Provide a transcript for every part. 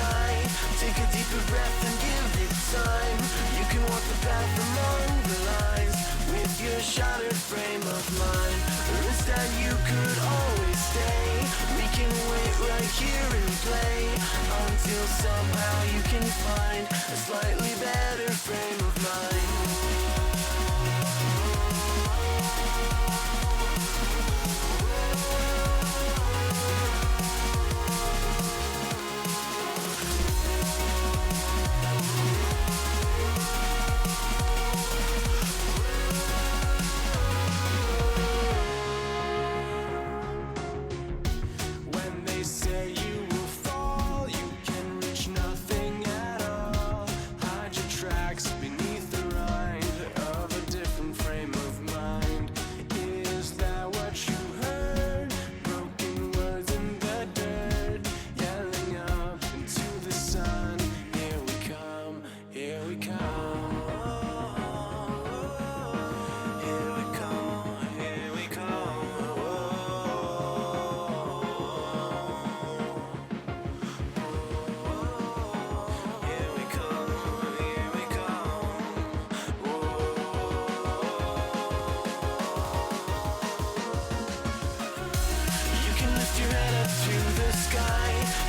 sky. Take a deeper breath and give it time. You can walk the path among the lines with your shattered frame of mind. Or instead you could always stay. We can wait right here and play until somehow you can find a slightly better frame of mind.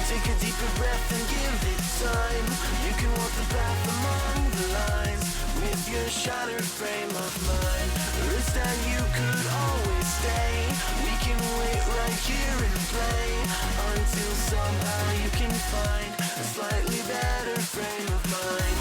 Take a deeper breath and give it time. You can walk the path among the lines with your shattered frame of mind. Or instead you could always stay. We can wait right here and play until somehow you can find a slightly better frame of mind.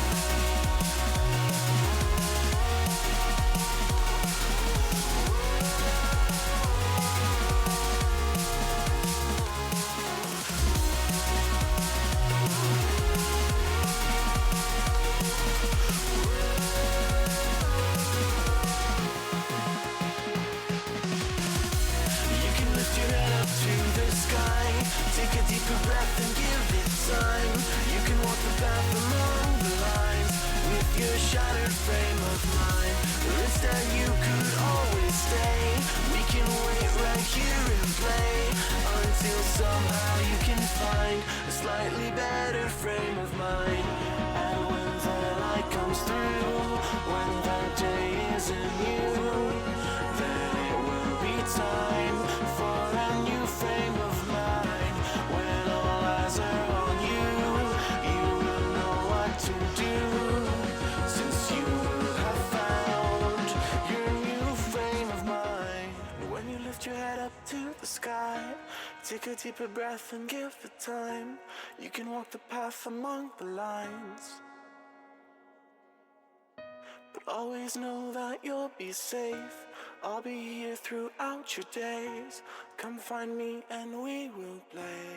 Take a deeper breath and give it time. You can walk the path among the lines with your shattered frame of mind. Or instead you could always stay. We can wait right here and play until somehow you can find a slightly better frame of mind. And when the light comes through, when the day isn't new, then it will be time for a new frame of mind. When all eyes are on you, you will know what to do, since you will have found your new frame of mind. When you lift your head up to the sky, take a deeper breath and give it time. You can walk the path among the lines, but always know that you'll be safe. I'll be here throughout your days. Come find me and we will play.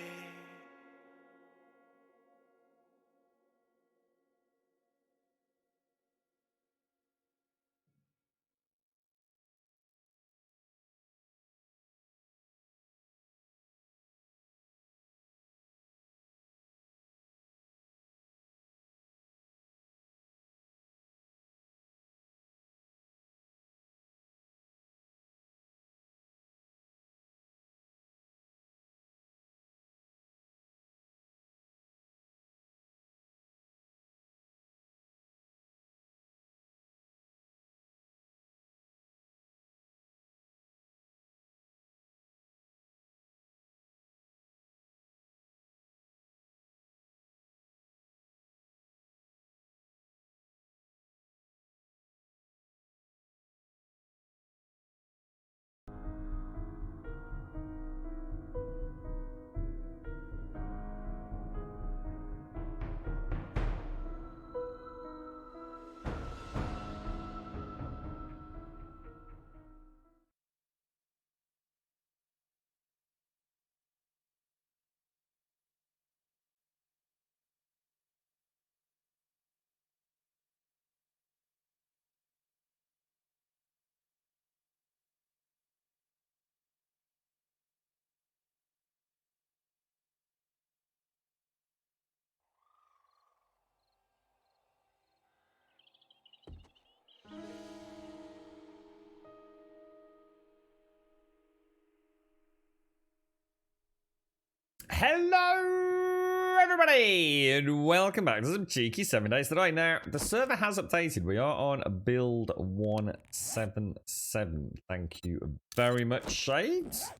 Hello, everybody, and welcome back to some cheeky 7 days today. Now, the server has updated. We are on build 177. Thank you very much, Shades.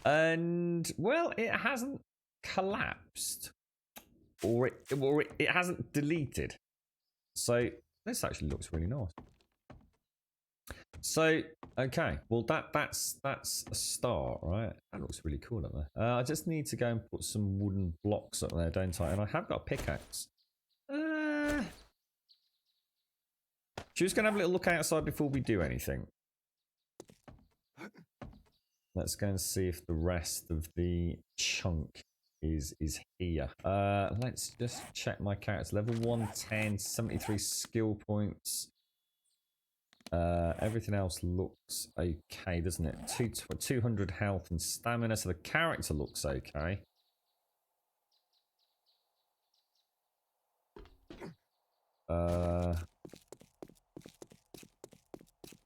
And, well, it hasn't collapsed. Or it hasn't deleted. So, this actually looks really nice. So, okay, well that's a start, right? That looks really cool up there. I just need to go and put some wooden blocks up there, don't I? And I have got a pickaxe. Just gonna have a little look outside before we do anything. Let's go and see if the rest of the chunk is here. Let's just check my character. Level 110, 73 skill points. Everything else looks okay, doesn't it? 200 health and stamina, so the character looks okay.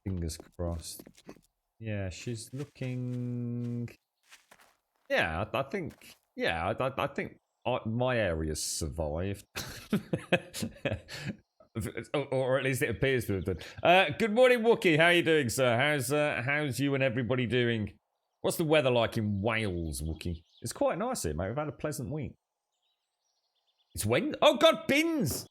Fingers crossed. Yeah, she's looking. Yeah, I think. Yeah, I think my area's survived. Or at least it appears to have done. Good morning, Wookie. How are you doing, sir? How's you and everybody doing? What's the weather like in Wales, Wookie? It's quite nice here, mate. We've had a pleasant week. It's when? Oh God, bins!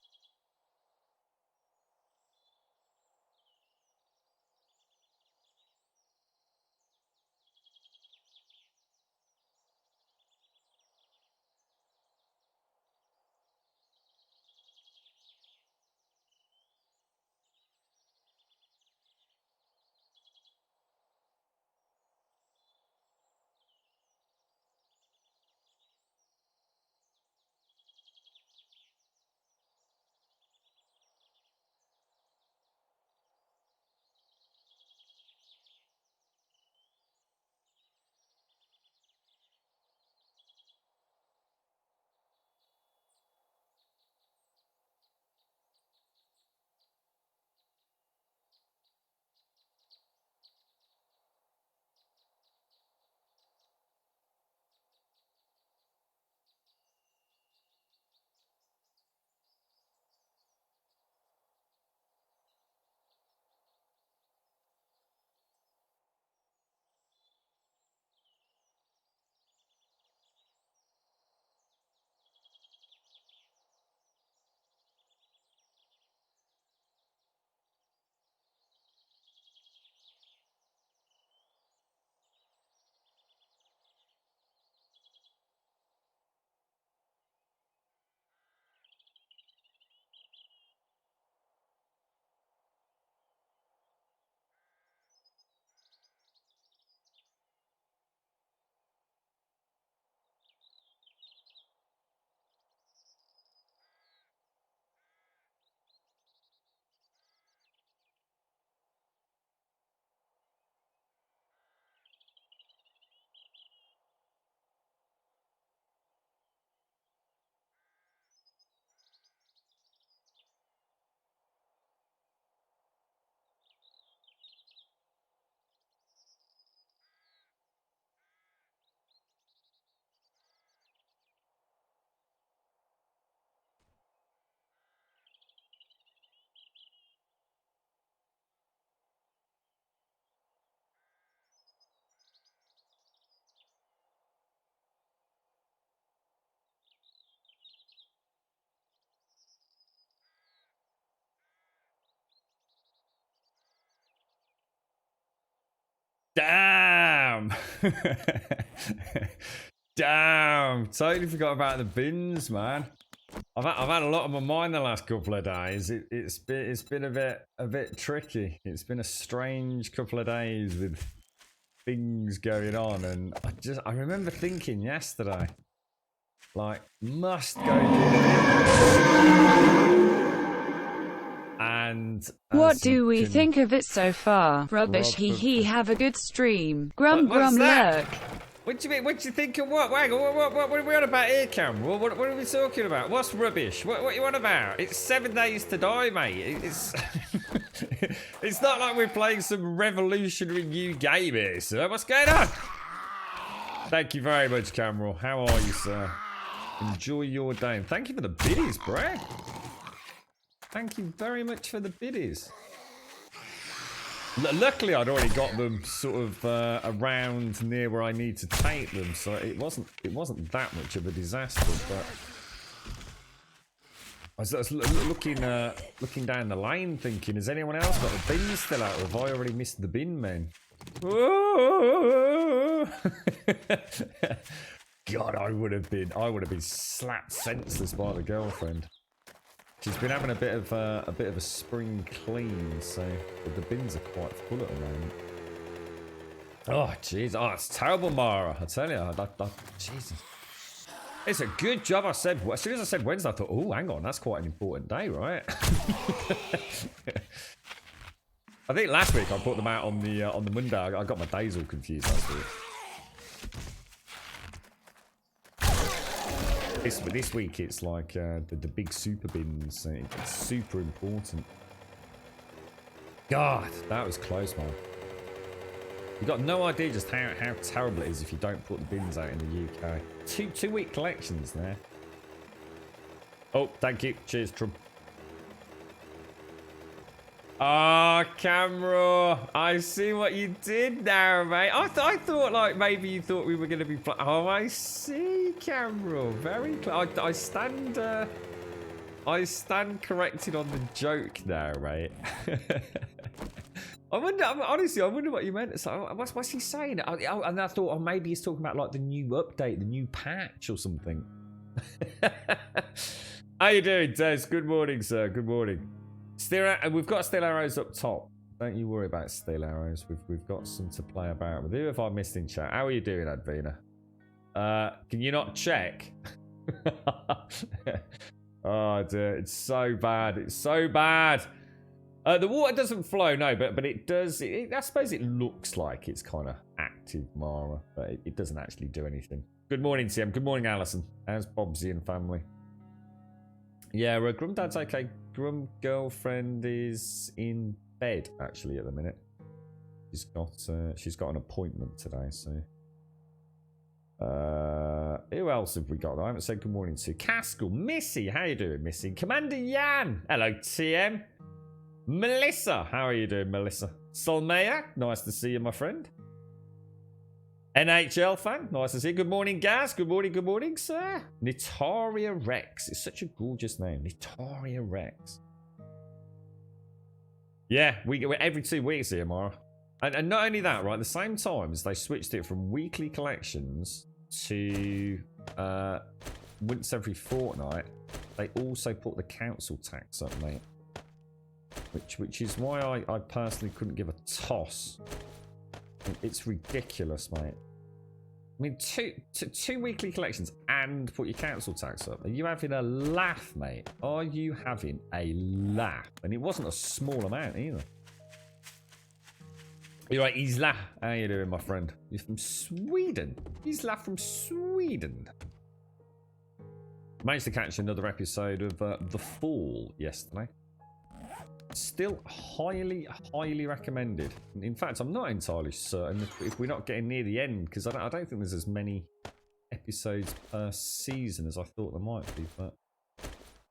Damn! Damn! Totally forgot about the bins, man. I've had a lot on my mind the last couple of days. It's been a bit tricky. It's been a strange couple of days with things going on, and I remember thinking yesterday, like, must go do the bins. And what do we think of it so far? Rubbish, hee. Have a good stream. Grum lurk. What do you mean? What do you think of what? Waggle, what are we on about here, Cam? What are we talking about? What's rubbish? What are you on about? It's 7 days to die, mate. It's it's not like we're playing some revolutionary new game here, sir. What's going on? Thank you very much, Cameron. How are you, sir? Enjoy your day. And thank you for the biddies, Brad. Thank you very much for the biddies. Luckily, I'd already got them sort of around near where I need to take them, so it wasn't that much of a disaster. But I was looking down the lane, thinking, has anyone else got the bin still out, or have I already missed the bin, man? God, I would have been slapped senseless by the girlfriend. She's been having a bit of a spring clean, so the bins are quite full at the moment. Oh jeez, oh it's terrible, Mara. I tell you, Jesus. It's a good job I said. As soon as I said Wednesday, I thought, oh, hang on, that's quite an important day, right? I think last week I put them out on the Monday. I got my days all confused last week. This week it's like the big super bins. It's super important. God, that was close, man. You got no idea just how terrible it is if you don't put the bins out in the UK. Two week collections there. Oh, thank you. Cheers, Trump. Ah, camera. I see what you did now, mate. I thought like maybe you thought we were going to be. Oh, I see, camera. Very close. I stand corrected on the joke now, mate. I wonder. Honestly, I wonder what you meant. So, what's he saying? And I thought, oh, maybe he's talking about like the new update, the new patch, or something. How you doing, Des? Good morning, sir. Good morning. We've got steel arrows up top. Don't you worry about steel arrows. We've got some to play about with. Who have I missed in chat? How are you doing, Advina? Can you not check? Oh dear, it's so bad. It's so bad. The water doesn't flow, no, but it does. I suppose it looks like it's kind of active, Mara, but it doesn't actually do anything. Good morning, TM. Good morning, Alison. How's Bobsy and family? Yeah, Grum Dad's okay. Grum girlfriend is in bed actually at the minute. She's got an appointment today, so. Who else have we got? I haven't said good morning to Caskell, Missy. How you doing, Missy? Commander Yan. Hello, TM. Melissa. How are you doing, Melissa? Solmea. Nice to see you, my friend. NHL fan. Nice to see you. Good morning, Gaz. Good morning, sir. Nitaria Rex. It's such a gorgeous name. Nitaria Rex. Yeah, we're every 2 weeks here, Mara. And not only that, right? At the same time as they switched it from weekly collections to once every fortnight, they also put the council tax up, mate. Which is why I personally couldn't give a toss. It's ridiculous, mate. I mean, two weekly collections and put your council tax up. Are you having a laugh, mate? Are you having a laugh? And it wasn't a small amount either. You're right, Isla. How you doing, my friend? You're from Sweden. Isla from Sweden. Managed to catch another episode of The Fall yesterday. Still highly recommended. In fact, I'm not entirely certain if we're not getting near the end, because I don't think there's as many episodes per season as I thought there might be. But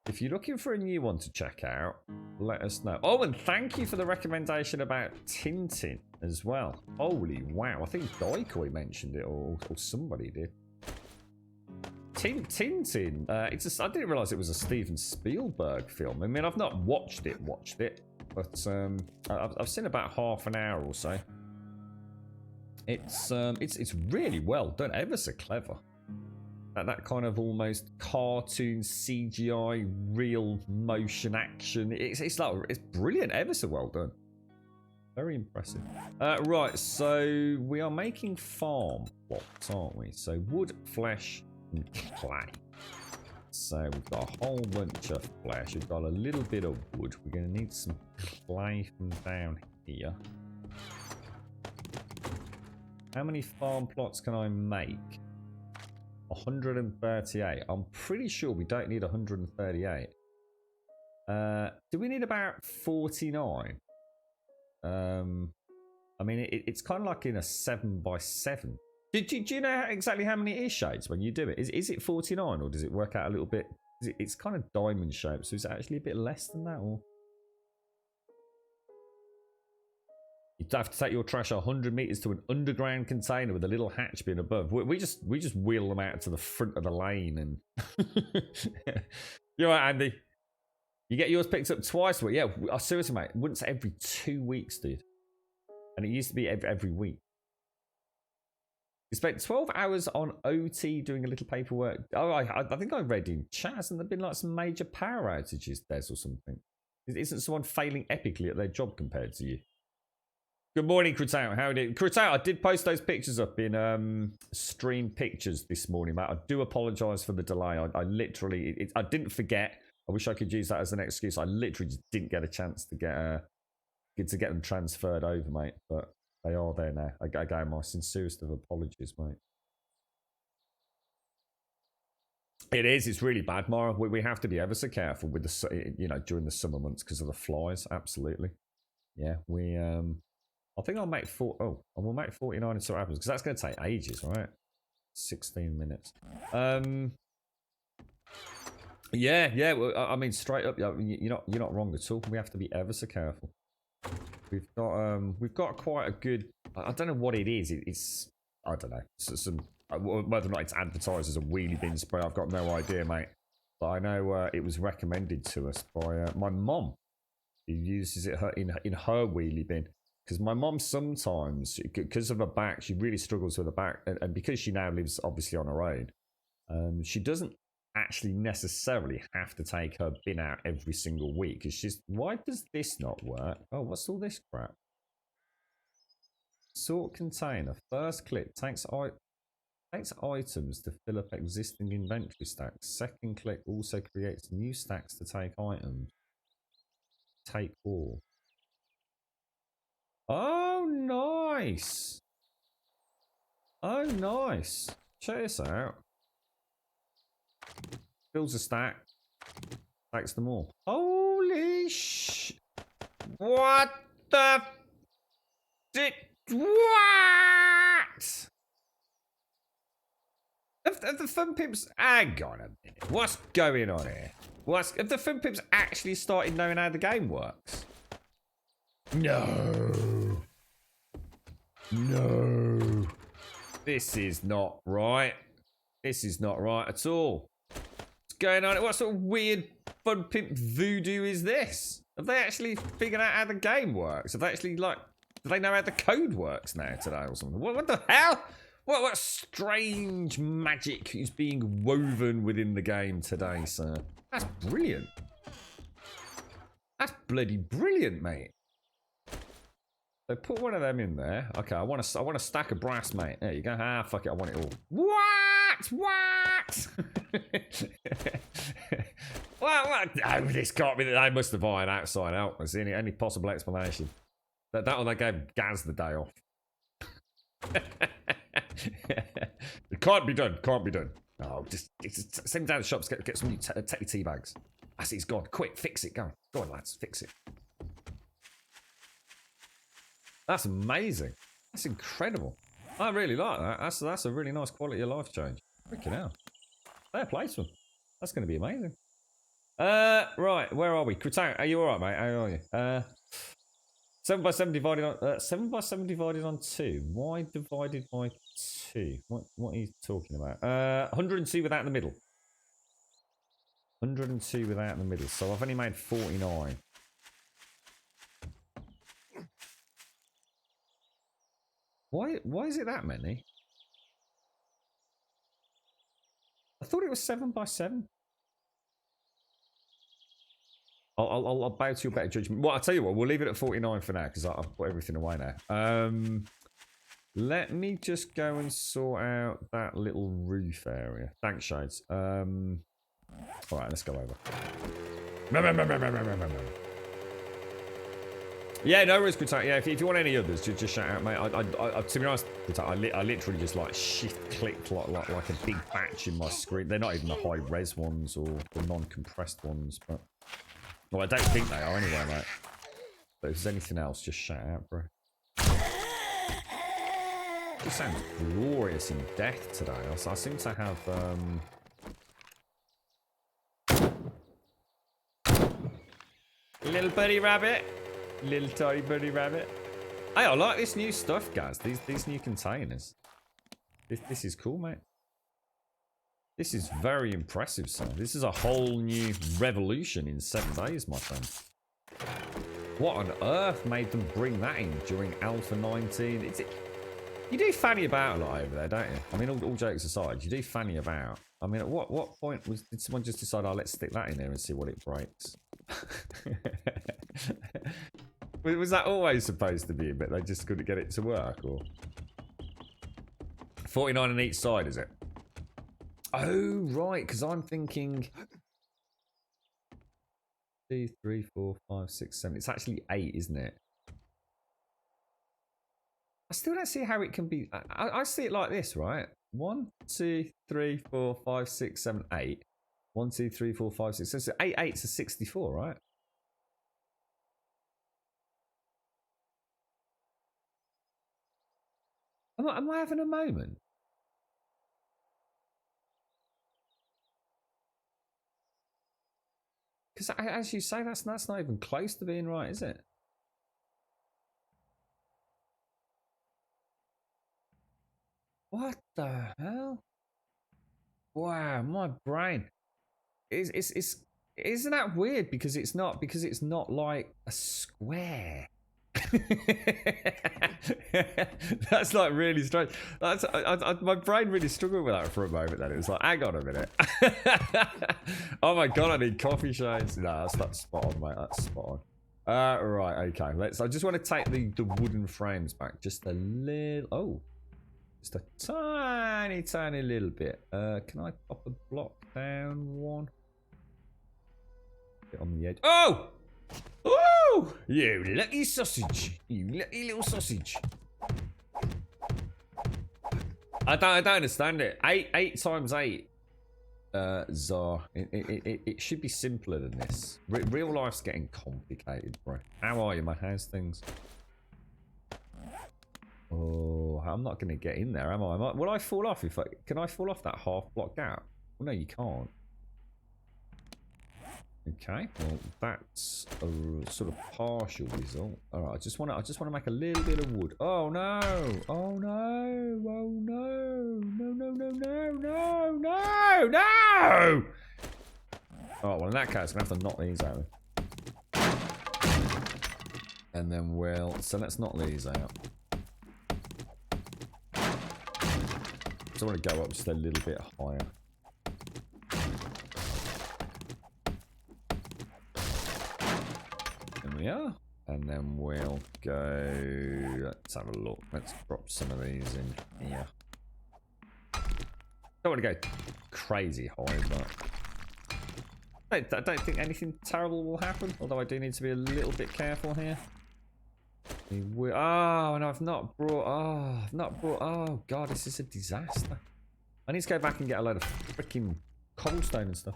if you're looking for a new one to check out, let us know. Oh, and thank you for the recommendation about Tintin as well. Holy wow, I think Daikoi mentioned it, or somebody did. Tintin, I didn't realise it was a Steven Spielberg film. I mean, I've not watched it, but I've seen about half an hour or so. It's really well done, ever so clever. That kind of almost cartoon CGI, real motion action. It's brilliant, ever so well done. Very impressive. Right, so we are making farm plots, aren't we? So wood, flesh, and clay. So we've got a whole bunch of flesh. We've got a little bit of wood. We're going to need some clay from down here. How many farm plots can I make? 138. I'm pretty sure we don't need 138. Do we need about 49? I mean, it's kind of like in a 7x7 Do you know exactly how many it is, Shades, when you do it? Is it 49 or does it work out a little bit? It's kind of diamond shaped, so is it actually a bit less than that? Or you'd have to take your trash 100 meters to an underground container with a little hatch bin above. We just wheel them out to the front of the lane and. You're right, Andy. You get yours picked up twice a week. Yeah, seriously, mate. Once every 2 weeks, dude. And it used to be every week. You spent 12 hours on OT doing a little paperwork. Oh, I think I read in chat, hasn't there been like some major power outages, Des, or something? Isn't someone failing epically at their job compared to you? Good morning, Krutout. How are you doing? Krutout, I did post those pictures up in stream pictures this morning, mate. I do apologise for the delay. I literally, I didn't forget. I wish I could use that as an excuse. I literally just didn't get a chance to get them transferred over, mate. But they are there now. Again, my sincerest of apologies, mate. It is. It's really bad, Mara. We have to be ever so careful with the, during the summer months because of the flies. Absolutely. Yeah, we. I think I'll make we'll make 49 and see what happens because that's going to take ages, right? 16 minutes. Yeah. Well, I mean, straight up, you're not wrong at all. We have to be ever so careful. We've got quite a good. I don't know what it is. It's I don't know. Some whether or not it's advertised as a wheelie bin spray. I've got no idea, mate. But I know it was recommended to us by my mom, who uses it in her wheelie bin. Because my mom sometimes, because of her back, she really struggles with her back, and because she now lives obviously on her own, she doesn't actually necessarily have to take her bin out every single week. Because she's, why does this not work? Oh, what's all this crap? Sort container, first click takes items to fill up existing inventory stacks. Second click also creates new stacks to take items. Take all. Oh, nice. Oh, nice. Check this out. Fills a stack. Takes them all. Holy sh... What the... What? Have the Fun Pimps... Hang on a minute. What's going on here? Have the Fun Pimps actually started knowing how the game works? No. This is not right. This is not right at all. What's going on? What sort of weird Fun Pimp voodoo is this? Have they actually figured out how the game works? Have they actually, do they know how the code works now today or something? What the hell? What strange magic is being woven within the game today, sir? That's brilliant. That's bloody brilliant, mate. So put one of them in there. Okay, I want a stack of brass, mate. There you go. Ah, fuck it. I want it all. What? What? Oh, this can't be. They must have hired outside out. Is there any possible explanation? That or they gave Gaz the day off. It can't be done. Can't be done. Oh, just send him down the shops. Get some new take tea bags. I see he's gone. Quick, fix it. Go on, lads. Fix it. That's amazing. That's incredible. I really like that. That's a really nice quality of life change. Freaking hell. Fair play to them. That's going to be amazing. Right, where are we? Krutout, are you alright, mate? How are you? 7 by 7 divided on 7 by 7 divided on 2. Why divided by 2? What are you talking about? 102 without the middle. 102 without the middle. So I've only made 49. Why is it that many? I thought it was 7 by 7. I'll bow to your better judgment. Well, I'll tell you what, we'll leave it at 49 for now because I've put everything away now. Let me just go and sort out that little roof area. Thanks, Shades. All right, let's go over. Yeah, no worries, Krutak. Yeah, if you want any others, just shout out, mate. To be honest, Krutak, I literally just like shift-clicked like a big batch in my screen. They're not even the high-res ones or the non-compressed ones, but... Well, I don't think they are anyway, mate. But if there's anything else, just shout out, bro. It sounds glorious in death today. I seem to have little buddy rabbit, little tiny buddy rabbit. Hey, I like this new stuff, guys. These new containers. This is cool, mate. This is very impressive, son. This is a whole new revolution in 7 days, my friend. What on earth made them bring that in during Alpha 19? You do fanny about a lot over there, don't you? I mean, all jokes aside, you do fanny about. I mean, at what point did someone just decide, oh, let's stick that in there and see what it breaks? Was that always supposed to be a bit? They just couldn't get it to work, or 49 on each side, is it? Oh right, because I'm thinking 2, 3, 4, 5, 6, 7. It's actually 8, isn't it? I still don't see how it can be. I see it like this, right? 1, 2, 3, 4, 5, 6, 7, 8. 1, 2, 3, 4, 5, 6, 7. So 8 8s are 64, right? Am I having a moment? Because as you say, that's not even close to being right, is it? What the hell? Wow, my brain. Isn't that weird? Because it's not like a square. That's like really strange. My brain really struggled with that for a moment. Then it was like, hang on a minute. Oh my god, I need coffee shades. No, that's spot on, mate. That's spot on. Right, okay. I just want to take the wooden frames back just a little. Oh, just a tiny little bit. Can I pop a block down one? Get on the edge. Oh! Oh! You lucky sausage. You lucky little sausage. I don't understand it. 8 times 8. Czar. It should be simpler than this. Real life's getting complicated, bro. How are you, mate? How's things? Oh, I'm not going to get in there, am I? Will I fall off? Can I fall off that half block gap? Well, no, you can't. Okay, well that's a sort of partial result. All right, I just want to make a little bit of wood. Oh no! Oh no! Oh no! No! Oh well, in that case, I'm gonna have to knock these out. And then so let's knock these out. So I want to go up just a little bit higher. Yeah, and then we'll go. Let's have a look. Let's drop some of these in here. Don't want to go crazy high, but I don't think anything terrible will happen. Although I do need to be a little bit careful here. Oh, and I've not brought. Oh god, this is a disaster. I need to go back and get a load of freaking cobblestone and stuff.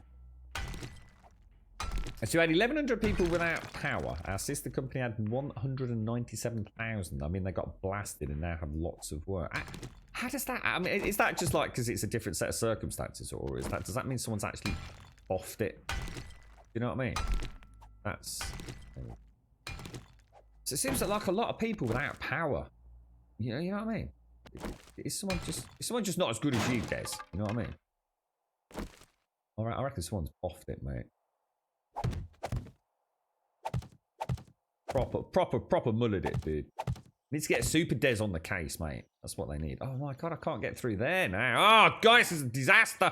So you had 1,100 people without power. Our sister company had 197,000. I mean, they got blasted and now have lots of work. How does that... I mean, is that just like because it's a different set of circumstances? Or does that mean someone's actually offed it? You know what I mean? That's... So it seems like a lot of people without power. You know what I mean? Is someone just not as good as you, Des? You know what I mean? Alright, I reckon someone's offed it, mate. Proper mullered it, dude. Need to get Super Des on the case, mate. That's what they need. Oh my god, I can't get through there now. Oh, guys, this is a disaster.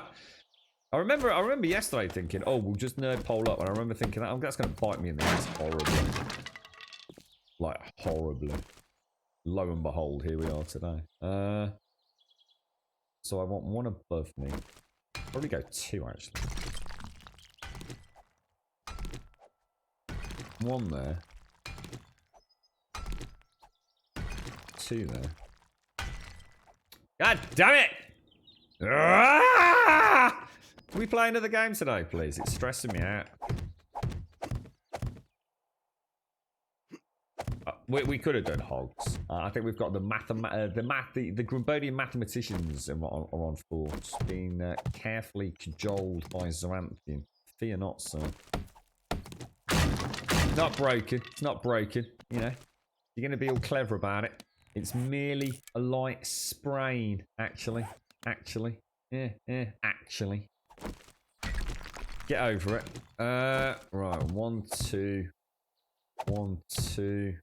I remember yesterday thinking, oh, we'll just nerd pole up, and I remember thinking, oh, that's going to bite me in the ass horribly. Like horribly. Lo and behold, here we are today. So I want one above me. Probably go 2 actually. One there. 2 there. God damn it! Ah! Can we play another game today, please? It's stressing me out. We could have done hogs. I think we've got the Grumbodian mathematicians are on force, being carefully cajoled by Zaranthian. Fear not, sir. It's not broken. It's not broken. You know, you're going to be all clever about it. It's merely a light sprain, actually. Actually. Yeah, actually. Get over it. Right, 1, 2. 1, 2.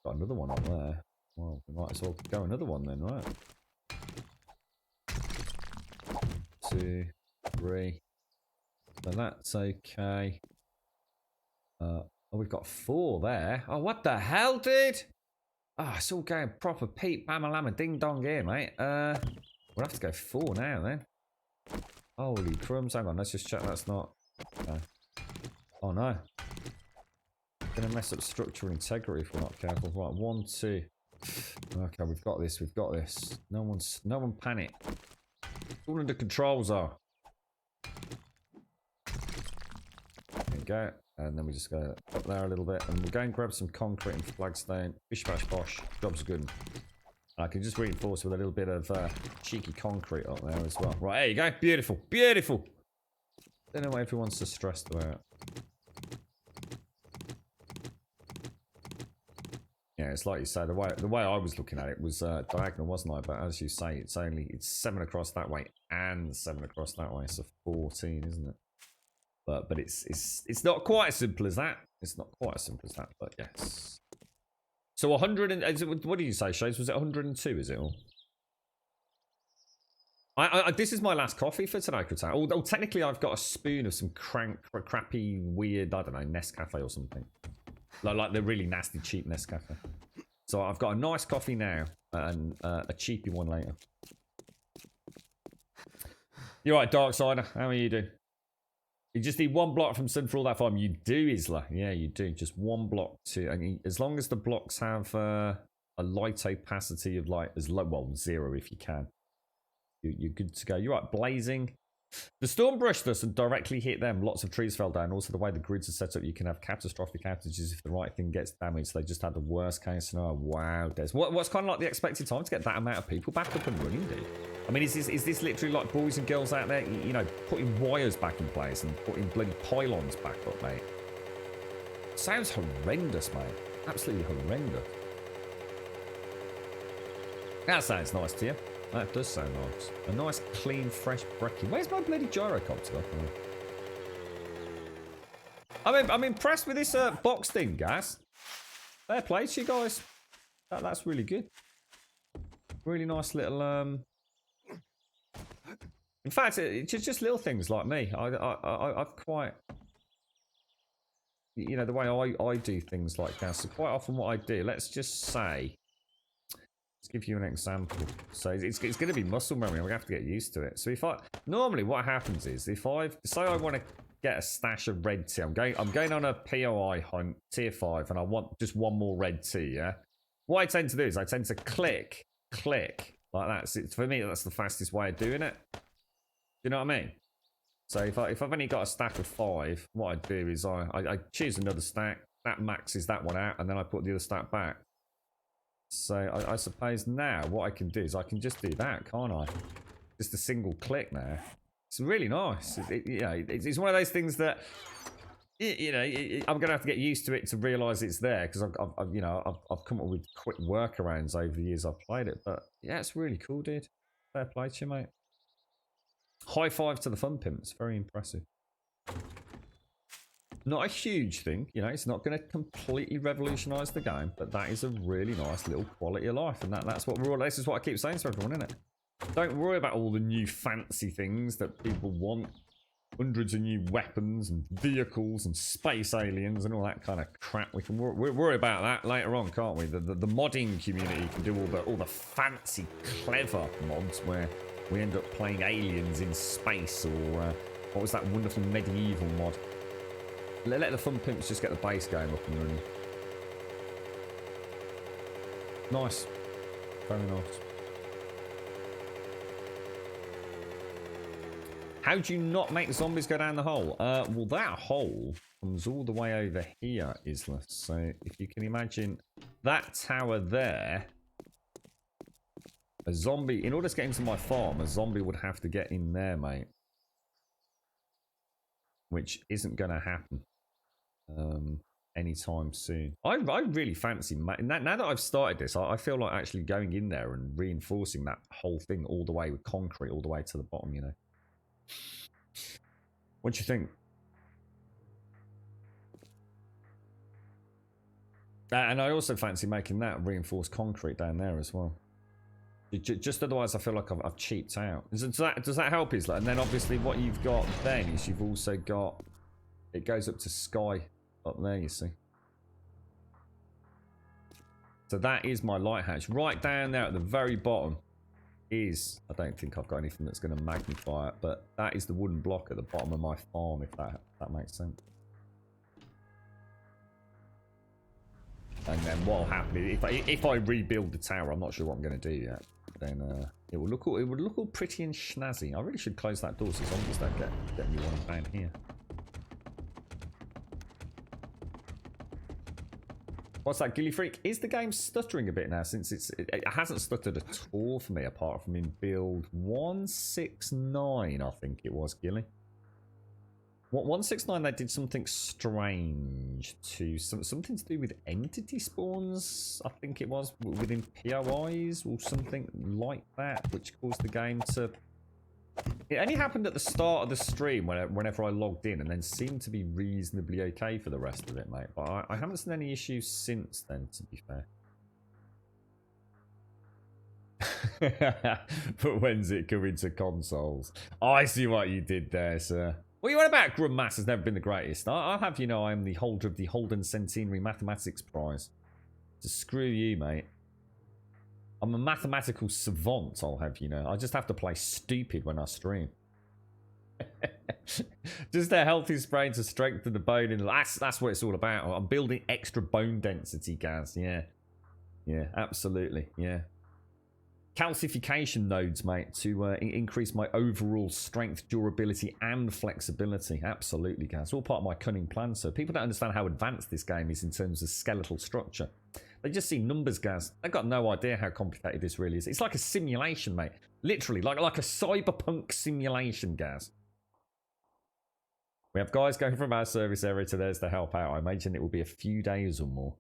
Got another one on there. Well, we might as well go another one then, right? 2, 3. So that's okay. Oh, we've got 4 there. Oh, what the hell, dude? Oh, it's all going proper Pete Bamalama Ding Dong here, mate. We'll have to go 4 now, then. Holy crumbs. Hang on, let's just check that's not... Oh, no. Gonna mess up structural integrity if we're not careful. Right, 1, 2. Okay, we've got this, we've got this. No one panic. All under controls are. There we go. And then we just go up there a little bit. And we'll go and grab some concrete and flagstone. Bish bash bosh. Job's good. I can just reinforce with a little bit of cheeky concrete up there as well. Right, there you go. Beautiful. Beautiful. Don't know what everyone's so stressed about. Yeah, it's like you say, the way I was looking at it was diagonal, wasn't I? But as you say, it's 7 across that way and 7 across that way, so 14, isn't it? But it's not quite as simple as that. It's not quite as simple as that, but yes. So 100 and what did you say, Shades? Was it 102? Is it all? This is my last coffee for today, Kratal. Although technically I've got a spoon of some crappy, weird, I don't know, Nescafe or something. Like the really nasty, cheap Nescafe. So I've got a nice coffee now and a cheapy one later. You're right, Darksider. How are you doing? You just need 1 block from Sun for all that farm. You do, Isla. Yeah, you do. Just 1 block to... And as long as the blocks have a light opacity of like as low, well, 0 if you can. You're good to go. You're right, blazing. The storm brushed us and directly hit them. Lots of trees fell down. Also, the way the grids are set up, you can have catastrophic outages if the right thing gets damaged. They just had the worst case scenario. Wow, Des. What's kind of like the expected time to get that amount of people back up and running, dude? I mean, is this literally like boys and girls out there, you know, putting wires back in place and putting bloody pylons back up, mate? Sounds horrendous, mate. Absolutely horrendous. That sounds nice to you. That does sound nice. A nice, clean, fresh brekkie. Where's my bloody gyrocopter? I'm impressed with this box thing, guys. Fair play to you guys. That's really good. Really nice little... In fact, it's just little things like me. I've quite... You know, the way I do things like that. So quite often what I do, let's just say... Let's give you an example. So it's going to be muscle memory. I'm going to have to get used to it. So if normally what happens is if say I want to get a stash of red tea, I'm going on a POI hunt, tier 5, and I want just 1 more red tea, yeah? What I tend to do is I tend to click like that. So for me, that's the fastest way of doing it. Do you know what I mean? So if I've only got a stack of 5, what I do is I choose another stack, that maxes that one out, and then I put the other stack back. So I suppose now what I can do is I can just do that, can't I? Just a single click now. It's really nice. It's one of those things that I'm gonna have to get used to it to realise it's there because I've come up with quick workarounds over the years I've played it. But yeah, it's really cool, dude. Fair play to you, mate. High five to the fun pimps. Very impressive. Not a huge thing, you know, it's not going to completely revolutionise the game, but that is a really nice little quality of life, and that's what this is what I keep saying to everyone, isn't it? Don't worry about all the new fancy things that people want. Hundreds of new weapons and vehicles and space aliens and all that kind of crap. We can worry about that later on, can't we? The modding community can do all the fancy, clever mods where we end up playing aliens in space, or what was that wonderful medieval mod? Let the fun pimps just get the base game up and running. Nice. Very nice. How do you not make zombies go down the hole? Well, that hole comes all the way over here, Isla. So if you can imagine that tower there, a zombie, in order to get into my farm, a zombie would have to get in there, mate. Which isn't going to happen anytime soon. I really fancy, now that I've started this, I feel like actually going in there and reinforcing that whole thing all the way with concrete, all the way to the bottom, you know. What do you think? And I also fancy making that reinforced concrete down there as well. Just otherwise I feel like I've cheaped out. Does that help, Isla? And then obviously what you've got then is you've also got, it goes up to sky up there, you see. So that is my light hatch. Right down there at the very bottom is, I don't think I've got anything that's going to magnify it, but that is the wooden block at the bottom of my farm, if that makes sense. And then what'll happen if I rebuild the tower, I'm not sure what I'm going to do yet. Then it would look all pretty and snazzy. I really should close that door so zombies don't get me one down here. What's that, Gilly Freak? Is the game stuttering a bit now since it hasn't stuttered at all for me apart from in build 169, I think it was, Gilly. What 169, they did something strange to something to do with entity spawns, I think it was, within POIs or something like that, which caused the game to... It only happened at the start of the stream whenever I logged in, and then seemed to be reasonably okay for the rest of it, mate. But I haven't seen any issues since then, to be fair. But when's it coming to consoles? I see what you did there, sir. What are you on about? Grubmass has never been the greatest. I'll have you know I am the holder of the Holden Centenary Mathematics Prize. So screw you, mate. I'm a mathematical savant, I'll have you know. I just have to play stupid when I stream. Just a healthy sprain to strengthen the bone. And that's what it's all about. I'm building extra bone density, Gaz. Yeah. Yeah, absolutely. Yeah. Calcification nodes, mate, to increase my overall strength, durability, and flexibility. Absolutely, Gaz. All part of my cunning plan. So people don't understand how advanced this game is in terms of skeletal structure. They just see numbers, Gaz. They've got no idea how complicated this really is. It's like a simulation, mate. Literally, like a cyberpunk simulation, Gaz. We have guys going from our service area to theirs to help out. I imagine it will be a few days or more.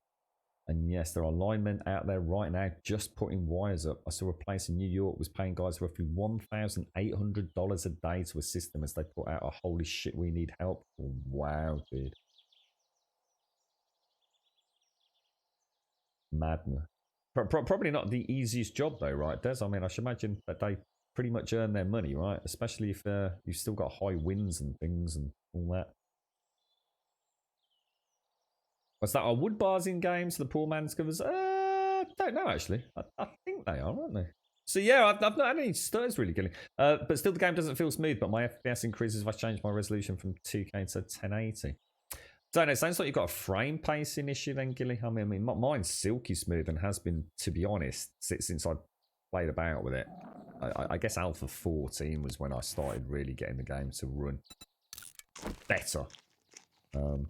And yes, there are linemen out there right now just putting wires up. I saw a place in New York was paying guys roughly $1,800 a day to assist them as they put out a holy shit, we need help. Wow, dude. Madness. Probably not the easiest job though, right, Des? I mean, I should imagine that they pretty much earn their money, right? Especially if you've still got high winds and things and all that. What's that? Are wood bars in games? The poor man's covers? Don't know actually. I think they are, aren't they? So yeah, I've not had any stutters really, Gilly. But still, the game doesn't feel smooth. But my FPS increases if I change my resolution from 2K to 1080. Don't know. It sounds like you've got a frame pacing issue then, Gilly. I mean, mine's silky smooth and has been, to be honest, since I played about with it. I guess Alpha 14 was when I started really getting the game to run better.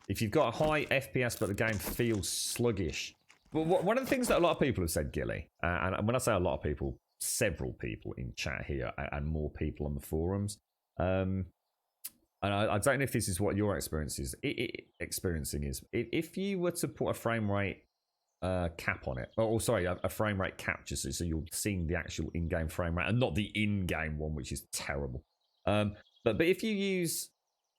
If you've got a high FPS but the game feels sluggish. Well, one of the things that a lot of people have said, Gilly, and when I say a lot of people, several people in chat here and more people on the forums, and I don't know if this is what your experiencing is. If you were to put a frame rate cap on it, sorry, a frame rate capture, so you're seeing the actual in-game frame rate and not the in-game one, which is terrible. But if you use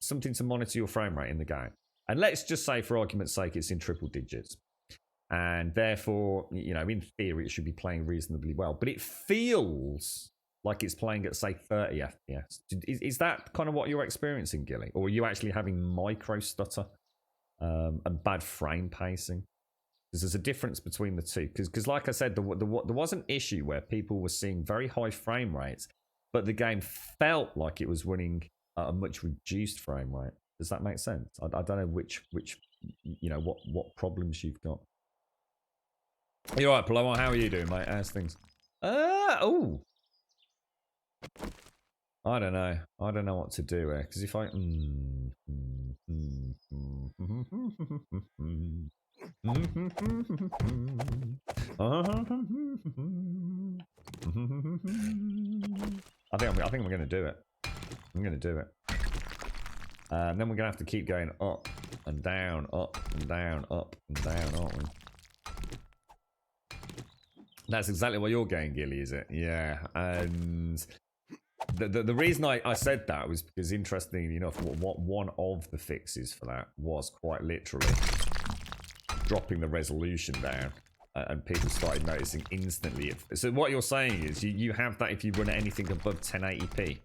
something to monitor your frame rate in the game, and let's just say for argument's sake it's in triple digits, and therefore, you know, in theory it should be playing reasonably well, but it feels like it's playing at say 30 FPS. Is that kind of what you're experiencing, Gilly, or are you actually having micro stutter and bad frame pacing? Because there's a difference between the two. Because like I said, there was an issue where people were seeing very high frame rates, but the game felt like it was running at a much reduced frame rate. Does that make sense? I don't know which you know, what problems you've got. You all right, Paloma? How are you doing, mate? How's things? Oh. I don't know. I don't know what to do here. Because if I... I think I'm going to do it. I'm going to do it. And then we're going to have to keep going up and down, up and down, up and down, aren't we? That's exactly what you're getting, Gilly, is it? Yeah. And the reason I said that was because, interestingly enough, what one of the fixes for that was quite literally dropping the resolution down. And people started noticing instantly. So what you're saying is you have that if you run anything above 1080p.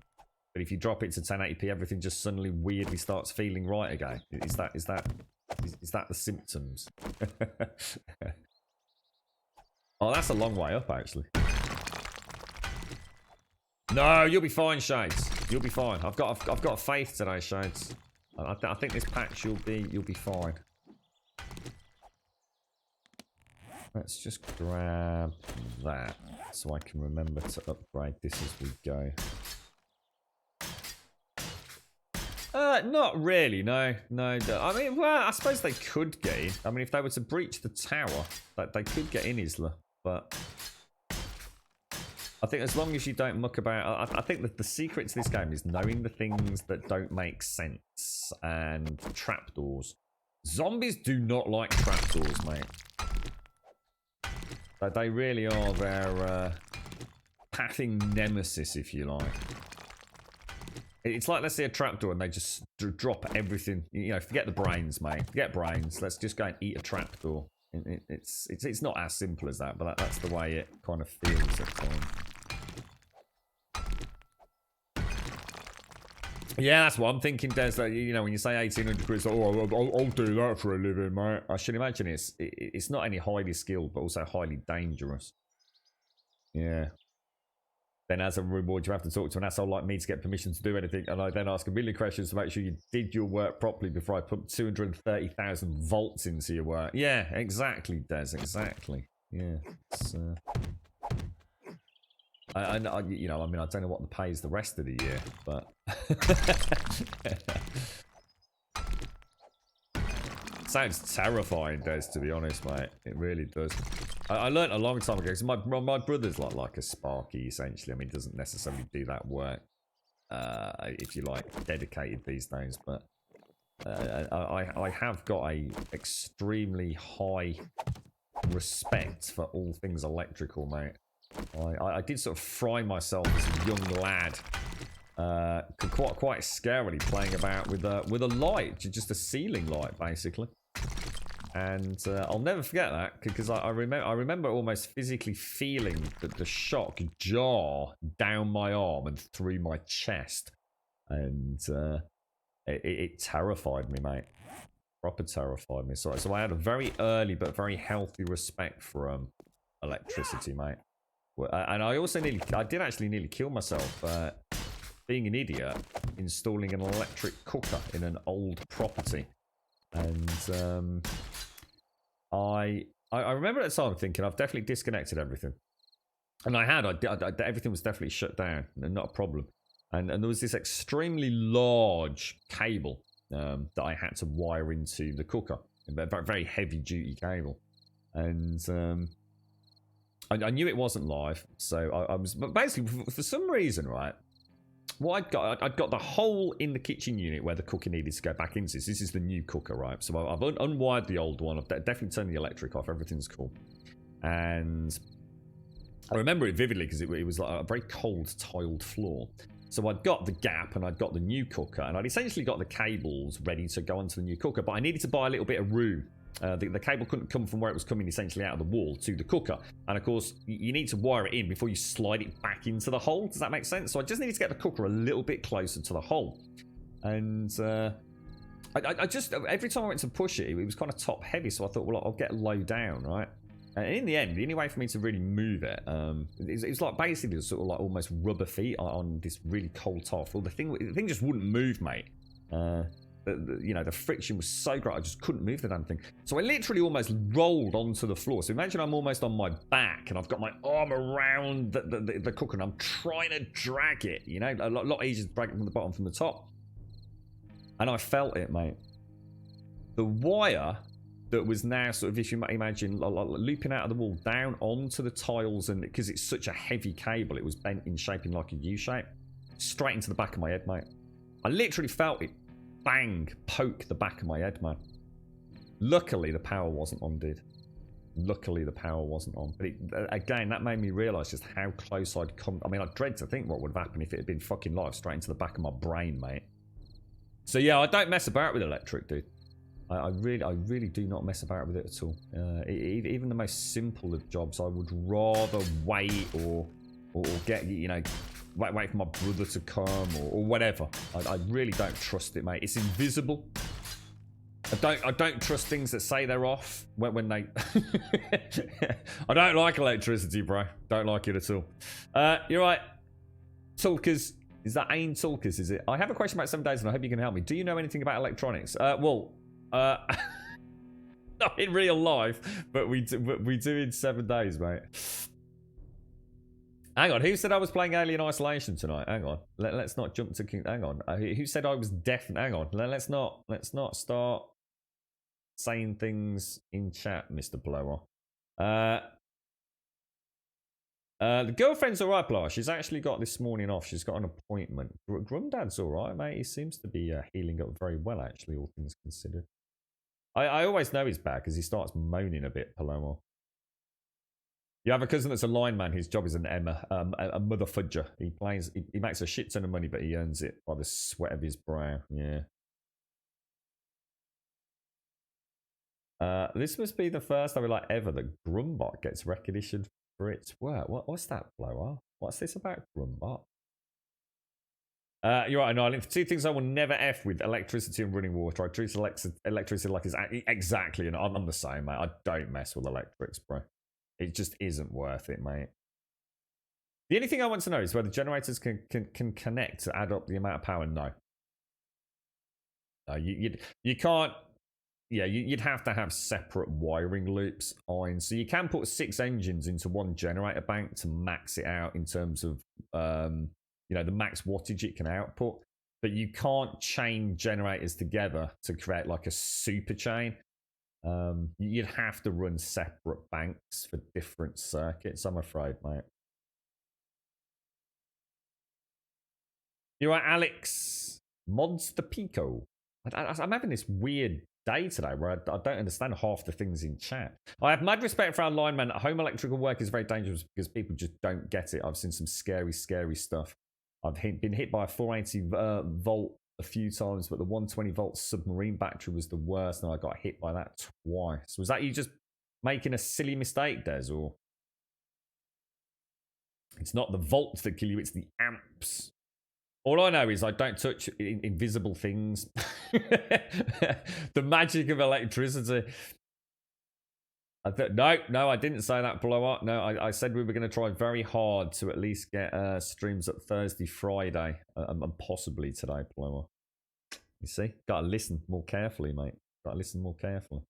But if you drop it to 1080p, everything just suddenly weirdly starts feeling right again. Is that the symptoms? Oh, that's a long way up, actually. No, you'll be fine, Shades. You'll be fine. I've got faith today, Shades. I think this patch you'll be fine. Let's just grab that so I can remember to upgrade this as we go. Not really, no. I mean, well, I suppose they could get in. I mean, if they were to breach the tower, they could get in Isla, but I think as long as you don't muck about, I think that the secret to this game is knowing the things that don't make sense and trapdoors. Zombies do not like trapdoors, mate. They really are their pathing nemesis, if you like. It's like, let's see a trapdoor and they just drop everything. You know, forget the brains, mate. Forget brains. Let's just go and eat a trapdoor. It's not as simple as that, but that's the way it kind of feels at times. Yeah, that's what I'm thinking, Des. That, you know, when you say 1800 quid, like, oh, I'll do that for a living, mate. I should imagine it's not only highly skilled, but also highly dangerous. Yeah. Then as a reward, you have to talk to an asshole like me to get permission to do anything. And I then ask a million questions to make sure you did your work properly before I put 230,000 volts into your work. Yeah, exactly, Des. Exactly. Yeah. It's, I, you know, I mean, I don't know what the pay is the rest of the year, but... Sounds terrifying, Des, to be honest, mate. It really does. I learned a long time ago, because my brother's like a Sparky, essentially. I mean, he doesn't necessarily do that work, if you like, dedicated these days, but I have got a extremely high respect for all things electrical, mate. I did sort of fry myself as a young lad, quite scarily playing about with a light, just a ceiling light, basically. And I'll never forget that because I remember almost physically feeling the shock jar down my arm and through my chest, and it terrified me, mate. Proper terrified me. So I had a very early but very healthy respect for electricity, mate. And I also did actually nearly kill myself being an idiot installing an electric cooker in an old property. And I remember at the time thinking I've definitely disconnected everything, and I everything was definitely shut down, not a problem. And there was this extremely large cable that I had to wire into the cooker, a very heavy duty cable, and I knew it wasn't live, so I was, but basically for some reason, right. What I'd got the hole in the kitchen unit where the cooker needed to go back into. This is the new cooker, right? So I've unwired the old one. I've definitely turned the electric off. Everything's cool. And I remember it vividly because it was like a very cold tiled floor. So I'd got the gap and I'd got the new cooker and I'd essentially got the cables ready to go onto the new cooker, but I needed to buy a little bit of room. The cable couldn't come from where it was coming essentially out of the wall to the cooker. And of course, you need to wire it in before you slide it back into the hole. Does that make sense? So I just needed to get the cooker a little bit closer to the hole. And I just, every time I went to push it, it was kind of top heavy. So I thought, well, I'll get low down, right? And in the end, the only way for me to really move it, it was like basically sort of like almost rubber feet on this really cold tile floor. The thing just wouldn't move, mate. you know, the friction was so great, I just couldn't move the damn thing. So I literally almost rolled onto the floor. So imagine I'm almost on my back and I've got my arm around the cooker and I'm trying to drag it, you know, a lot easier to drag it from the bottom from the top. And I felt it, mate. The wire that was now sort of, if you imagine, looping out of the wall down onto the tiles, and because it's such a heavy cable, it was bent in shape in like a U shape, straight into the back of my head, mate. I literally felt it bang, poke the back of my head, man. Luckily, the power wasn't on, dude. Luckily, the power wasn't on. But again, that made me realise just how close I'd come. I mean, I dread to think what would have happened if it had been fucking live straight into the back of my brain, mate. So yeah, I don't mess about with electric, dude. I really do not mess about with it at all. Even the most simple of jobs, I would rather wait or get, you know, wait for my brother to come or whatever. I really don't trust it, mate. It's invisible. I don't trust things that say they're off when they. I don't like electricity, bro. Don't like it at all. You're right, Tulkers. Is that Ain Tulkers? Is it? I have a question about 7 days, and I hope you can help me. Do you know anything about electronics? Well. Not in real life, but we do in 7 days, mate. Hang on, who said I was playing Alien Isolation tonight? Hang on, let's not jump to King. Hang on, who said I was deaf? Hang on, let's not start saying things in chat, Mr. Blower. The girlfriend's alright, Blower. She's actually got this morning off. She's got an appointment. Grumdad's alright, mate. He seems to be healing up very well, actually, all things considered. I always know he's bad because he starts moaning a bit, Paloma. You have a cousin that's a lineman. His job is a mother fudger. He makes a shit ton of money, but he earns it by the sweat of his brow. Yeah. This must be the first time like ever that Grumbot gets recognition for its work. What's that, Blower? What's this about Grumbot? You're right, no, two things I will never F with: electricity and running water. I treat electricity like it's exactly, and I'm the same, mate. I don't mess with electrics, bro. It just isn't worth it, mate. The only thing I want to know is whether generators can connect to add up the amount of power. No. No, you can't. Yeah, you'd have to have separate wiring loops on. So you can put 6 engines into one generator bank to max it out in terms of you know, the max wattage it can output, but you can't chain generators together to create like a super chain. You'd have to run separate banks for different circuits, I'm afraid, mate. You're right, Alex. Mods the Pico. I'm having this weird day today where I don't understand half the things in chat. I have mad respect for our linemen. Home electrical work is very dangerous because people just don't get it. I've seen some scary stuff. I've been hit by a 480 volt a few times, but the 120 volt submarine battery was the worst, and I got hit by that twice. Was that you just making a silly mistake, Des, or it's not the volts that kill you, it's the amps? All I know is I don't touch invisible things. The magic of electricity. No, I didn't say that, Blow Up. No, I said we were going to try very hard to at least get streams up Thursday, Friday, and possibly today, Blow Up. You see? Got to listen more carefully, mate. Got to listen more carefully.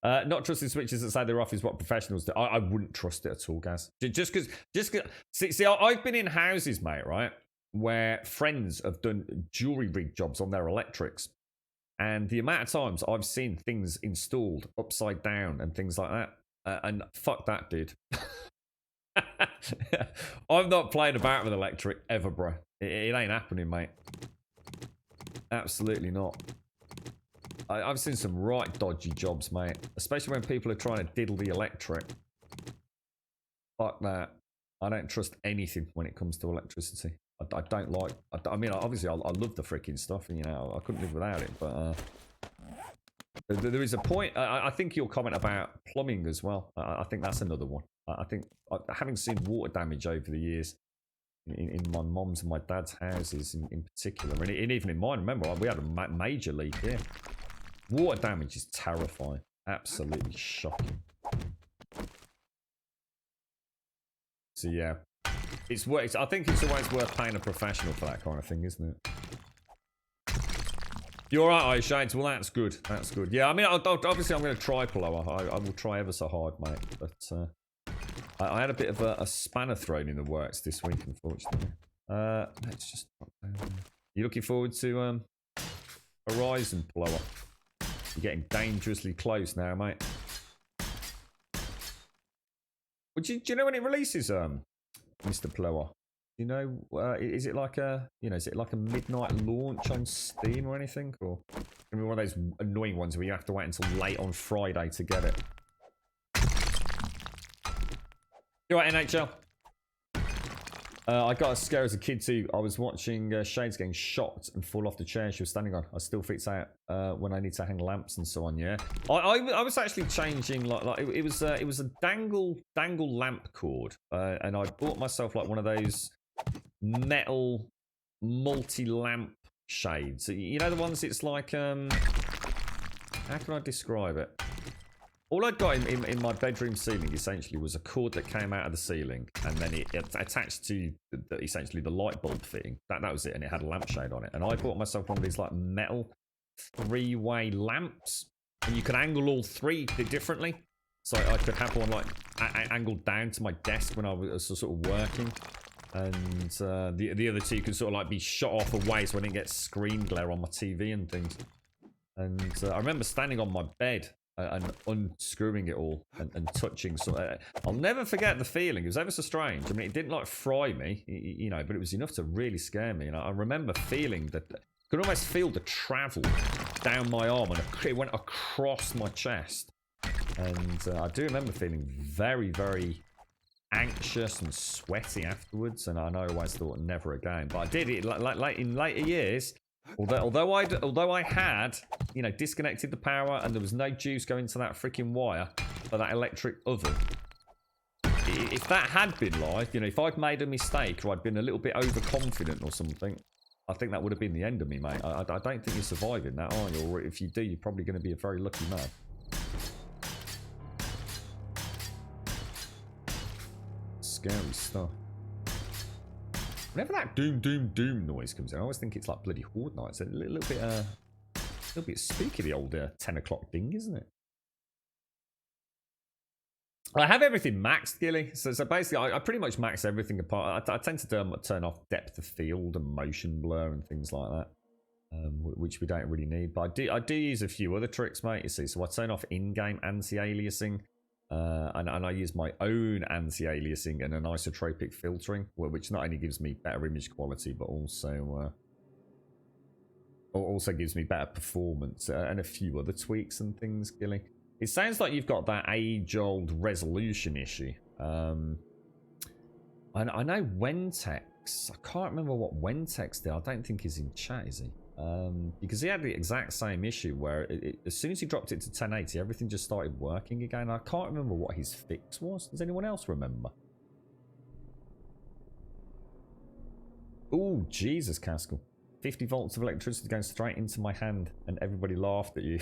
Not trusting switches that say they're off is what professionals do. I wouldn't trust it at all, guys. Just because. See, I've been in houses, mate, right, where friends have done jewelry rig jobs on their electrics. And the amount of times I've seen things installed upside down and things like that. And fuck that, dude. I'm not playing about with electric ever, bro. It ain't happening, mate. Absolutely not. I've seen some right dodgy jobs, mate. Especially when people are trying to diddle the electric. Fuck that. I don't trust anything when it comes to electricity. I don't like... I mean, obviously, I love the freaking stuff. And, you know, I couldn't live without it. But there is a point... I think your comment about plumbing as well. I think that's another one. I think having seen water damage over the years in my mom's and my dad's houses in particular, and even in mine, remember, we had a major leak here. Water damage is terrifying. Absolutely shocking. So, yeah. I think it's always worth paying a professional for that kind of thing, isn't it? You're right, Ice Shades. Well, that's good. That's good. Yeah, I mean, obviously I'm going to try Plower. I will try ever so hard, mate. But I had a bit of a spanner thrown in the works this week, unfortunately. Let's just... You looking forward to Horizon Plower? You're getting dangerously close now, mate. Well, do you know when it releases, Mr. Plower? You know, is it like a, is it like a midnight launch on Steam or anything? Or I mean, one of those annoying ones where you have to wait until late on Friday to get it. You right, NHL? I got a scare as a kid too. I was watching Shades getting shot and fall off the chair she was standing on. I still fix out when I need to hang lamps and so on. Yeah, I was actually changing like it was a dangle lamp cord, and I bought myself like one of those metal multi-lamp shades. You know the ones it's like how can I describe it? All I'd got in my bedroom ceiling essentially was a cord that came out of the ceiling, and then it attached to essentially the light bulb fitting. That was it, and it had a lampshade on it. And I bought myself one of these like metal three-way lamps, and you could angle all three differently. So I could have one like angled down to my desk when I was sort of working, and the other two could sort of like be shot off away so I didn't get screen glare on my TV and things. And I remember standing on my bed and unscrewing it all and touching. So I'll never forget the feeling. It was ever so strange. I mean, it didn't like fry me, but it was enough to really scare me. And I remember feeling that, could almost feel the travel down my arm, and it went across my chest. And I do remember feeling very, very anxious and sweaty afterwards. And I always thought never again. But I did it like in later years. Although I had, disconnected the power and there was no juice going to that freaking wire for that electric oven. If that had been like, if I'd made a mistake or I'd been a little bit overconfident or something, I think that would have been the end of me, mate. I don't think you're surviving that, are you? Or if you do, you're probably going to be a very lucky man. Scary stuff. Whenever that doom noise comes in, I always think it's like bloody Horde Night. It's a little bit spooky, the old 10 o'clock ding, isn't it? I have everything maxed, Gilly. So basically, I pretty much max everything apart. I tend to turn off depth of field and motion blur and things like that, which we don't really need. But I do use a few other tricks, mate. You see, so I turn off in-game anti-aliasing. And I use my own anti-aliasing and anisotropic filtering, which not only gives me better image quality, but also gives me better performance and a few other tweaks and things, Gilly. It sounds like you've got that age-old resolution issue. I know Wentex. I can't remember what Wentex did. I don't think he's in chat, is he? Because he had the exact same issue where as soon as he dropped it to 1080, everything just started working again. I can't remember what his fix was. Does anyone else remember? Oh, Jesus, Caskell. 50 volts of electricity going straight into my hand, and everybody laughed at you.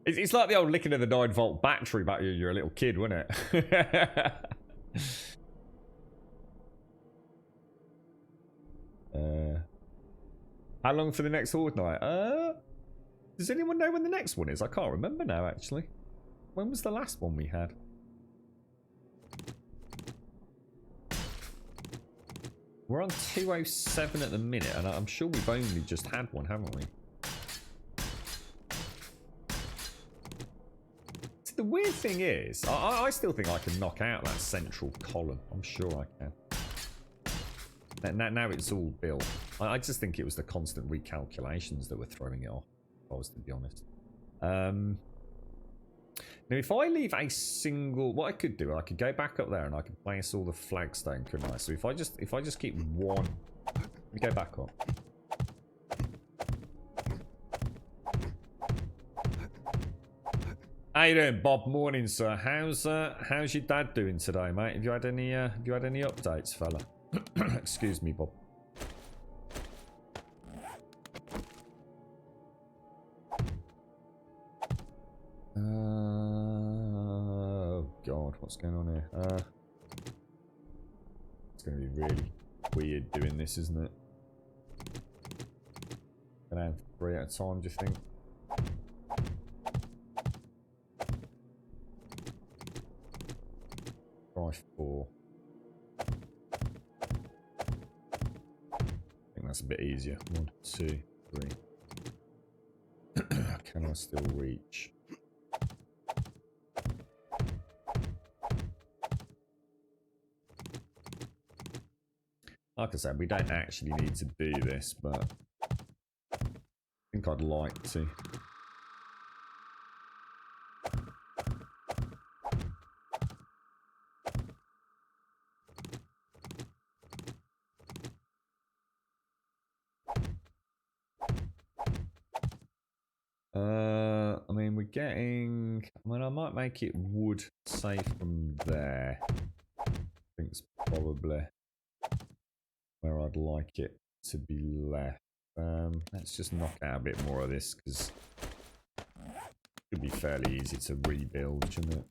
It's like the old licking of the 9-volt battery back when you were a little kid, wasn't it? How long for the next Horde Night? Does anyone know when the next one is? I can't remember now, actually. When was the last one we had? We're on 207 at the minute, and I'm sure we've only just had one, haven't we? See, the weird thing is, I still think I can knock out that central column. I'm sure I can. Now it's all built. I just think it was the constant recalculations that were throwing it off, if I was to be honest. Now, if I leave a single... What I could do, I could go back up there and I could place all the flagstone, couldn't I? So if I just keep one... Let me go back up. How you doing, Bob? Morning, sir. How's your dad doing today, mate? Have you had any updates, fella? Excuse me, Bob. Oh God, what's going on here? It's going to be really weird doing this, isn't it? Gonna have 3 at a time, do you think? Try 4. I think that's a bit easier. 1, 2, 3. Can I still reach? Like I said, we don't actually need to do this, but I think I'd like to. I mean, we're getting... I mean, I might make it wood safe from there. I think it's probably where I'd like it to be left. Let's just knock out a bit more of this, because it should be fairly easy to rebuild, shouldn't it?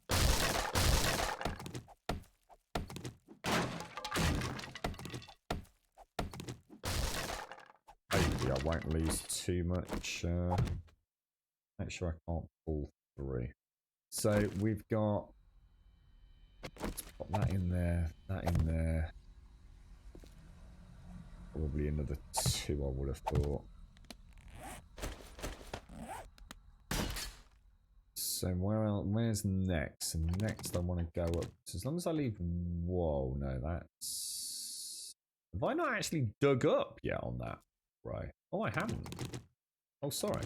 Hopefully I won't lose too much. Make sure I can't pull through. So we've got... Let's put that in there, that in there. Probably another 2, I would have thought. So where's next? And next I want to go up. So as long as I leave... Whoa, no, that's... Have I not actually dug up yet on that? Right. Oh, I haven't. Oh, sorry.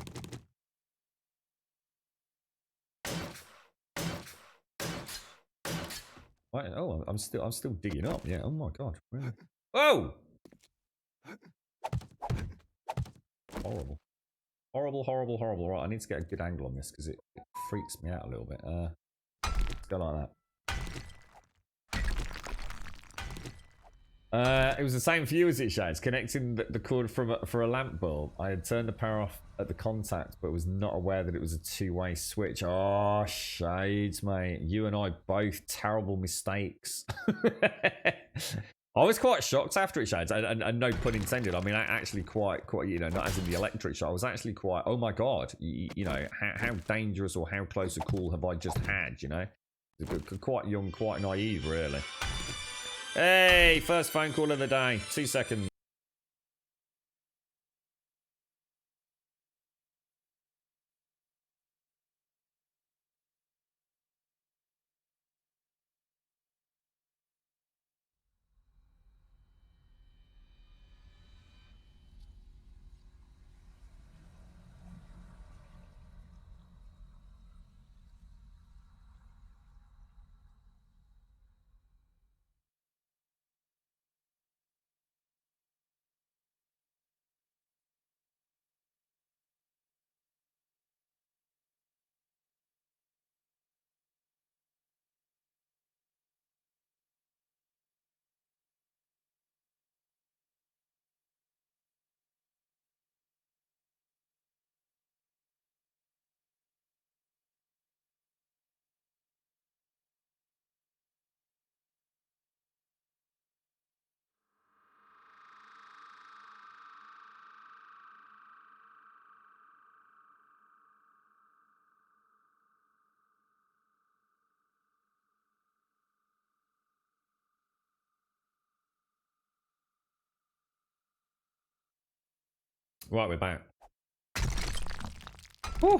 Right. Oh, I'm still digging up. Yeah. Oh my god. Really? Oh! Horrible. Horrible, horrible, horrible. Right, I need to get a good angle on this because it freaks me out a little bit. Let's go like that. It was the same for you as it shades. Connecting the cord for a lamp bulb. I had turned the power off at the contact, but was not aware that it was a 2-way switch. Oh, shades, mate. You and I both terrible mistakes. I was quite shocked after it, shades, and no pun intended. I mean, actually quite, you know, not as in the electric shock. I was actually quite, oh my god, you know, how dangerous or how close a call have I just had, you know? Quite young, quite naive, really. Hey, first phone call of the day. 2 seconds. Right, we're back. Whew.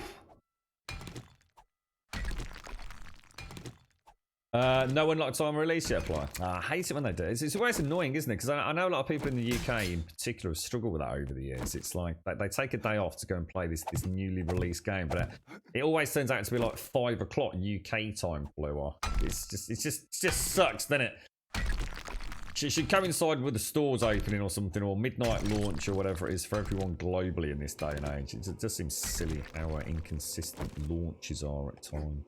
No unlocked time release yet, Fly. I hate it when they do. It's always annoying, isn't it? Because I know a lot of people in the UK in particular have struggled with that over the years. It's like they take a day off to go and play this newly released game, but it always turns out to be like 5 o'clock UK time, Blue. It just sucks, doesn't it? It should coincide with the stores opening or something, or midnight launch or whatever it is for everyone globally in this day and age. It just seems silly how inconsistent launches are at times.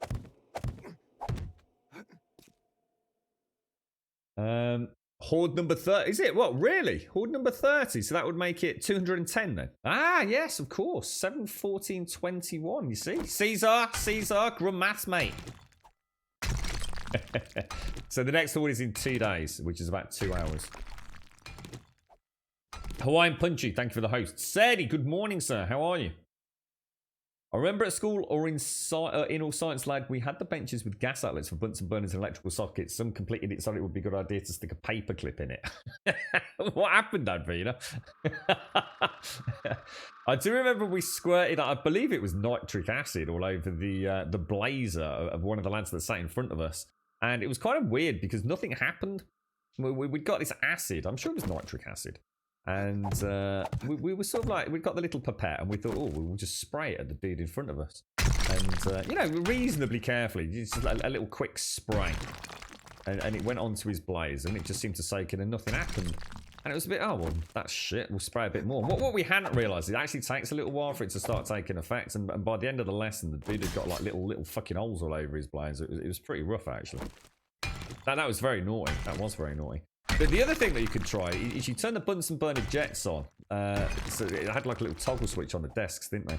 Horde number 30. Is it? What, really? Horde number 30. So that would make it 210 then. Ah, yes, of course. 7/14/21. You see? Caesar, grum maths, mate. So the next horde is in 2 days, which is about 2 hours. Hawaiian Punchy, thank you for the host. Sadie, good morning, sir. How are you? I remember at school or in all science lab, we had the benches with gas outlets for Bunsen burners and electrical sockets. Some complete idiots thought it would be a good idea to stick a paper clip in it. What happened, Advina? I do remember we squirted, I believe it was nitric acid all over the blazer of one of the lads that sat in front of us. And it was kind of weird because nothing happened. We got this acid, I'm sure it was nitric acid. And we were sort of like, we got the little pipette and we thought, oh, we'll just spray it at the dude in front of us. And, you know, reasonably carefully, just a little quick spray. And it went onto his blaze and it just seemed to soak in and nothing happened. And it was a bit, oh, well, that's shit, we'll spray a bit more. What we hadn't realised, it actually takes a little while for it to start taking effect. And by the end of the lesson, the dude had got like little fucking holes all over his blaze. It was pretty rough, actually. That was very naughty. That was very naughty. But the other thing that you could try is you turn the Bunsen burner jets on. So it had like a little toggle switch on the desks, didn't they?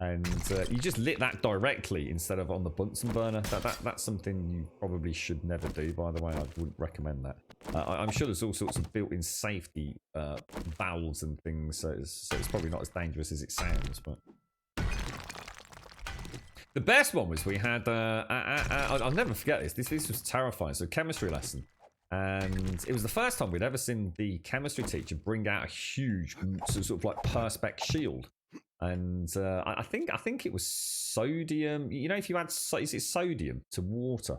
And you just lit that directly instead of on the Bunsen burner. That's something you probably should never do, by the way. I wouldn't recommend that. I'm sure there's all sorts of built-in safety valves and things, so it's probably not as dangerous as it sounds. But the best one was we had, I'll never forget this. This was terrifying. So chemistry lesson. And it was the first time we'd ever seen the chemistry teacher bring out a huge sort of like perspex shield. And I think it was sodium. You know, if you add is it sodium to water,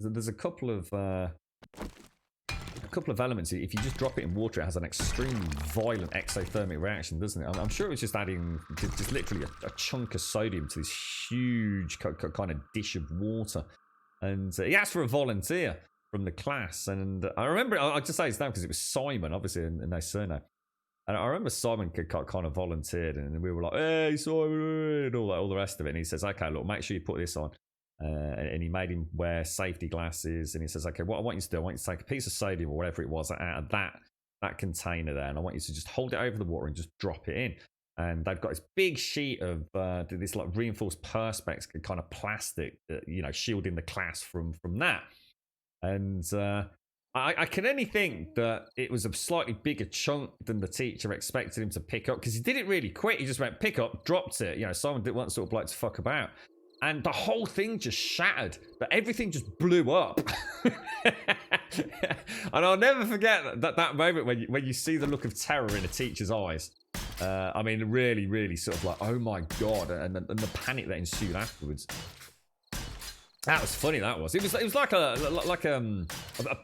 there's a couple of elements. If you just drop it in water, it has an extremely violent exothermic reaction, doesn't it? I'm sure it was just adding just literally a chunk of sodium to this huge kind of dish of water. And he asked for a volunteer from the class, and I remember, I'll just say his name because it was Simon, obviously, and no surname. And I remember Simon kind of volunteered, and we were like, "Hey, Simon," and all the rest of it. And he says, "Okay, look, make sure you put this on." And he made him wear safety glasses, and he says, "Okay, what I want you to do, I want you to take a piece of sodium or whatever it was out of that container there, and I want you to just hold it over the water and just drop it in." And they've got this big sheet of this like reinforced perspex kind of plastic, you know, shielding the class from that. And I can only think that it was a slightly bigger chunk than the teacher expected him to pick up, because he did it really quick. He just went pick up, dropped it. You know, Simon didn't want sort of like to fuck about, and the whole thing just shattered. But everything just blew up. And I'll never forget that moment when you see the look of terror in a teacher's eyes. I mean, really, really sort of like, oh my god, and the panic that ensued afterwards. That was funny. That was. It was like a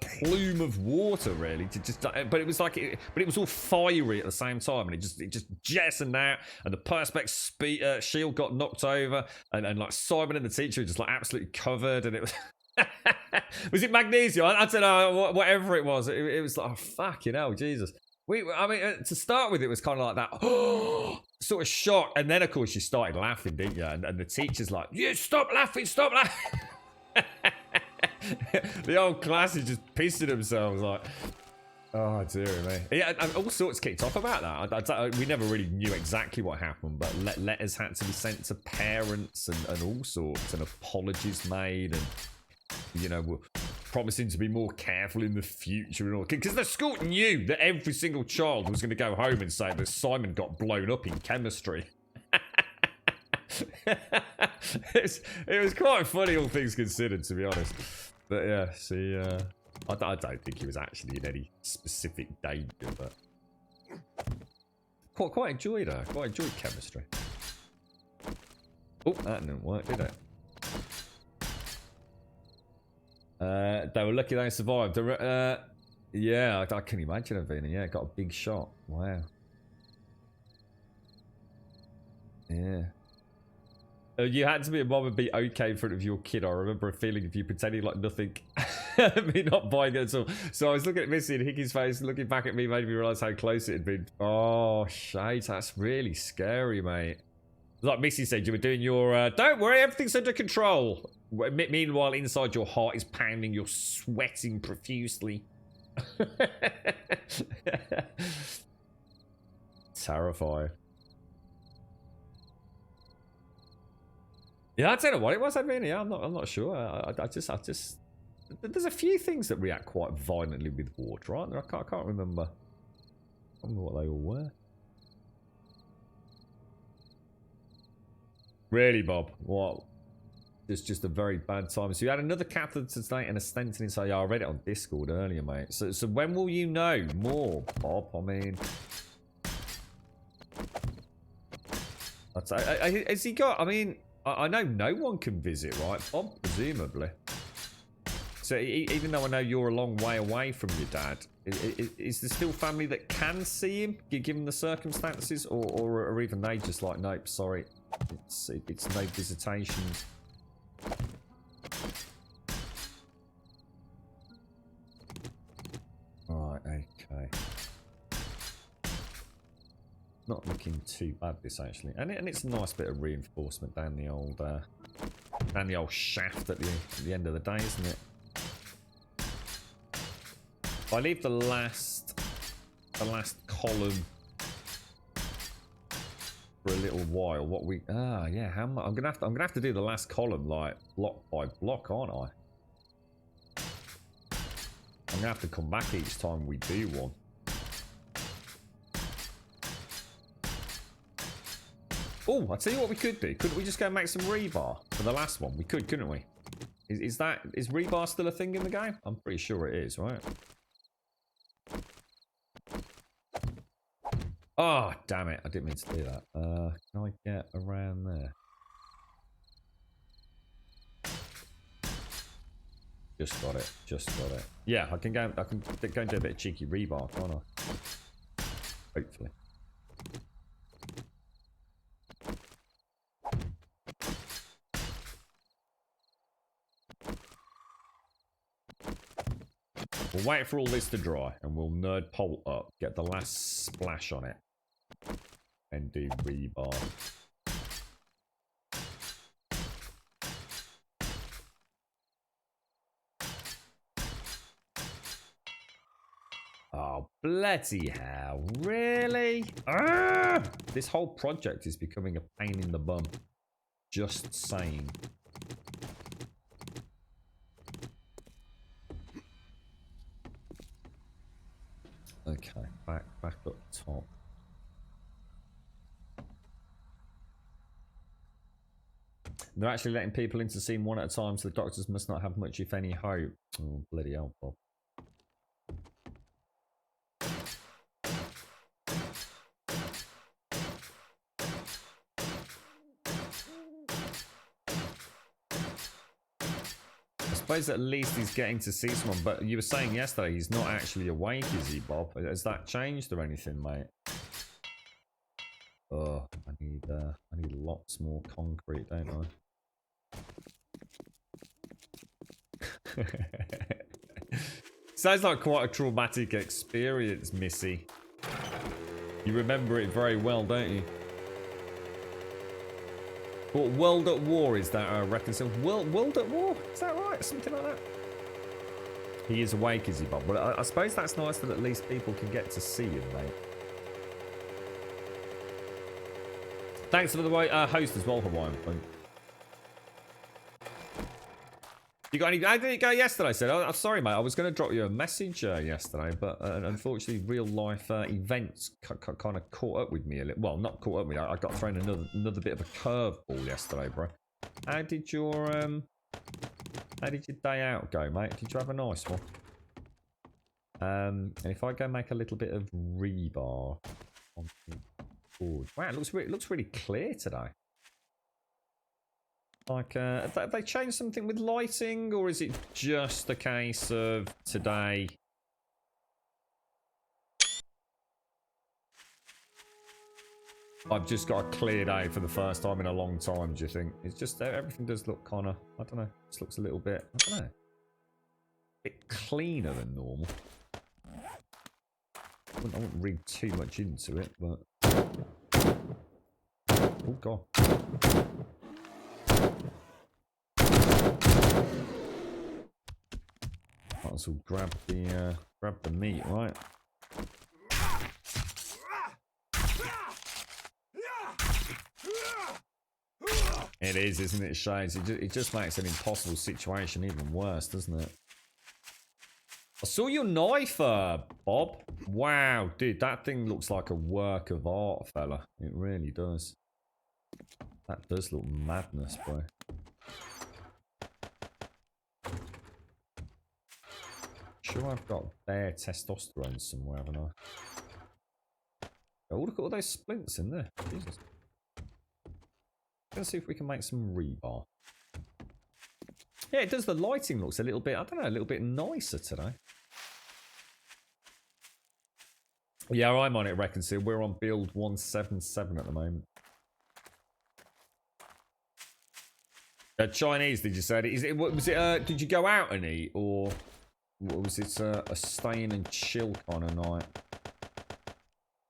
plume of water, really. But it was like, but it was all fiery at the same time, and it just jettisoned out, and the perspex shield got knocked over, and like Simon and the teacher were just like absolutely covered, and it was. Was it magnesium? I don't know. Whatever it was, it was like, oh, fucking hell, Jesus. I mean, to start with, it was kind of like that sort of shock, and then of course you started laughing, didn't you? And the teacher's like, "Yeah, stop laughing, stop laughing." The whole class is just pissing themselves, like, oh dear me. Yeah, and all sorts kicked off about that. We never really knew exactly what happened, but letters had to be sent to parents and all sorts, and apologies made, and you know, we're promising to be more careful in the future and all, because the school knew that every single child was going to go home and say that Simon got blown up in chemistry. It was quite funny, all things considered, to be honest. But yeah, see, I don't think he was actually in any specific danger, but quite enjoyed her. Quite enjoyed chemistry. Oh, that didn't work, did it? They were lucky they survived. Yeah, I can imagine Avina. Yeah, got a big shot. Wow. Yeah. You had to be a mom and be okay in front of your kid. I remember a feeling of you pretending like nothing. Me not buying it at all. So I was looking at Missy and Hicky's face, looking back at me, made me realise how close it had been. Oh, shit, that's really scary, mate. Like Missy said, you were doing your, don't worry, everything's under control. Meanwhile, inside your heart is pounding, you're sweating profusely. Terrifying. Yeah, I don't know what it was. I mean, yeah, I'm not sure. I just. There's a few things that react quite violently with water, aren't there? I can't remember remember what they all were. Really, Bob? What? It's just a very bad time. So you had another catheter today and a stent in. So yeah, I read it on Discord earlier, mate. So when will you know more, Bob? I mean, has he got? I mean, I know no one can visit, right, Bob? Presumably. So even though I know you're a long way away from your dad, is there still family that can see him, given the circumstances, or even they just like, nope, sorry, it's no visitations. Right, okay. Not looking too bad, this actually, and it's a nice bit of reinforcement down the old shaft at the end of the day, isn't it? If I leave the last column for a little while, what we yeah, how much I'm gonna have to do the last column like block by block, aren't I? I'm gonna have to come back each time we do one. Oh, I tell you what we could do. Couldn't we just go and make some rebar for the last one? We could, couldn't we? Is rebar still a thing in the game? I'm pretty sure it is, right? Oh, damn it. I didn't mean to do that. Can I get around there? Just got it. Just got it. Yeah, I can go and do a bit of cheeky rebar, can't I? Hopefully. We'll wait for all this to dry and we'll nerd pole up, get the last splash on it, and do rebar. Oh, bloody hell. Really? Ah! This whole project is becoming a pain in the bum. Just saying. Okay, back up top. They're actually letting people into scene one at a time, so the doctors must not have much, if any, hope. Oh, bloody hell, Bob. I suppose at least he's getting to see someone, but you were saying yesterday he's not actually awake, is he, Bob? Has that changed or anything, mate? Oh, I need lots more concrete, don't I? Sounds like quite a traumatic experience, Missy. You remember it very well, don't you? What, World at War is that, I reckon? So World at War? Is that right? Something like that? He is awake, is he, Bob? Well, I suppose that's nice that at least people can get to see him, mate. Thanks for the host as well, Hawaiian Point. You got any? How did it go yesterday? I said, I'm sorry, mate. I was going to drop you a message yesterday, but unfortunately, real life events kind of caught up with me a little. Well, not caught up with me. I got thrown another bit of a curveball yesterday, bro. How did your day out go, mate? Did you have a nice one? And if I go make a little bit of rebar on the board, wow, it looks really clear today. Like, have they changed something with lighting, or is it just a case of today? I've just got a clear day for the first time in a long time, do you think? It's just, everything does look kind of, I don't know, just looks a little bit, I don't know, a bit cleaner than normal. I wouldn't read too much into it, but... Oh, God. Might as well grab the meat, right? It is, isn't it, Shades? It just makes an impossible situation even worse, doesn't it? I saw your knife, Bob. Wow, dude, that thing looks like a work of art, fella. It really does. That does look madness, bro. Sure, I've got bare testosterone somewhere, haven't I? Oh, look at all those splints in there. Jesus. Let's see if we can make some rebar. Yeah, it does. The lighting looks a little bit, I don't know, a little bit nicer today. Yeah, I'm on it, Reconcile. We're on build 177 at the moment. Chinese, did you say? Was it? Did you go out and eat, or was it a stay in and chill kind of night?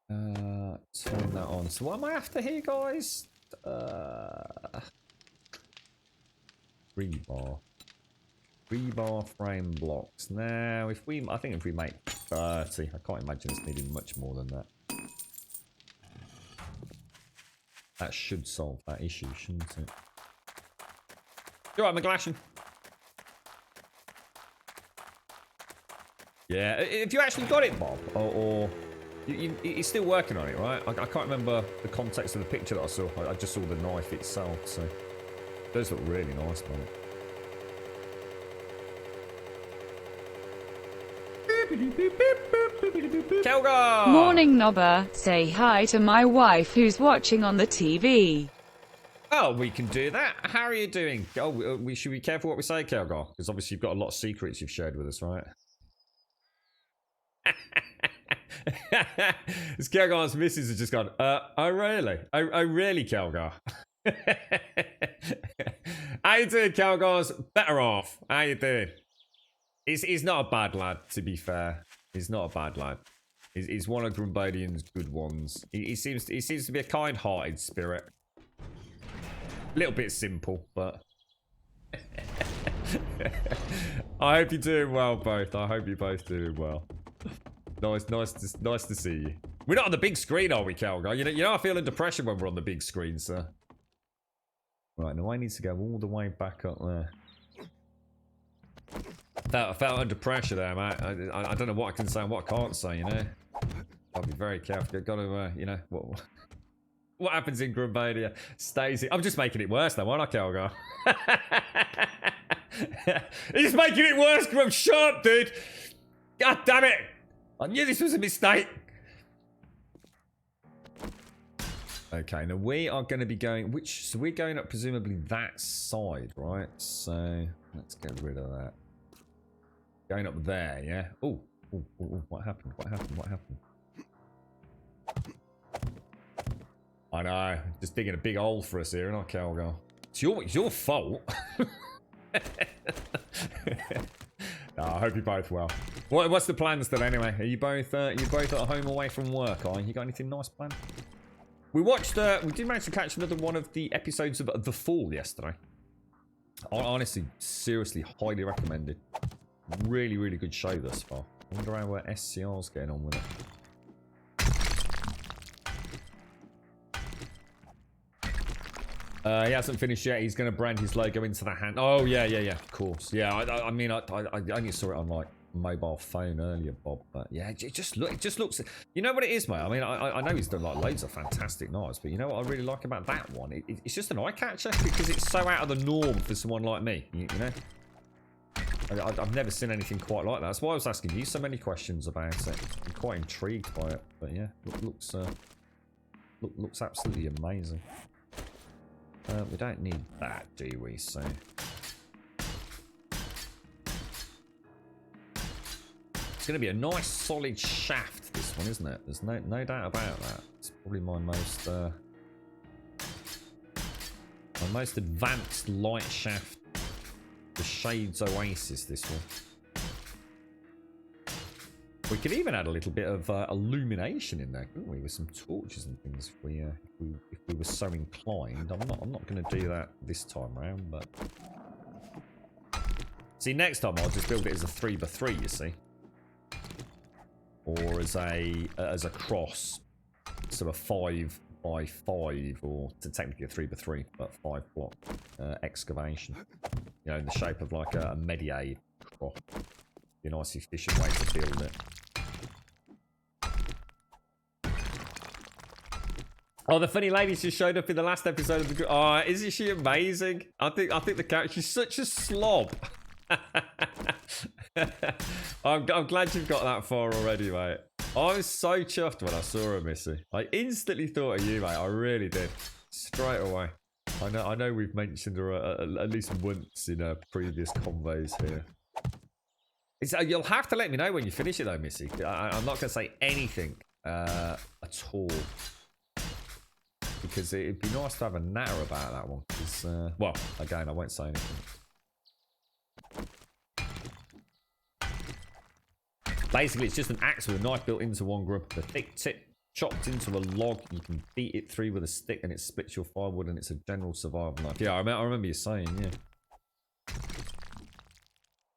Turn that on. So what am I after here, guys? Rebar frame blocks. Now, I think if we make 30, I can't imagine it's needing much more than that. That should solve that issue, shouldn't it? You're right, McGlashan. Yeah, if you actually got it, Bob, or you're still working on it, right? I can't remember the context of the picture that I saw. I just saw the knife itself, so it does look really nice, man. Kelgar! Morning, Nobber. Say hi to my wife who's watching on the TV. Oh, we can do that. How are you doing? Oh, we should be careful what we say, Kelgar, because obviously you've got a lot of secrets you've shared with us, right? This Kelgar's missus has just gone, oh really? Oh really, Kelgar? How you doing, Kelgar's better off? How you doing? He's not a bad lad, to be fair. He's not a bad lad. He's one of Grumbodian's good ones. He seems to be a kind-hearted spirit. A little bit simple, but I hope you're doing well, both. I hope you're both doing well. Nice to see you. We're not on the big screen, are we, Kelgar? You know I feel a depression when we're on the big screen, sir. Right, now I need to go all the way back up there. I felt under pressure there, mate. I don't know what I can say and what I can't say, you know. I'll be very careful. Got to, you know, what happens in Grumbadia stays in. I'm just making it worse though, aren't I, Kelgar? He's making it worse, Grum. Shut up, dude. God damn it. I knew this was a mistake. Okay, now we are going to be going, so we're going up presumably that side, right? So let's get rid of that. Going up there, yeah? Oh, what happened? What happened? I know, just digging a big hole for us here, not Kelgar. It's your fault. No, I hope you're both well. What's the plans then anyway? Are you both at home away from work, are you? Got anything nice planned? We did manage to catch another one of the episodes of The Fall yesterday. Honestly, seriously, highly recommended. Really, really good show thus far. I wonder how SCR's getting on with it. He hasn't finished yet. He's going to brand his logo into the hand. Oh, yeah, of course. Yeah, I mean, I only saw it on, like, mobile phone earlier, Bob. But, yeah, it just looks... You know what it is, mate? I mean, I know he's done, like, loads of fantastic knives, but you know what I really like about that one? It's just an eye-catcher because it's so out of the norm for someone like me, you know? I've never seen anything quite like that. That's why I was asking you so many questions about it. I'm quite intrigued by it, but yeah, looks absolutely amazing. We don't need that, do we? So it's going to be a nice solid shaft, this one, isn't it? There's no doubt about that. It's probably my most advanced light shaft. The Shades Oasis, this one. We could even add a little bit of illumination in there, couldn't we? With some torches and things, if we were so inclined. I'm not going to do that this time round, but see, next time I'll just build it as a 3x3, you see, or as a cross, so a 5x5, or technically a 3x3, but 5 block excavation. You know, in the shape of like a Mediaid crop. Be a nice efficient way to build it. Oh, the funny lady just showed up in the last episode of the. Oh, isn't she amazing? I think the character. She's such a slob. I'm glad you've got that far already, mate. I was so chuffed when I saw her, Missy. I instantly thought of you, mate. I really did. Straight away. I know we've mentioned her at least once in previous convos here. You'll have to let me know when you finish it, though, Missy. I'm not going to say anything at all. Because it'd be nice to have a natter about that one. Well, again, I won't say anything. Basically, it's just an axe with a knife built into one grub. The thick tip chopped into a log. You can beat it through with a stick and it splits your firewood, and it's a general survival knife. Yeah, I remember you saying, yeah.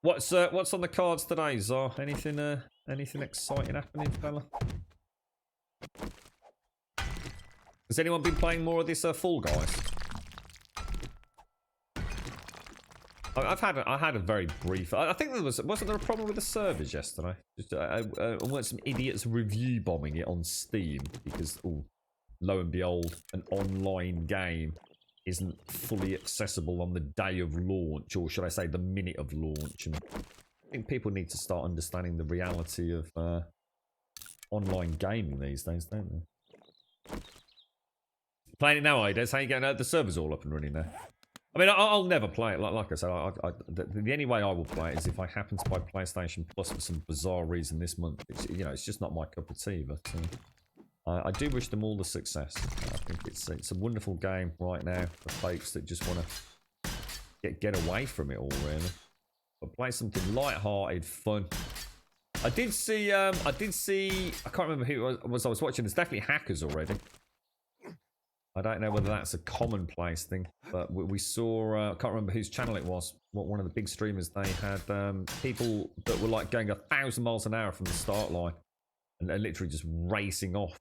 What's on the cards today, Zar? Anything exciting happening, fella? Has anyone been playing more of this Fall Guys? I had a very brief. I think wasn't there a problem with the servers yesterday? Just I want some idiots review bombing it on Steam because lo and behold, an online game isn't fully accessible on the day of launch, or should I say the minute of launch. And I think people need to start understanding the reality of online gaming these days, don't they? Playing it now, Aides. How you getting? The server's all up and running now. I mean, I'll never play it. Like I said, the only way I will play it is if I happen to buy PlayStation Plus for some bizarre reason this month. It's just not my cup of tea. But I do wish them all the success. I think it's a wonderful game right now for folks that just want to get away from it all, really. But play something light-hearted, fun. I did see. I can't remember who it was. I was watching. There's definitely hackers already. I don't know whether that's a commonplace thing, but we saw, I can't remember whose channel it was, one of the big streamers, they had people that were like going 1,000 miles an hour from the start line and literally just racing off.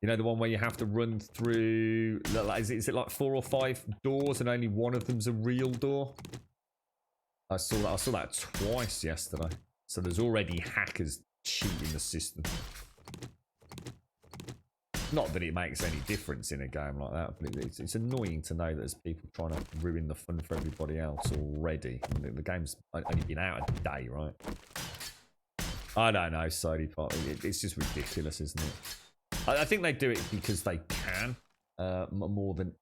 You know, the one where you have to run through, is it like 4 or 5 doors and only one of them's a real door? I saw that twice yesterday. So there's already hackers cheating the system. Not that it makes any difference in a game like that, but it's annoying to know that there's people trying to ruin the fun for everybody else already. I mean, the game's only been out a day, right? I don't know, Sony Part. It's just ridiculous, isn't it? I think they do it because they can, more than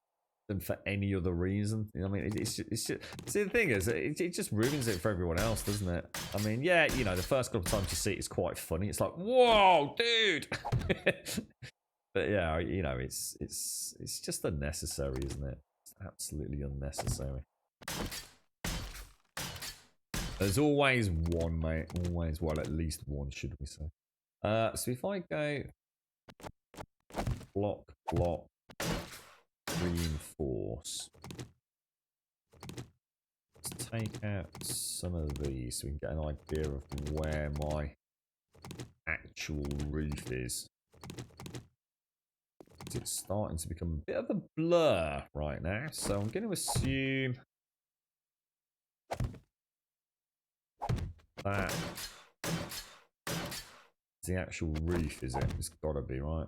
for any other reason. I mean, it's just see, the thing is, it just ruins it for everyone else, doesn't it? I mean, yeah, you know, the first couple of times you see it, it's quite funny. It's like, whoa, dude. But yeah, you know, it's just unnecessary, isn't it? It's absolutely unnecessary. There's always one, mate. Always, well, at least one, should we say? So if I go block, reinforce, let's take out some of these so we can get an idea of where my actual roof is. It's starting to become a bit of a blur right now, so I'm going to assume that the actual roof, is it? It's got to be, right?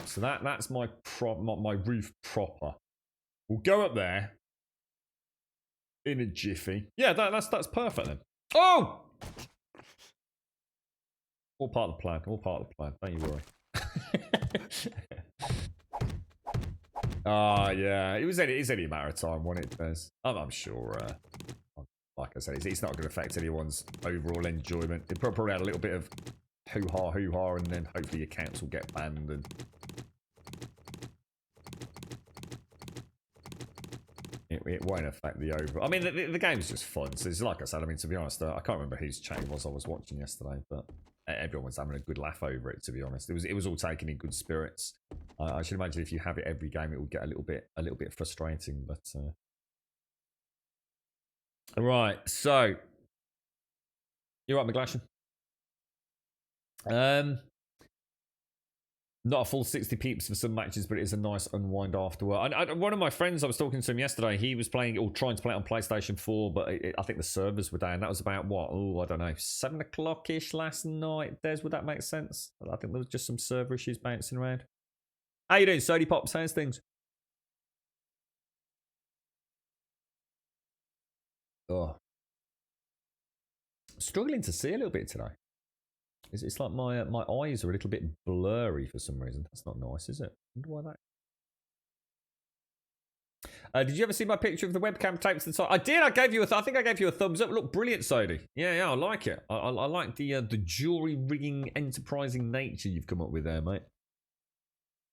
So that's my roof proper. We'll go up there in a jiffy. Yeah, that's perfect then. Oh! All part of the plan. All part of the plan. Don't you worry. Yeah. It's only a matter of time, won't it, Des? I'm sure. Like I said, it's not going to affect anyone's overall enjoyment. It probably had a little bit of hoo-ha, and then hopefully your accounts will get banned. And it won't affect the overall. I mean, the game's just fun. So it's like I said. I mean, to be honest, I can't remember whose chat it was I was watching yesterday, but everyone was having a good laugh over it. To be honest, it was all taken in good spirits. I should imagine if you have it every game, it will get a little bit frustrating. But right, so you're right, McGlashan. Not a full 60 peeps for some matches, but it is a nice unwind afterward. One of my friends, I was talking to him yesterday, he was playing or trying to play it on PlayStation 4, but I think the servers were down. That was about what? Oh, I don't know, 7 o'clock-ish last night. Des, would that make sense? I think there was just some server issues bouncing around. How you doing, Sody Pops? How's things? Oh. Struggling to see a little bit today. It's like my eyes are a little bit blurry for some reason. That's not nice, is it? I wonder why that. Did you ever see my picture of the webcam taped to the side? I did. I gave you I think I gave you a thumbs up. Look, brilliant, Sody. Yeah, I like it. I like the jewelry rigging, enterprising nature you've come up with there, mate.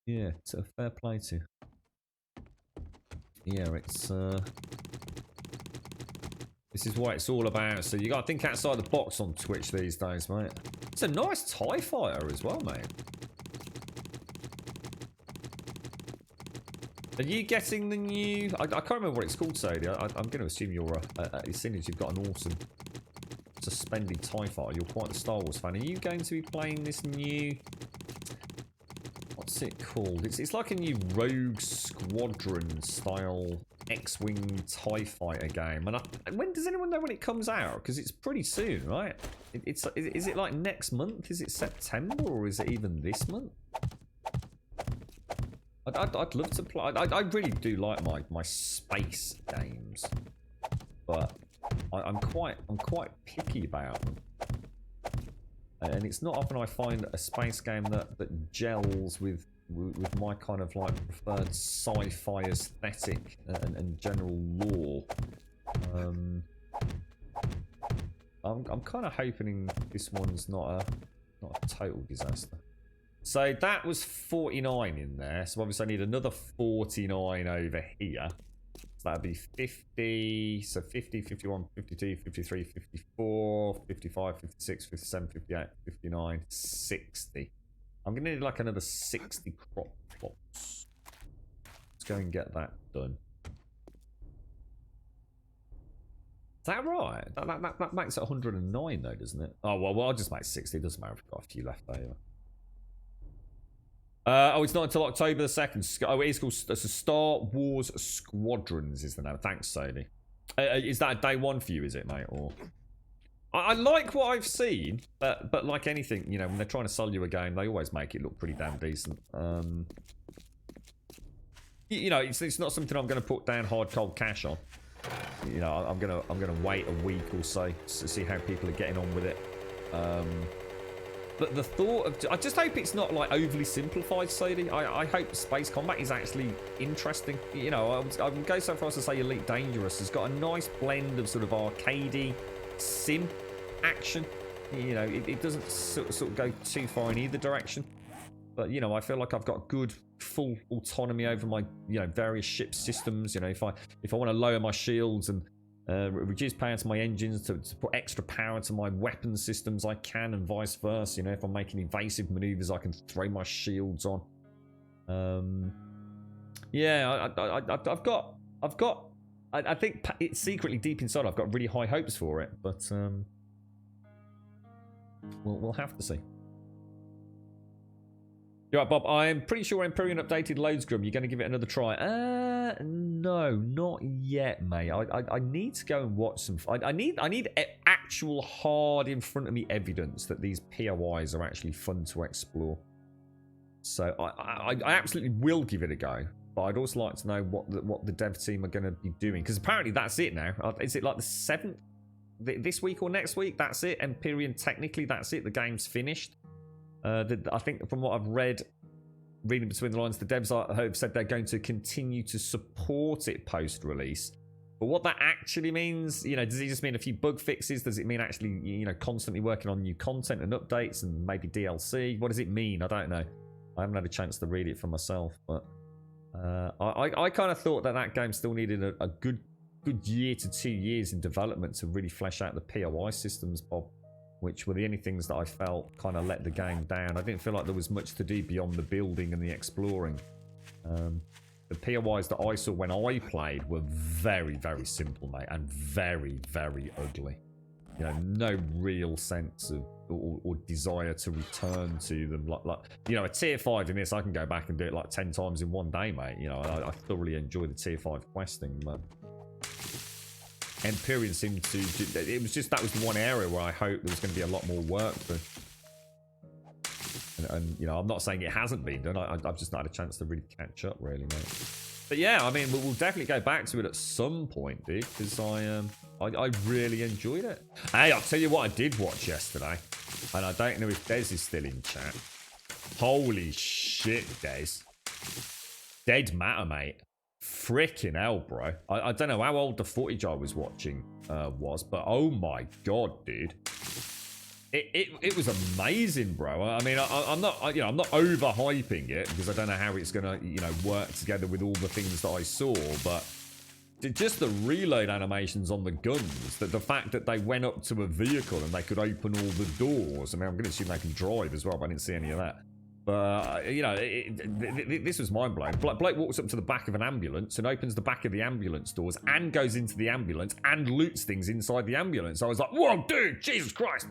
Yeah, it's a fair play to. Yeah, it's this is what it's all about. So you got to think outside the box on Twitch these days, mate. It's a nice TIE fighter as well, mate. Are you getting the new... I can't remember what it's called, Sadie. I'm going to assume you're seeing as you've got an awesome suspended TIE fighter. You're quite a Star Wars fan. Are you going to be playing this new... What's it called? It's like a new Rogue Squadron style X-Wing TIE fighter game. And when does anyone know when it comes out? Because it's pretty soon, right? Is it like next month? Is it September or is it even this month? I'd love to play. I really do like my space games, but I'm quite picky about them. And it's not often I find a space game that gels with my kind of like preferred sci-fi aesthetic and general lore. I'm kind of hoping this one's not a total disaster. So that was 49 in there. So obviously I need another 49 over here. So that'd be 50. So 50, 51, 52, 53, 54, 55, 56, 57, 58, 59, 60. I'm going to need like another 60 crop plots. Let's go and get that done. Is that right? That makes it 109 though, doesn't it? Oh, well, I'll just make 60. It doesn't matter if I've got a few left over. Oh, it's not until October the 2nd. Oh, it is called Star Wars Squadrons is the name. Thanks, Sony. Is that a day one for you, is it, mate? Or I like what I've seen, but like anything, you know, when they're trying to sell you a game, they always make it look pretty damn decent. You know, it's not something I'm going to put down hard cold cash on. You know, I'm gonna wait a week or so to see how people are getting on with it. But the thought of... I just hope it's not, like, overly simplified, Sadie. I hope Space Combat is actually interesting. You know, I would go so far as to say Elite Dangerous has got a nice blend of sort of arcadey, sim action. You know, it doesn't sort of go too far in either direction. But, you know, I feel like I've got good, full autonomy over my, you know, various ship systems. You know, if I want to lower my shields and... reduce power to my engines to put extra power to my weapon systems I can, and vice versa. You know, if I'm making evasive maneuvers I can throw my shields on. Yeah, I think it's secretly deep inside I've got really high hopes for it, but we'll have to see. You're right, Bob. I'm pretty sure Empyrean updated loads, Grum. You're going to give it another try? No, not yet, mate. I need to go and watch some. I need actual hard in front of me evidence that these POIs are actually fun to explore. So I absolutely will give it a go. But I'd also like to know what the dev team are going to be doing, because apparently that's it now. Is it like the 7th this week or next week? That's it. Empyrean, technically that's it. The game's finished. I think from what I've reading between the lines, the devs have said they're going to continue to support it post-release. But what that actually means, you know, does it just mean a few bug fixes? Does it mean actually, you know, constantly working on new content and updates and maybe DLC? What does it mean? I don't know. I haven't had a chance to read it for myself, but I kind of thought that game still needed a good year to 2 years in development to really flesh out the POI systems, Bob, which were the only things that I felt kind of let the game down. I didn't feel like there was much to do beyond the building and the exploring. The POIs that I saw when I played were very, very simple, mate, and very, very ugly. you know, no real sense of or desire to return to them. Like you know, a tier 5 in this, I can go back and do it like 10 times in one day, mate. You know, I thoroughly enjoy the tier 5 questing, but Empyrean seemed to. It was just that was one area where I hoped there was going to be a lot more work for. And you know, I'm not saying it hasn't been done. I've just not had a chance to really catch up, really, mate. But yeah, I mean, we'll definitely go back to it at some point, dude, because I really enjoyed it. Hey, I'll tell you what I did watch yesterday, and I don't know if Des is still in chat. Holy shit, Des. Dead matter, mate. Freaking hell, bro. I don't know how old the footage I was watching was, but oh my god, dude. It was amazing, bro. I mean, I'm not overhyping it because I don't know how it's gonna, you know, work together with all the things that I saw. But just the reload animations on the guns, the fact that they went up to a vehicle and they could open all the doors. I mean, I'm going to assume they can drive as well, but I didn't see any of that. But you know, this was mind blowing. Blake walks up to the back of an ambulance and opens the back of the ambulance doors and goes into the ambulance and loots things inside the ambulance. I was like, whoa, dude, Jesus Christ.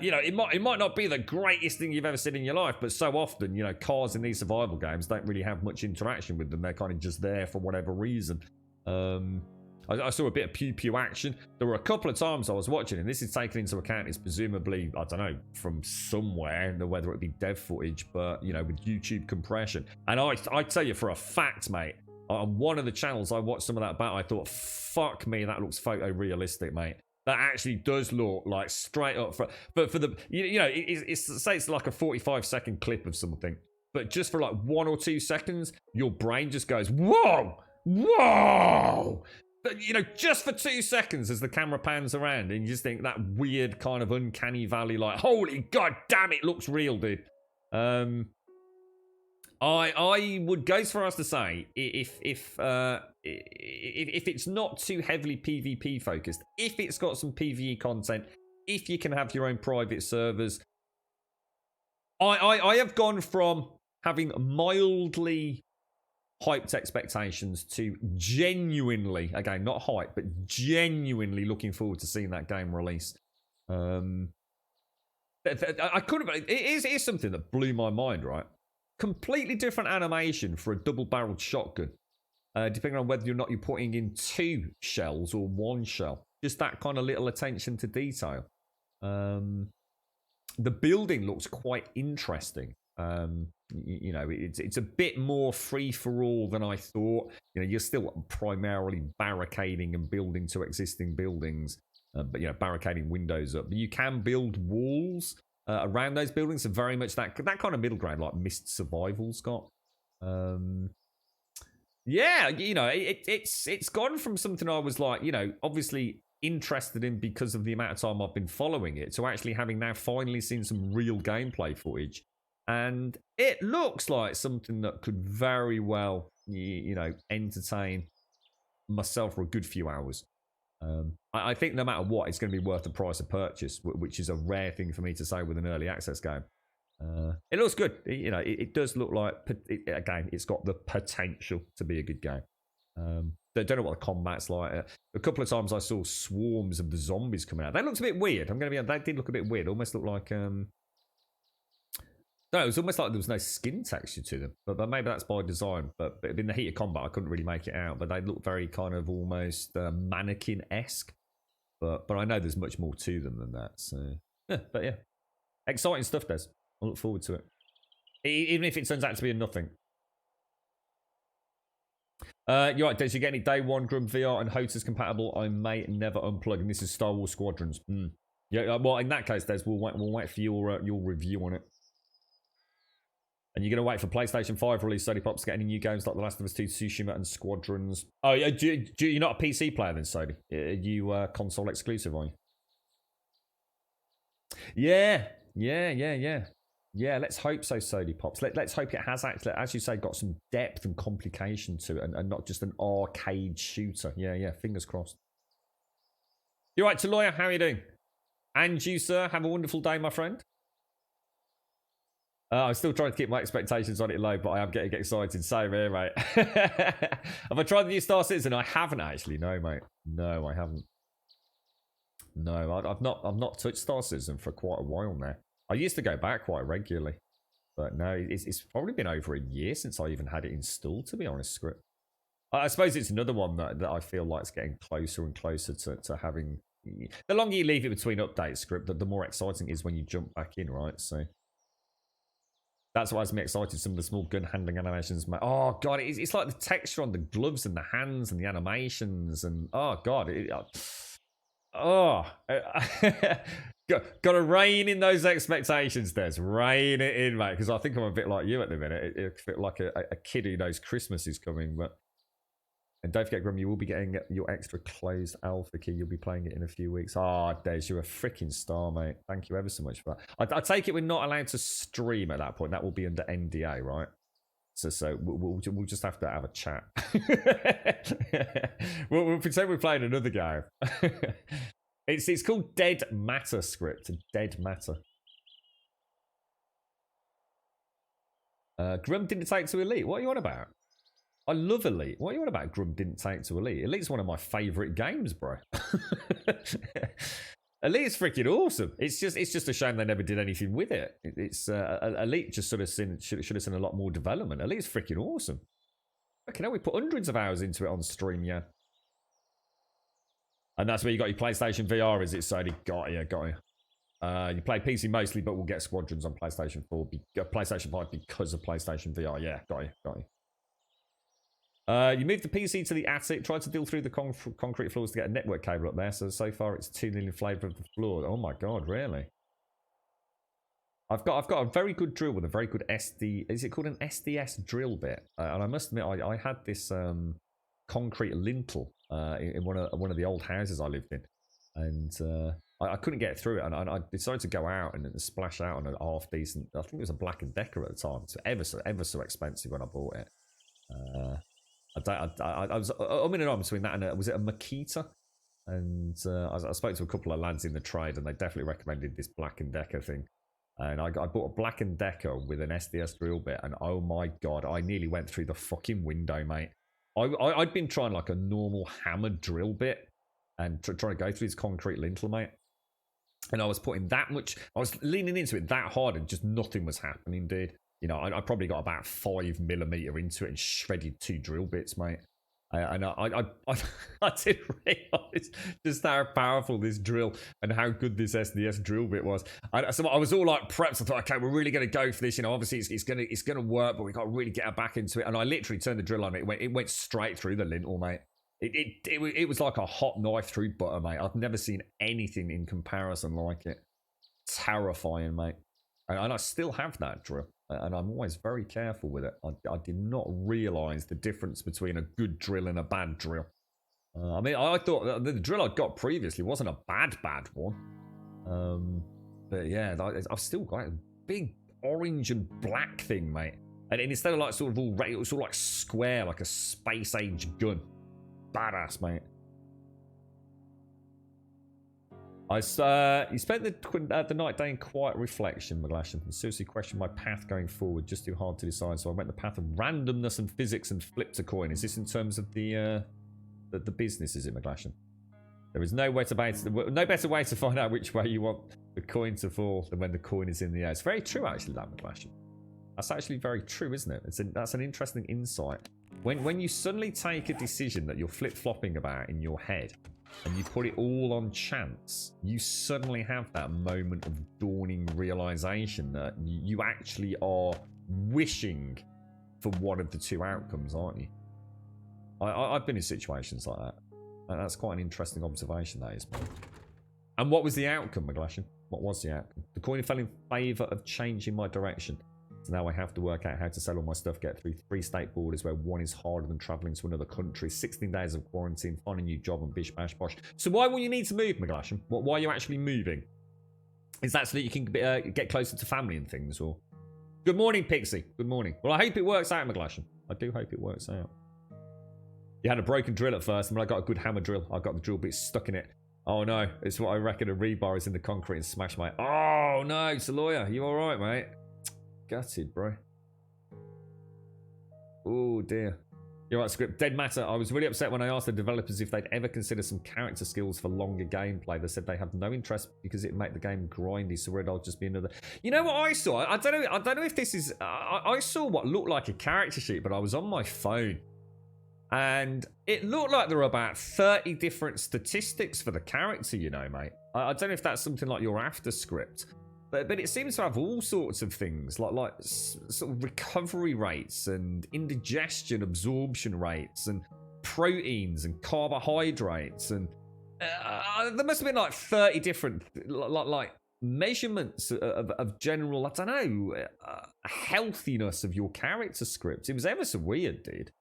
You know, it might not be the greatest thing you've ever seen in your life, but so often, you know, cars in these survival games don't really have much interaction with them. They're kind of just there for whatever reason. I saw a bit of pew-pew action. There were a couple of times I was watching, and this is taken into account. It's presumably, I don't know, from somewhere, whether it be dev footage, but, you know, with YouTube compression. And I tell you for a fact, mate, on one of the channels I watched some of that battle, I thought, fuck me, that looks photorealistic, mate. That actually does look like straight up for the, you know, it's say it's like a 45-second clip of something, but just for like 1 or 2 seconds, your brain just goes, whoa, whoa. But, you know, just for 2 seconds as the camera pans around, and you just think that weird kind of uncanny valley, like, holy god damn, it looks real, dude. I would go as far as to say, if it's not too heavily PvP focused, if it's got some PvE content, if you can have your own private servers, I have gone from having mildly hyped expectations to genuinely, again, not hype, but genuinely looking forward to seeing that game release. I couldn't. It is something that blew my mind, right? Completely different animation for a double-barreled shotgun, depending on whether or not you're putting in 2 shells or 1 shell. Just that kind of little attention to detail. The building looks quite interesting. You know, it's a bit more free-for-all than I thought. You know, you're still primarily barricading and building to existing buildings, but, you know, barricading windows up. But you can build walls around those buildings, are very much that kind of middle ground, like Myst Survival's got. Yeah, you know, it's gone from something I was like, you know, obviously interested in because of the amount of time I've been following it, to actually having now finally seen some real gameplay footage, and it looks like something that could very well, you know, entertain myself for a good few hours. I think no matter what, it's going to be worth the price of purchase, which is a rare thing for me to say with an early access game. It looks good. You know, it does look like, again, it's got the potential to be a good game. Don't know what the combat's like. A couple of times I saw swarms of the zombies coming out. They looked a bit weird. They did look a bit weird. Almost looked like, no, it was almost like there was no skin texture to them, but maybe that's by design. But in the heat of combat, I couldn't really make it out. But they look very kind of almost mannequin-esque. But I know there's much more to them than that. So yeah, but yeah, exciting stuff, Des. I look forward to it, even if it turns out to be a nothing. You're right, Des. You get any day one Grum VR and HOTAS compatible? I may never unplug. And this is Star Wars Squadrons. Yeah, well, in that case, Des, we'll wait for your review on it. And you're going to wait for PlayStation 5 release, Sody Pops, to get any new games like The Last of Us 2, Tsushima, and Squadrons. Oh, yeah, you're not a PC player then, Sody? Are you console exclusive, are you? Yeah, let's hope so, Sody Pops. Let's hope it has actually, as you say, got some depth and complication to it, and not just an arcade shooter. Yeah, fingers crossed. You're right, Taloya, how are you doing? And you, sir, have a wonderful day, my friend. I'm still trying to keep my expectations on it low, but I am getting excited. Same here, mate. Have I tried the new Star Citizen? I haven't actually. No, mate. No, I haven't. No, I've not touched Star Citizen for quite a while now. I used to go back quite regularly, but no, it's probably been over a year since I even had it installed, to be honest, Script. I suppose it's another one that I feel like it's getting closer and closer to having. The longer you leave it between updates, Script, the more exciting it is when you jump back in, right? So that's why has me excited. Some of the small gun handling animations. Oh god, it's like the texture on the gloves and the hands and the animations, and oh god, got to rein in those expectations. There's rein it in, mate, because I think I'm a bit like you at the minute. It feel like a kid who knows Christmas is coming, but. And don't forget, Grum, you will be getting your extra closed alpha key. You'll be playing it in a few weeks. Ah, Des, you're a freaking star, mate. Thank you ever so much for that. I take it we're not allowed to stream at that point. That will be under NDA, right? So we'll just have to have a chat. we'll pretend we're playing another game. It's called Dead Matter, Script. Dead Matter. Grum didn't take to Elite. What are you on about? I love Elite. What are you on about? Grum didn't take to Elite. Elite's one of my favourite games, bro. Elite's freaking awesome. It's just a shame they never did anything with it. It's Elite just should have seen a lot more development. Elite's freaking awesome. Okay, now we put hundreds of hours into it on stream, yeah. And that's where you got your PlayStation VR, is it, Sony? Got you. You play PC mostly, but we'll get Squadrons on PlayStation 4, PlayStation 5 because of PlayStation VR. Yeah, got you. You moved the PC to the attic, tried to drill through the concrete floors to get a network cable up there. So far it's 2 million flavour of the floor. Oh my god, really? I've got a very good drill with a very good SD. Is it called an SDS drill bit? And I must admit, I had this concrete lintel in one of the old houses I lived in, and I couldn't get through it, and I decided to go out and splash out on a half decent. I think it was a Black and Decker at the time. It's ever so expensive when I bought it. I was and on between that and was it a Makita? And I spoke to a couple of lads in the trade, and they definitely recommended this Black and Decker thing. And I bought a Black and Decker with an SDS drill bit, and oh my god, I nearly went through the fucking window, mate. I'd been trying like a normal hammered drill bit and trying to go through this concrete lintel, mate. And I was putting that much, I was leaning into it that hard, and just nothing was happening, dude. You know, I probably got about 5mm into it and shredded 2 drill bits, mate. And I didn't realise just how powerful this drill and how good this SDS drill bit was. So I was all like prepped. I thought, okay, we're really going to go for this. You know, obviously it's gonna work, but we got to really get our back into it. And I literally turned the drill on. It went straight through the lintel, mate. It was like a hot knife through butter, mate. I've never seen anything in comparison like it. Terrifying, mate. And I still have that drill. And I'm always very careful with it. I did not realise the difference between a good drill and a bad drill. I mean, I thought the drill I'd got previously wasn't a bad one. But yeah, I've still got a big orange and black thing, mate. And instead of like sort of all, it was all like square, like a space age gun. Badass, mate. You spent the night day in quiet reflection, McGlashan, and seriously questioned my path going forward. Just too hard to decide, so I went the path of randomness and physics and flipped a coin. Is this in terms of the business? Is it, McGlashan? There is no better way to find out which way you want the coin to fall than when the coin is in the air. It's very true, actually, that, McGlashan. That's actually very true, isn't it? That's an interesting insight. When you suddenly take a decision that you're flip-flopping about in your head, and you put it all on chance, you suddenly have that moment of dawning realization that you actually are wishing for one of the two outcomes, aren't you? I've been in situations like that. And that's quite an interesting observation, that is. And what was the outcome, McGlashan? What was the outcome? The coin fell in favour of changing my direction. So now I have to work out how to sell all my stuff, get through 3 state borders where one is harder than travelling to another country, 16 days of quarantine, find a new job, and bish bash bosh. So why will you need to move, McGlashan? Why are you actually moving? Is that so that you can get closer to family and things? Or good morning, Pixie. Good morning. Well, I hope it works out, McGlashan. I do hope it works out. You had a broken drill at first, and when I got a good hammer drill, I got the drill bit stuck in it. Oh no, it's what I reckon a rebar is in the concrete and smashed my... Oh no, Saloya, you alright, mate? Gutted, bro. Oh dear. You're right, script. Dead Matter. I was really upset when I asked the developers if they'd ever consider some character skills for longer gameplay. They said they have no interest because it'd make the game grindy. So Red, I'll just be another. You know what I saw? I don't know. I don't know if this is. I saw what looked like a character sheet, but I was on my phone, and it looked like there were about 30 different statistics for the character. You know, mate. I don't know if that's something like your after script. But it seems to have all sorts of things like sort of recovery rates and indigestion absorption rates and proteins and carbohydrates and there must have been like 30 different like measurements of general, I don't know, healthiness of your character script. It was ever so weird, dude.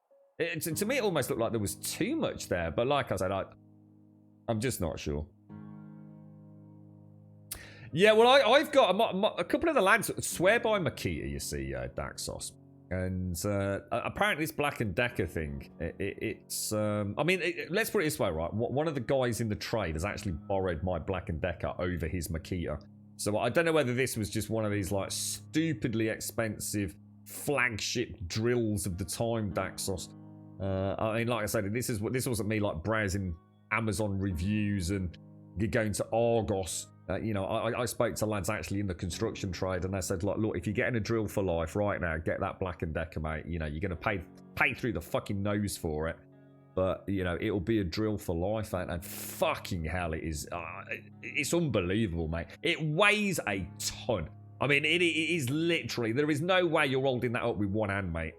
To me, it almost looked like there was too much there. But like I said, I'm just not sure. Yeah, well, I've got a couple of the lads swear by Makita, you see, Daxos. And apparently this Black & Decker thing, it's... I mean, let's put it this way, right? One of the guys in the trade has actually borrowed my Black & Decker over his Makita. So I don't know whether this was just one of these, like, stupidly expensive flagship drills of the time, Daxos. I mean, like I said, this wasn't me, like, browsing Amazon reviews and going to Argos. You know, I spoke to lads actually in the construction trade, and they said, like, look, if you're getting a drill for life right now, get that Black & Decker, mate. You know, you're going to pay through the fucking nose for it. But, you know, it'll be a drill for life, and fucking hell, it is. It's unbelievable, mate. It weighs a ton. I mean, it is literally, there is no way you're holding that up with one hand, mate.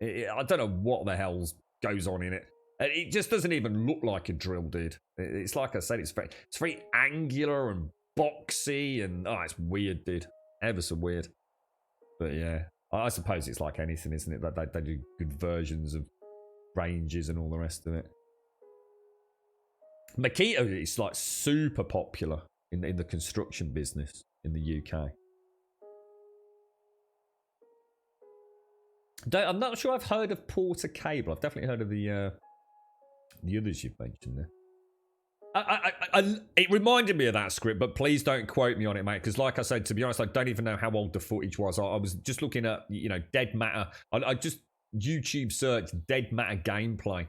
I don't know what the hell goes on in it. It just doesn't even look like a drill, dude. It's like I said, it's very angular and boxy, and it's weird, dude. Ever so weird. But yeah, I suppose it's like anything, isn't it? That they do good versions of ranges and all the rest of it. Makita is like super popular in the construction business in the UK. I'm not sure I've heard of Porter Cable. I've definitely heard of the others you've mentioned there. It reminded me of that script, but please don't quote me on it, mate. Because, like I said, to be honest, I don't even know how old the footage was. I was just looking at, you know, Dead Matter. I just YouTube searched Dead Matter gameplay,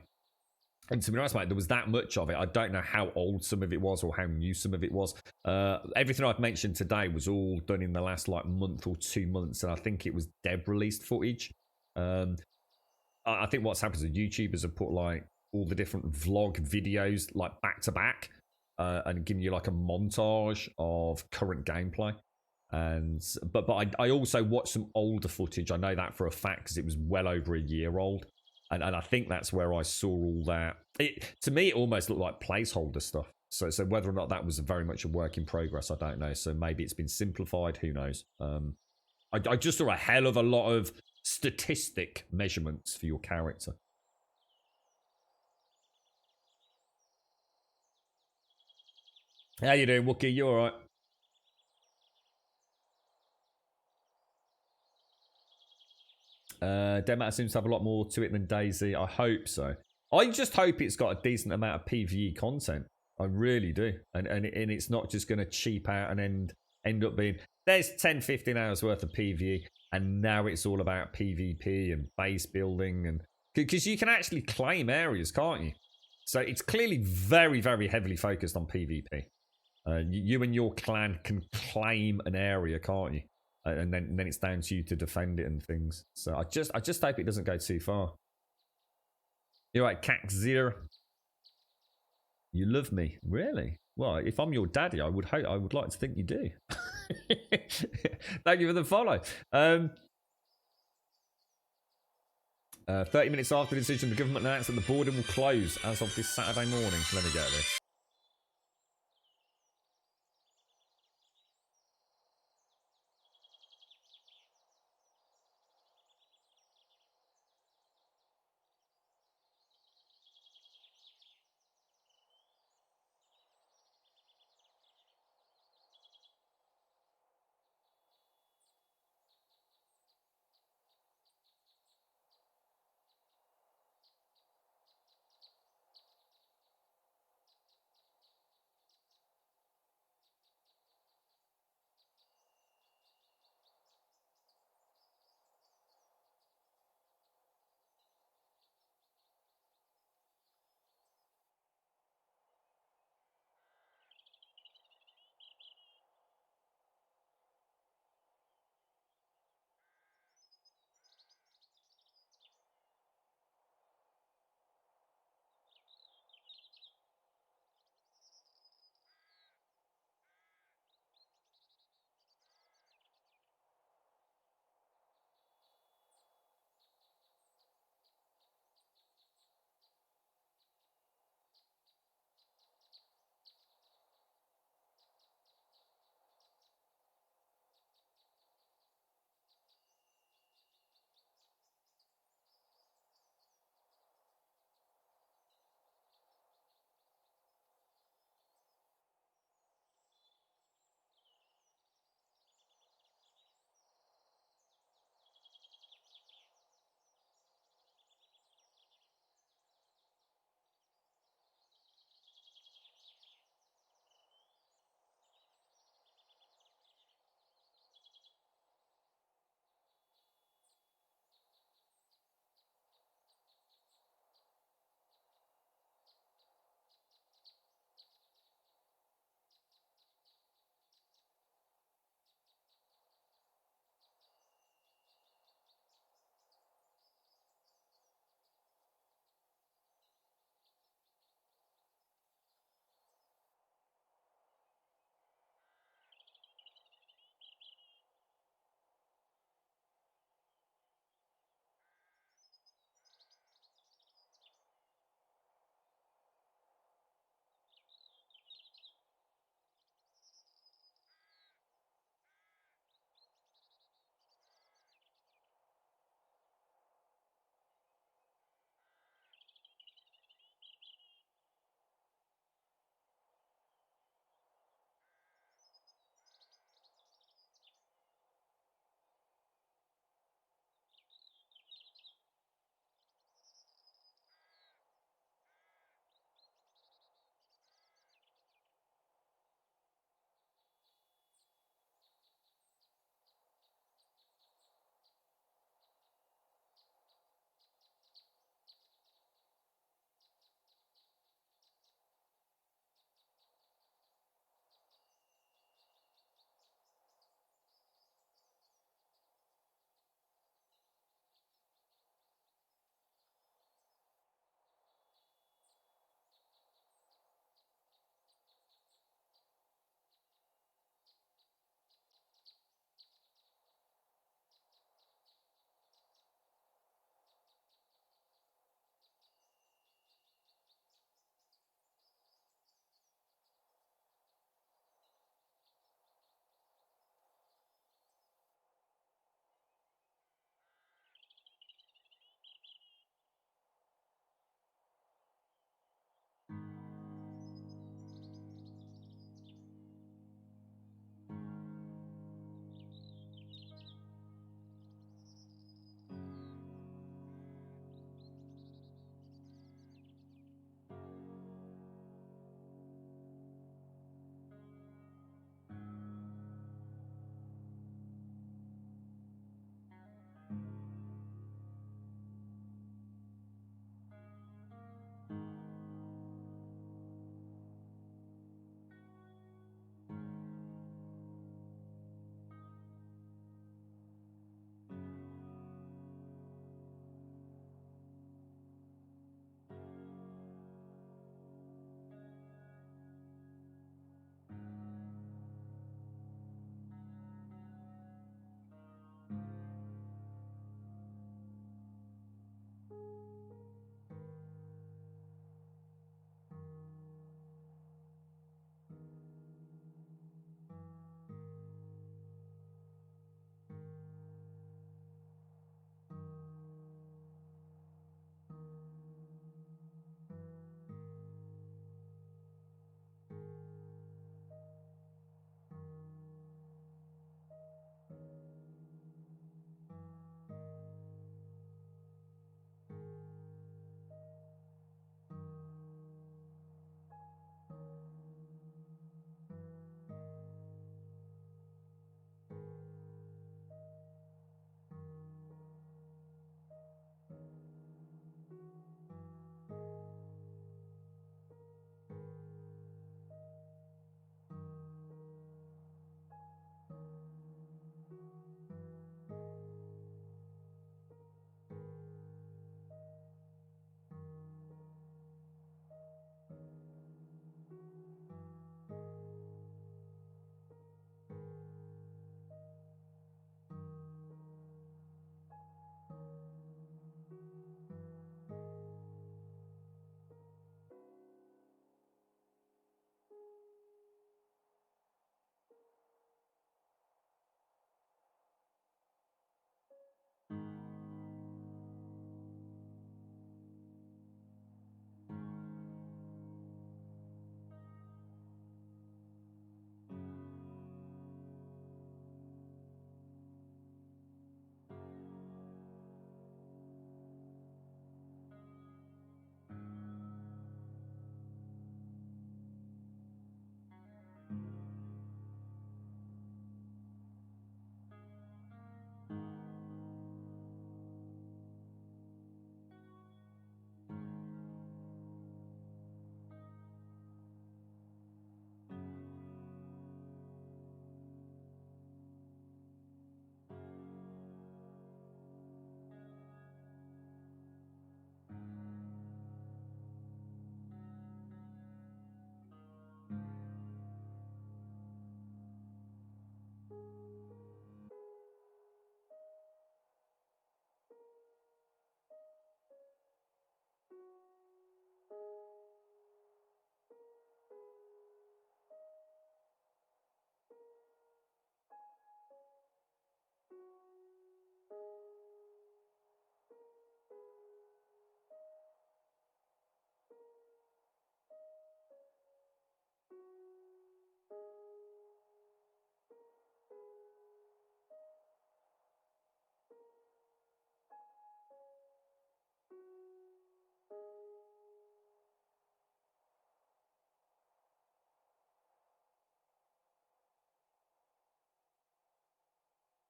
and to be honest, mate, there was that much of it. I don't know how old some of it was or how new some of it was. Everything I've mentioned today was all done in the last like month or 2 months, and I think it was Deb released footage. I think what's happened is YouTubers have put like all the different vlog videos like back to back and giving you like a montage of current gameplay. And but I also watched some older footage. I know that for a fact because it was well over a year old, and I think that's where I saw all that. To me, it almost looked like placeholder stuff. So whether or not that was very much a work in progress, I don't know. So maybe it's been simplified. Who knows? I just saw a hell of a lot of statistic measurements for your character. How you doing, Wookie? You alright? Deadmatter seems to have a lot more to it than DayZ. I hope so. I just hope it's got a decent amount of PvE content. I really do. And it's not just going to cheap out and end up being... There's 10, 15 hours worth of PvE, and now it's all about PvP and base building. And because you can actually claim areas, can't you? So it's clearly very, very heavily focused on PvP. You and your clan can claim an area, can't you? And then it's down to you to defend it and things. So I just hope it doesn't go too far. You're right, Caxir. You love me, really? Well, if I'm your daddy, I would like to think you do. Thank you for the follow. 30 minutes after the decision, the government announced that the border will close as of this Saturday morning. Let me get this.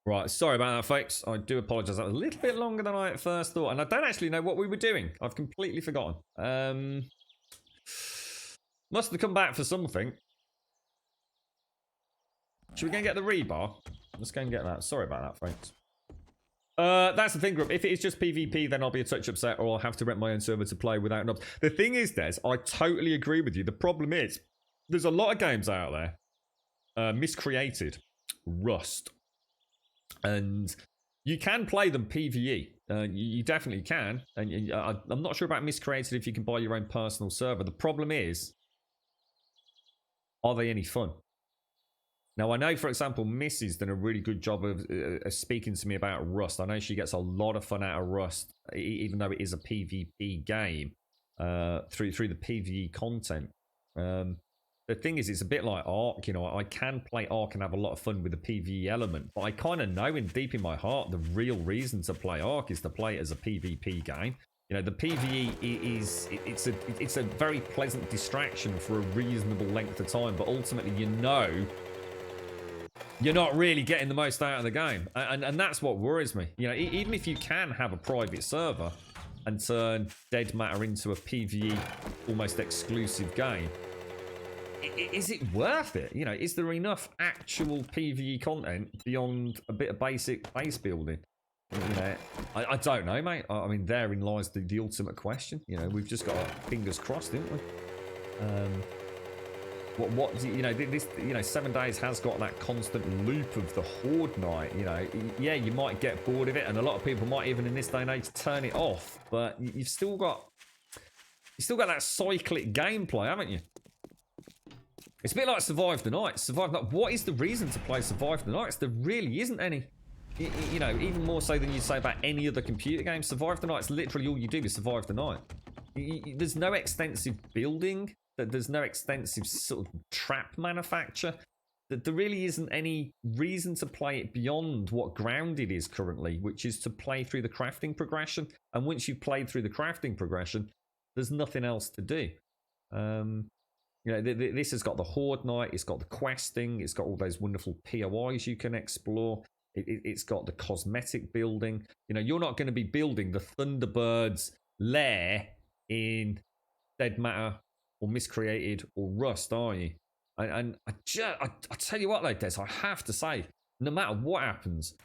Right, sorry about that, folks. I do apologise. That was a little bit longer than I at first thought, and I don't actually know what we were doing. I've completely forgotten. Must have come back for something. Should we go and get the rebar? Let's go and get that. Sorry about that, folks. That's the thing, Group. If it is just PvP, then I'll be a touch upset, or I'll have to rent my own server to play without knobs. The thing is, Des, I totally agree with you. The problem is, there's a lot of games out there, miscreated, Rust, and you can play them PvE. You definitely can, and I'm not sure about miscreated if you can buy your own personal server. The problem is, are they any fun? Now, I know, for example, Missy's done a really good job of speaking to me about Rust. I know she gets a lot of fun out of Rust, even though it is a PvP game, through the PvE content. The thing is, it's a bit like Ark. You know, I can play Ark and have a lot of fun with the PvE element, but I kind of know deep in my heart the real reason to play Ark is to play it as a PvP game. You know, the PvE it's a very pleasant distraction for a reasonable length of time, but ultimately, you know, you're not really getting the most out of the game. And that's what worries me. You know, even if you can have a private server and turn Dead Matter into a PvE almost exclusive game, is it worth it? You know, is there enough actual PvE content beyond a bit of basic base building? You know, I don't know, mate. I mean, therein lies the ultimate question. You know, we've just got our fingers crossed, didn't we? What you know, this, you know, 7 Days has got that constant loop of the Horde Night. You know, yeah, you might get bored of it, and a lot of people might even in this day and age turn it off. But you've still got that cyclic gameplay, haven't you? It's a bit like Survive the Night. Survive the Night. What is the reason to play Survive the Nights? There really isn't any. You know, even more so than you'd say about any other computer game. Survive the Night's literally all you do is survive the night. There's no extensive building. There's no extensive sort of trap manufacture. There really isn't any reason to play it beyond what Grounded is currently, which is to play through the crafting progression. And once you've played through the crafting progression, there's nothing else to do. You know, this has got the Horde Night, it's got the questing, it's got all those wonderful POIs you can explore. It's got the cosmetic building. You know, you're not going to be building the Thunderbird's lair in Dead Matter or Miscreated or Rust, are you? And I tell you what, though, Des, I have to say, no matter what happens,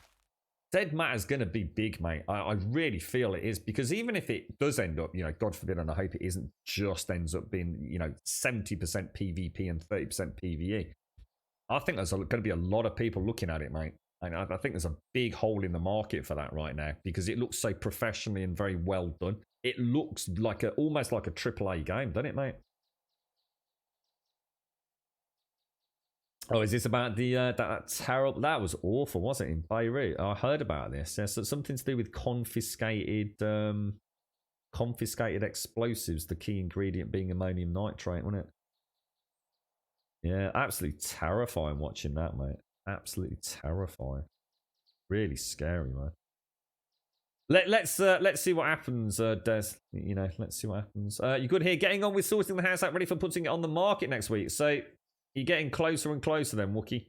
Dead Matter's going to be big, mate. I really feel it is, because even if it does end up, you know, God forbid, and I hope it isn't, just ends up being, you know, 70% PvP and 30% PvE, I think there's going to be a lot of people looking at it, mate. And I think there's a big hole in the market for that right now, because it looks so professionally and very well done. It looks like almost like a AAA game, doesn't it, mate? Oh, is this about the that terrible? That was awful, wasn't it, in Beirut? I heard about this. Yeah, so something to do with confiscated explosives. The key ingredient being ammonium nitrate, wasn't it? Yeah, absolutely terrifying watching that, mate. Absolutely terrifying. Really scary, man. Let's see what happens, Des. You know, let's see what happens. You good here? Getting on with sorting the house out, ready for putting it on the market next week. So you're getting closer and closer, then, Wookie.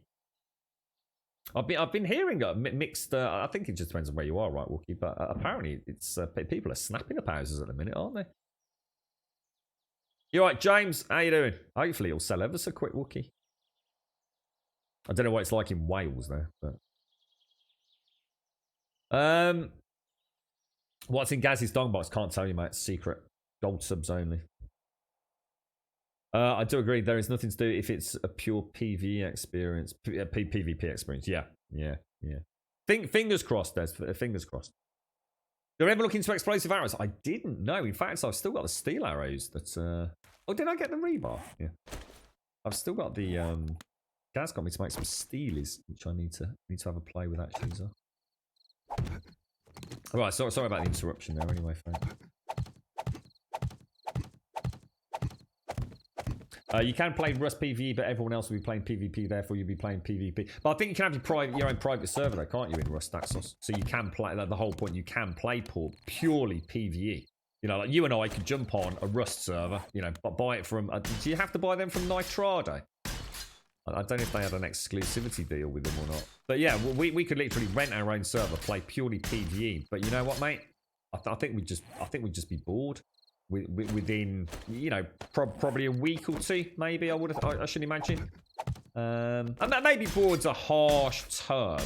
I've been hearing mixed. I think it just depends on where you are, right, Wookie? But apparently, it's people are snapping up houses at the minute, aren't they? You all right, James? How you doing? Hopefully, it'll sell ever so quick, Wookie. I don't know what it's like in Wales, though. But what's in Gaz's dongbox? Can't tell you, mate. It's secret. Gold subs only. I do agree. There is nothing to do if it's a pure PvE experience. PvP experience. Yeah. Fingers crossed, Des. Fingers crossed. You're ever looking to explosive arrows? I didn't know. In fact, I've still got the steel arrows. That. Oh, did I get the rebar? Yeah. I've still got the. Gaz got me to make some steelies, which I need to have a play with actually. So. All right. Sorry about the interruption there. Anyway, folks. You can play Rust PvE, but everyone else will be playing PvP, therefore you'll be playing PvP. But I think you can have your own private server, though, can't you, in Rust, Daxos? So you can play, like, the whole point, you can play purely PvE. You know, like you and I could jump on a Rust server, you know, but buy it from, do you have to buy them from Nitrado? I don't know if they had an exclusivity deal with them or not. But yeah, we could literally rent our own server, play purely PvE. But you know what, mate? I think we'd just be bored within, you know, probably a week or two. Maybe I should imagine. And maybe bored's a harsh term.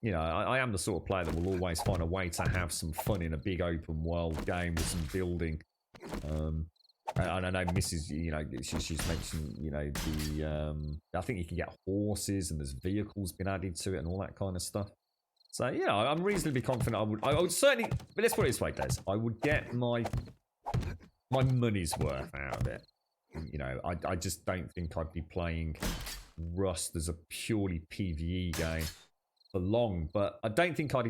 You know, I am the sort of player that will always find a way to have some fun in a big open world game with some building. And I know Mrs. You know, she's mentioned, you know, I think you can get horses and there's vehicles been added to it and all that kind of stuff. So yeah, I'm reasonably confident I would certainly. But let's put it this way, Des. I would get my money's worth out of it. You know, I just don't think I'd be playing Rust as a purely PvE game for long. But I don't think I'd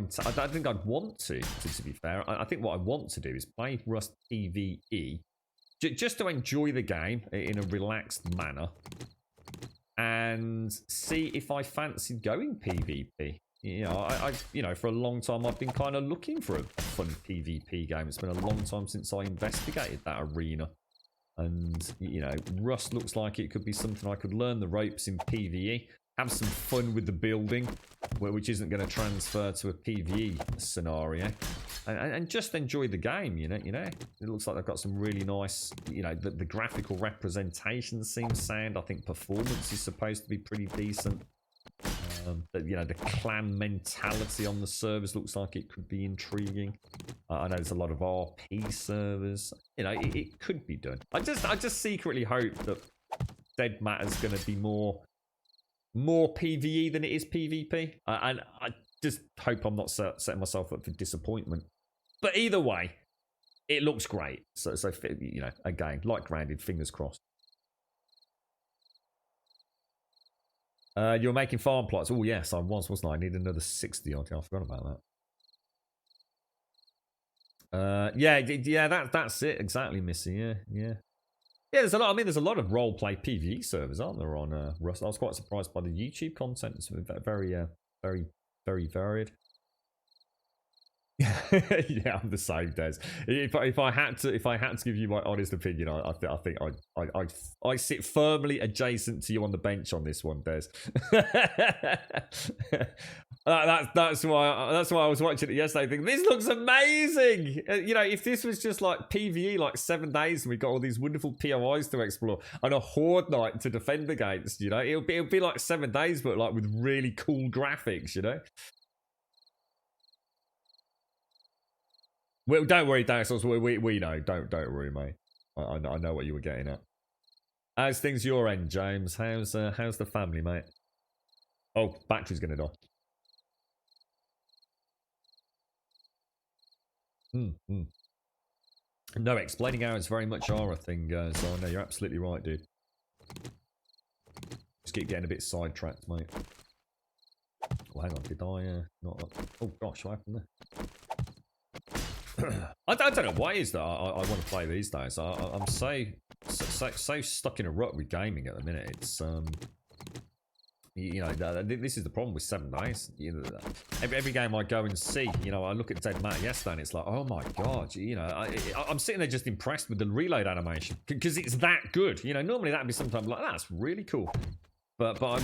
want to be fair. I think what I want to do is play Rust PvE. Just to enjoy the game in a relaxed manner and see if I fancy going PvP. You know, you know, for a long time I've been kind of looking for a fun PvP game. It's been a long time since I investigated that arena. And, you know, Rust looks like it could be something I could learn the ropes in PvE, have some fun with the building, which isn't going to transfer to a PvE scenario, and just enjoy the game. You know, it looks like they've got some really nice, you know, the graphical representation seems sound. I think performance is supposed to be pretty decent. But, you know, the clan mentality on the servers looks like it could be intriguing. I know there's a lot of RP servers. You know, it could be done. I just secretly hope that Dead Matter's going to be more PvE than it is PvP. And I just hope I'm not setting myself up for disappointment. But either way, it looks great. So you know, again, like Grounded, fingers crossed. You're making farm plots. Oh, yes, I was, wasn't I? I need another 60 odd. I forgot about that. Yeah, that's it. Exactly, Missy. Yeah. Yeah, there's a lot. I mean, there's a lot of roleplay PvE servers, aren't there, on Rust? I was quite surprised by the YouTube content. It's very, very varied. Yeah, I'm the same, Des. If I had to give you my honest opinion, I think I sit firmly adjacent to you on the bench on this one, Des. That's why I was watching it yesterday thinking, this looks amazing. You know, if this was just like PvE, like 7 days, and we got all these wonderful POIs to explore and a horde night to defend against, you know, it'll be like 7 days, but like with really cool graphics, you know. Well, don't worry, Dinosaurs. We know. Don't worry, mate. I know what you were getting at. How's things your end, James? How's the family, mate? Oh, battery's gonna die. No, explaining how it's very much are a thing, so no, you're absolutely right, dude. Just keep getting a bit sidetracked, mate. Oh, hang on, did I not? Oh gosh, what happened there? I don't know why it is that I want to play these days. I'm so stuck in a rut with gaming at the minute. It's you know, this is the problem with 7 days. You know, every game I go and see, you know, I look at Dead Matter yesterday and it's like, oh my god, you know, I'm sitting there just impressed with the reload animation because it's that good. You know, normally that'd be sometimes like, that's really cool. But I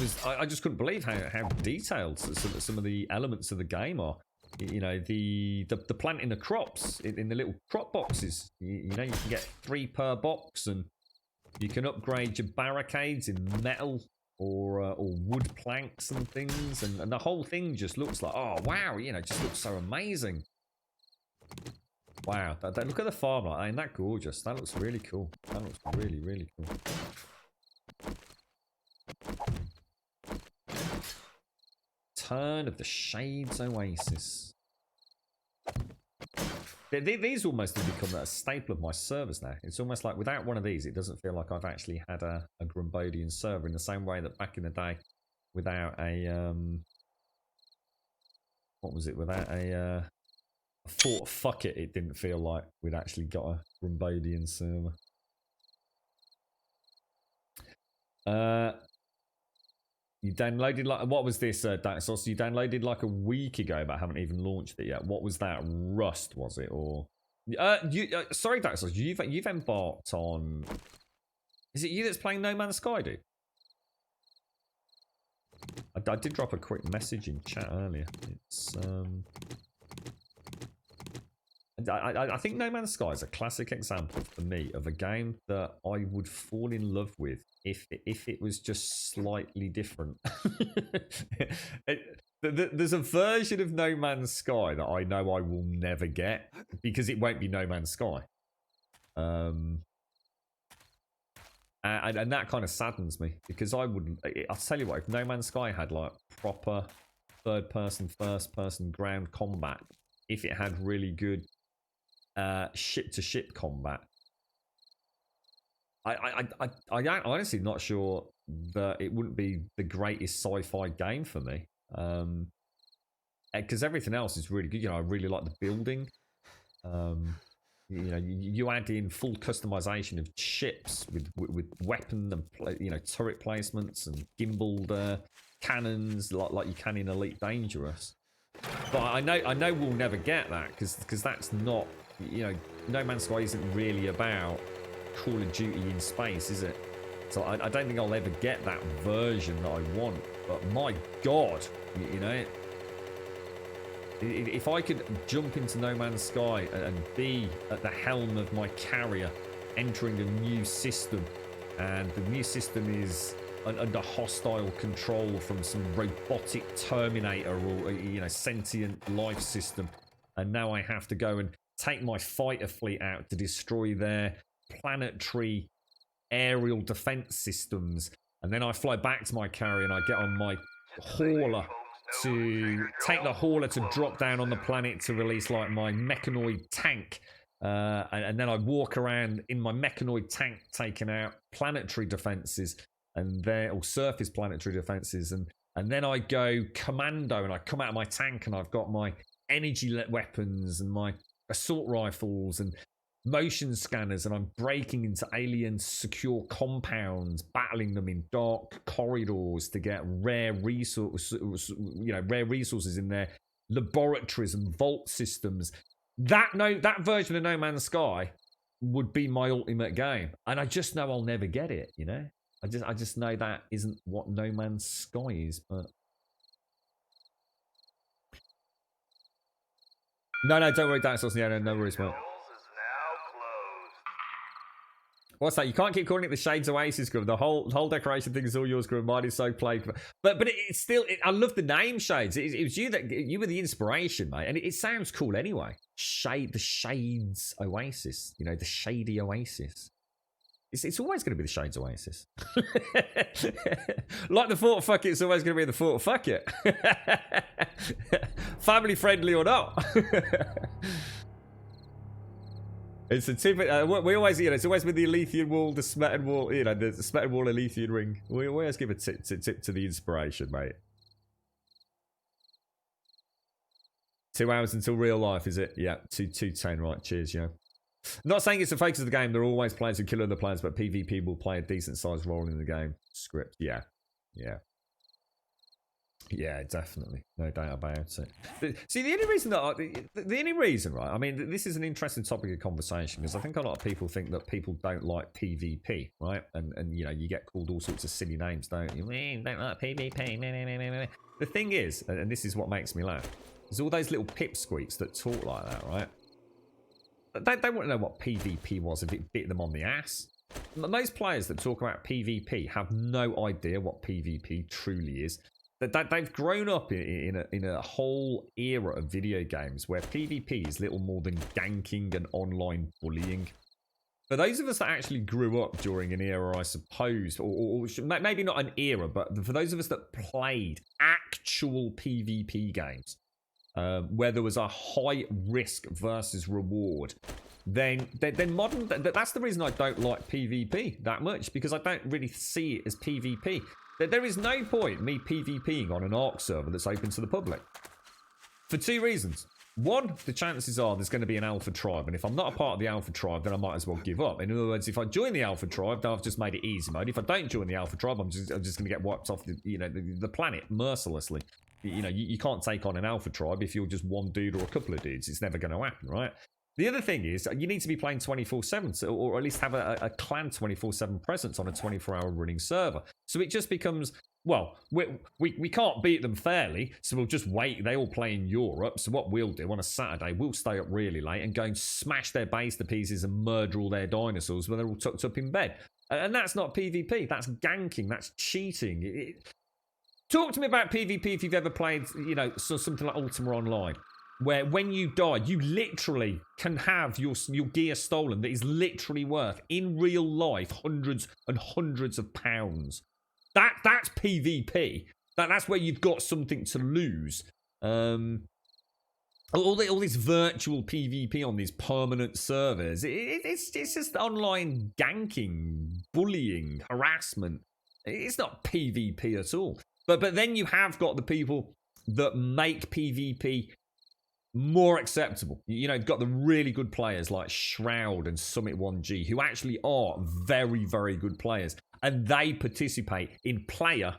just couldn't believe how detailed some of the elements of the game are. You know, the planting the crops in the little crop boxes. You know, you can get 3 per box, and you can upgrade your barricades in metal or wood planks and things, and the whole thing just looks like, oh wow, you know, just looks so amazing. Wow, look at the farm, like, ain't that gorgeous? That looks really cool. That looks really, really cool. Turn of the Shades Oasis. These almost have become a staple of my servers now. It's almost like without one of these, it doesn't feel like I've actually had a Grumbodian server, in the same way that back in the day, without a what was it? Without a Fort Fuck it didn't feel like we'd actually got a Grumbodian server. You downloaded like, what was this, Daxos? You downloaded like a week ago, but haven't even launched it yet. What was that? Rust, was it? Or sorry, Daxos, you've embarked on. Is it you that's playing No Man's Sky, dude? I did drop a quick message in chat earlier. It's I think No Man's Sky is a classic example for me of a game that I would fall in love with if it was just slightly different. There's a version of No Man's Sky that I know I will never get because it won't be No Man's Sky. And that kind of saddens me because I'll tell you what, if No Man's Sky had like proper third person, first person ground combat, if it had really good ship to ship combat, I'm honestly not sure that it wouldn't be the greatest sci-fi game for me. Because everything else is really good. You know, I really like the building. You know, you add in full customization of ships with weapon and turret placements and gimbaled cannons like you can in Elite Dangerous. But I know we'll never get that because that's not, you know, No Man's Sky isn't really about Call of Duty in space, is it? So I don't think I'll ever get that version that I want. But my God, you know, if I could jump into No Man's Sky and be at the helm of my carrier, entering a new system, and the new system is under hostile control from some robotic Terminator or, you know, sentient life system, and now I have to go and take my fighter fleet out to destroy their planetary aerial defense systems, and then I fly back to my carrier and I get on my hauler to take the hauler to drop down on the planet to release like my mechanoid tank, and then I walk around in my mechanoid tank taking out planetary defenses and or surface planetary defenses, and then I go commando and I come out of my tank and I've got my energy weapons and my assault rifles and motion scanners, and I'm breaking into alien secure compounds, battling them in dark corridors to get rare resources in their laboratories and vault systems. That version of No Man's Sky would be my ultimate game, and I just know I'll never get it. You know, I just know that isn't what No Man's Sky is. But no, don't worry, dinosaurs. Yeah, no worries, mate. What's that? You can't keep calling it the Shades Oasis group. The whole decoration thing is all yours, group. Mine is so plagued. But it's still. I love the name Shades. It was you were the inspiration, mate. And it sounds cool anyway. The Shades Oasis. You know, the Shady Oasis. It's always going to be the Shades Oasis. Like the Fort Fuck It, it's always going to be the Fort Fuck It. Family friendly or not. It's a typical. We always, you know, it's always with the Alethean wall, the Smetan wall, you know, the Smetan wall Alethean ring. We always give a tip to the inspiration, mate. 2 hours until real life, is it? Yeah, 2:10, right? Cheers, yeah. Not saying it's the focus of the game. There are always players who kill other players, but PvP will play a decent sized role in the game. Script, yeah. Yeah, definitely. No doubt about it. See, the only reason, right? I mean, this is an interesting topic of conversation because I think a lot of people think that people don't like PvP, right? And you know, you get called all sorts of silly names, don't you? Don't like PvP. The thing is, and this is what makes me laugh, is all those little pipsqueaks that talk like that, right? They wouldn't know what PvP was if it bit them on the ass. Most players that talk about PvP have no idea what PvP truly is. They've grown up in a whole era of video games where PvP is little more than ganking and online bullying. For those of us that actually grew up during an era, I suppose, or maybe not an era, but for those of us that played actual PvP games, where there was a high risk versus reward, then modern. That's the reason I don't like PvP that much, because I don't really see it as PvP. There is no point me PvPing on an ARK server that's open to the public. For 2 reasons. One, the chances are there's going to be an alpha tribe, and if I'm not a part of the alpha tribe, then I might as well give up. In other words, if I join the alpha tribe, then I've just made it easy mode. If I don't join the alpha tribe, I'm just going to get wiped off the planet mercilessly. You know, you can't take on an alpha tribe if you're just one dude or a couple of dudes. It's never going to happen, right? The other thing is, you need to be playing 24/7, or at least have a clan 24/7 presence on a 24-hour running server. So it just becomes well, we can't beat them fairly, so we'll just wait. They all play in Europe, so what we'll do on a Saturday, we'll stay up really late and go and smash their base to pieces and murder all their dinosaurs when they're all tucked up in bed. And that's not PvP, that's ganking, that's cheating. Talk to me about PvP if you've ever played, you know, something like Ultima Online, where when you die, you literally can have your gear stolen that is literally worth, in real life, hundreds and hundreds of pounds. That's PvP. That's where you've got something to lose. All this virtual PvP on these permanent servers, it's just online ganking, bullying, harassment. It's not PvP at all. But then you have got the people that make PvP more acceptable. You know, you've got the really good players like Shroud and Summit 1G who actually are very, very good players. And they participate in player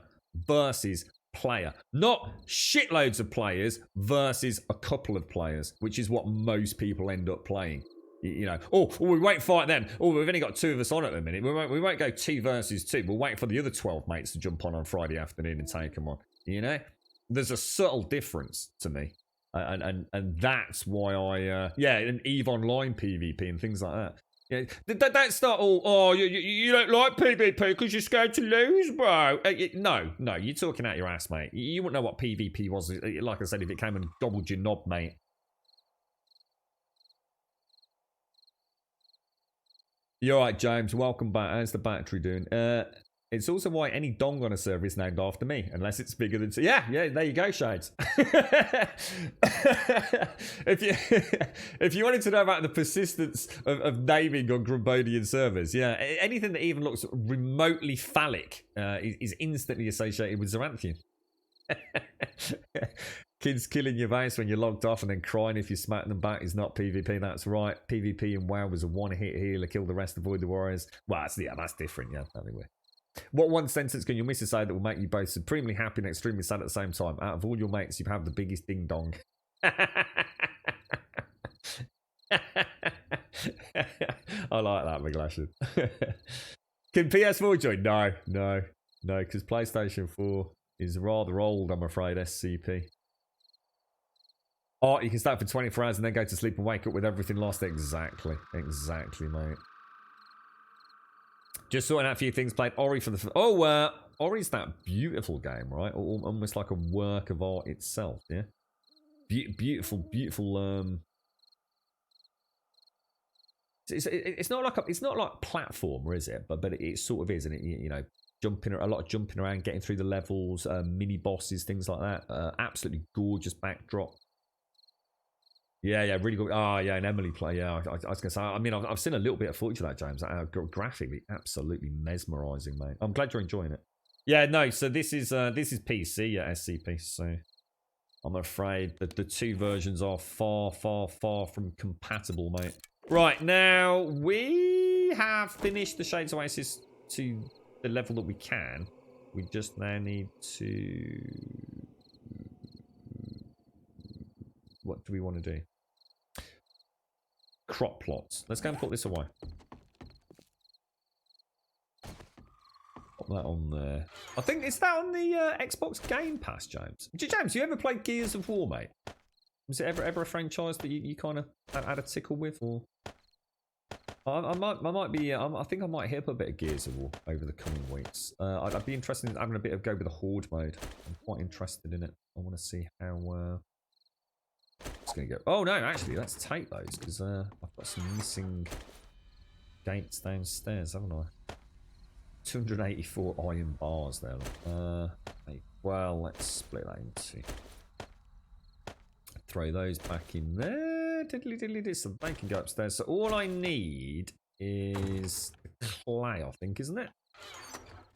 versus player. Not shitloads of players versus a couple of players, which is what most people end up playing. You know, we won't fight then. We've only got 2 of us on at the minute. We won't go 2 versus 2. We'll wait for the other 12 mates to jump on Friday afternoon and take them on. You know? There's a subtle difference to me. And that's why and EVE Online PvP and things like that. Yeah, don't start all, you don't like PvP because you're scared to lose, bro. No, you're talking out your ass, mate. You wouldn't know what PvP was, like I said, if it came and gobbled your knob, mate. You're right, James. Welcome back. How's the battery doing? It's also why any dong on a server is named after me, unless it's bigger than... Yeah, there you go, Shades. if you wanted to know about the persistence of naming on Grumbodian servers, yeah, anything that even looks remotely phallic is instantly associated with Xeranthian. Kids killing your base when you're logged off and then crying if you smack them back is not PvP. That's right. PvP in WoW was a one-hit healer, kill the rest, avoid the warriors. Well, that's different, yeah, anyway. What one sentence can your missus say that will make you both supremely happy and extremely sad at the same time? Out of all your mates, you have the biggest ding dong. I like that, McGlashan. Can PS4 join? No, because PlayStation 4 is rather old, I'm afraid, SCP. Oh, you can start for 24 hours and then go to sleep and wake up with everything lost. Exactly, mate. Just sorting out a few things. Played Ori for the... Ori's that beautiful game, right? Almost like a work of art itself, yeah? Beautiful... It's not like platformer, is it? But it sort of is, and you know, a lot of jumping around, getting through the levels, mini bosses, things like that. Absolutely gorgeous backdrop. Yeah, really good. Oh, yeah, and Emily play. Yeah, I was going to say, I mean, I've seen a little bit of footage of that, James. Graphically, absolutely mesmerising, mate. I'm glad you're enjoying it. Yeah, no, so this is PC, yeah, SCP, so I'm afraid that the 2 versions are far from compatible, mate. Right, now, we have finished the Shades Oasis to the level that we can. We just now need to... What do we want to do? Crop plots. Let's go and put this away. Put that on there. I think, is that on the Xbox Game Pass, James? James, you ever played Gears of War, mate? Was it ever a franchise that you kind of had a tickle with, or? I might be. I think I might hit up a bit of Gears of War over the coming weeks. I'd be interested in having a bit of go with the Horde mode. I'm quite interested in it. I want to see how. It's going to go. Oh no, actually, let's take those because I've got some missing gates downstairs, haven't I? 284 iron bars there. Well, let's split that into. Throw those back in there. Diddly, so they can go upstairs. So all I need is the clay, I think, isn't it?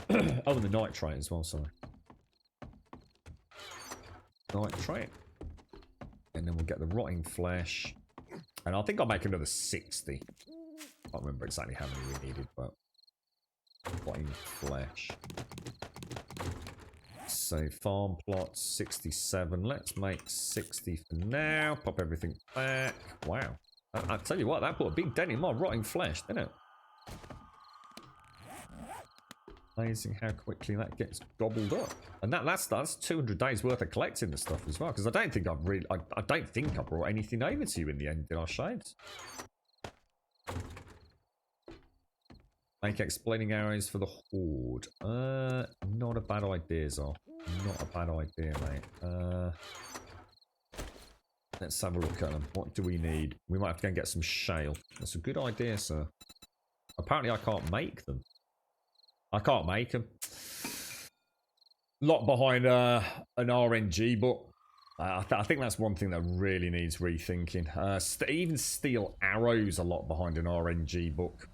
Oh, and the nitrate as well. Sorry, nitrate. And then we'll get the rotting flesh. And I think I'll make another 60. I can't remember exactly how many we needed, but rotting flesh. So farm plots 67. Let's make 60 for now. Pop everything back. Wow. I'll tell you what, that put a big dent in my rotting flesh, didn't it? Amazing how quickly that gets gobbled up. And that's 200 days worth of collecting the stuff as well. Because I don't think I don't think I brought anything over to you in the end, did I, Shades? Make exploding arrows for the horde. Not a bad idea, Zol. Not a bad idea, mate. Let's have a look at them. What do we need? We might have to go and get some shale. That's a good idea, sir. Apparently I can't make them. I can't make them. Lot behind an RNG book. I think that's one thing that really needs rethinking. Even steel arrows a lot behind an RNG book.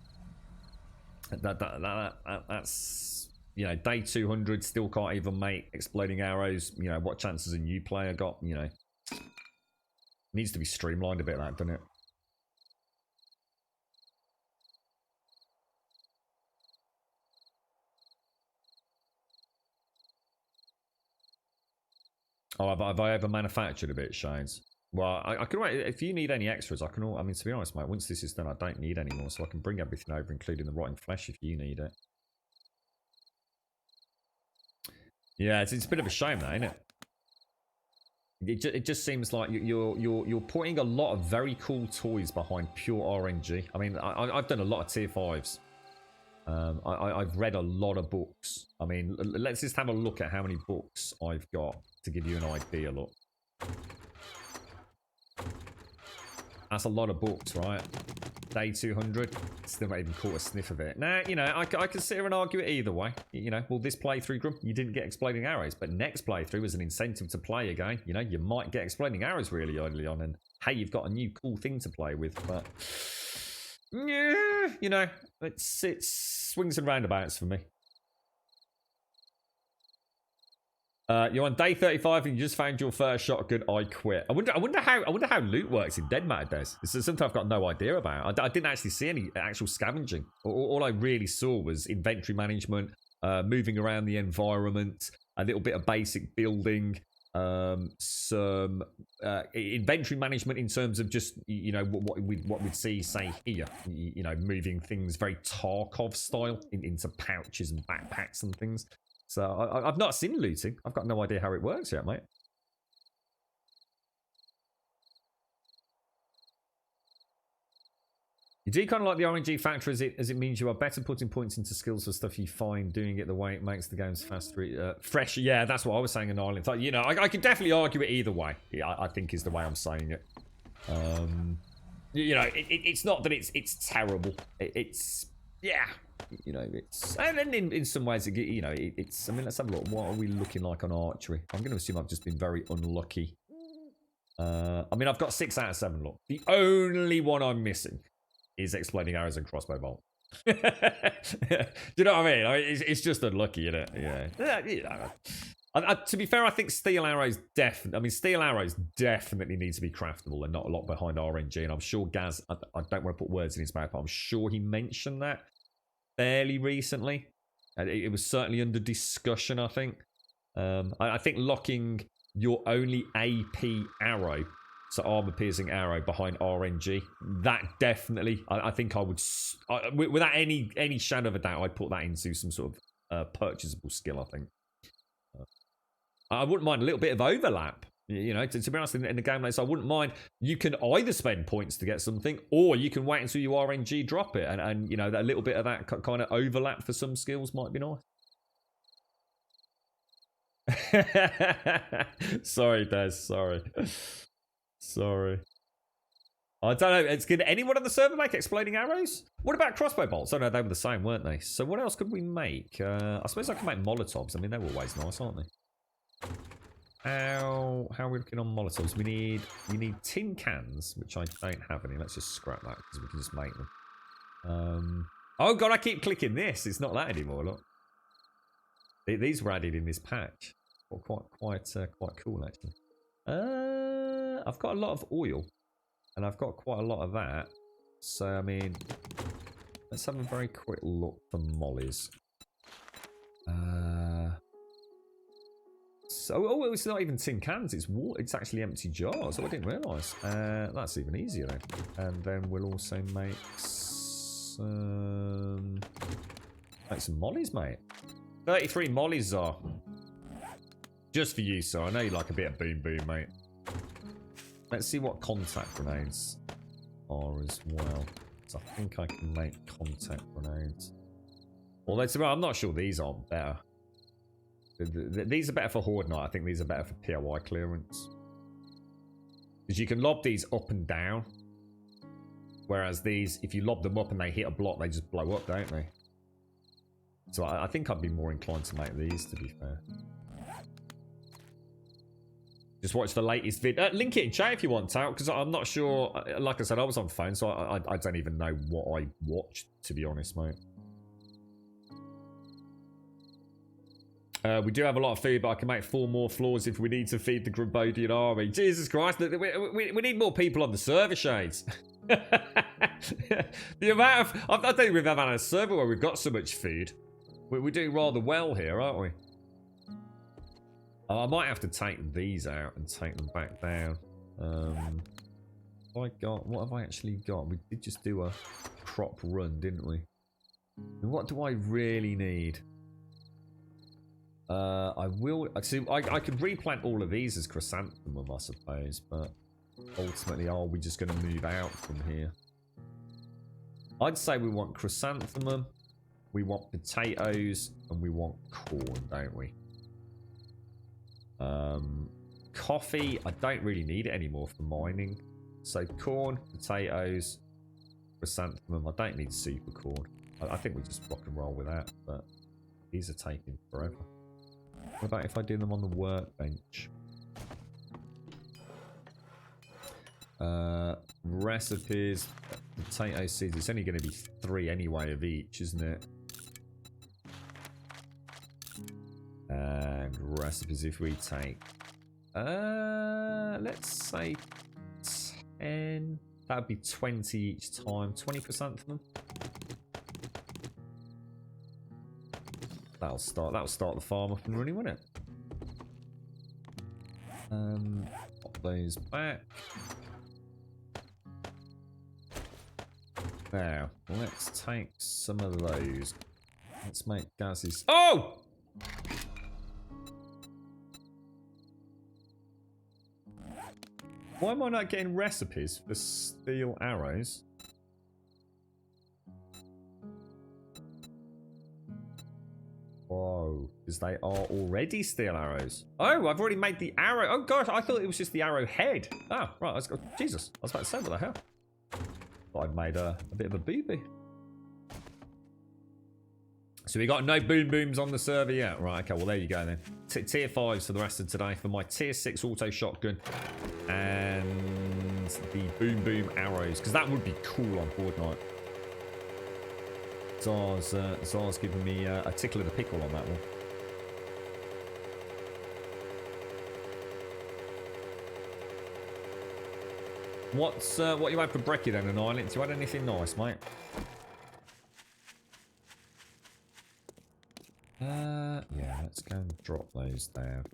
That's, you know, day 200 still can't even make exploding arrows. You know, what chances a new player got? You know, needs to be streamlined a bit, that, doesn't it? Oh, have I ever manufactured a bit, Shines? Well, I can wait. If you need any extras, I can. I mean, to be honest, mate, once this is done, I don't need any more, so I can bring everything over, including the rotting flesh, if you need it. Yeah, it's a bit of a shame, though, isn't it? It just seems like you're putting a lot of very cool toys behind pure RNG. I mean, I've done a lot of tier 5s. I've read a lot of books. I mean, let's just have a look at how many books I've got to give you an idea. Look, that's a lot of books, right? Day 200, still not even caught a sniff of it. Now, you know, I can sit here and argue it either way. You know, well, this playthrough, Grum, you didn't get exploding arrows, but next playthrough was an incentive to play again. You know, you might get exploding arrows really early on, and hey, you've got a new cool thing to play with, but yeah, you know, it's swings and roundabouts for me. You're on day 35 and you just found your first shotgun. I quit. I wonder how loot works in Dead Matter Des. This is something I've got no idea about. I didn't actually see any actual scavenging. All I really saw was inventory management, moving around the environment, a little bit of basic building, some inventory management in terms of just, you know, what we'd see, say here, you know, moving things very Tarkov style into pouches and backpacks and things. So I've not seen looting. I've got no idea how it works yet, mate. You do kind of like the RNG factor as it means you are better putting points into skills for stuff you find, doing it the way it makes the games faster, fresh. Yeah, that's what I was saying in Ireland. You know, I could definitely argue it either way. Yeah, I think is the way I'm saying it. You know, it's not that it's terrible. It's yeah. You know, it's, and then in some ways, you know, it's, I mean, let's have a look. What are we looking like on archery? I'm going to assume I've just been very unlucky. I mean, I've got 6 out of 7. Look, the only one I'm missing is exploding arrows and crossbow bolt. Do you know what I mean? It's just unlucky, isn't it? Yeah. You know. To be fair, I think steel arrows definitely need to be craftable and not a lot behind RNG. And I'm sure Gaz, I don't want to put words in his mouth, but I'm sure he mentioned that fairly recently. It was certainly under discussion, I think. I think locking your only AP arrow, so armor piercing arrow, behind RNG, that definitely, I think I would, without any shadow of a doubt, I'd put that into some sort of purchasable skill, I think. I wouldn't mind a little bit of overlap. You know, to be honest, in the game like this, I wouldn't mind. You can either spend points to get something, or you can wait until you RNG drop it, and you know, that little bit of that kind of overlap for some skills might be nice. Sorry, Des. Sorry. I don't know. It's good. Anyone on the server make exploding arrows? What about crossbow bolts? Oh no, they were the same, weren't they? So what else could we make? I suppose I can make Molotovs. I mean, they're always nice, aren't they? How are we looking on Molotovs? We need tin cans, which I don't have any. Let's just scrap that because we can just make them. Oh god, I keep clicking this. It's not that anymore. Look, these were added in this patch. Well, quite cool actually. I've got a lot of oil, and I've got quite a lot of that. So I mean, let's have a very quick look for mollies. So, it's not even tin cans, it's actually empty jars. Oh, I didn't realise. That's even easier then. And then we'll also make some mollies, mate. 33 mollies are. Just for you, sir. I know you like a bit of boom boom, mate. Let's see what contact grenades are as well. So I think I can make contact grenades. Although, I'm not sure these aren't better. These are better for Horde Night. I think these are better for POI clearance. Because you can lob these up and down. Whereas these, if you lob them up and they hit a block, they just blow up, don't they? So I think I'd be more inclined to make these, to be fair. Just watch the latest vid. Link it in chat if you want, Tout, because I'm not sure. Like I said, I was on phone, so I don't even know what I watched, to be honest, mate. We do have a lot of food, but I can make 4 more floors if we need to feed the Grubodian army. Jesus Christ, we need more people on the server, Shades. The amount of... I don't think we've ever had a server where we've got so much food. We're doing rather well here, aren't we? I might have to take these out and take them back down. What have I actually got? We did just do a crop run, didn't we? And what do I really need? I could replant all of these as chrysanthemum, I suppose, but ultimately, are we just going to move out from here? I'd say we want chrysanthemum, we want potatoes, and we want corn, don't we? Coffee, I don't really need it anymore for mining. So corn, potatoes, chrysanthemum. I don't need super corn. I think we just rock and roll with that, but these are taking forever. What about if I do them on the workbench? Recipes, potato seeds. It's only going to be 3 anyway of each, isn't it? And recipes, if we take, let's say 10. That would be 20 each time. 20% for them. That'll start the farm up and running, won't it? Pop those back. Now, let's take some of those. Let's make gases. Oh! Why am I not getting recipes for steel arrows? Whoa, because they are already steel arrows. Oh, I've already made the arrow. Oh gosh, I thought it was just the arrow head. Oh, right, let's go. Jesus, I was about to say, what the hell? Thought I'd made a bit of a booby. So we got no boom booms on the server yet. Right, okay, well there you go then. Tier 5s for the rest of today for my tier 6 auto shotgun and the boom boom arrows, because that would be cool on Horde Night. Zar's giving me a tickle of the pickle on that one. What you had for brekkie then, Annihilate? Do you had anything nice, mate? Yeah, let's go and drop those down.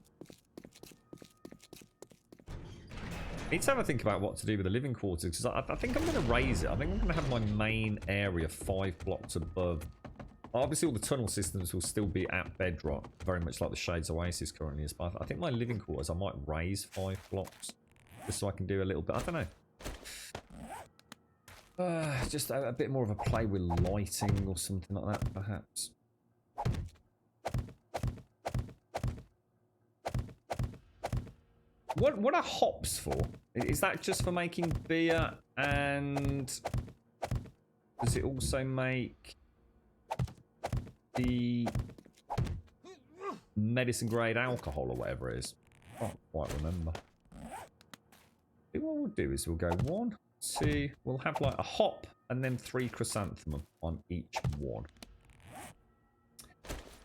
Need to have a think about what to do with the living quarters, because I think I'm going to raise it. I think I'm going to have my main area 5 blocks above. Obviously, all the tunnel systems will still be at bedrock, very much like the Shades Oasis currently is. But I think my living quarters, I might raise 5 blocks, just so I can do a little bit. I don't know. Just a bit more of a play with lighting or something like that, perhaps. What are hops for? Is that just for making beer, and does it also make the medicine grade alcohol or whatever it is? I can't quite remember. What we'll do is we'll go 1, 2, we'll have like a hop and then 3 chrysanthemum on each one.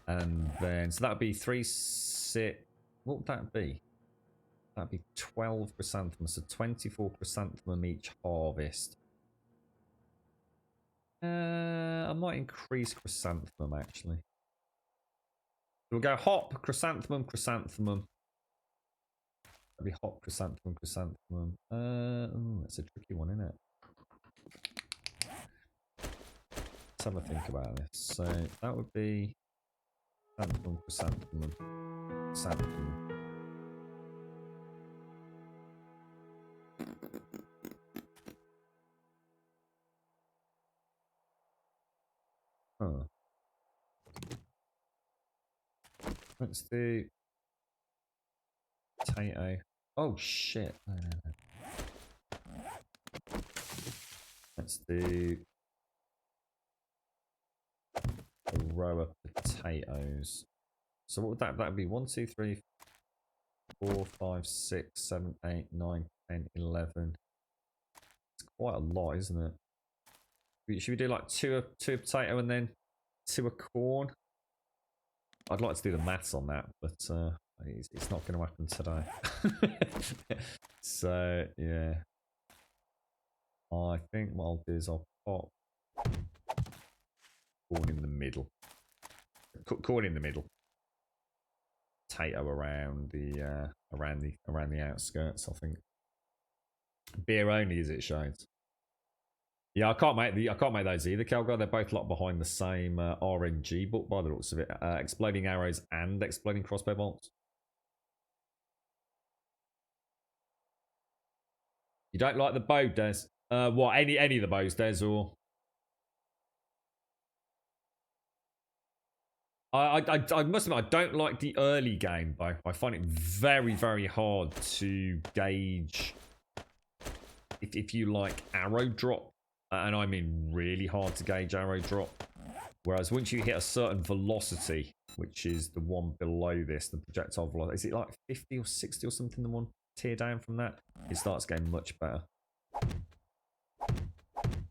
And then, so that would be 3, 6, what would that be? That'd be 12 chrysanthemum, so 24 chrysanthemum each harvest. I might increase chrysanthemum actually. We'll go hop, chrysanthemum, chrysanthemum. That'd be hop, chrysanthemum, chrysanthemum. That's a tricky one, isn't it? Let's have a think about this. So that would be Chrysanthemum. Huh. Let's do potato. Oh shit. No. Let's do a row of potatoes. So what would that be? 1, 2, 3, 4, 5, 6, 7, 8, 9, 10, 11. It's quite a lot, isn't it? Should we do like two a potato and then 2 a corn? I'd like to do the maths on that, but it's not going to happen today. So yeah, I think what I'll do is I'll pop corn in the middle. Corn in the middle. Potato around the outskirts. I think beer only, is it, Shades? Yeah, I can't make those either, Kelgar. They're both locked behind the same RNG book by the looks of it. Exploding arrows and exploding crossbow bolts. You don't like the bow, Des? What? Any of the bows, Des, or? I must admit, I don't like the early game bow. I find it very, very hard to gauge if you like arrow drop. And I mean really hard to gauge arrow drop. Whereas once you hit a certain velocity, which is the one below this, the projectile velocity, is it like 50 or 60 or something, the one tier down from that? It starts getting much better.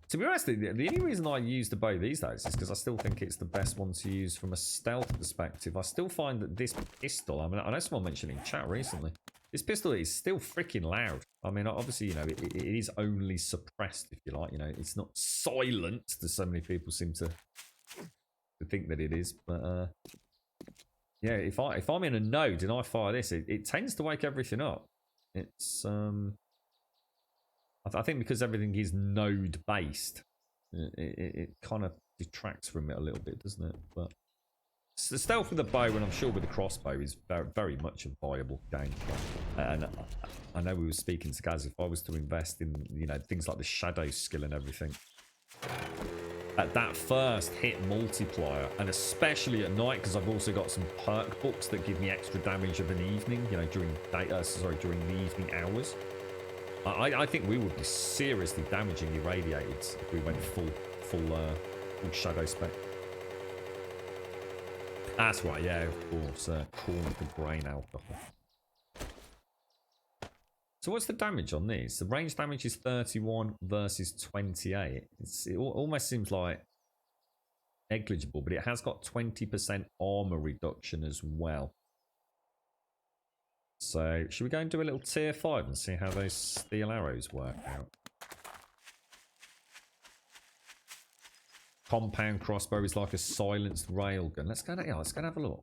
To be honest, the only reason I use the bow these days is because I still think it's the best one to use from a stealth perspective. I still find that this pistol, I mean, I know someone mentioned in chat recently, this pistol is still freaking loud. I mean, obviously, you know, it is only suppressed, if you like. You know, it's not silenced, as so many people seem to think that it is. But yeah, if I'm in a node and I fire this, it tends to wake everything up. It's I think because everything is node based, it kind of detracts from it a little bit, doesn't it? But the stealth with the bow, and I'm sure with the crossbow, is very, very much a viable game. And I know we were speaking to Gaz, if I was to invest in, you know, things like the shadow skill and everything, at that first hit multiplier, and especially at night, because I've also got some perk books that give me extra damage of an evening, you know, during during the evening hours. I think we would be seriously damaging irradiated if we went full shadow spec. That's right, yeah, of course. Corn for brain alcohol. So what's the damage on these? The range damage is 31 versus 28. It almost seems like negligible, but it has got 20% armor reduction as well. So should we go and do a little tier 5 and see how those steel arrows work out? Compound crossbow is like a silenced railgun. Let's go and have a look.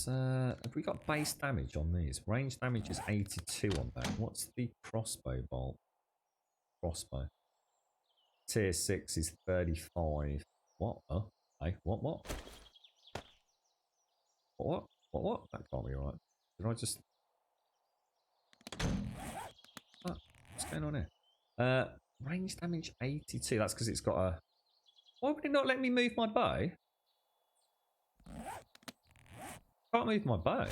Have we got base damage on these? Range damage is 82 on that. What's the crossbow bolt? Crossbow. Tier 6 is 35. What? Hey, what? What? That can't be right. Did I just... Oh, what's going on here? Range damage 82. That's because it's got a... Why would it not let me move my bow? Can't move my bow.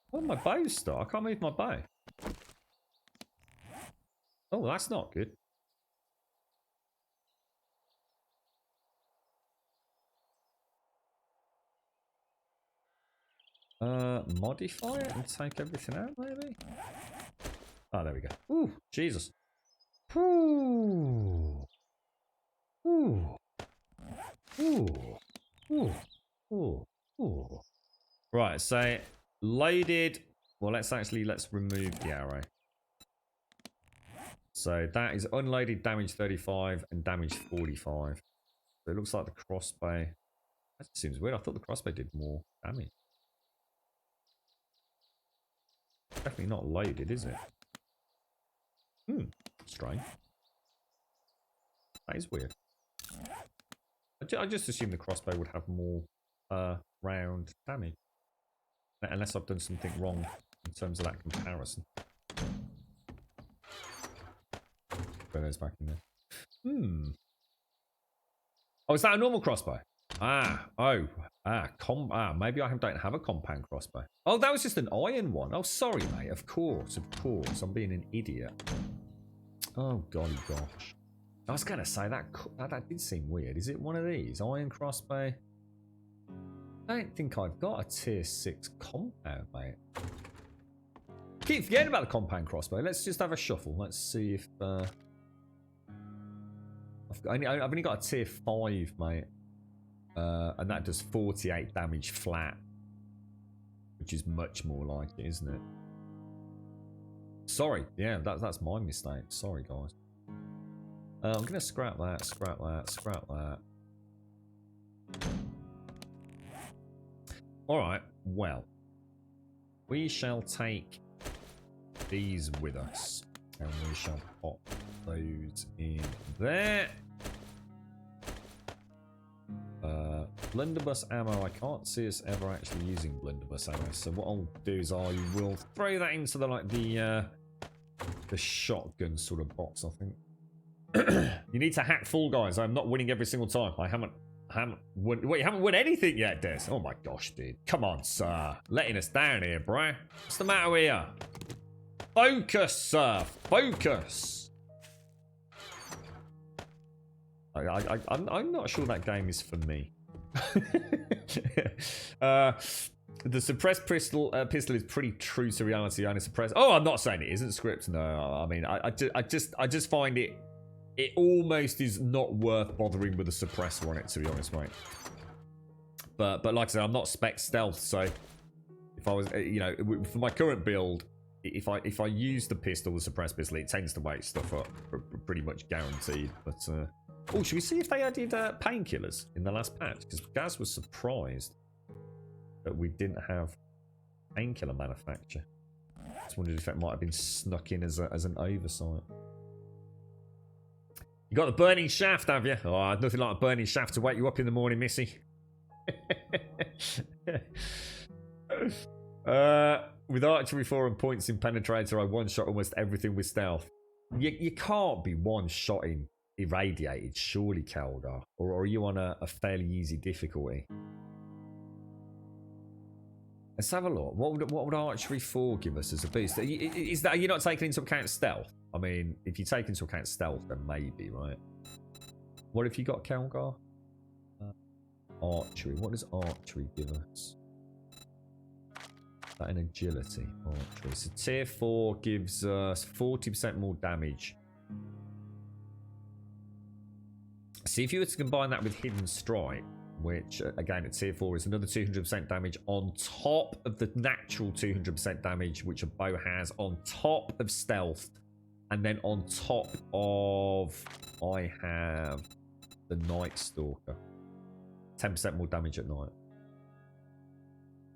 What did my bow start? I can't move my bow. Oh, that's not good. Modify it and take everything out, maybe? Oh, there we go. Ooh, Jesus. Ooh. Ooh. Ooh. Ooh. Ooh. Ooh. Right, so loaded. Well, let's remove the arrow. So that is unloaded damage 35 and damage 45. So it looks like the crossbow. That seems weird. I thought the crossbow did more damage. definitely not loaded, is it? Strange. That is weird. I just assumed the crossbow would have more round damage. Unless I've done something wrong in terms of that comparison. Put those back in there. Oh, is that a normal crossbow? Maybe I don't have a compound crossbow. Oh, that was just an iron one. Oh, sorry, mate. Of course. I'm being an idiot. Oh, golly gosh. I was going to say, that did seem weird. Is it one of these? Iron crossbow? I don't think I've got a tier 6 compound, mate. Keep forgetting about the compound crossbow. Let's just have a shuffle. Let's see if... I've only got a tier 5, mate. And that does 48 damage flat. Which is much more like it, isn't it? Sorry. Yeah, that's my mistake. Sorry, guys. I'm going to scrap that. Alright, well. We shall take these with us. And we shall pop those in there. Blunderbuss ammo. I can't see us ever actually using blunderbuss ammo. So what I'll do is I will throw that into the shotgun sort of box, I think. You need to hack full, guys. I'm not winning every single time. I haven't won. Wait, you haven't won anything yet, Des? Oh my gosh, dude. Come on, sir. Letting us down here, bro. What's the matter here? Focus, sir. Focus. I'm not sure that game is for me. The suppressed pistol is pretty true to reality. Only suppressed. Oh, I'm not saying it isn't script. No, I mean, I just find it almost is not worth bothering with a suppressor on it, to be honest, mate. But like I said, I'm not spec stealth, so if I was, for my current build, if I use the pistol, the suppressed pistol, it tends to wake stuff up, pretty much guaranteed. But oh, should we see if they added painkillers in the last patch? Because Gaz was surprised that we didn't have painkiller manufacture. Just wondered if that might have been snuck in as an oversight. You got the burning shaft, have you? Oh, nothing like a burning shaft to wake you up in the morning, missy. With archery 4 and points in penetrator, I one-shot almost everything with stealth. You can't be one-shotting irradiated, surely, Kelgar. Or are you on a fairly easy difficulty? Let's have a look. What would archery 4 give us as a boost? Are you not taking into account stealth? I mean, if you take into account stealth, then maybe, right? What have you got, Kelgar? Archery. What does archery give us? That in agility. Archery. So tier 4 gives us 40% more damage. See, if you were to combine that with Hidden Strike, which, again, at tier 4 is another 200% damage on top of the natural 200% damage which a bow has, on top of stealth, and then on top of, I have the Night Stalker. 10% more damage at night.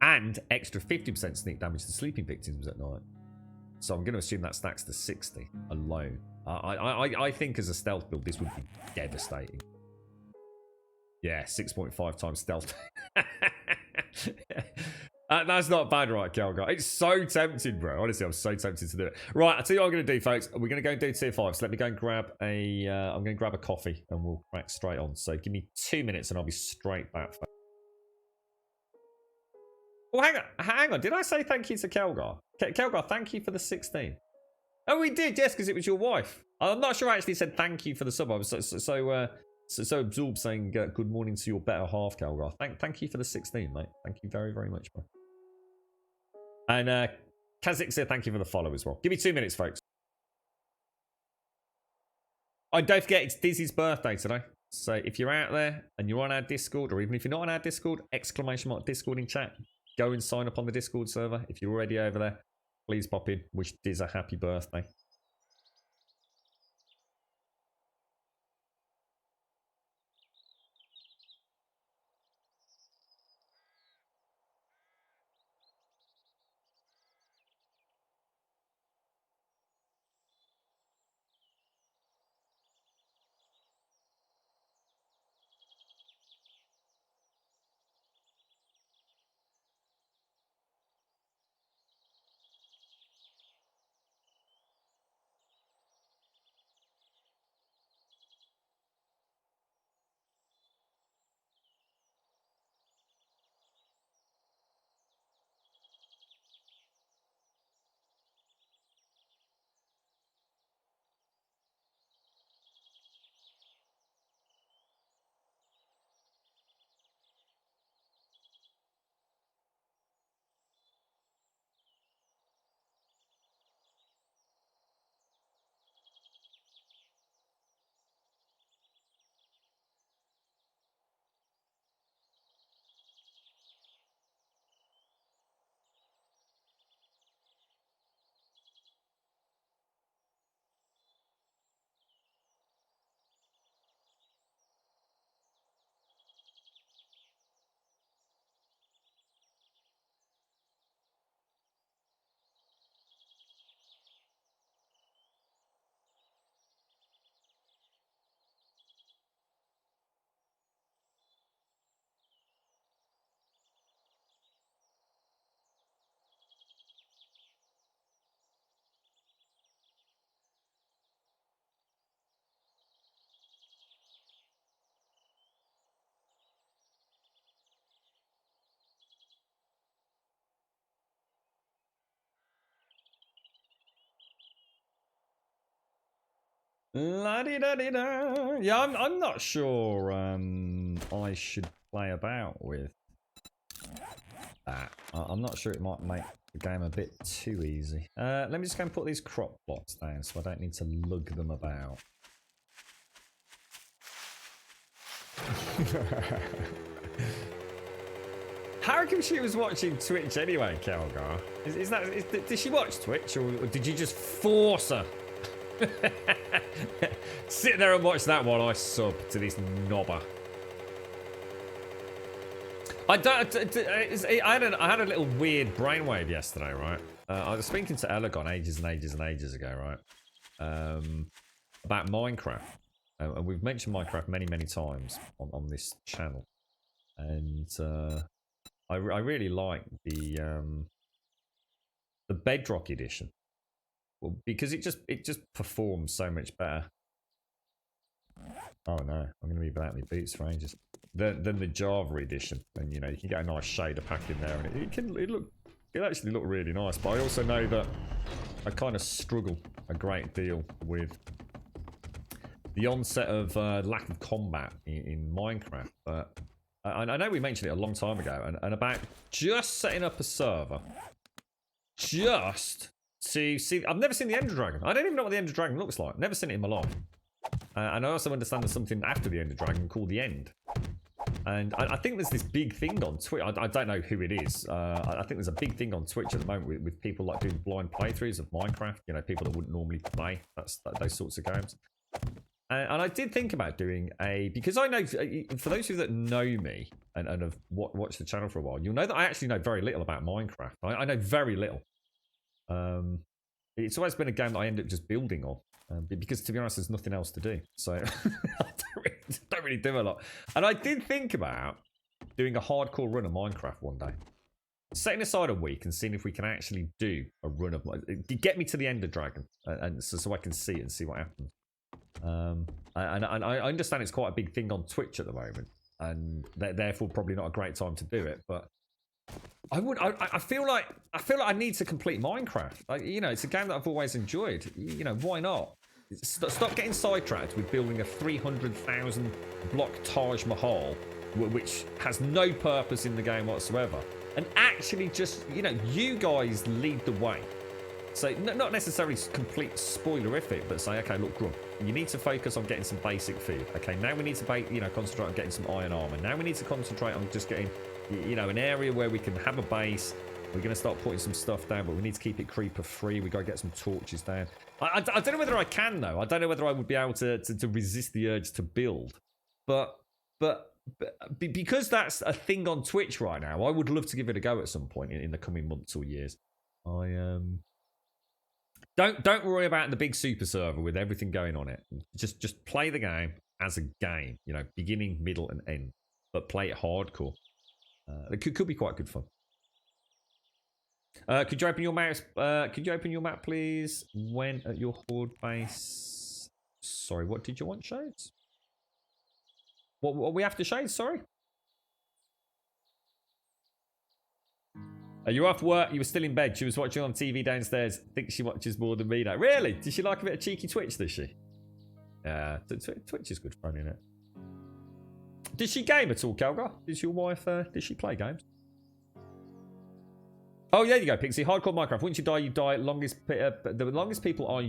And extra 50% sneak damage to sleeping victims at night. So I'm going to assume that stacks to 60 alone. I think as a stealth build, this would be devastating. Yeah, 6.5 times stealth. That's not bad, right, Kelgar? It's so tempting, bro. Honestly, I'm so tempted to do it. Right, I'll tell you what I'm going to do, folks. We're going to go and do tier 5. So let me go and grab I'm going to grab a coffee and we'll crack straight on. So give me 2 minutes and I'll be straight back. Oh, hang on. Did I say thank you to Kelgar? Kelgar, thank you for the 16. Oh, we did, yes, because it was your wife. I'm not sure I actually said thank you for the sub. I was so absorbed saying good morning to your better half, Kelgar. Thank you for the 16, mate. Thank you very, very much, bro. And Kazik said thank you for the follow as well. Give me 2 minutes, folks. Oh, don't forget, it's Dizzy's birthday today. So if you're out there and you're on our Discord, or even if you're not on our Discord, exclamation mark Discord in chat. Go and sign up on the Discord server. If you're already over there, please pop in. Wish Diz a happy birthday. La-di-da-di-da. Yeah, I'm not sure I should play about with that. I'm not sure, it might make the game a bit too easy. Let me just go and put these crop plots down so I don't need to lug them about. How come she was watching Twitch anyway, Kelgar? Did she watch Twitch, or did you just force her? Sit there and watch that while I sub to this knobber. I had a little weird brainwave yesterday, right? I was speaking to Elagon ages and ages and ages ago, right? About Minecraft. And we've mentioned Minecraft many, many times on this channel. And I really like the Bedrock edition. Well, because it just performs so much better. Oh no, I'm going to be without my boots for ages. Than the Java edition, and you know you can get a nice shader pack in there, and it actually look really nice. But I also know that I kind of struggle a great deal with the onset of lack of combat in Minecraft. But I know we mentioned it a long time ago, and about just setting up a server, just to see. I've never seen the Ender Dragon. I don't even know what the Ender Dragon looks like. Never seen it in my life. And I also understand there's something after the Ender Dragon called the End. And I think there's this big thing on Twitch. I don't know who it is. I think there's a big thing on Twitch at the moment with people like doing blind playthroughs of Minecraft. You know, people that wouldn't normally play those sorts of games. And I did think about doing because I know, for those of you that know me and have watched the channel for a while, you'll know that I actually know very little about Minecraft. I know very little. It's always been a game that I end up just building on. Because to be honest, there's nothing else to do. So I don't really do a lot. And I did think about doing a hardcore run of Minecraft one day. Setting aside a week and seeing if we can actually do a run of get me to the Ender Dragon. And so I can see it and see what happens. And I understand it's quite a big thing on Twitch at the moment. And therefore probably not a great time to do it. But I feel like I need to complete Minecraft. You know, it's a game that I've always enjoyed. You know, why not? Stop getting sidetracked with building a 300,000 block Taj Mahal, which has no purpose in the game whatsoever. And actually just, you know, you guys lead the way. So not necessarily complete spoilerific, but say, okay, look, Grump, you need to focus on getting some basic food. Okay, now we need to concentrate on getting some iron armor. Now we need to concentrate on just getting, you know, an area where we can have a base. We're going to start putting some stuff down, but we need to keep it creeper free. We got to get some torches down. I don't know whether I can though. I don't know whether I would be able to resist the urge to build. But because that's a thing on Twitch right now, I would love to give it a go at some point in the coming months or years. Don't worry about the big super server with everything going on it. Just play the game as a game. You know, beginning, middle, and end. But play it hardcore. It could be quite good fun. Could you open your mouse? Could you open your map, please? When at your horde base? Sorry, what did you want, Shades? What we after Shades? Sorry. Are you off work? You were still in bed. She was watching on TV downstairs. I think she watches more than me now. Really? Did she like a bit of cheeky Twitch? Does she? Yeah, Twitch is good fun, isn't it? Did she game at all, Kelgar? Did your wife? Did she play games? Oh, there you go, Pixie. Hardcore Minecraft. Once you die, you die. The longest people are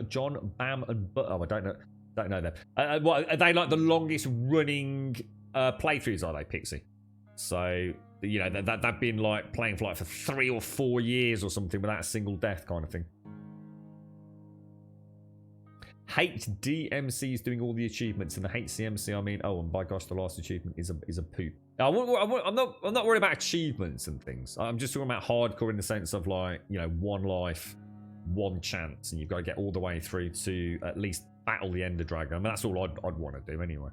John, Bam, and But. Oh, I don't know them. What are they like? The longest running playthroughs are they, Pixie? So you know that been like playing for 3 or 4 years or something without a single death, kind of thing. HDMC is doing all the achievements, and the HCMC, I mean, oh, and by gosh, the last achievement is a poop. I'm not worried about achievements and things. I'm just talking about hardcore in the sense of like, you know, one life, one chance, and you've got to get all the way through to at least battle the Ender Dragon. I mean, that's all I'd want to do anyway.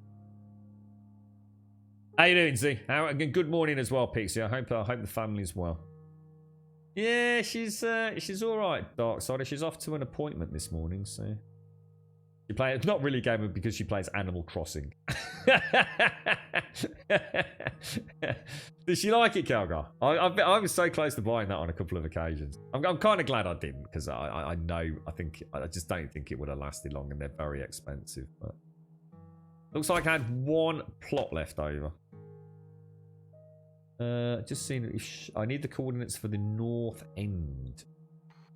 How you doing, Z? Good morning as well, Pixie. I hope the family's well. Yeah, she's all right, Darksider. She's off to an appointment this morning, so. She plays not really gamer because she plays Animal Crossing. Did she like it, Calgar? I was so close to buying that on a couple of occasions. I'm kind of glad I didn't, because I know, I just don't think it would have lasted long, and they're very expensive. But looks like I had one plot left over. Just seeing if I need the coordinates for the north end.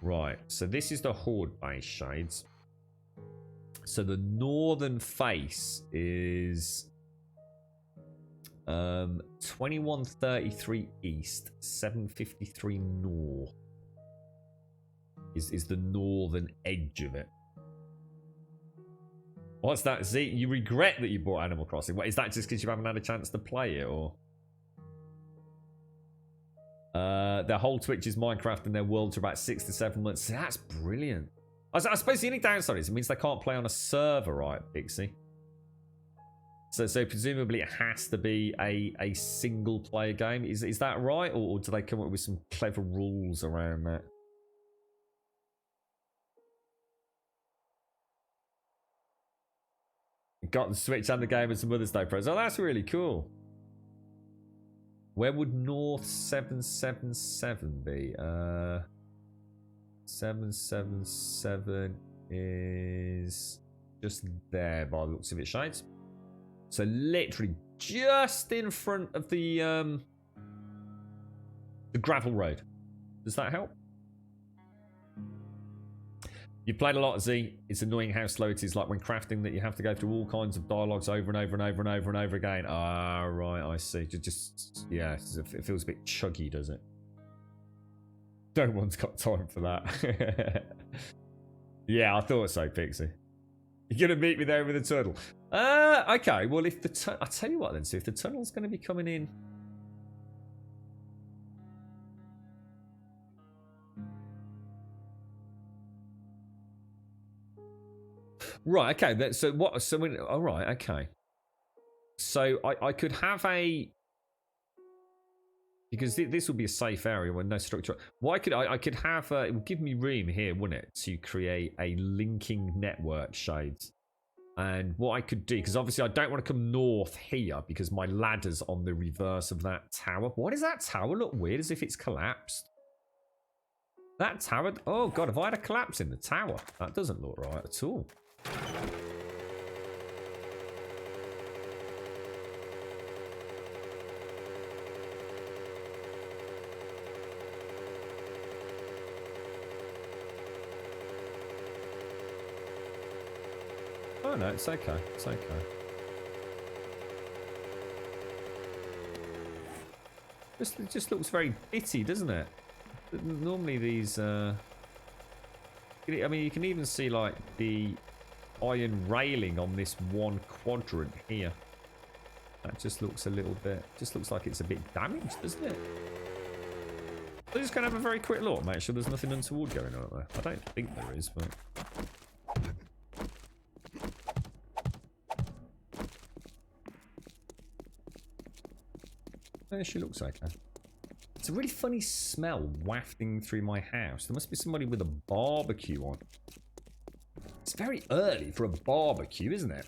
Right, so this is the Horde base, Shades. So the northern face is 2133 east, 753 north. Is the northern edge of it. What's that? Z, you regret that you bought Animal Crossing. What, is that just because you haven't had a chance to play it, or? Their whole Twitch is Minecraft and their worlds are about 6 to 7 months. That's brilliant. I suppose the only downside is it means they can't play on a server, right, Pixie? So presumably it has to be a single player game. Is that right? Or do they come up with some clever rules around that? Got the Switch and the game as a Mother's Day present. Oh, that's really cool. Where would North 777 be? 777 is just there by the looks of it, Shades. So literally just in front of the gravel road. Does that help? You've played a lot of Z. It's annoying how slow it is, like when crafting, that you have to go through all kinds of dialogues over and over and over and over and over again. Ah, right, I see. Just yeah, it feels a bit chuggy, does it? No one's got time for that. Yeah, I thought so, Pixie. You're gonna meet me there with a tunnel. Okay. Well, if the I'll tell you what then. So if the tunnel's going to be coming in. Right, okay. So what? So when? All right, okay. So I could have a, because this will be a safe area with no structure. Why could I could have it would give me room here, wouldn't it, to create a linking network, Shades. And what I could do, because obviously I don't want to come north here because my ladder's on the reverse of that tower. Why does that tower look weird, as if it's collapsed? That tower, oh god, have I had a collapse in the tower? That doesn't look right at all. Oh no, it's okay. It's okay. It just looks very bitty, doesn't it? Normally these, I mean, you can even see like the iron railing on this one quadrant here. That just looks a little bit, just looks like it's a bit damaged, doesn't it? I'm just going to have a very quick look, make sure there's nothing untoward going on there. I don't think there is, but... Yeah, she looks okay. It's a really funny smell wafting through my house. There must be somebody with a barbecue on. It's very early for a barbecue, isn't it?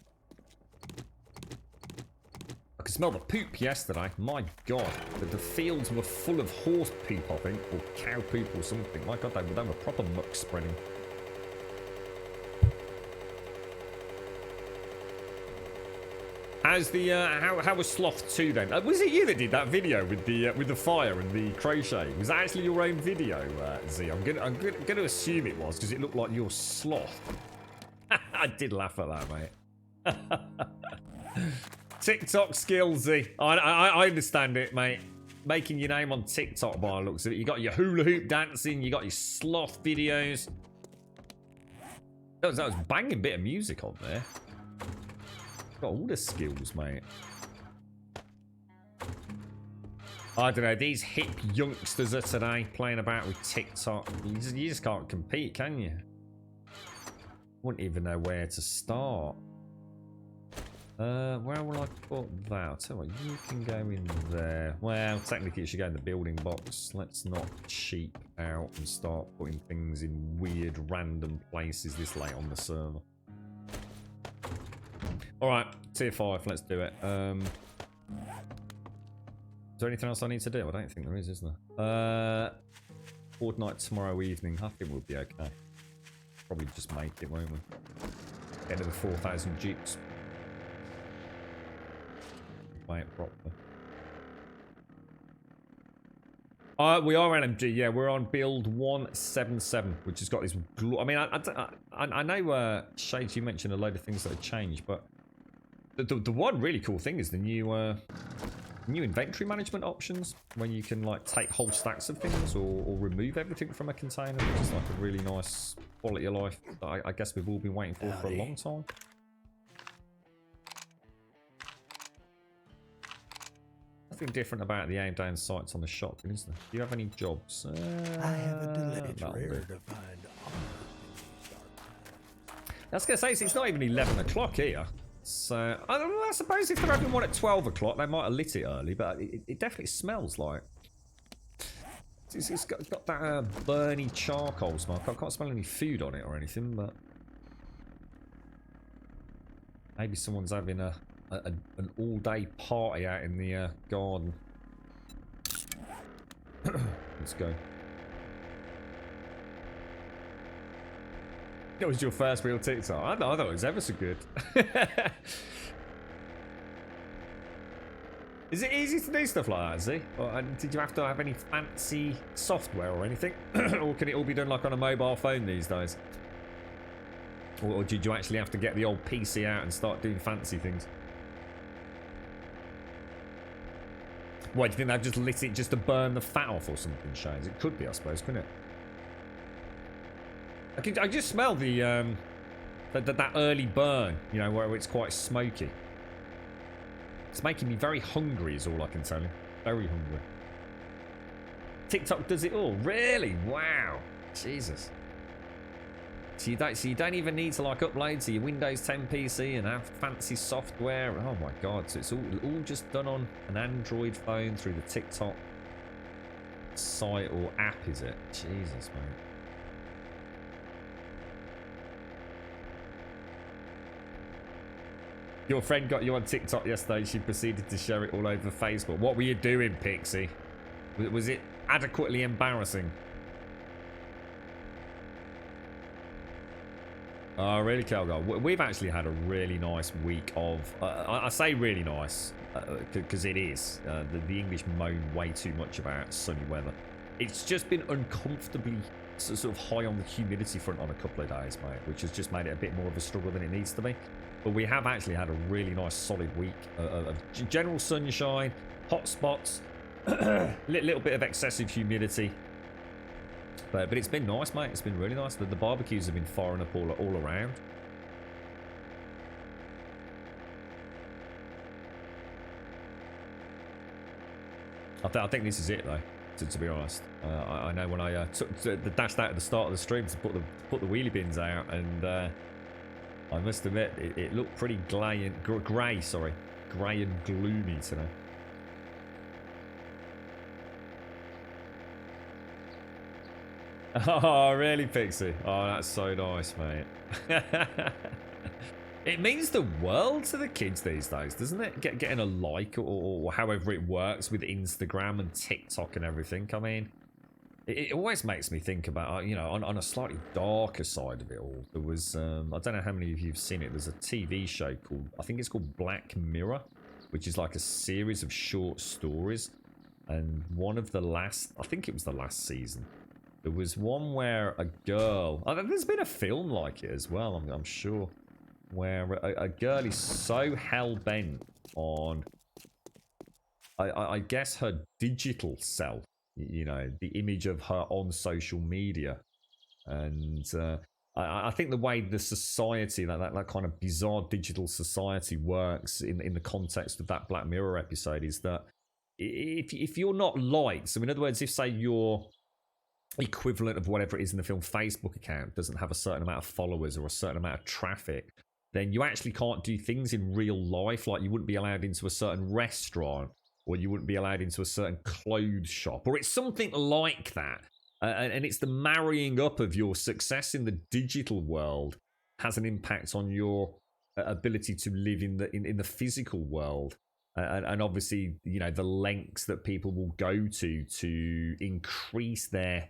I could smell the poop yesterday. My god. The fields were full of horse poop, I think. Or cow poop or something. My god, they were proper muck spreading. How's the how was Sloth 2 then? Was it you that did that video with the fire and the crochet? Was that actually your own video, Z? I'm gonna assume it was, because it looked like your Sloth. I did laugh at that, mate. TikTok skills, Z. I understand it, mate. Making your name on TikTok by the looks of it. You got your hula hoop dancing, you got your Sloth videos. That was a banging bit of music on there. Got all the skills, mate. I don't know, these hip youngsters are today playing about with TikTok. You just can't compete, can you? Wouldn't even know where to start. Where will I put that? I'll tell you what, you can go in there. Well, technically it should go in the building box. Let's not cheap out and start putting things in weird random places this late on the server. Alright, Tier 5, let's do it. Is there anything else I need to do? I don't think there is there? Fortnite tomorrow evening. I think we'll be okay. Probably just make it, won't we? Get to the 4,000 jeeps. Play it properly. We are LMG, yeah. We're on build 177, which has got this. I mean, I know, Shades, you mentioned a load of things that have changed, but the one really cool thing is the new inventory management options, when you can like take whole stacks of things or remove everything from a container, which is like a really nice quality of life that I guess we've all been waiting for a long time. Nothing different about the aim down sights on the shotgun, is there? Do you have any jobs? I have a delay. It's rare to find. I was going to say, it's not even 11 o'clock here. So, I suppose if they're having one at 12 o'clock, they might have lit it early, but it definitely smells like... It's got that burny charcoal smell. I can't smell any food on it or anything, but... Maybe someone's having an all-day party out in the garden. Let's go. That was your first real TikTok. I thought it was ever so good. Is it easy to do stuff like that, Z? Or did you have to have any fancy software or anything? Or can it all be done like on a mobile phone these days? Or did you actually have to get the old PC out and start doing fancy things? Why, do you think they've just lit it just to burn the fat off or something, Shades? It could be, I suppose, couldn't it? I just smell the that early burn, you know, where it's quite smoky. It's making me very hungry, is all I can tell you. Very hungry. TikTok does it all, really? Wow, Jesus. So you don't even need to like upload to your Windows 10 PC and have fancy software. Oh my God! So it's all just done on an Android phone through the TikTok site or app, is it? Jesus, mate. Your friend got you on TikTok yesterday. She proceeded to share it all over Facebook. What were you doing, Pixie? Was it adequately embarrassing? Oh, really, Calgar? We've actually had a really nice week of... I say really nice, because it is. The English moan way too much about sunny weather. It's just been uncomfortably sort of high on the humidity front on a couple of days, mate, which has just made it a bit more of a struggle than it needs to be. But we have actually had a really nice solid week of general sunshine, hot spots, little bit of excessive humidity. But it's been nice, mate. It's been really nice. The barbecues have been firing up all around. I think this is it, though, to be honest. I know when I dashed out at the start of the stream to put the wheelie bins out, and I must admit, it looked pretty grey and gloomy today. Oh, really, Pixie? Oh, that's so nice, mate. It means the world to the kids these days, doesn't it? Getting a like or however it works with Instagram and TikTok and everything. I mean, it always makes me think about, you know, on a slightly darker side of it all. There was, I don't know how many of you have seen it. There's a TV show called, I think it's called Black Mirror, which is like a series of short stories. And one of the last, I think it was the last season, there was one where a girl... there's been a film like it as well, I'm sure. Where a girl is so hell-bent on... I guess her digital self. You know, the image of her on social media. And I think the way the society, that kind of bizarre digital society works in the context of that Black Mirror episode is that if you're not liked... So in other words, if, say, you're... equivalent of whatever it is in the film Facebook account doesn't have a certain amount of followers or a certain amount of traffic, then you actually can't do things in real life. Like you wouldn't be allowed into a certain restaurant, or you wouldn't be allowed into a certain clothes shop, or it's something like that. And it's the marrying up of your success in the digital world has an impact on your ability to live in the physical world, and obviously, you know, the lengths that people will go to increase their,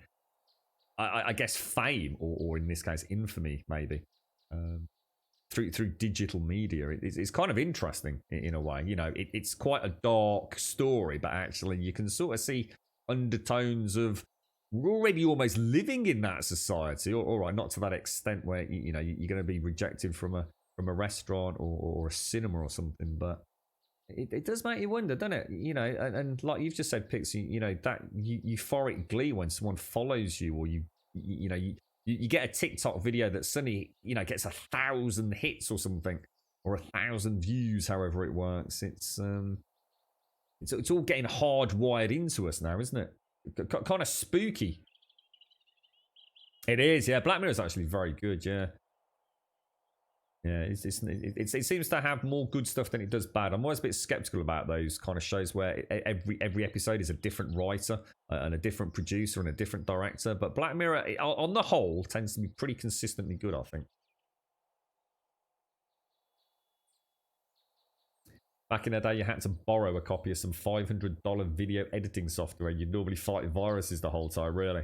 I guess, fame, or in this case, infamy, maybe, through digital media. It's kind of interesting in a way. You know, it's quite a dark story, but actually, you can sort of see undertones of we're already almost living in that society. All right, not to that extent where you know you're going to be rejected from a restaurant or a cinema or something, but it does make you wonder, doesn't it? You know, and like you've just said, Pixie, you know, that euphoric glee when someone follows you, or you get a TikTok video that suddenly, you know, gets 1,000 hits or something, or 1,000 views, however it works. It's all getting hardwired into us now, isn't it? Kind of spooky. It is, yeah. Black Mirror is actually very good, yeah. Yeah, it seems to have more good stuff than it does bad. I'm always a bit skeptical about those kind of shows where every episode is a different writer and a different producer and a different director. But Black Mirror, on the whole, tends to be pretty consistently good, I think. Back in the day, you had to borrow a copy of some $500 video editing software. You'd normally fight viruses the whole time, really.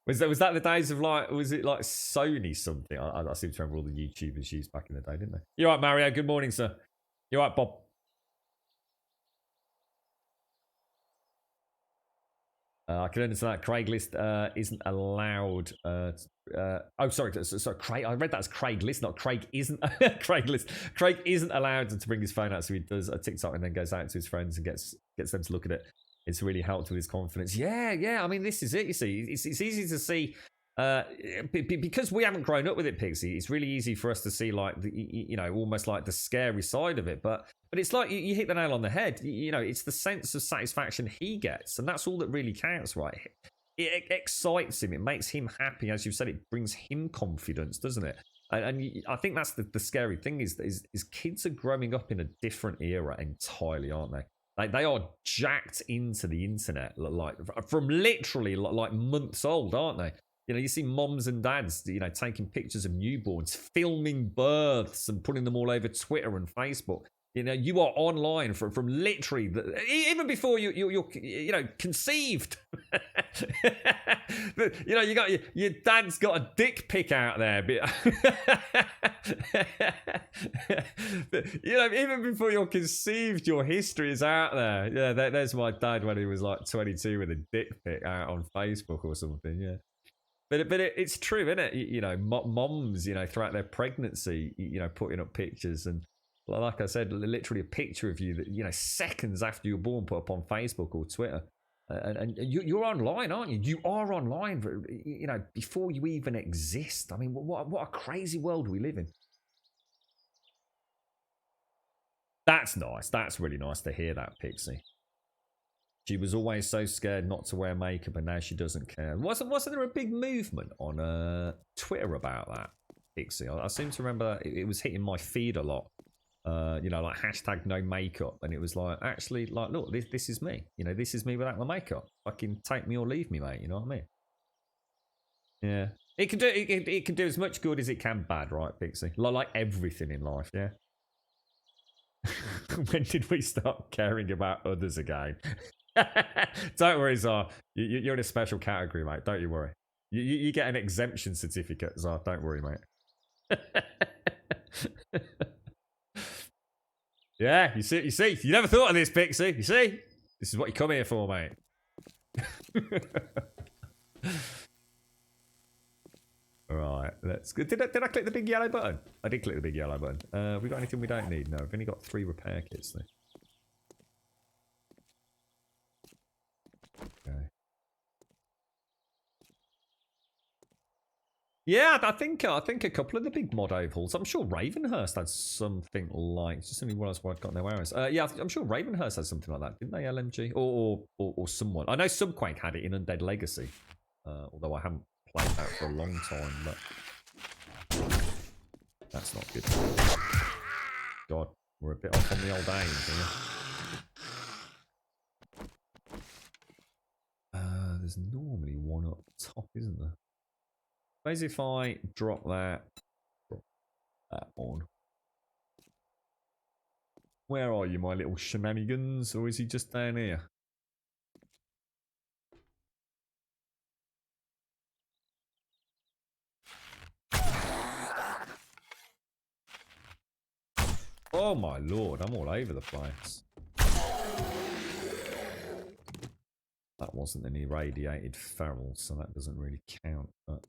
Was that the days of, like, was it like Sony something? I seem to remember all the YouTubers used back in the day, didn't they? You're right, Mario. Good morning, sir. You're right, Bob. I can understand that Craigslist isn't allowed. Sorry, Craig. I read that as Craigslist, not Craig isn't. Craigslist. Craig isn't allowed to bring his phone out, so he does a TikTok and then goes out to his friends and gets them to look at it. It's really helped with his confidence. Yeah. I mean, this is it. You see, it's easy to see because we haven't grown up with it, Pixie. It's really easy for us to see, like, you know, almost like the scary side of it. But it's like you hit the nail on the head. You know, it's the sense of satisfaction he gets, and that's all that really counts, right? It excites him. It makes him happy, as you've said. It brings him confidence, doesn't it? And I think that's the scary thing is kids are growing up in a different era entirely, aren't they? Like, they are jacked into the internet, like from literally like months old, aren't they? You know, you see moms and dads, you know, taking pictures of newborns, filming births, and putting them all over Twitter and Facebook. You know, you are online from literally even before you're you know, conceived. You know, you got your dad's got a dick pic out there, you know, even before you're conceived, your history is out there. Yeah, there's my dad when he was like 22 with a dick pic out on Facebook or something. Yeah. But it's true, isn't it? You know, moms, you know, throughout their pregnancy, you know, putting up pictures, and like I said, literally a picture of you that, you know, seconds after you're born, put up on Facebook or Twitter, and you're online, aren't you? You are online, you know, before you even exist. I mean, what a crazy world we live in. That's nice. That's really nice to hear that, Pixie. She was always so scared not to wear makeup, and now she doesn't care. Wasn't there a big movement on Twitter about that, Pixie? I seem to remember it was hitting my feed a lot. You know, like hashtag no makeup, and it was like, actually, like, look, this is me. You know, this is me without my makeup. Fucking take me or leave me, mate. You know what I mean? Yeah, it can do as much good as it can bad, right, Pixie? Like everything in life, yeah. When did we start caring about others again? Don't worry, Zar. You're in a special category, mate. Don't you worry. You get an exemption certificate, Zar. Don't worry, mate. Yeah, you see. You never thought of this, Pixie. You see? This is what you come here for, mate. Right, let's go. Did I click the big yellow button? I did click the big yellow button. We got anything we don't need? No, we've only got 3 repair kits though. Okay. Yeah, I think a couple of the big mod overhauls. I'm sure Ravenhurst had something like. Just only one else I've got no errors. Yeah, I'm sure Ravenhurst had something like that, didn't they? LMG or someone. I know Subquake had it in Undead Legacy, although I haven't played that for a long time. But that's not good. God, we're a bit off on the old aim here. There's normally one up top, isn't there? Suppose if I drop that on. Where are you, my little shenanigans? Or is he just down here? Oh my lord, I'm all over the place. That wasn't an irradiated feral, so that doesn't really count. But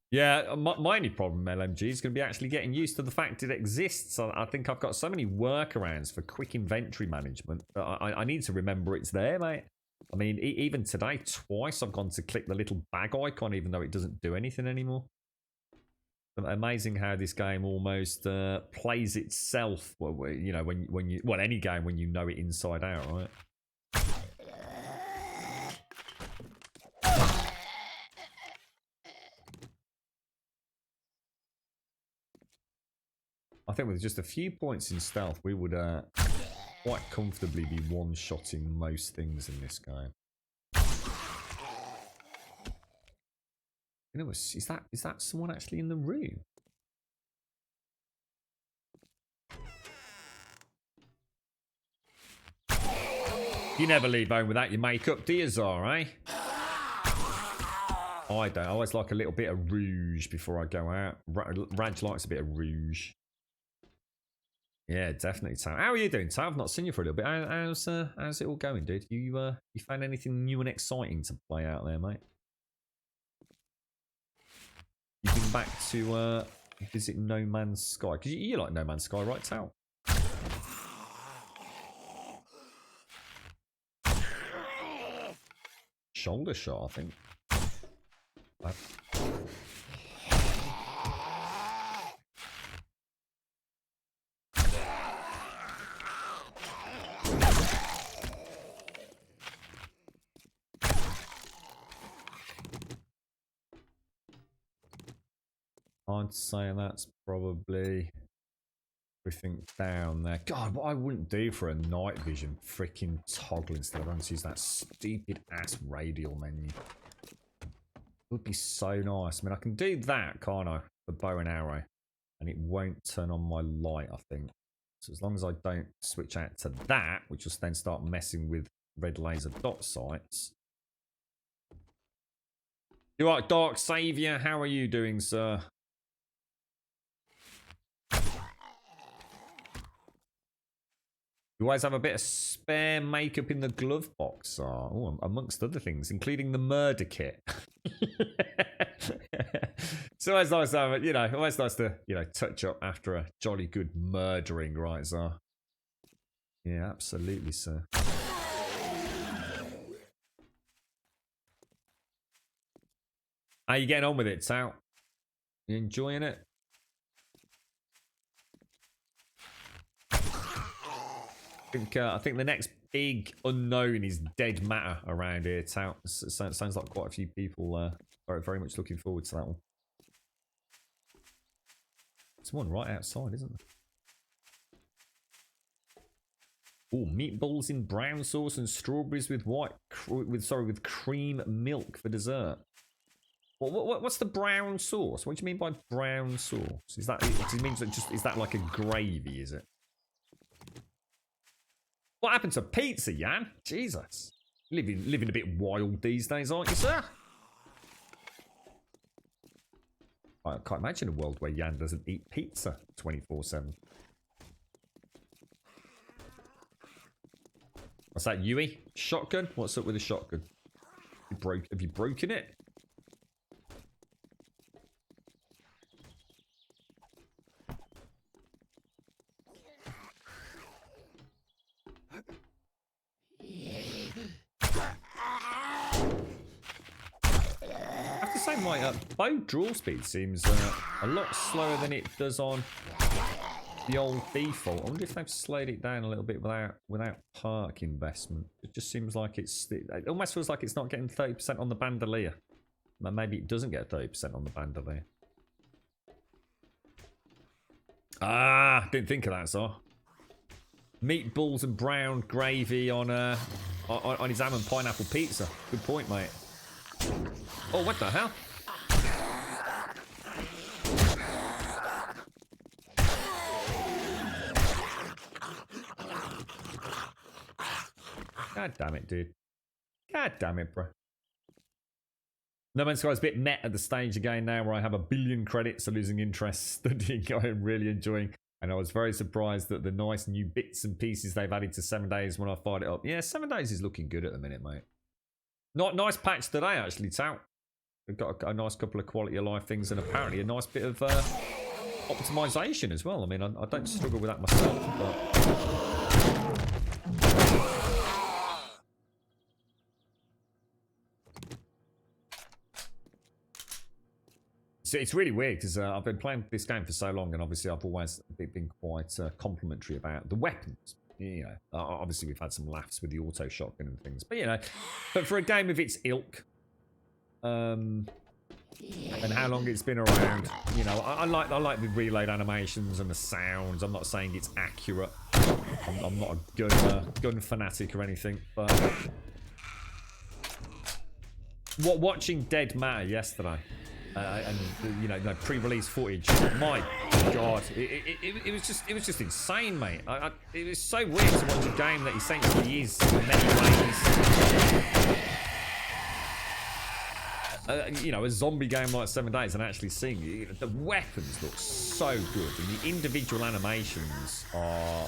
yeah, my only problem, LMG, is going to be actually getting used to the fact it exists. I think I've got so many workarounds for quick inventory management that I need to remember it's there, mate. I mean, even today, twice I've gone to click the little bag icon, even though it doesn't do anything anymore. Amazing how this game almost plays itself. Well, you know, when you any game when you know it inside out, right? I think with just a few points in stealth, we would quite comfortably be one-shotting most things in this game. You know, is that someone actually in the room? You never leave home without your makeup, do you, Zara, eh? I don't. I always like a little bit of rouge before I go out. Raj likes a bit of rouge. Yeah, definitely, Tam. How are you doing, Tam? I've not seen you for a little bit. How's it all going, dude? You found anything new and exciting to play out there, mate? You've been back to visit No Man's Sky. Because you like No Man's Sky, right, Tal? Shoulder shot, I think. I'd say that's probably everything down there. God, what I wouldn't do for a night vision freaking toggle instead of having to use that stupid ass radial menu. It would be so nice. I mean, I can do that, can't I? The bow and arrow. And it won't turn on my light, I think. So as long as I don't switch out to that, which will then start messing with red laser dot sights. You right, Dark Saviour? How are you doing, sir? You always have a bit of spare makeup in the glove box, amongst other things, including the murder kit. It's always nice to have, always nice to, touch up after a jolly good murdering, right, Zar? Yeah, absolutely, sir. How you getting on with it, Tal? You enjoying it? I think the next big unknown is dead matter around here. Sounds like quite a few people are very much looking forward to that one. There's one right outside, isn't there? Oh, meatballs in brown sauce and strawberries with with cream milk for dessert. What's the brown sauce? What do you mean by brown sauce? Is that it means that is that like a gravy? Is it? What happened to pizza, Jan? Jesus. Living a bit wild these days, aren't you, sir? I can't imagine a world where Jan doesn't eat pizza 24/7. What's that, Yui? Shotgun? What's up with the shotgun? Have you broken it? My bow draw speed seems a lot slower than it does on the old default. I wonder if they've slowed it down a little bit without park investment. It just seems like it almost feels like it's not getting 30% on the bandolier. Maybe it doesn't get 30% on the bandolier. Ah, didn't think of that, so. Meatballs and brown gravy on his ham and pineapple pizza. Good point, mate. Oh, what the hell? God damn it, dude. God damn it, bro. No Man's Sky is a bit net at the stage again now where I have 1 billion credits, so losing interest, studying, I'm really enjoying. And I was very surprised that the nice new bits and pieces they've added to 7 days when I fired it up. Yeah, 7 days is looking good at the minute, mate. Not nice patch today, actually, Tout. We've got a nice couple of quality of life things and apparently a nice bit of optimization as well. I mean, I don't struggle with that myself, but... So it's really weird because I've been playing this game for so long, and obviously I've always been quite complimentary about the weapons. You know, obviously we've had some laughs with the auto shotgun and things, but you know, but for a game of its ilk, and how long it's been around, you know, I like the reload animations and the sounds. I'm not saying it's accurate. I'm not a gun fanatic or anything, but watching Dead Matter yesterday. And you know, pre-release footage. My God, it was just insane, mate. It was so weird to watch a game that essentially is in many ways, you know, a zombie game like 7 Days, and actually seeing the weapons look so good, and the individual animations are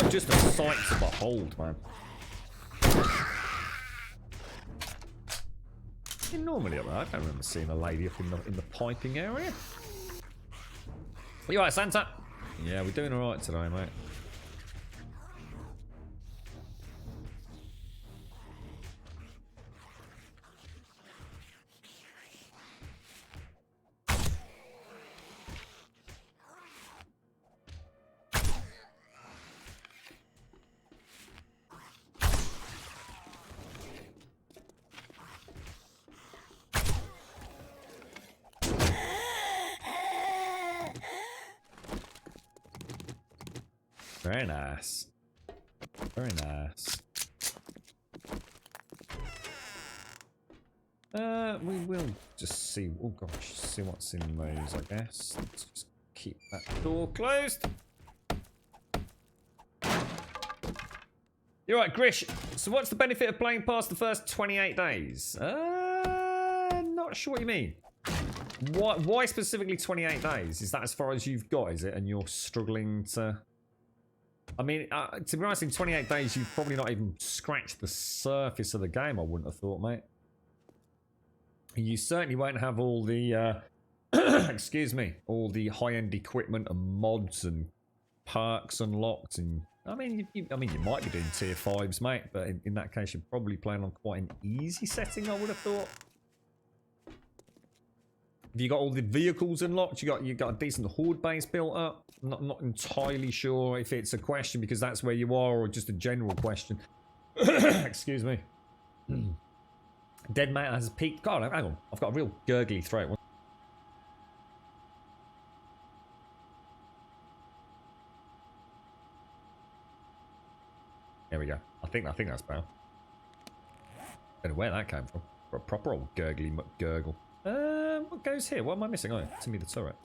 just a sight to behold, man. Normally, I don't remember seeing a lady up in the piping area. You alright, Santa? Yeah, we're doing alright today, mate. Very nice. Very nice. We will just see. Oh gosh, see what's in those, I guess. Let's just keep that door closed. You're right, Grish. So, what's the benefit of playing past the first 28 days? Not sure what you mean. Why specifically 28 days? Is that as far as you've got? Is it, and you're struggling to? I mean, to be honest, in 28 days, you've probably not even scratched the surface of the game, I wouldn't have thought, mate. You certainly won't have all the, excuse me, all the high-end equipment and mods and perks unlocked. And I mean, you might be doing tier 5s, mate, but in that case, you're probably playing on quite an easy setting, I would have thought. Have you got all the vehicles unlocked? You got a decent horde base built up? Not entirely sure if it's a question because that's where you are, or just a general question. Excuse me. Dead Matter has peaked. God, hang on. I've got a real gurgly throat. There we go. I think that's better. Don't know where that came from. For a proper old gurgly gurgle. What goes here? What am I missing? Oh, to me the turret.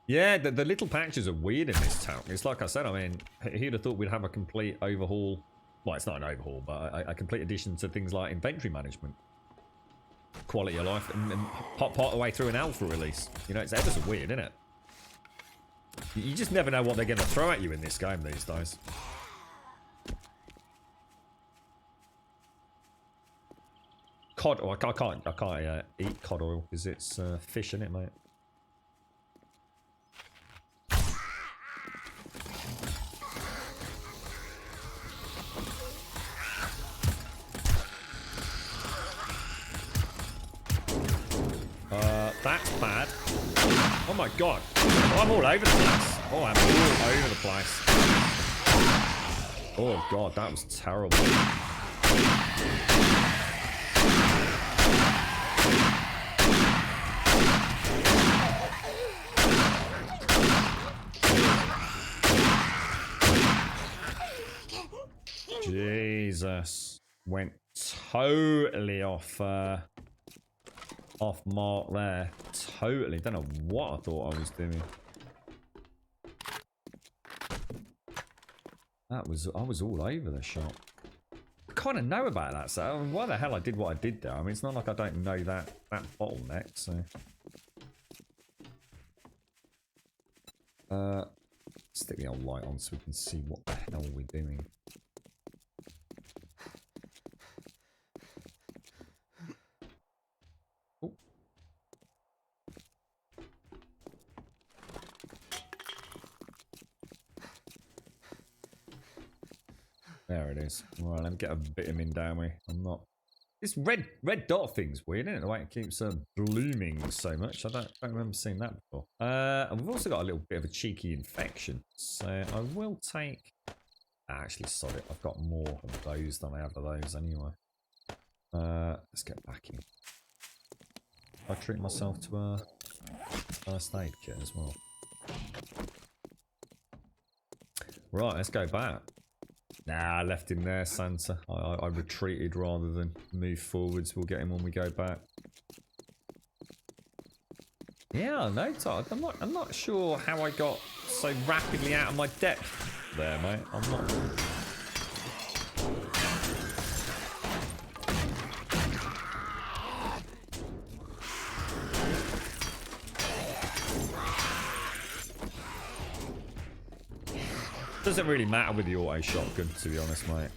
Yeah, the little patches are weird in this town. It's like I said, I mean, who'd have thought we'd have a complete overhaul. Well, it's not an overhaul, but a complete addition to things like inventory management, quality of life, and part of the way through an alpha release. You know, it's ever so weird, isn't it? You just never know what they're going to throw at you in this game these days. Cod oil. I can't eat cod oil because it's fish in it, mate. That's bad. Oh my god. Oh, I'm all over the place. Oh, I'm all over the place. Oh god, that was terrible. Jesus. Went totally off mark there. Totally. Don't know what I thought I was doing. I was all over the shop. I kind of know about that, so I mean, why the hell I did what I did there? I mean, it's not like I don't know that bottleneck, so. Stick the old light on so we can see what the hell we're doing. Oh. There it is. Right, let me get a vitamin down me. I'm not. This red dot thing's weird, isn't it? The way it keeps blooming so much. I don't remember seeing that before. And we've also got a little bit of a cheeky infection. So I will take... Actually, sod it. I've got more of those than I have of those anyway. Let's get back in. I treat myself to a first aid kit as well. Right, let's go back. Nah, I left him there, Santa. I retreated rather than move forwards. We'll get him when we go back. Yeah, no, Todd. I'm not sure how I got so rapidly out of my depth there, mate. I'm not. Doesn't really matter with the auto shotgun, to be honest, mate.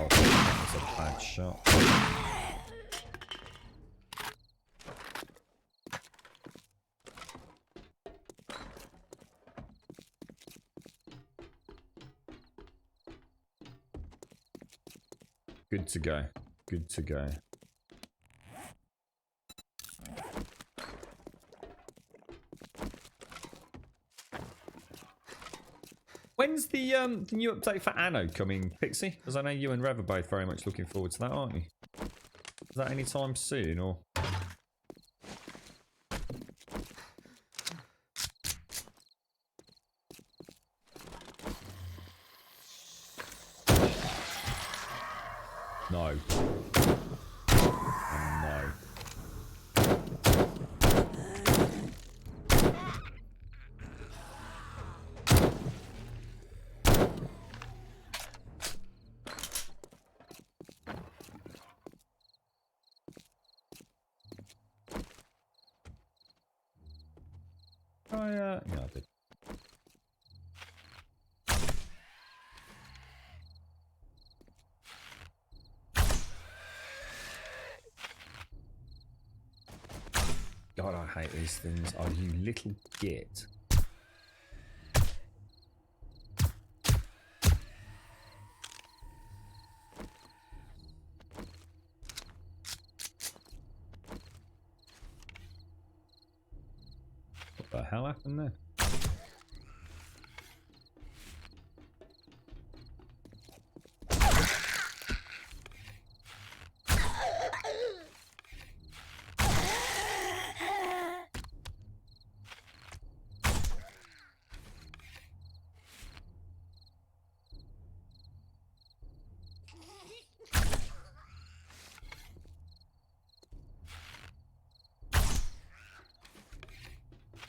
Oh, that was a bad shot. Good to go. Good to go. When's the new update for Anno coming, Pixie? Because I know you and Rev are both very much looking forward to that, aren't you? Is that anytime soon, or...? No. No. Yeah, I did. God, I hate these things. Oh, you little git. What the hell happened there?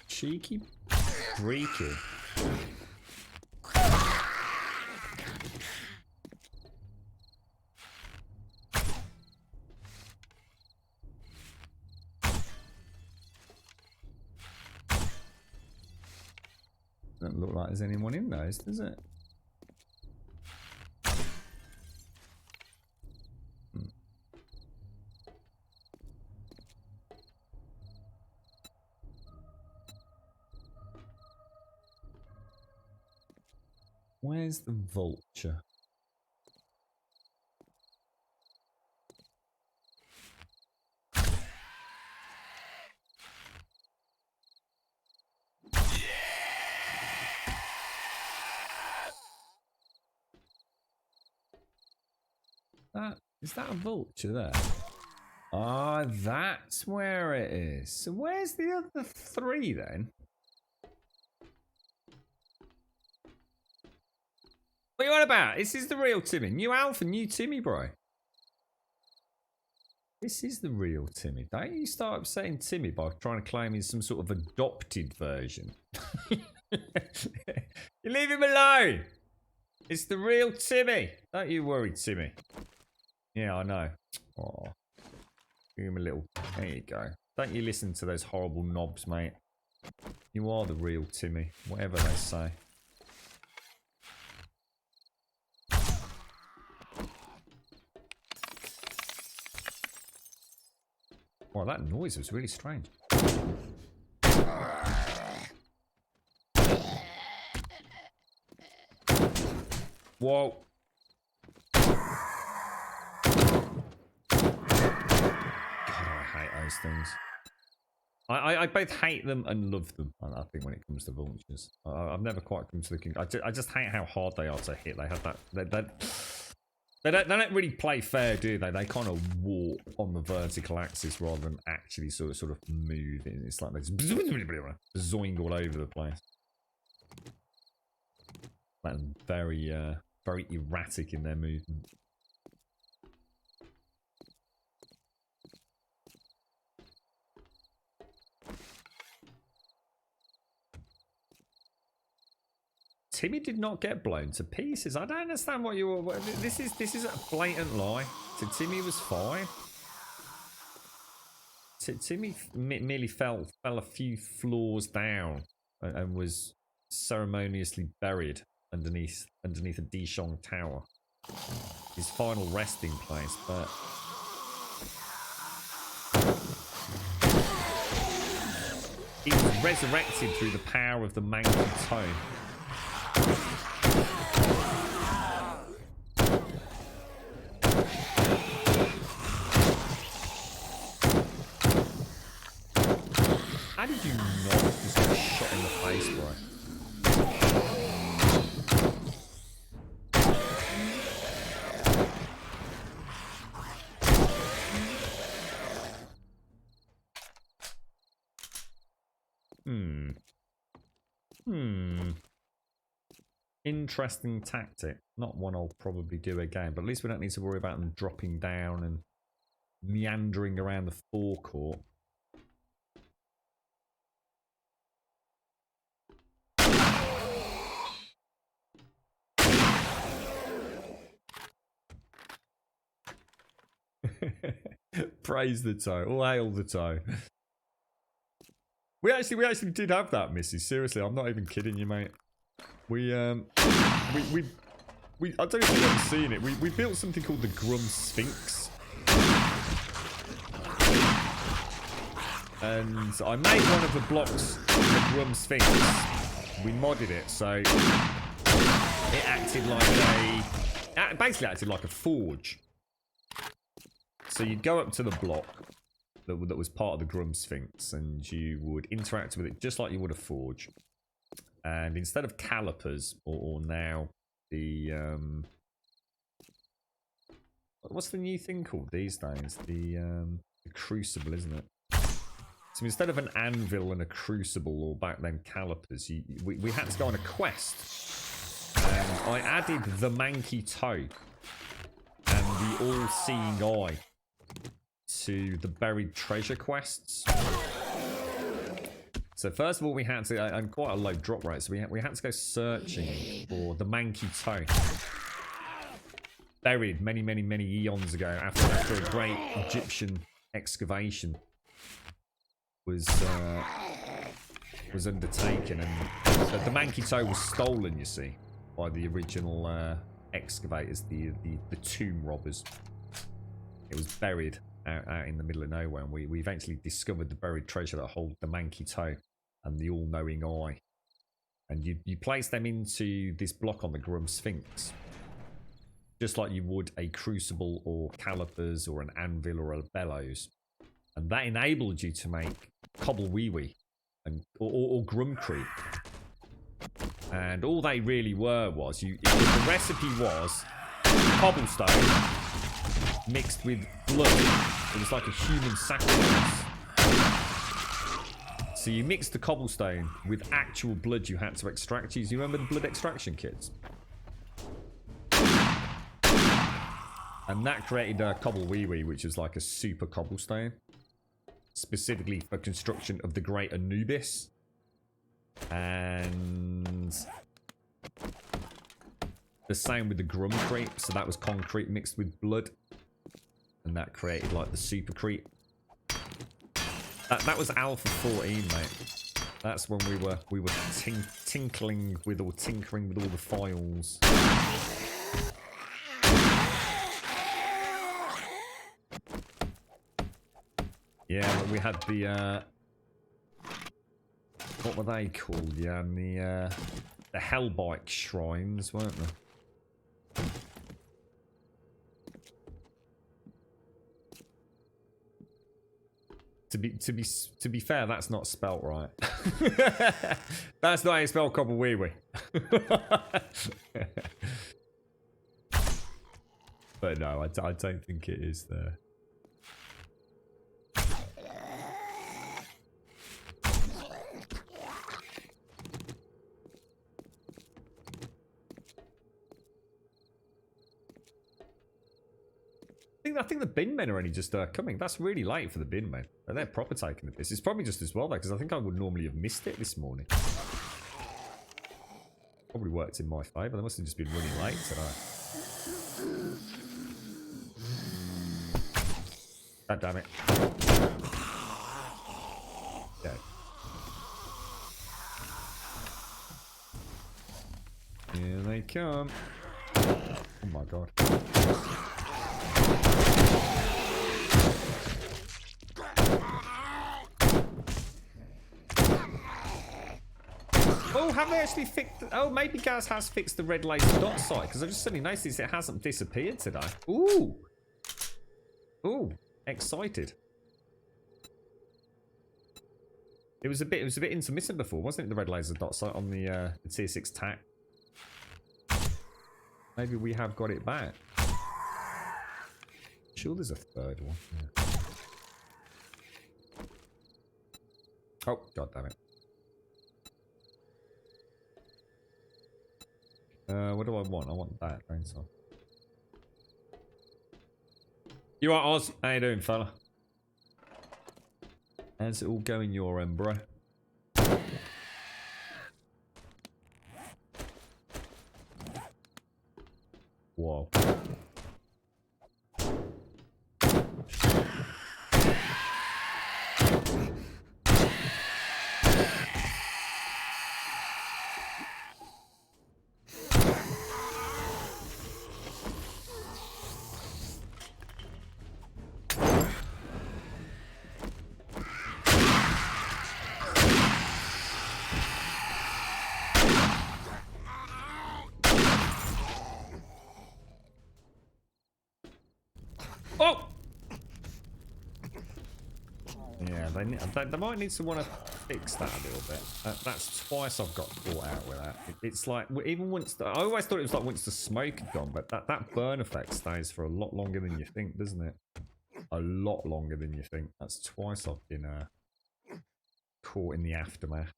Cheeky freaky. Doesn't look like there's anyone in those, does it? Where's the vulture? Is that a vulture there? Ah, that's where it is. So where's the other three then? What are you on about? This is the real Timmy. New Alpha, new Timmy, bro. This is the real Timmy. Don't you start upsetting Timmy by trying to claim he's some sort of adopted version. You leave him alone. It's the real Timmy. Don't you worry, Timmy. Yeah, I know. Oh, give him a little. There you go. Don't you listen to those horrible knobs, mate. You are the real Timmy, whatever they say. Wow, that noise was really strange. Whoa. God, I hate those things. I both hate them and love them, I think, when it comes to vultures. I've never quite come to the conclusion. I just hate how hard they are to hit. They have that... They don't really play fair, do they? They kind of warp on the vertical axis rather than actually sort of move. It's like they just zoing all over the place. That's very very erratic in their movement. Timmy did not get blown to pieces. I don't understand what you were. This is a blatant lie. So Timmy was fine. Timmy merely fell a few floors down and was ceremoniously buried underneath a Dishong tower, his final resting place. But he was resurrected through the power of the Manky Toe. How did you not just get shot in the face, bro? Interesting tactic. Not one I'll probably do again, but at least we don't need to worry about them dropping down and meandering around the forecourt. Praise the toe. All hail the toe. We actually did have that, Missy. Seriously, I'm not even kidding you, mate. We I don't know if you've ever seen it. We built something called the Grum Sphinx. And I made one of the blocks of the Grum Sphinx. We modded it, so it basically acted like a forge. So you'd go up to the block that was part of the Grum Sphinx, and you would interact with it just like you would a forge. And instead of calipers, or now the what's the new thing called these days? The crucible, isn't it? So instead of an anvil and a crucible, or back then calipers, we had to go on a quest. And I added the Manky Toe and the All-Seeing Eye to the buried treasure quests. So first of all, we had to, and quite a low drop rate, so we had to go searching for the Manky Toe. Buried many eons ago after a great Egyptian excavation was undertaken, and so the Manky Toe was stolen, you see, by the original excavators, the tomb robbers. It was buried out in the middle of nowhere, and we eventually discovered the buried treasure that holds the Manky Toe and the all-knowing eye. And you place them into this block on the Grum Sphinx, just like you would a crucible or calipers or an anvil or a bellows. And that enabled you to make Cobble Wee Wee or Grumcrete. And all they really were was, the recipe was cobblestone mixed with blood. It was like a human sacrifice. So you mixed the cobblestone with actual blood you had to extract. You remember the blood extraction kits? And that created a Cobble Wee Wee, which is like a super cobblestone. Specifically for construction of the Great Anubis. And the same with the Grumcrete. So that was concrete mixed with blood. And that created like the Supercrete. That was Alpha 14, mate. That's when we were tinkering with all the files. Yeah, but we had the what were they called? Yeah, and the Hellbike shrines, weren't they? To be fair, that's not spelt right. That's not how you spell Cobble Wee Wee. But no, I don't think it is there. I think the bin men are only just coming. That's really late for the bin men. They're proper taking the piss. It's probably just as well, though, because I think I would normally have missed it this morning. Probably worked in my favour. They must have just been running late today. God damn it. Dead. Here they come. Oh my god. Oh, have they actually fixed... Oh, maybe Gaz has fixed the red laser dot site, because I just suddenly noticed it hasn't disappeared today. Ooh. Ooh. Excited. It was a bit intermittent before, wasn't it, the red laser dot site on the tier 6 TAC? Maybe we have got it back. Sure there's a third one. Yeah. Oh, god damn it. What do I want? I want that, don't I? You right, Oz? How you doing, fella? How's it all going your end, bro? Whoa. Oh! Yeah, they might need to want to fix that a little bit. That's twice I've got caught out with that. It's like, even once... I always thought it was like once the smoke had gone, but that burn effect stays for a lot longer than you think, doesn't it? A lot longer than you think. That's twice I've been caught in the aftermath.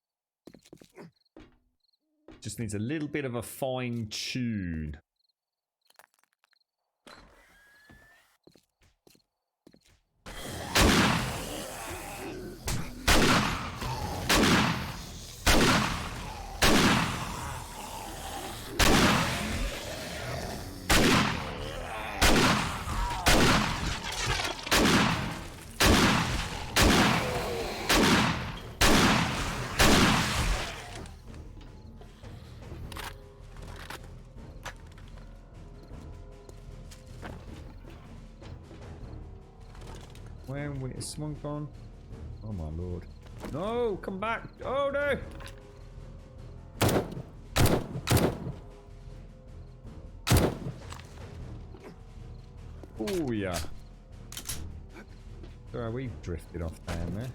Just needs a little bit of a fine tune. Is someone gone? Oh my lord. No, come back. Oh no. Oh yeah. Sorry, we drifted off down there.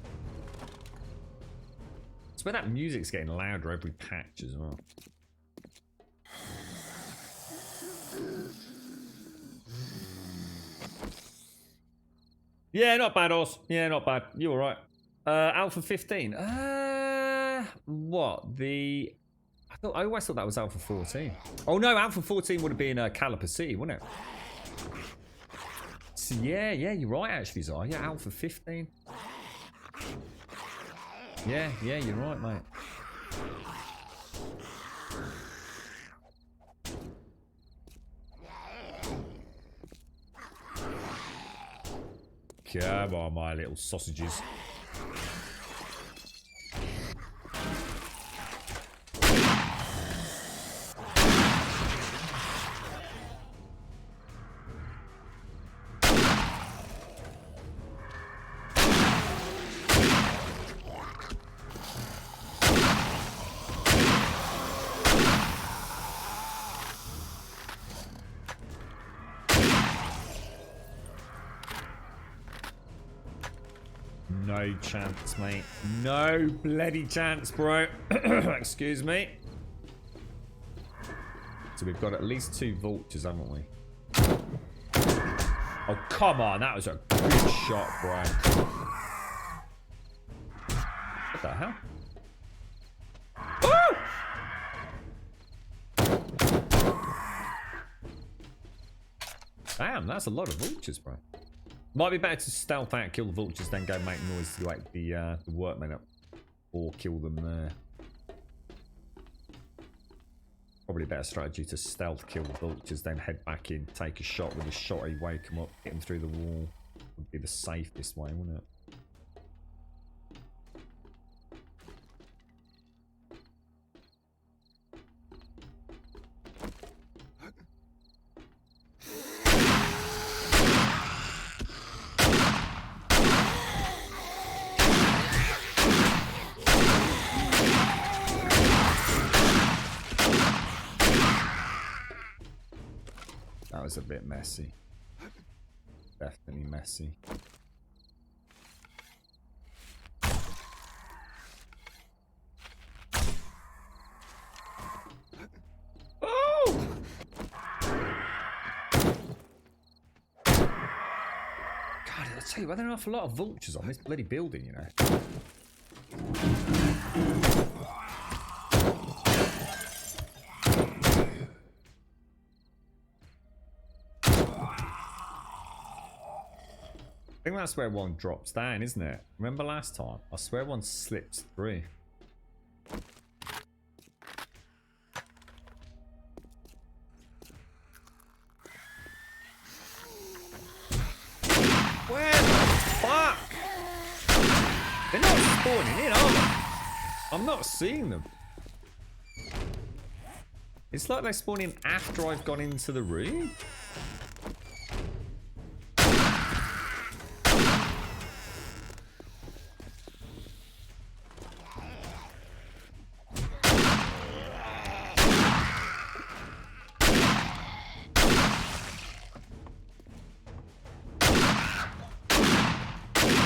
I swear that music's getting louder every patch as well. Yeah, not bad, Oz. Yeah, not bad. You alright? Alpha 15. What? I always thought that was Alpha 14. Oh no, Alpha 14 would have been Caliper City, wouldn't it? So yeah, you're right actually, Zara. Yeah, Alpha 15. Yeah, you're right, mate. Come on, my little sausages. No chance, mate. No bloody chance, bro. Excuse me. So we've got at least 2 vultures, haven't we? Oh, come on. That was a good shot, bro. What the hell? Oh! Damn, that's a lot of vultures, bro. Might be better to stealth out, kill the vultures, then go make noise to wake the workmen up. Or kill them there. Probably a better strategy to stealth kill the vultures, then head back in, take a shot with a shotty, wake them up, hit them through the wall. Would be the safest way, wouldn't it? That was a bit messy. Definitely messy. Oh! God, I tell you what, there are an awful lot of vultures on this bloody building, you know. I think that's where one drops down, isn't it? Remember last time? I swear one slips through. Where the fuck? They're not spawning in, are they? I'm not seeing them. It's like they spawn in after I've gone into the room.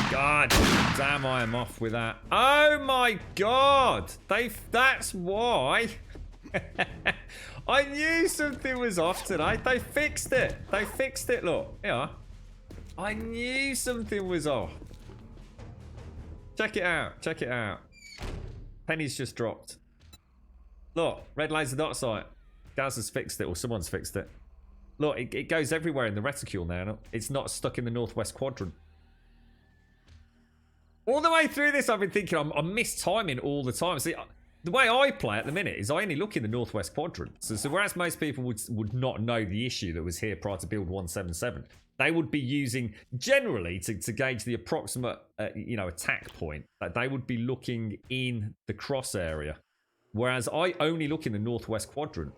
God damn, I am off with that. Oh my god! That's why. I knew something was off today. They fixed it. They fixed it, look. Yeah. I knew something was off. Check it out. Check it out. Penny's just dropped. Look, red laser dot sight. Gaz has fixed it, or someone's fixed it. Look, it goes everywhere in the reticule now. It's not stuck in the northwest quadrant. All the way through this, I've been thinking I'm mistiming all the time. See, the way I play at the minute is I only look in the northwest quadrant. So whereas most people would not know the issue that was here prior to build 177, they would be using, generally, to gauge the approximate, attack point, that they would be looking in the cross area. Whereas I only look in the northwest quadrant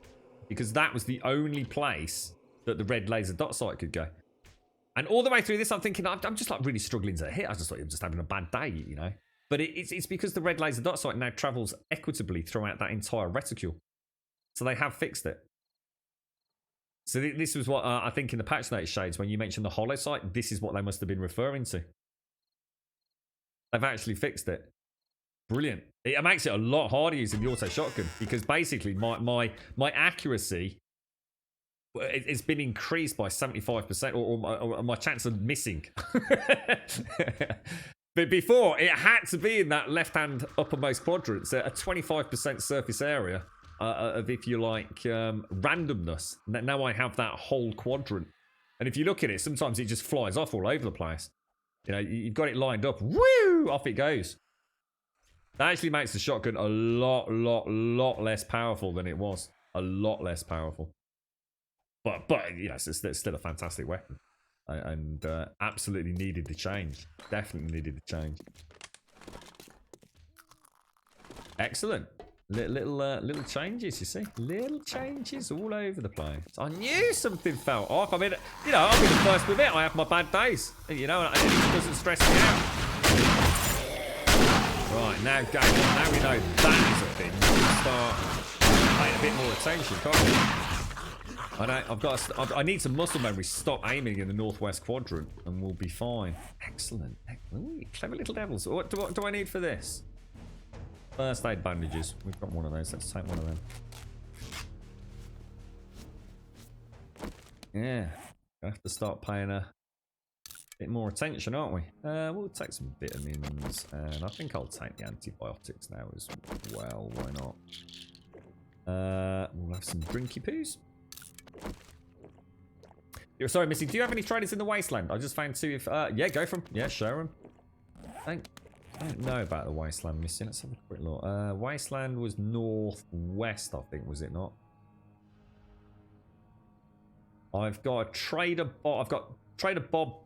because that was the only place that the red laser dot sight could go. And all the way through this, I'm thinking, I'm just like really struggling to hit. I just thought I'm just having a bad day, you know. But it's because the red laser dot sight now travels equitably throughout that entire reticule. So they have fixed it. So this was what I think in the patch notes shades, when you mentioned the hollow sight, this is what they must have been referring to. They've actually fixed it. Brilliant. It makes it a lot harder using the auto shotgun because basically my accuracy, it's been increased by 75%, or my chance of missing. But before, it had to be in that left-hand uppermost quadrant, so a 25% surface area of, if you like, randomness. Now I have that whole quadrant And if you look at it, sometimes it just flies off all over the place. You know, you've got it lined up. Woo! Off it goes. That actually makes the shotgun a lot less powerful than it was. A lot less powerful. But you know, it's still a fantastic weapon. And absolutely needed the change. Definitely needed the change. Excellent. Little changes, you see. Little changes all over the place. I knew something felt off. I mean, you know, I'll be the first with it. I have my bad days. You know, and it doesn't stress me out. Right, now game on. Now we know that is a thing. We can start paying a bit more attention, can't we? I know, I need some muscle memory. Stop aiming in the northwest quadrant and we'll be fine. Excellent. Ooh, clever little devils. What do I need for this? First aid bandages. We've got one of those. Let's take one of them. Yeah. We have to start paying a bit more attention, aren't we? We'll take some vitamins. And I think I'll take the antibiotics now as well. Why not? We'll have some drinky poos. Sorry, Missy. Do you have any traders in the wasteland? I just found two. Yeah, go for them. Yeah, show them. I don't know about the wasteland, Missy. Let's have a quick look. Wasteland was northwest, I think, was it not? I've got a Trader Bob. I've got Trader Bob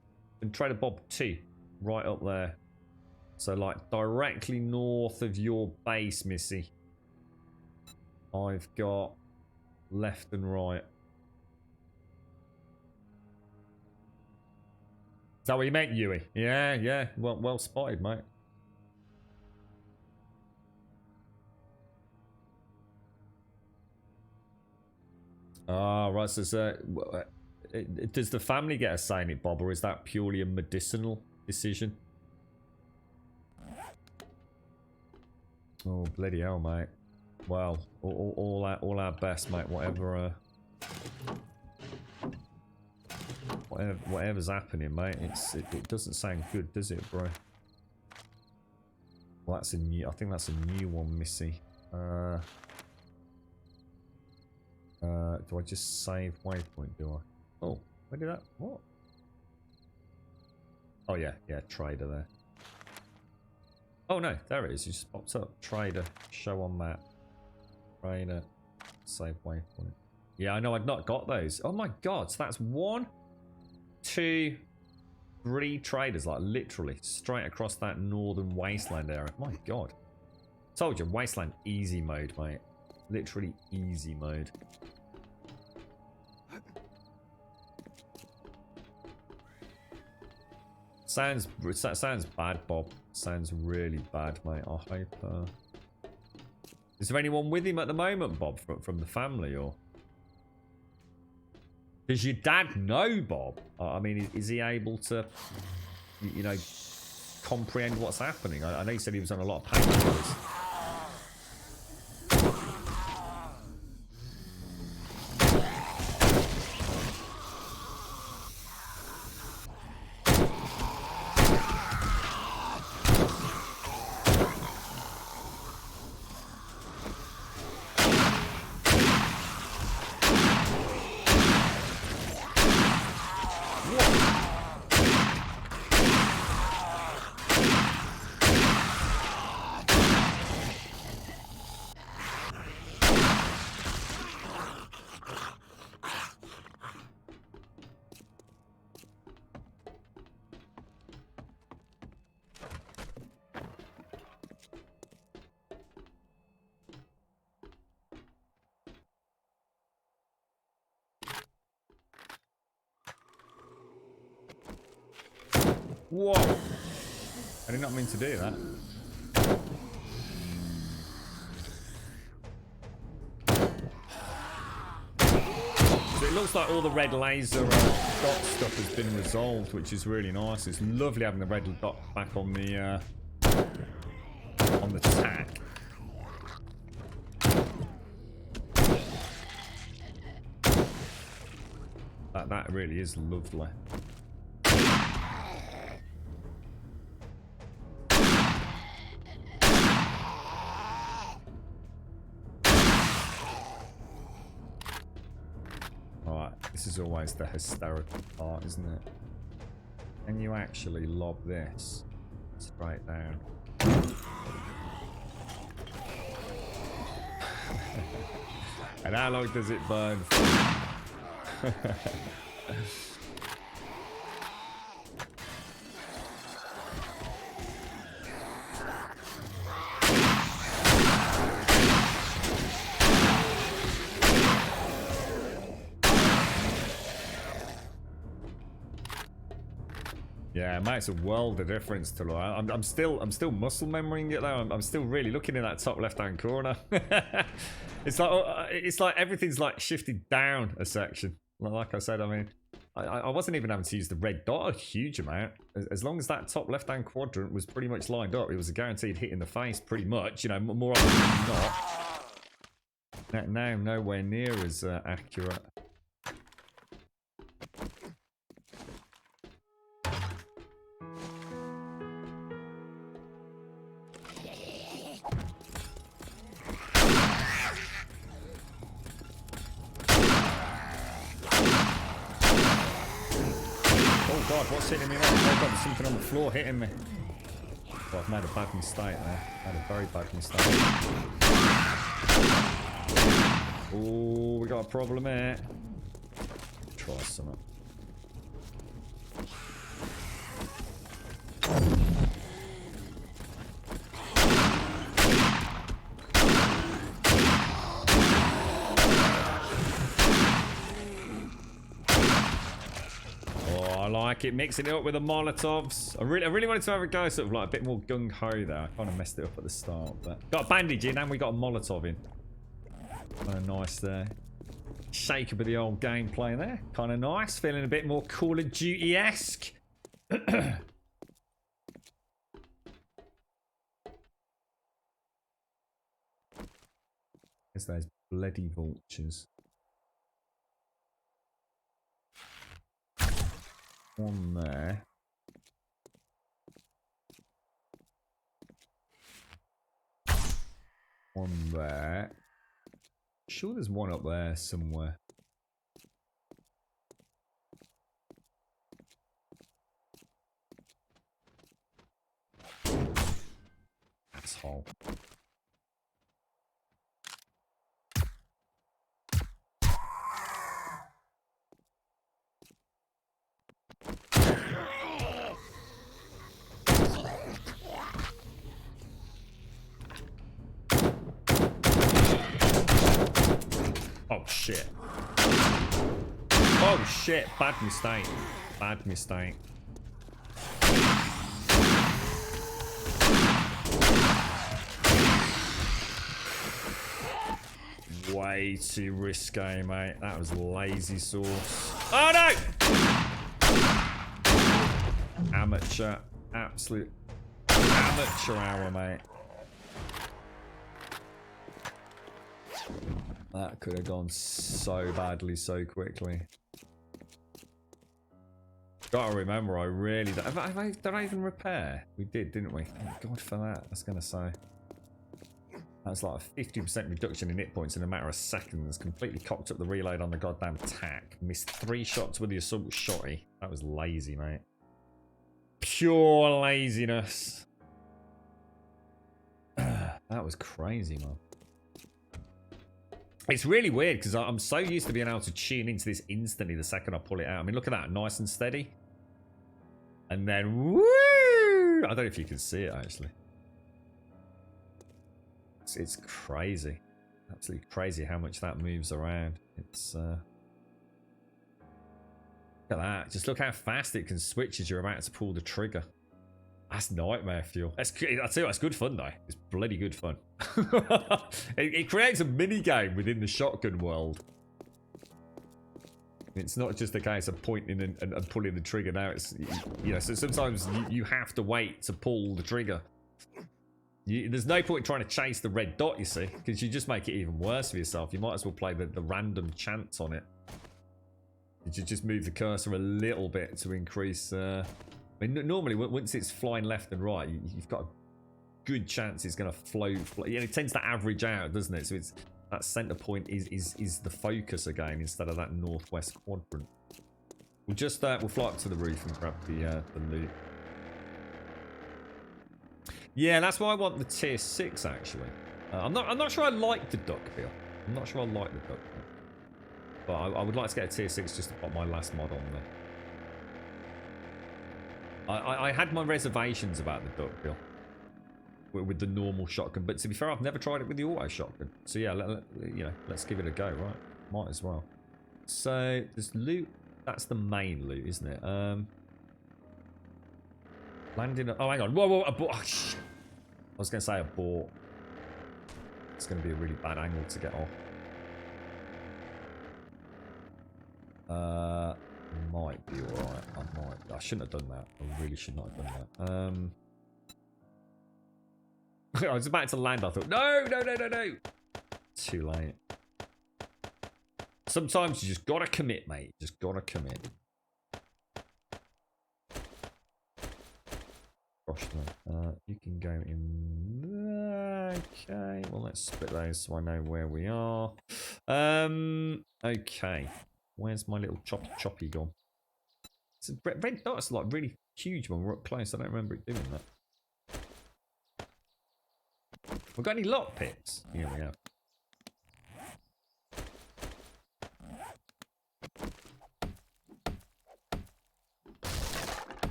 and Trader Bob 2 right up there. So, like, directly north of your base, Missy. I've got left and right. Is that what you meant, Yui? Yeah. Well spotted, mate. Ah, right. So, does the family get a say in it, Bob, or is that purely a medicinal decision? Oh, bloody hell, mate. Well, all our best, mate. Whatever's happening, mate. It doesn't sound good, does it, bro? Well, that's a new. I think that's a new one, Missy. Do I just save waypoint? Do I? Oh, where did that? What? Oh yeah, trader there. Oh no, there it is. It just pops up. Trader, show on map. Trader, save waypoint. Yeah, I know. I'd not got those. Oh my god, so that's 1, 2, 3 traders, like literally straight across that northern wasteland area. My god. Told you, wasteland easy mode, mate. Literally easy mode. Sounds bad, Bob. Sounds really bad, mate. I hope. Is there anyone with him at the moment, Bob, from the family, or? Does your dad know, Bob? I mean, is he able to, you know, comprehend what's happening? I know you said he was on a lot of painkillers. Whoa! I did not mean to do that. So it looks like all the red laser dot stuff has been resolved, which is really nice. It's lovely having the red dot back on the tack. That really is lovely. Alright, This is always the hysterical part, isn't it? Can you actually lob this straight down? And how long does it burn for? Yeah, it makes a world of difference to look. I'm still muscle memorying it though. I'm still really looking in that top left-hand corner. It's like everything's like shifted down a section. Like I said, I mean, I wasn't even having to use the red dot a huge amount. As long as that top left-hand quadrant was pretty much lined up, it was a guaranteed hit in the face, pretty much. You know, more often than not. Now nowhere near as accurate. God, what's hitting me now? Oh God, there's something on the floor hitting me. Oh, I've made a bad mistake there. Made a very bad mistake. Oh, we got a problem here. Try something. Like it, mixing it up with the Molotovs. I really wanted to have a go, sort of like a bit more gung-ho there. I kind of messed it up at the start, but got a bandage in and we got a Molotov in. Kind of nice there. Shake up of the old gameplay there. Kind of nice. Feeling a bit more Call of Duty-esque. There's those bloody vultures. One there. One there. Sure there's one up there somewhere. Asshole. Oh shit. Oh shit, bad mistake. Bad mistake. Way too risque, mate. That was lazy sauce. Oh no! Amateur. Absolute amateur hour, mate. That could have gone so badly so quickly. Gotta remember, I really... Did I even repair? We did, didn't we? Thank God for that, I was going to say. That's like a 50% reduction in hit points in a matter of seconds. Completely cocked up the reload on the goddamn tack. Missed 3 shots with the assault shotty. That was lazy, mate. Pure laziness. That was crazy, man. It's really weird because I'm so used to being able to tune into this instantly the second I pull it out. I mean, look at that. Nice and steady. And then, woo! I don't know if you can see it, actually. It's crazy. Absolutely crazy how much that moves around. It's, look at that. Just look how fast it can switch as you're about to pull the trigger. That's nightmare fuel. I tell you what, it's good fun though. It's bloody good fun. It creates a mini game within the shotgun world. It's not just a case of pointing and pulling the trigger. Now it's, you know, so sometimes you have to wait to pull the trigger. There's no point trying to chase the red dot, you see, because you just make it even worse for yourself. You might as well play the random chance on it. You just move the cursor a little bit to increase. I mean, normally once it's flying left and right, you've got a good chance it's going to flow. And it tends to average out, doesn't it? So that center point is the focus again instead of that northwest quadrant. We'll just we'll fly up to the roof and grab the loot. Yeah, that's why I want the tier 6 actually. I'm not sure I like the duckbill. I'm not sure I like the duckbill, but I would like to get a tier 6 just to put my last mod on there. I had my reservations about the duckbill with the normal shotgun, but to be fair, I've never tried it with the auto shotgun. So yeah, you know, let's give it a go, right? Might as well. So there's loot. That's the main loot, isn't it? Landing. Oh, hang on. Whoa, abort. Oh, I was going to say abort. It's going to be a really bad angle to get off. Might be alright. I shouldn't have done that. I really should not have done that. I was about to land. I thought, no. Too late. Sometimes you just gotta commit, mate. Just gotta commit. Gosh, no. You can go in there. Okay. Well, let's split those so I know where we are. Okay. Where's my little choppy gone? It's a red dot's like really huge when we're up close. I don't remember it doing that. We've got any lock picks? Here we have.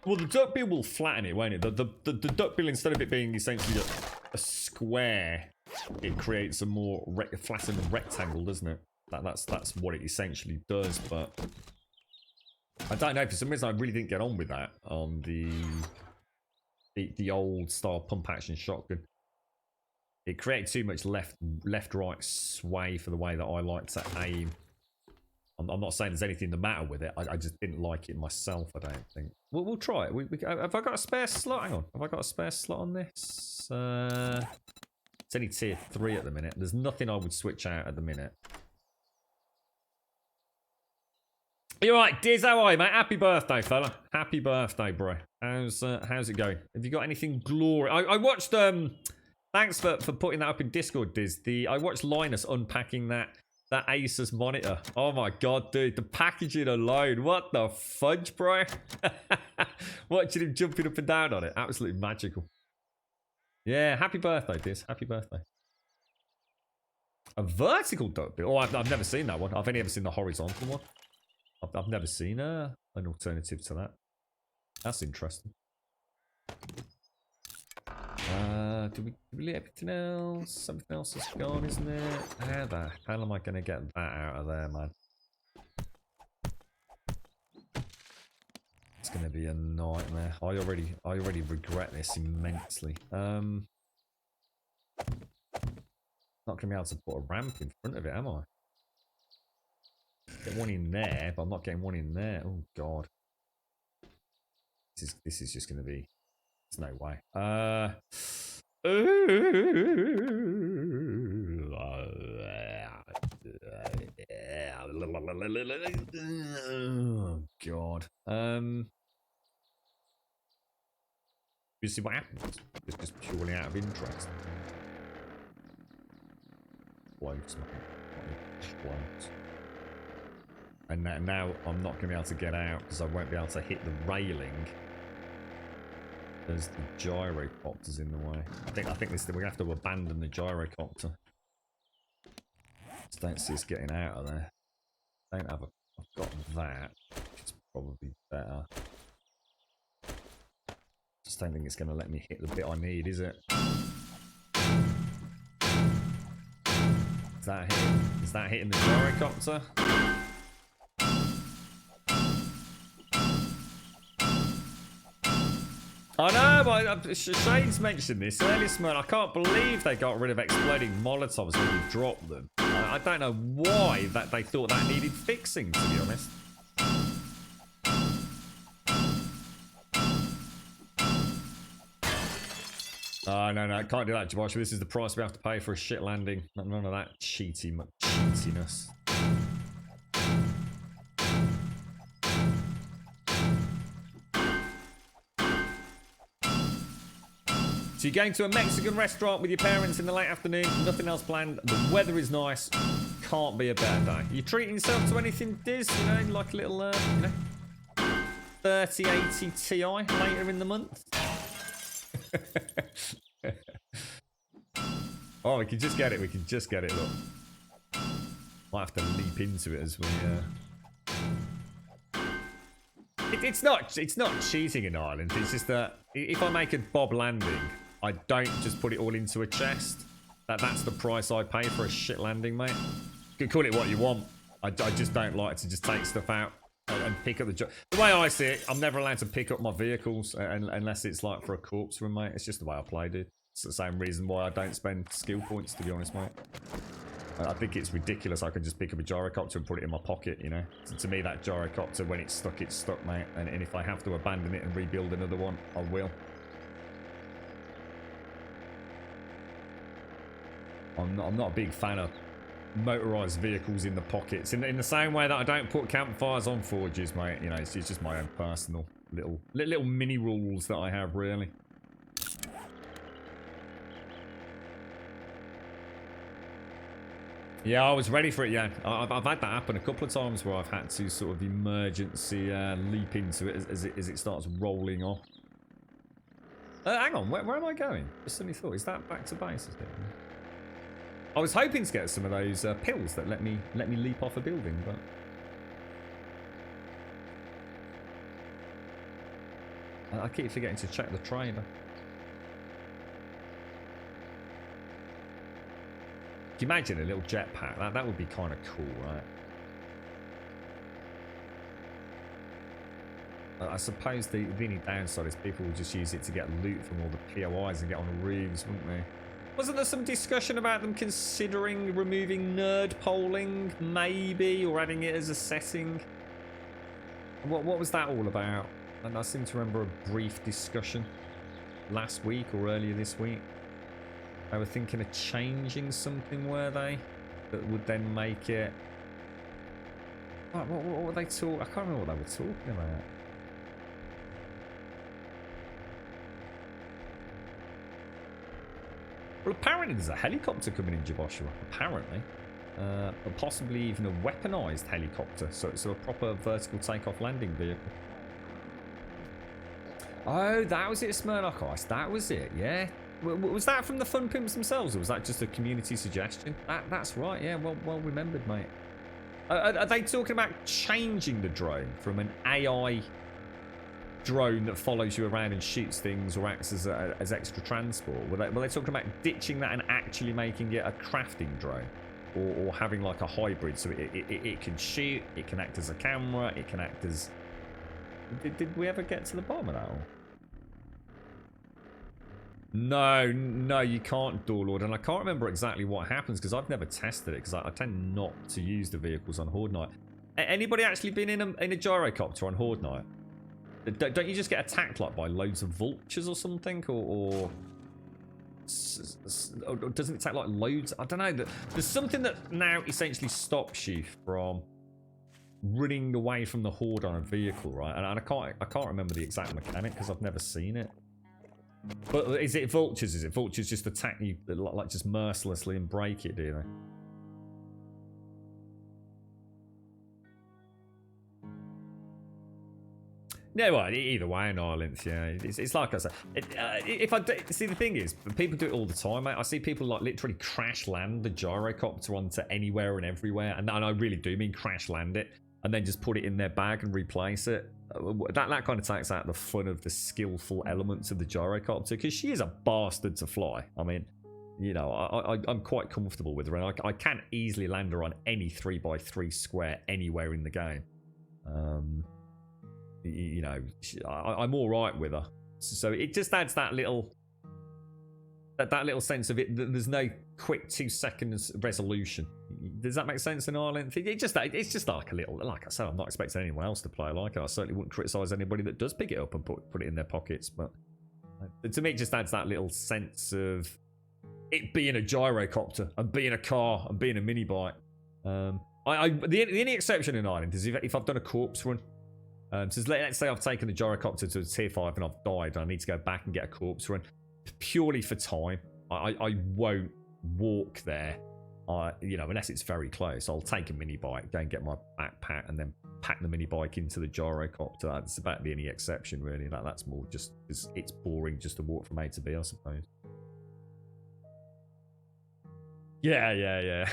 Well, the duckbill will flatten it, won't it? The duckbill, instead of it being essentially a square, it creates a more flattened rectangle, doesn't it? That's what it essentially does. But I don't know, for some reason I really didn't get on with that on the old style pump action shotgun. It created too much left right sway for the way that I like to aim. I'm not saying there's anything the matter with it. I just didn't like it myself, I don't think. We'll try it. Have I got a spare slot? Hang on. Have I got a spare slot on this? It's only tier 3 at the minute. There's nothing I would switch out at the minute. You're right, Diz. How are you, mate? Happy birthday, fella. Happy birthday, bro. How's it going? Have you got anything glorious? I watched. Thanks for putting that up in Discord, Diz. I watched Linus unpacking that Asus monitor. Oh my god, dude, the packaging alone, what the fudge, bro. Watching him jumping up and down on it, absolutely magical. Yeah, happy birthday, Diz. Happy birthday. A vertical duckbill? Oh, I've never seen that one. I've only ever seen the horizontal one. I've never seen an alternative to that. That's interesting. Do we leave everything else? Something else is gone, isn't it? How the hell am I going to get that out of there, man? It's going to be a nightmare. I already regret this immensely. Not going to be able to put a ramp in front of it, am I? Get one in there, but I'm not getting one in there. Oh god. This is just going to be. There's no way. Oh god. You see what happens? It's just purely out of interest. Close, man. Close. And now I'm not going to be able to get out because I won't be able to hit the railing. There's the gyrocopters in the way. I think we're going to have to abandon the gyrocopter. Just don't see us getting out of there. I've got that. It's probably better. Just don't think it's going to let me hit the bit I need, is it? Is that hitting the gyrocopter? I know, but Shane's mentioned this earlier, man. I can't believe they got rid of exploding Molotovs when you drop them. I don't know why they thought that needed fixing, to be honest. Oh, no, can't do that, Jabosh. This is the price we have to pay for a shit landing. None of that cheatiness. So you're going to a Mexican restaurant with your parents in the late afternoon, nothing else planned, the weather is nice, can't be a better day. You're treating yourself to anything, Diz, you know, like a little, 3080 Ti later in the month. Oh, we can just get it, look. Might have to leap into it as we, It's not cheating in Ireland, it's just that if I make a Bob landing, I don't just put it all into a chest. That's the price I pay for a shit landing, mate. You can call it what you want. I just don't like to just take stuff out and pick up the way I see it, I'm never allowed to pick up my vehicles unless it's like for a corpse room, mate. It's just the way I play, dude. It's the same reason why I don't spend skill points, to be honest, mate. I think it's ridiculous I can just pick up a gyrocopter and put it in my pocket, you know. So to me, that gyrocopter, when it's stuck, mate. And if I have to abandon it and rebuild another one, I will. I'm not a big fan of motorized vehicles in the pockets. In the same way that I don't put campfires on forges, mate. You know, it's just my own personal little mini rules that I have, really. Yeah, I was ready for it, yeah. I've had that happen a couple of times where I've had to sort of emergency leap into it as it starts rolling off. Hang on, where am I going? Just suddenly thought, is that back to base? I was hoping to get some of those pills that let me leap off a building, but I keep forgetting to check the trailer. Can you imagine a little jetpack? That would be kind of cool, right? I suppose the only downside is people will just use it to get loot from all the POIs and get on roofs, wouldn't they? Wasn't there some discussion about them considering removing nerd polling, maybe, or adding it as a setting? What was that all about? And I seem to remember a brief discussion last week or earlier this week. They were thinking of changing something, were they? That would then make it... What were they talking... I can't remember what they were talking about. Well, apparently there's a helicopter coming in Joshua. Apparently. Possibly even a weaponized helicopter. So it's a proper vertical takeoff landing vehicle. Oh, that was it, Smirnock Ice. That was it, yeah. Was that from the Fun Pimps themselves, or was that just a community suggestion? That's right, yeah, well remembered, mate. Are they talking about changing the drone from an AI drone that follows you around and shoots things or acts as extra transport? Were they talking about ditching that and actually making it a crafting drone? Or having like a hybrid, so it can shoot, it can act as a camera, it can act as... Did we ever get to the bottom of that all? No, you can't dual load, and I can't remember exactly what happens because I've never tested it because I tend not to use the vehicles on Horde Night. Anybody actually been in a gyrocopter on Horde Night? Don't you just get attacked like by loads of vultures or something, or doesn't it take like loads? I don't know. There's something that now essentially stops you from running away from the Horde on a vehicle, right? And I can't remember the exact mechanic because I've never seen it. But is it vultures? Is it vultures just attack you like just mercilessly and break it, do they? Yeah, well, either way in Ireland, yeah. It's like I said. See, the thing is, people do it all the time, mate. I see people like literally crash land the gyrocopter onto anywhere and everywhere, and I really do mean crash land it, and then just put it in their bag and replace it. That kind of takes out the fun of the skillful elements of the gyrocopter, because she is a bastard to fly. I mean, you know, I'm quite comfortable with her, and I can easily land her on any 3x3 square anywhere in the game. You know, I'm all right with her, so it just adds that little sense of it. There's no quick 2 seconds resolution. Does that make sense in Ireland? It's just like a little, like I said, I'm not expecting anyone else to play like it. I certainly wouldn't criticise anybody that does pick it up and put it in their pockets. But to me, it just adds that little sense of it being a gyrocopter and being a car and being a mini bike. The only exception in Ireland is if I've done a corpse run. So let's say I've taken the gyrocopter to a tier 5 and I've died and I need to go back and get a corpse run. purely for time. I won't walk there. You know, unless it's very close. I'll take a mini bike, go and get my backpack, and then pack the mini bike into the gyrocopter. That's about the only exception, really. That's more just because it's boring just to walk from A to B, I suppose. Yeah.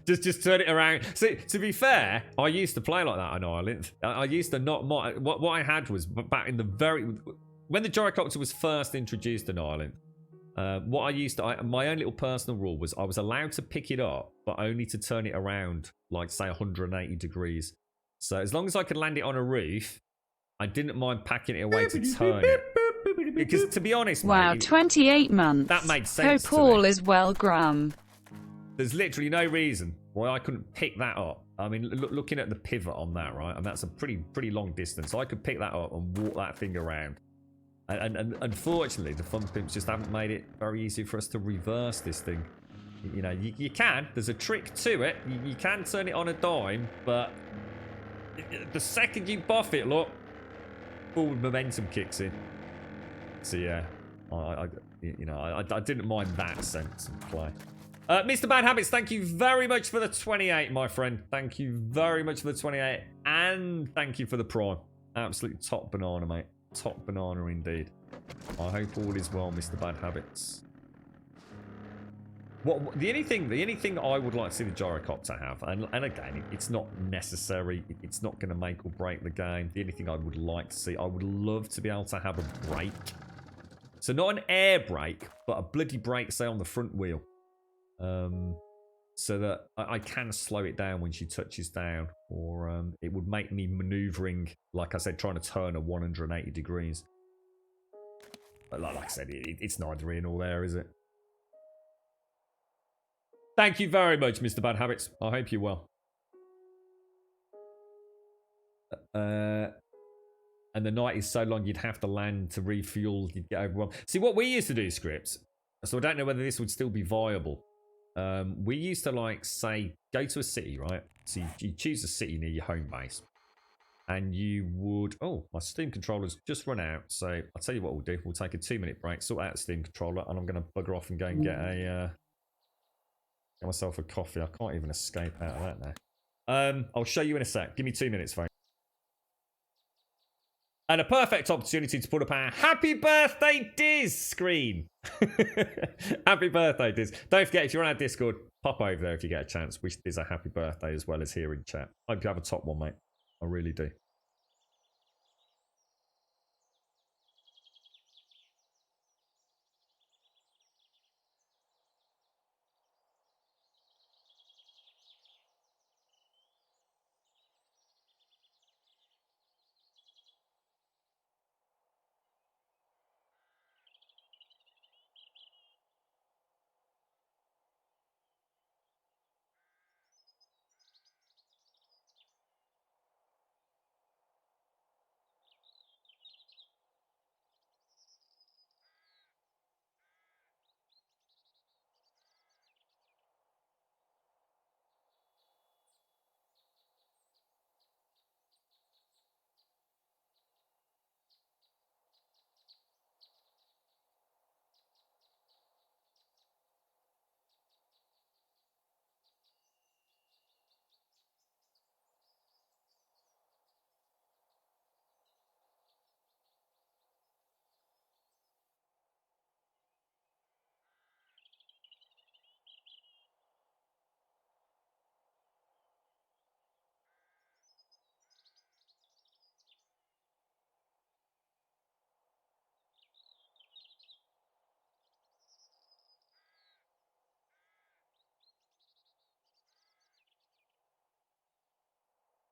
just turn it around. See, to be fair, I used to play like that on Ireland. I used to not. What I had was back in the when the gyrocopter was first introduced in Ireland. What I used to, my own little personal rule was I was allowed to pick it up, but only to turn it around, like say 180 degrees. So as long as I could land it on a roof, I didn't mind packing it away to turn it. Because to be honest, wow, mate, 28 months. that made sense. So Paul is well, Graham. There's literally no reason why I couldn't pick that up. I mean, looking at the pivot on that, right, and that's a pretty long distance. I could pick that up and walk that thing around. And unfortunately, the fun pimps just haven't made it very easy for us to reverse this thing. You know, you can. There's a trick to it. You can turn it on a dime, but the second you buff it, look, full momentum kicks in. So yeah, I didn't mind that sense of play. Mr. Bad Habits, thank you very much for the 28, my friend. Thank you very much for the 28, and thank you for the prime. Absolutely top banana, mate. Top banana indeed. I hope all is well, Mr. Bad Habits. The only thing I would like to see the gyrocopter have, and again, it's not necessary. It's not going to make or break the game. The only thing I would like to see, I would love to be able to have a brake. So not an air brake, but a bloody brake, say, on the front wheel. So that I can slow it down when she touches down, or it would make me maneuvering, like I said, trying to turn at 180 degrees. But like I said, it's neither here nor there, is it? Thank you very much, Mr. Bad Habits. I hope you're well. And the night is so long, you'd have to land to refuel. You'd get overwhelmed. See, what we used to do, Scripts, so I don't know whether this would still be viable. We used to, like, say, go to a city, right? So you choose a city near your home base. And you would... Oh, my Steam controller's just run out. So I'll tell you what we'll do. We'll take a 2-minute break, sort out the Steam controller, and I'm going to bugger off and go and get myself a coffee. I can't even escape out of that now. I'll show you in a sec. Give me 2 minutes, folks. And a perfect opportunity to put up our Happy Birthday Diz screen. Happy birthday, Diz. Don't forget, if you're on our Discord, pop over there if you get a chance. Wish Diz a happy birthday as well as here in chat. Hope you have a top one, mate. I really do.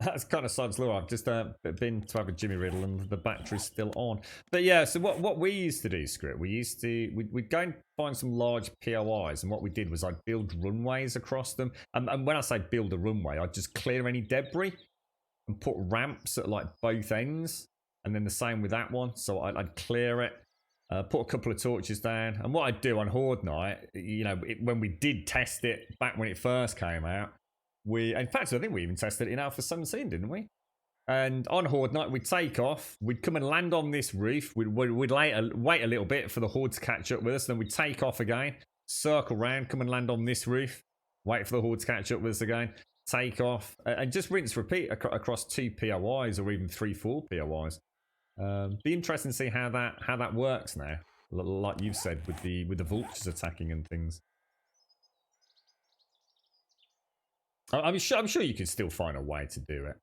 That's kind of sounds low. I've just been to have a Jimmy Riddle and the battery's still on. But yeah, so what we used to do, Script, we'd go and find some large POIs, and what we did was I'd build runways across them. And when I say build a runway, I'd just clear any debris and put ramps at like both ends. And then the same with that one. So I'd clear it, put a couple of torches down. And what I'd do on Horde Night, you know, when we did test it back when it first came out, in fact, I think we even tested it in Alpha 17, didn't we? And on Horde night, we'd take off. We'd come and land on this roof. We'd wait a little bit for the Horde to catch up with us. Then we'd take off again, circle round, come and land on this roof. Wait for the Horde to catch up with us again. Take off. And just rinse, repeat across 2 POIs or even 3-4 POIs. Be interesting to see how that works now. Like you've said, with the vultures attacking and things. I'm sure you could still find a way to do it.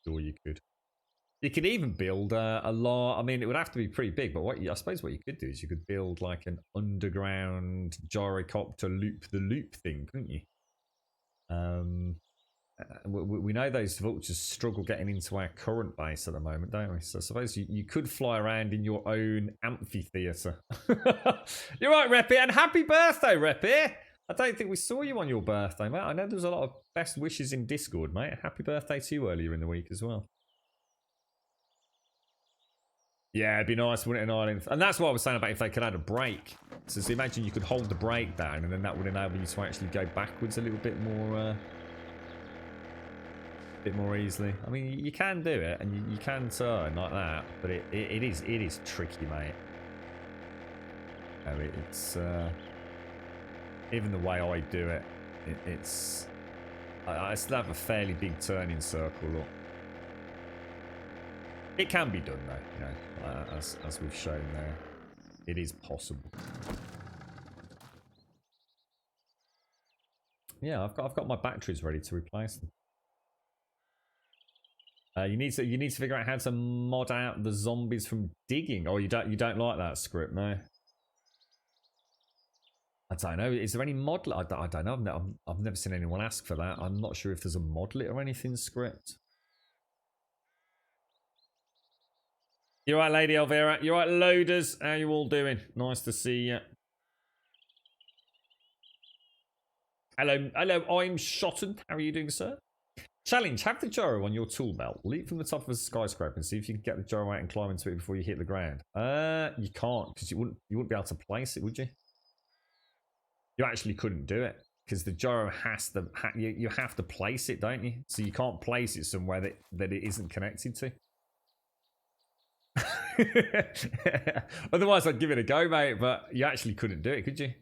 Sure you could. You could even build a lot. I mean, it would have to be pretty big, but I suppose what you could do is you could build like an underground gyrocopter loop thing, couldn't you? We know those vultures struggle getting into our current base at the moment, don't we? So I suppose you could fly around in your own amphitheatre. You're right, Reppy, and happy birthday, Reppy! I don't think we saw you on your birthday, mate. I know there was a lot of best wishes in Discord, mate. Happy birthday to you earlier in the week as well. Yeah, it'd be nice, wouldn't it, in Ireland? And that's what I was saying about if they could add a brake. So imagine you could hold the brake down, and then that would enable you to actually go backwards a little bit more easily. I mean, you can do it, and you can turn like that, but it is tricky, mate. It's even the way I do it, it's I still have a fairly big turning circle. Look, it can be done though, you know, as we've shown there, it is possible. Yeah, I've got my batteries ready to replace them. You need to figure out how to mod out the zombies from digging. Oh, you don't like that script, no? I don't know. Is there any mod? I don't know. I've never seen anyone ask for that. I'm not sure if there's a modlet or anything script. You're right, Lady Elvira. You're right, loaders. How you all doing? Nice to see you. Hello, I'm Shotton. How are you doing, sir? Challenge, have the gyro on your tool belt. Leap from the top of a skyscraper and see if you can get the gyro out and climb into it before you hit the ground. You can't, because you wouldn't be able to place it, would you? You actually couldn't do it, because the gyro has to, you have to place it, don't you? So you can't place it somewhere that it isn't connected to. Otherwise I'd give it a go, mate, but you actually couldn't do it, could you?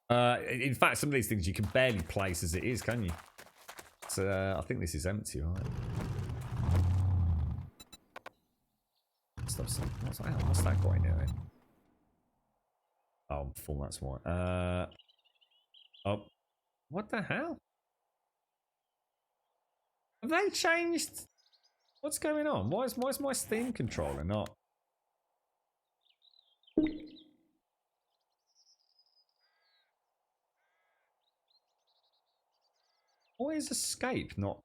In fact, some of these things you can barely place as it is, can you? So I think this is empty, right? What's that guy doing? Oh, I'm full, that's why. Oh, what the hell? Have they changed? What's going on? Why is my Steam controller not? Why is escape not?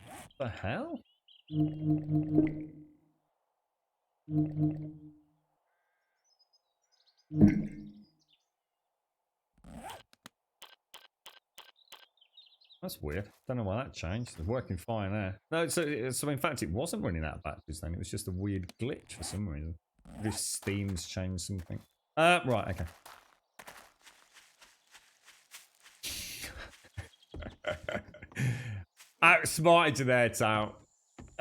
What the hell? That's weird. Don't know why that changed. It's working fine there. No, so in fact it wasn't running out of batteries then. It was just a weird glitch for some reason. This Steam's changed something. Right, okay. Outsmarted you there, Tal.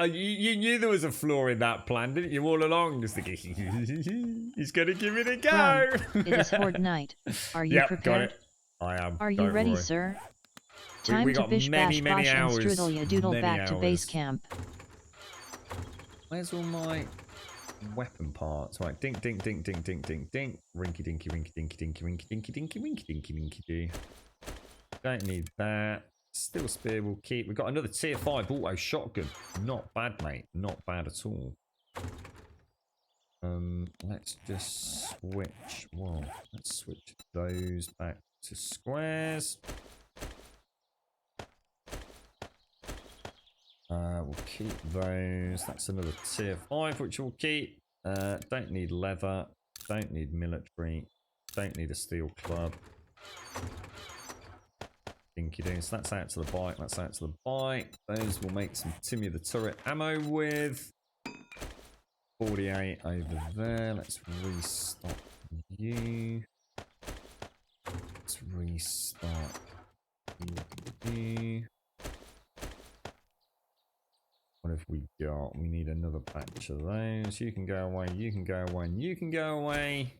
You knew there was a flaw in that plan, didn't you, all along? Just thinking, he's going to give it a go. It is Horde night. Are you prepared? Got it. I am. Are you ready, sir? Time to bish bash bosh and strudel ya doodle back to base camp. Where's all my weapon parts? Right, dink, dink, dink, dink, dink, dink, dink. Rinky dinky, rinky dinky, dinky, rinky dinky, dinky, rinky dinky, dinky, dinky. Don't need that. Steel spear we'll keep. We've got another tier 5 auto shotgun. Not bad, mate. Not bad at all. Let's just switch. Whoa. Let's switch those back to squares. We'll keep those. That's another tier 5, which we'll keep. Don't need leather. Don't need military. Don't need a steel club. Dinky ding. So that's out to the bike. That's out to the bike. Those will make some Timmy the Turret ammo with. 48 over there. Let's restock you. Let's restart What have we got? We need another batch of those. You can go away, you can go away, and you can go away.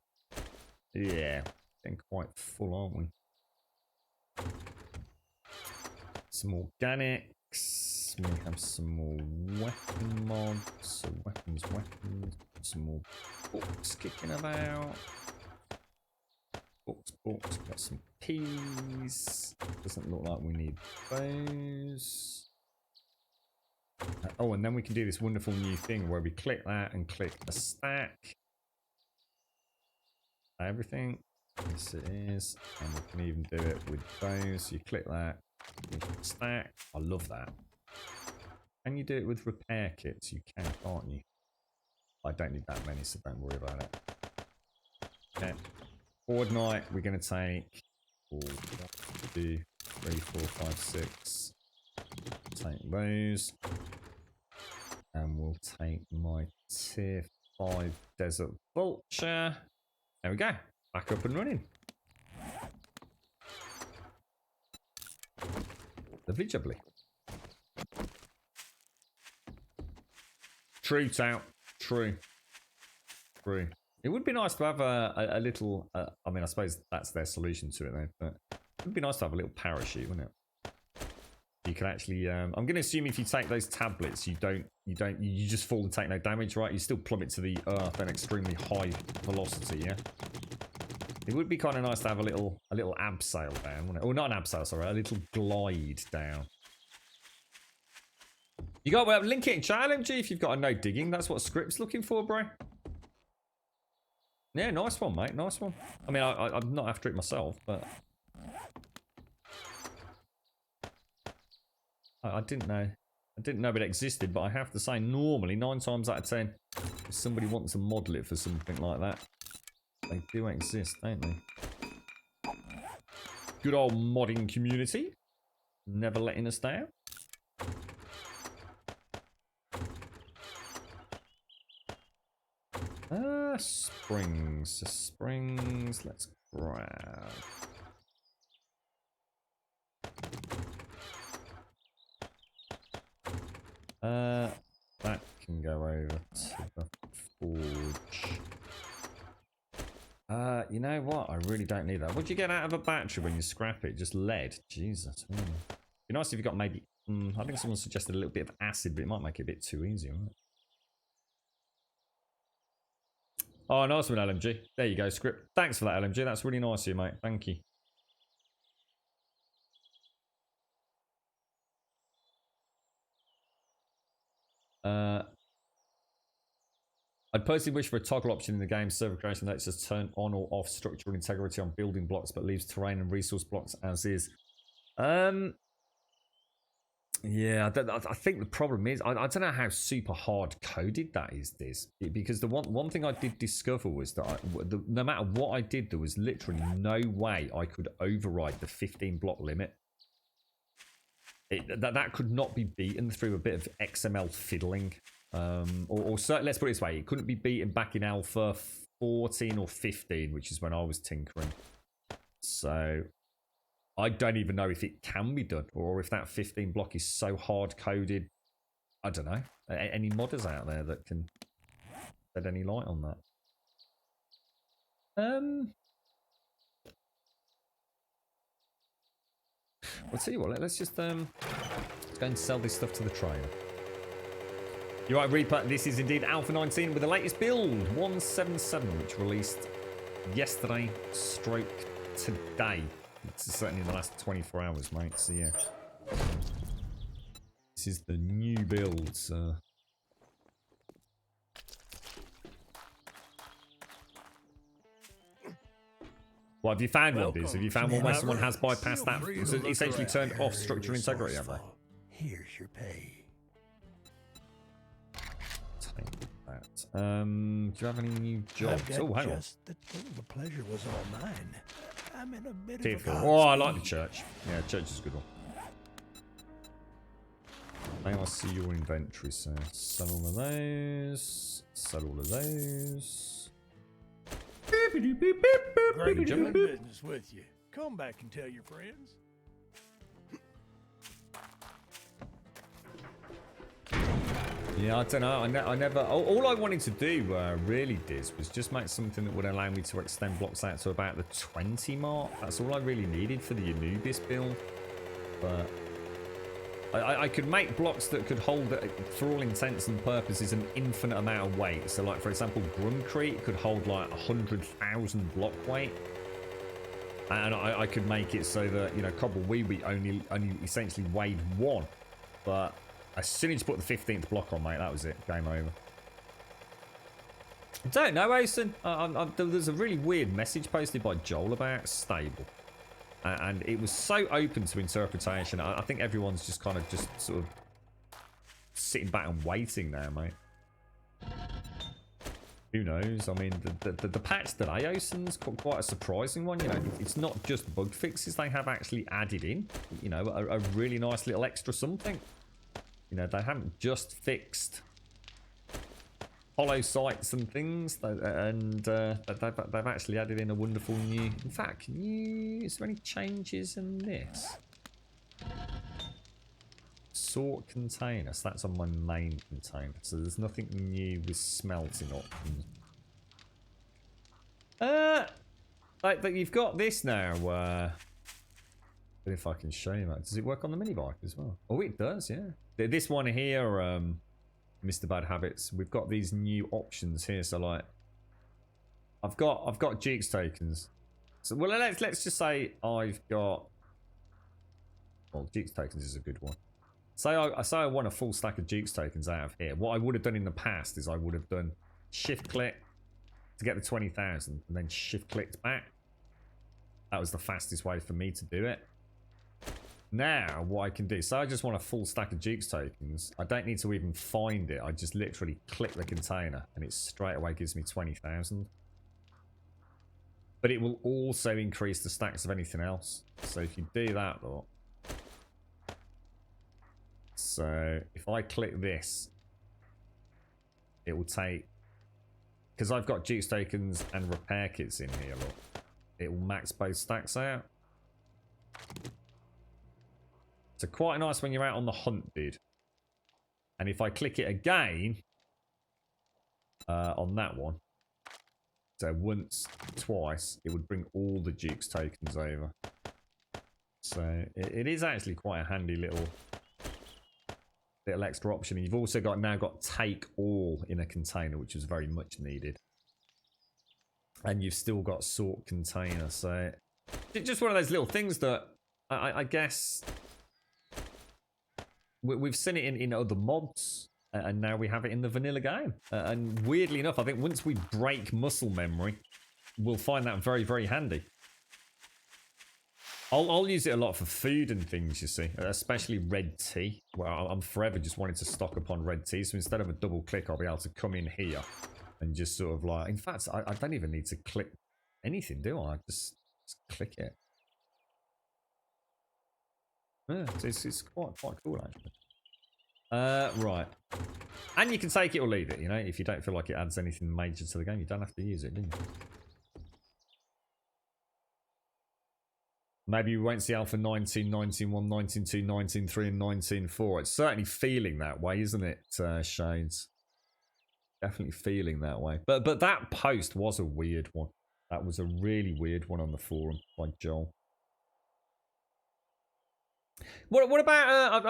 Yeah, getting quite full, aren't we? Some organics. We have some more weapon mods. So weapons. Some more books kicking about. Books. Got some peas. Doesn't look like we need those. Oh, and then we can do this wonderful new thing where we click that and click a stack. Everything. Yes, it is. And we can even do it with those. You click that, stack. I love that. Can you do it with repair kits? You can, can't you? I don't need that many, so don't worry about it. Okay. Forward night, we're going to take 1, 2, 3, 4, 5, 6. Take those. And we'll take my tier 5 Desert Vulture. There we go. Back up and running. Lovely jubbly. True, Tout. True. It would be nice to have a little... I mean, I suppose that's their solution to it, though. But it would be nice to have a little parachute, wouldn't it? You can actually... I'm going to assume if you take those tablets, you just fall and take no damage, right? You still plummet to the earth at an extremely high velocity, yeah? It would be kind of nice to have a little abseil down, wouldn't it? Or not an abseil, sorry, a little glide down. You got link it in chat, LMG, if you've got a no digging. That's what Script's looking for, bro. Yeah, nice one, mate. Nice one. I mean, I'm not after it myself, but I didn't know. I didn't know it existed, but I have to say, normally 9 times out of 10, if somebody wants to model it for something like that, they do exist, don't they? Good old modding community. Never letting us down. Springs. Let's grab. That can go over to the forge. You know what? I really don't need that. What do you get out of a battery when you scrap it? Just lead. Jesus. Be nice if you got maybe... I think someone suggested a little bit of acid, but it might make it a bit too easy, right? Oh, nice one, LMG. There you go, Script. Thanks for that, LMG. That's really nice of you, mate. Thank you. I'd personally wish for a toggle option in the game. Server creation lets us turn on or off structural integrity on building blocks, but leaves terrain and resource blocks as is. Yeah, I think the problem is I don't know how super hard coded that is. Because the one thing I did discover was that no matter what I did, there was literally no way I could override the 15 block limit. That could not be beaten through a bit of XML fiddling. Or let's put it this way, it couldn't be beaten back in Alpha 14 or 15, which is when I was tinkering. So I don't even know if it can be done, or if that 15 block is so hard-coded. I don't know. Any modders out there that can shed any light on that? I'll tell you what, let's just let's go and sell this stuff to the trader. You're right, Reaper. This is indeed Alpha 19 with the latest build, 177, which released yesterday, stroke today. It's certainly in the last 24 hours, mate. So yeah, this is the new build, sir. What have you found, Wilders? Have you found one where someone has bypassed that? It's essentially turned off structural integrity, have they? Here's your pay. Take that. Do you have any new jobs? Oh, hang on. The pleasure was all mine. I'm in a bit Tier of 4. a Oh, I like the church. Yeah, church is a good one. Now I see your inventory, so sell all of those. Sell all of those. great doing business with you. Come back and tell your friends. Yeah, I don't know. I never. All I wanted to do really, Diz, was just make something that would allow me to extend blocks out to about the 20 mark. That's all I really needed for the Anubis build. But I could make blocks that could hold, for all intents and purposes, an infinite amount of weight. So, like, for example, Grumcrete could hold like 100,000 block weight. And I could make it so that, you know, Cobbleweeby only essentially weighed 1. But as soon as you put the 15th block on, mate, that was it. Game over. I don't know, Asen. There's a really weird message posted by Joel about stable. And it was so open to interpretation. I think everyone's just kind of just sort of sitting back and waiting now, mate. Who knows? I mean, the patch today, Osen's quite a surprising one. You know, it's not just bug fixes they have actually added in. You know, a really nice little extra something. You know, they haven't just fixed hollow sites and things, and they've actually added in a wonderful new. In fact, is there any changes in this? Sort container, so that's on my main container. So there's nothing new with smelting options. Like that you've got this now. But if I can show you that, does it work on the mini bike as well? Oh, it does, yeah. This one here, Mr. Bad Habits, we've got these new options here. So like, I've got Jukes tokens. So well, let's just say I've got. Well, Jukes tokens is a good one. Say I want a full stack of Jukes tokens out of here. What I would have done in the past is I would have done shift click to get the 20,000 and then shift clicked back. That was the fastest way for me to do it. Now, what I can do, so I just want a full stack of Jukes tokens. I don't need to even find it. I just literally click the container and it straight away gives me 20,000. But it will also increase the stacks of anything else. So if you do that, though. So if I click this, it will take, because I've got Jukes tokens and repair kits in here, look. It will max both stacks out. So quite nice when you're out on the hunt, dude. And if I click it again on that one, so once, twice, it would bring all the Jukes tokens over. So it is actually quite a handy little extra option. And you've also now got take all in a container, which is very much needed. And you've still got sort container. So just one of those little things that I guess we've seen it in other mods, and now we have it in the vanilla game. And weirdly enough, I think once we break muscle memory, we'll find that very, very handy. I'll use it a lot for food and things, you see, especially red tea. Well, I'm forever just wanting to stock upon red tea, so instead of a double click, I'll be able to come in here and just sort of like, in fact, I don't even need to click anything, do I? Just click it. Yeah, it's quite cool, actually. Right. And you can take it or leave it, you know, if you don't feel like it adds anything major to the game, you don't have to use it, do you? Maybe we won't see Alpha 19, 19.1, 19.2, 19.3, and 19.4. It's certainly feeling that way, isn't it, Shades? Definitely feeling that way. But that post was a weird one. That was a really weird one on the forum by Joel. What about?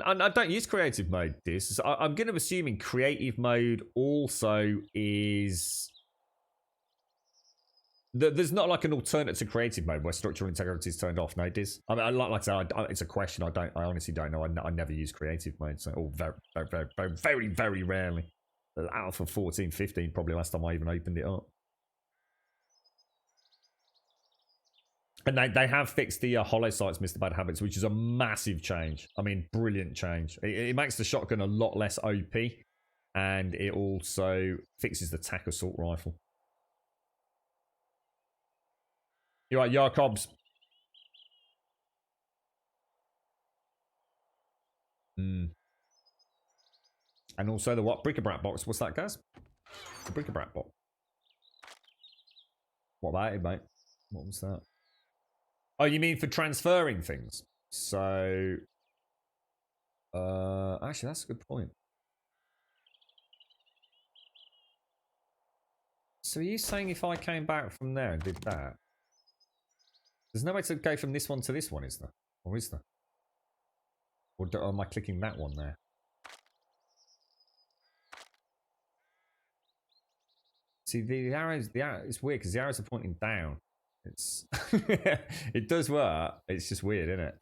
I don't use creative mode. This I'm going to assume in creative mode also is. There's not like an alternate to creative mode where structural integrity is turned off. No, it is. I mean, like I said, it's a question. I honestly don't know. I never use creative mode, so very rarely. Alpha 14, 15, probably last time I even opened it up. And they have fixed the hollow sights, Mr. Bad Habits, which is a massive change. I mean, brilliant change. It makes the shotgun a lot less OP, and it also fixes the tack assault rifle. You're right, Jakobs. And also the what? Bric-a-brac box. What's that, guys? The bric-a-brac box. What about it, mate? What was that? Oh, you mean for transferring things? So, actually, that's a good point. So are you saying if I came back from there and did that? There's no way to go from this one to this one, is there? Or is there? Or am I clicking that one there? See, the arrows, it's weird because the arrows are pointing down. It's it does work. It's just weird, isn't it?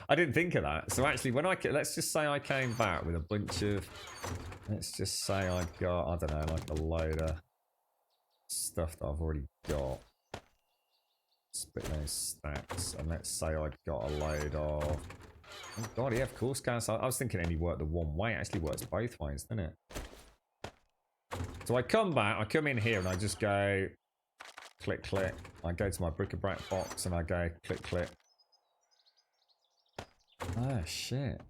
I didn't think of that. So actually, when let's just say I came back with a bunch of, let's just say I got, I don't know, like a load of stuff that I've already got. Split those stacks, and let's say I got a load of. Oh god, yeah, of course, guys. I was thinking it only worked the one way. It actually works both ways, doesn't it? So I come back, I come in here, and I just go. Click, click. I go to my bric-a-brac box and I go click, click. Oh, shit.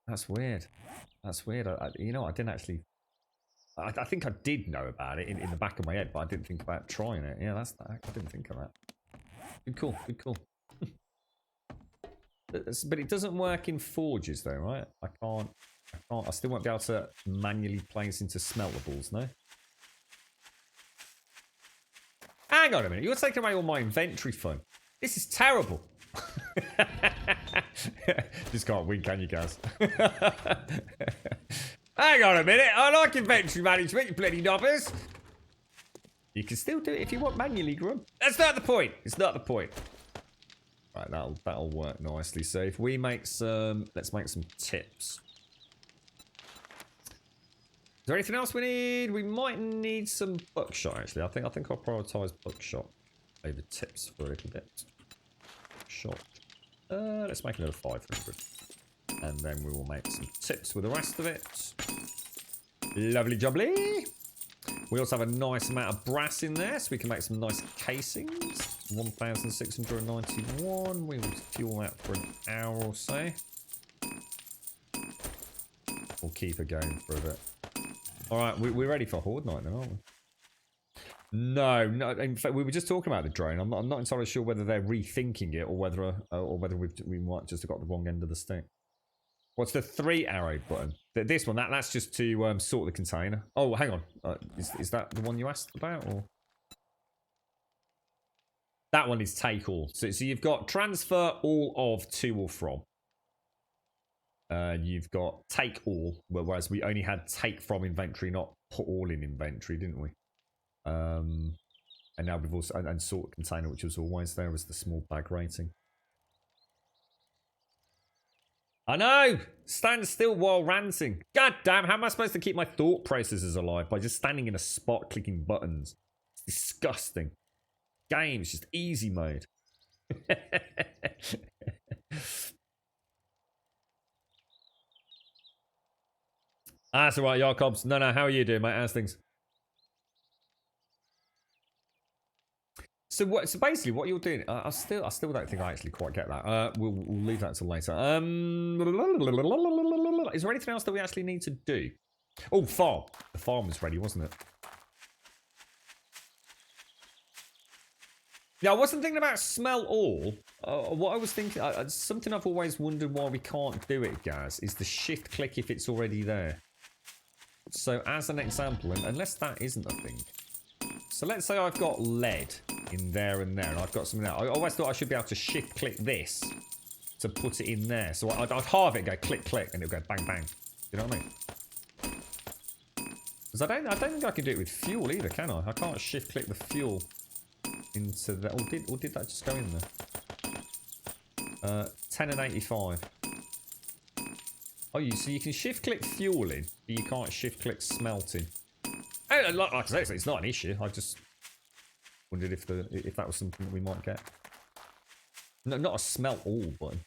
That's weird. That's weird. You know, I didn't actually... I think I did know about it in the back of my head, but I didn't think about trying it. Yeah, I didn't think of that. Good call, good call. But it doesn't work in forges though, right? I still won't be able to manually place into smeltables, no? Hang on a minute, you're taking away all my inventory fun. This is terrible. Just can't win, can you guys? Hang on a minute, I like inventory management, you bloody knobbers. You can still do it if you want manually, Grum. That's not the point. It's not the point. Right, that'll work nicely. So if we make some, let's make some tips. Is there anything else we need? We might need some buckshot, actually. I think I'll prioritise buckshot over tips for a little bit. Buckshot. Let's make another 500. And then we will make some tips with the rest of it. Lovely jubbly. We also have a nice amount of brass in there, so we can make some nice casings. 1,691. We will fuel that for an hour or so. We'll keep it going for a bit. Alright, we're ready for Horde Night now, aren't we? No. In fact, we were just talking about the drone. I'm not entirely sure whether they're rethinking it or whether we might just have got the wrong end of the stick. What's the 3 arrow button? This one, that's just to sort the container. Oh, hang on. Is that the one you asked about? Or that one is take all. So you've got transfer all of, to or from. You've got take all, whereas we only had take from inventory, not put all in inventory, didn't we? And now we've also and sort container, which was always there as the small bag rating. I know! Stand still while ranting. God damn, how am I supposed to keep my thought processes alive? By just standing in a spot clicking buttons. It's disgusting. Game is just easy mode. That's alright, Jacobs. No, how are you doing, mate? How's things? So basically, what you're doing, I still don't think I actually quite get that. We'll leave that till later. Is there anything else that we actually need to do? Oh, farm. The farm was ready, wasn't it? Yeah, I wasn't thinking about smell all. What I was thinking, something I've always wondered why we can't do it, guys, is the shift click if it's already there. So as an example, unless that isn't a thing. So let's say I've got lead in there and there, and I've got something there. I always thought I should be able to shift click this to put it in there. So I'd halve it and go click, click, and it'll go bang, bang. You know what I mean? Because I don't think I can do it with fuel either, can I? I can't shift click the fuel into the... Or did that just go in there? 10 and 85. Oh, so you can shift click fueling, but you can't shift click smelting. Like I say, it's not an issue. I just wondered if that was something that we might get. No, not a smelt all button.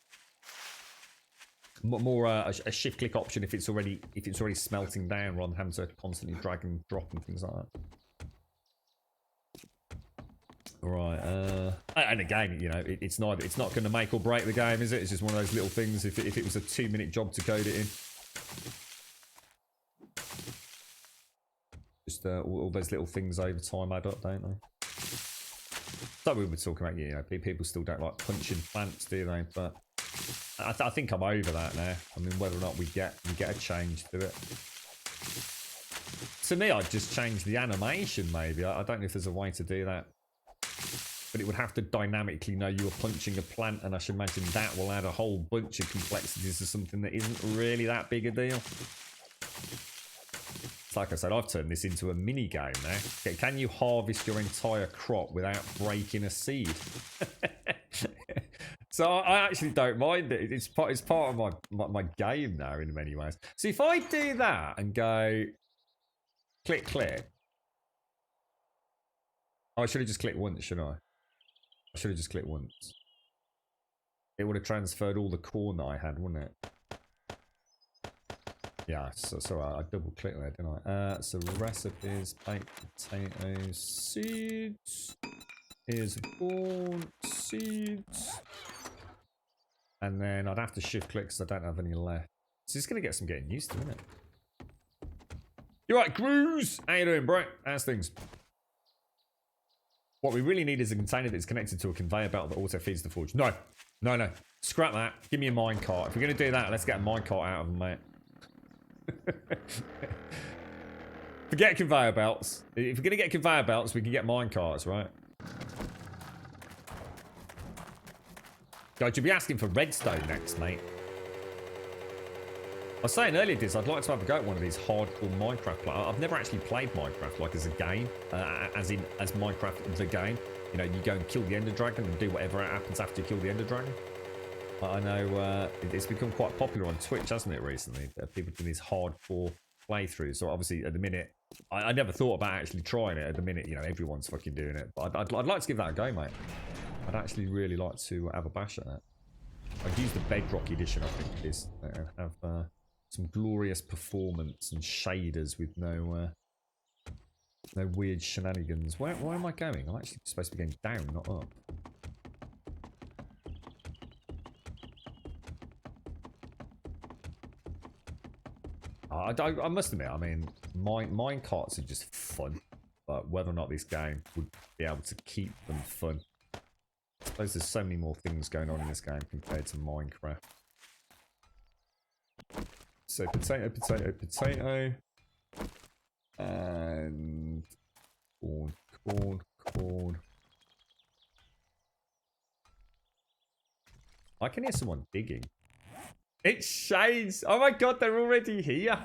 More a shift click option if it's already smelting down, rather than having to constantly drag and drop and things like that. Right, and again, you know, it's not going to make or break the game, is it? It's just one of those little things. If it was a 2-minute job to code it in, just all those little things over time add up, don't they? So we were talking about, you know, people still don't like punching plants, do they? But I think I'm over that now. I mean, whether or not we get a change to it. To me, I'd just change the animation, maybe. I don't know if there's a way to do that. But it would have to dynamically know you were punching a plant, and I should imagine that will add a whole bunch of complexities to something that isn't really that big a deal. It's like I said, I've turned this into a mini game now. Okay, can you harvest your entire crop without breaking a seed? So I actually don't mind it. It's part of my game now in many ways. So if I do that and go click, click. Oh, I should have just clicked once, shouldn't I? I should have just clicked once. It would have transferred all the corn that I had, wouldn't it? Yeah, so I double clicked there, didn't I? So recipes, baked potatoes, seeds. Here's corn, seeds. And then I'd have to shift click because I don't have any left. So it's going to get some getting used to, isn't it? You're right, Cruz! How you doing, bro? How's things? What we really need is a container that's connected to a conveyor belt that auto feeds the forge. No. No, no. Scrap that. Give me a minecart. If we're going to do that, let's get a minecart out of them, mate. Forget conveyor belts. If we're going to get conveyor belts, we can get minecarts, right? God, you'll be asking for redstone next, mate. I was saying earlier, Diz, I'd like to have a go at one of these hardcore Minecraft. I've never actually played Minecraft like as a game, as Minecraft the game. You know, you go and kill the Ender Dragon and do whatever happens after you kill the Ender Dragon. But I know it's become quite popular on Twitch, hasn't it, recently? People doing these hardcore playthroughs. So obviously, at the minute, I never thought about actually trying it. At the minute, you know, everyone's fucking doing it. But I'd like to give that a go, mate. I'd actually really like to have a bash at that. I'd use the Bedrock edition, I think it is, and have some glorious performance and shaders with no weird shenanigans. Where am I going? I'm actually supposed to be going down, not up. I must admit, I mean, minecarts are just fun, but whether or not this game would be able to keep them fun. I suppose there's so many more things going on in this game compared to Minecraft. So potato, potato, potato. And corn, corn, corn. I can hear someone digging. It's Shades. Oh my god, they're already here.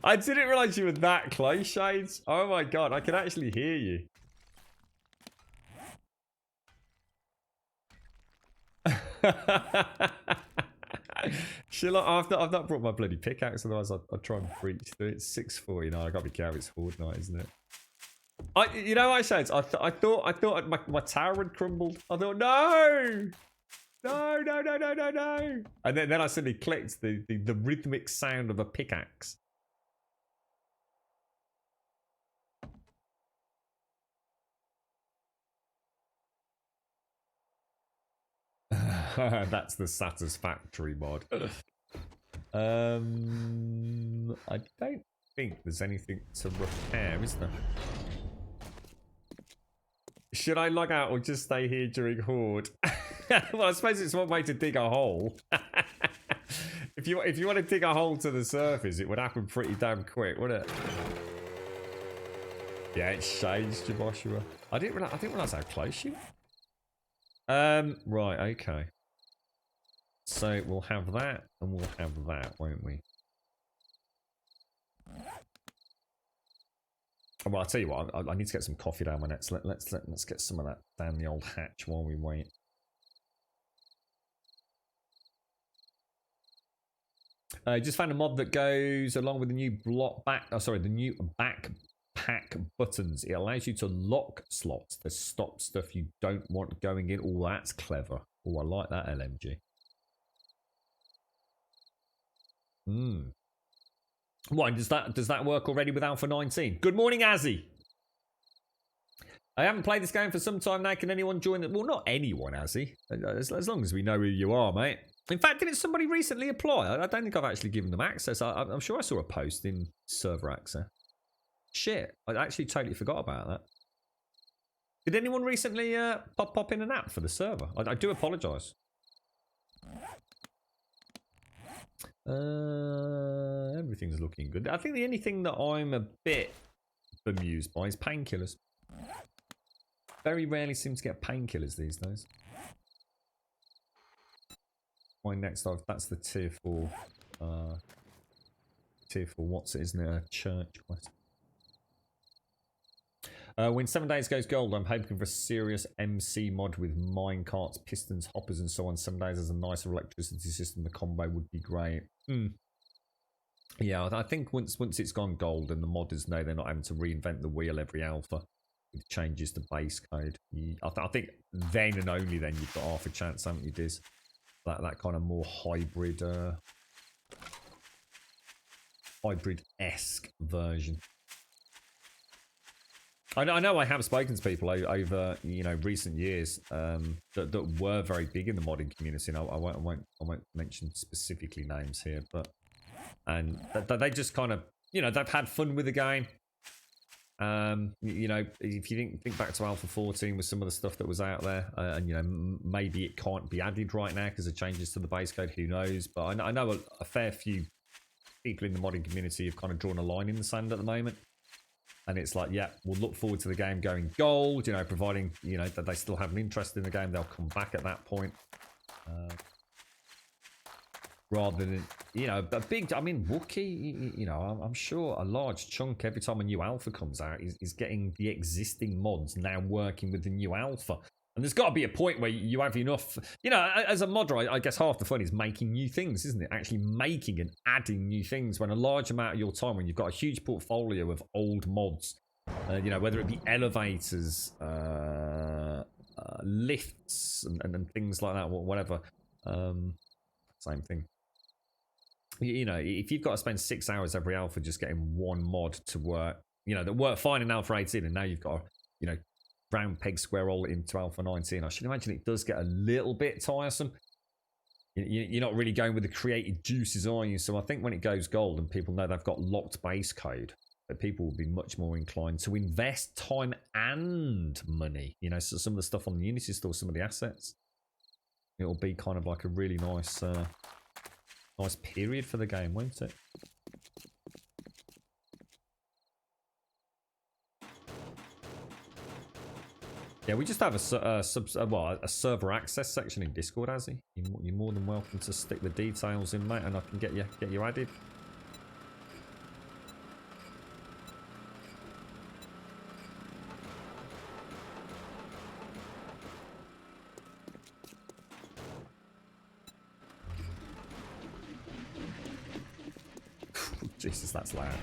I didn't realise you were that close, Shades. Oh my god, I can actually hear you. Shall I? I've not brought my bloody pickaxe, otherwise I'd try and breach through it. It's 6:40 now. I gotta be careful. It's Horde night, isn't it? You know, I said I thought my tower had crumbled. I thought no, and then I suddenly clicked the rhythmic sound of a pickaxe. That's the satisfactory mod. I don't think there's anything to repair, is there? Should I log out or just stay here during Horde? Well, I suppose it's one way to dig a hole. If you want to dig a hole to the surface, it would happen pretty damn quick, wouldn't it? Yeah, it shades, Joshua. I didn't realize how close you were. Right, okay. So we'll have that and we'll have that, won't we? Well, I'll tell you what, I need to get some coffee down my neck, so let's get some of that down the old hatch while we wait. Just found a mod that goes along with the new the new backpack buttons. It allows you to lock slots to stop stuff you don't want going in. Oh, that's clever. Oh, I like that LMG. Why does that work already with Alpha 19? Good morning, Azzy. I haven't played this game for some time now. Can anyone join it? Well, not anyone, Azzy. As long as we know who you are, mate. In fact, didn't somebody recently apply? I don't think I've actually given them access. I'm sure I saw a post in server access. Shit, I actually totally forgot about that. Did anyone recently pop in an app for the server? I do apologise. Everything's looking good. I think the only thing that I'm a bit bemused by is painkillers. Very rarely seem to get painkillers these days. My next off, that's the tier 4. Tier 4, what's it, isn't it? A church quest. When 7 days goes gold, I'm hoping for a serious MC mod with mine carts, pistons, hoppers, and so on. 7 days has a nicer electricity system. The combo would be great. Yeah, I think once it's gone gold and the modders know they're not having to reinvent the wheel every alpha with changes to base code, I think then and only then you've got half a chance, haven't you, Diz? That kind of more hybrid-esque version. I know I have spoken to people over recent years that were very big in the modding community. And I won't mention specifically names here, but they just kind of they've had fun with the game. If you think back to Alpha 14 with some of the stuff that was out there, and maybe it can't be added right now because of changes to the base code. Who knows? But I know a fair few people in the modding community have kind of drawn a line in the sand at the moment. And it's like, yeah, we'll look forward to the game going gold, providing, that they still have an interest in the game. They'll come back at that point. Rather than, a big, Wookiee, I'm sure a large chunk every time a new alpha comes out is getting the existing mods now working with the new alpha. And there's got to be a point where you have enough, as a modder, I guess half the fun is making new things, isn't it? Actually making and adding new things when a large amount of your time, when you've got a huge portfolio of old mods, whether it be elevators, lifts and things like that, whatever, same thing. If you've got to spend 6 hours every alpha just getting one mod to work, that worked fine in Alpha 18, and now you've got to, round peg square hole into Alpha 19. I should imagine it does get a little bit tiresome. You're not really going with the creative juices, are you? So I think when it goes gold and people know they've got locked base code, that people will be much more inclined to invest time and money. So some of the stuff on the Unity store, some of the assets, it'll be kind of like a really nice period for the game, won't it? Yeah, we just have a server access section in Discord, Azzy. You're more than welcome to stick the details in, mate, and I can get you added. Jesus, that's loud.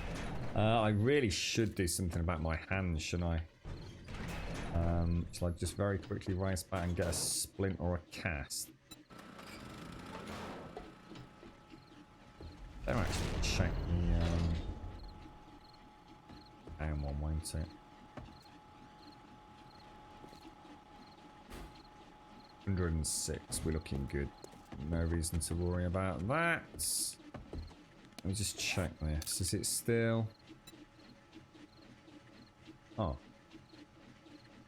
I really should do something about my hands, shouldn't I? Shall I just very quickly race back and get a splint or a cast? Better actually check the down one, won't it? 106, we're looking good. No reason to worry about that. Let me just check this. Is it still? Oh.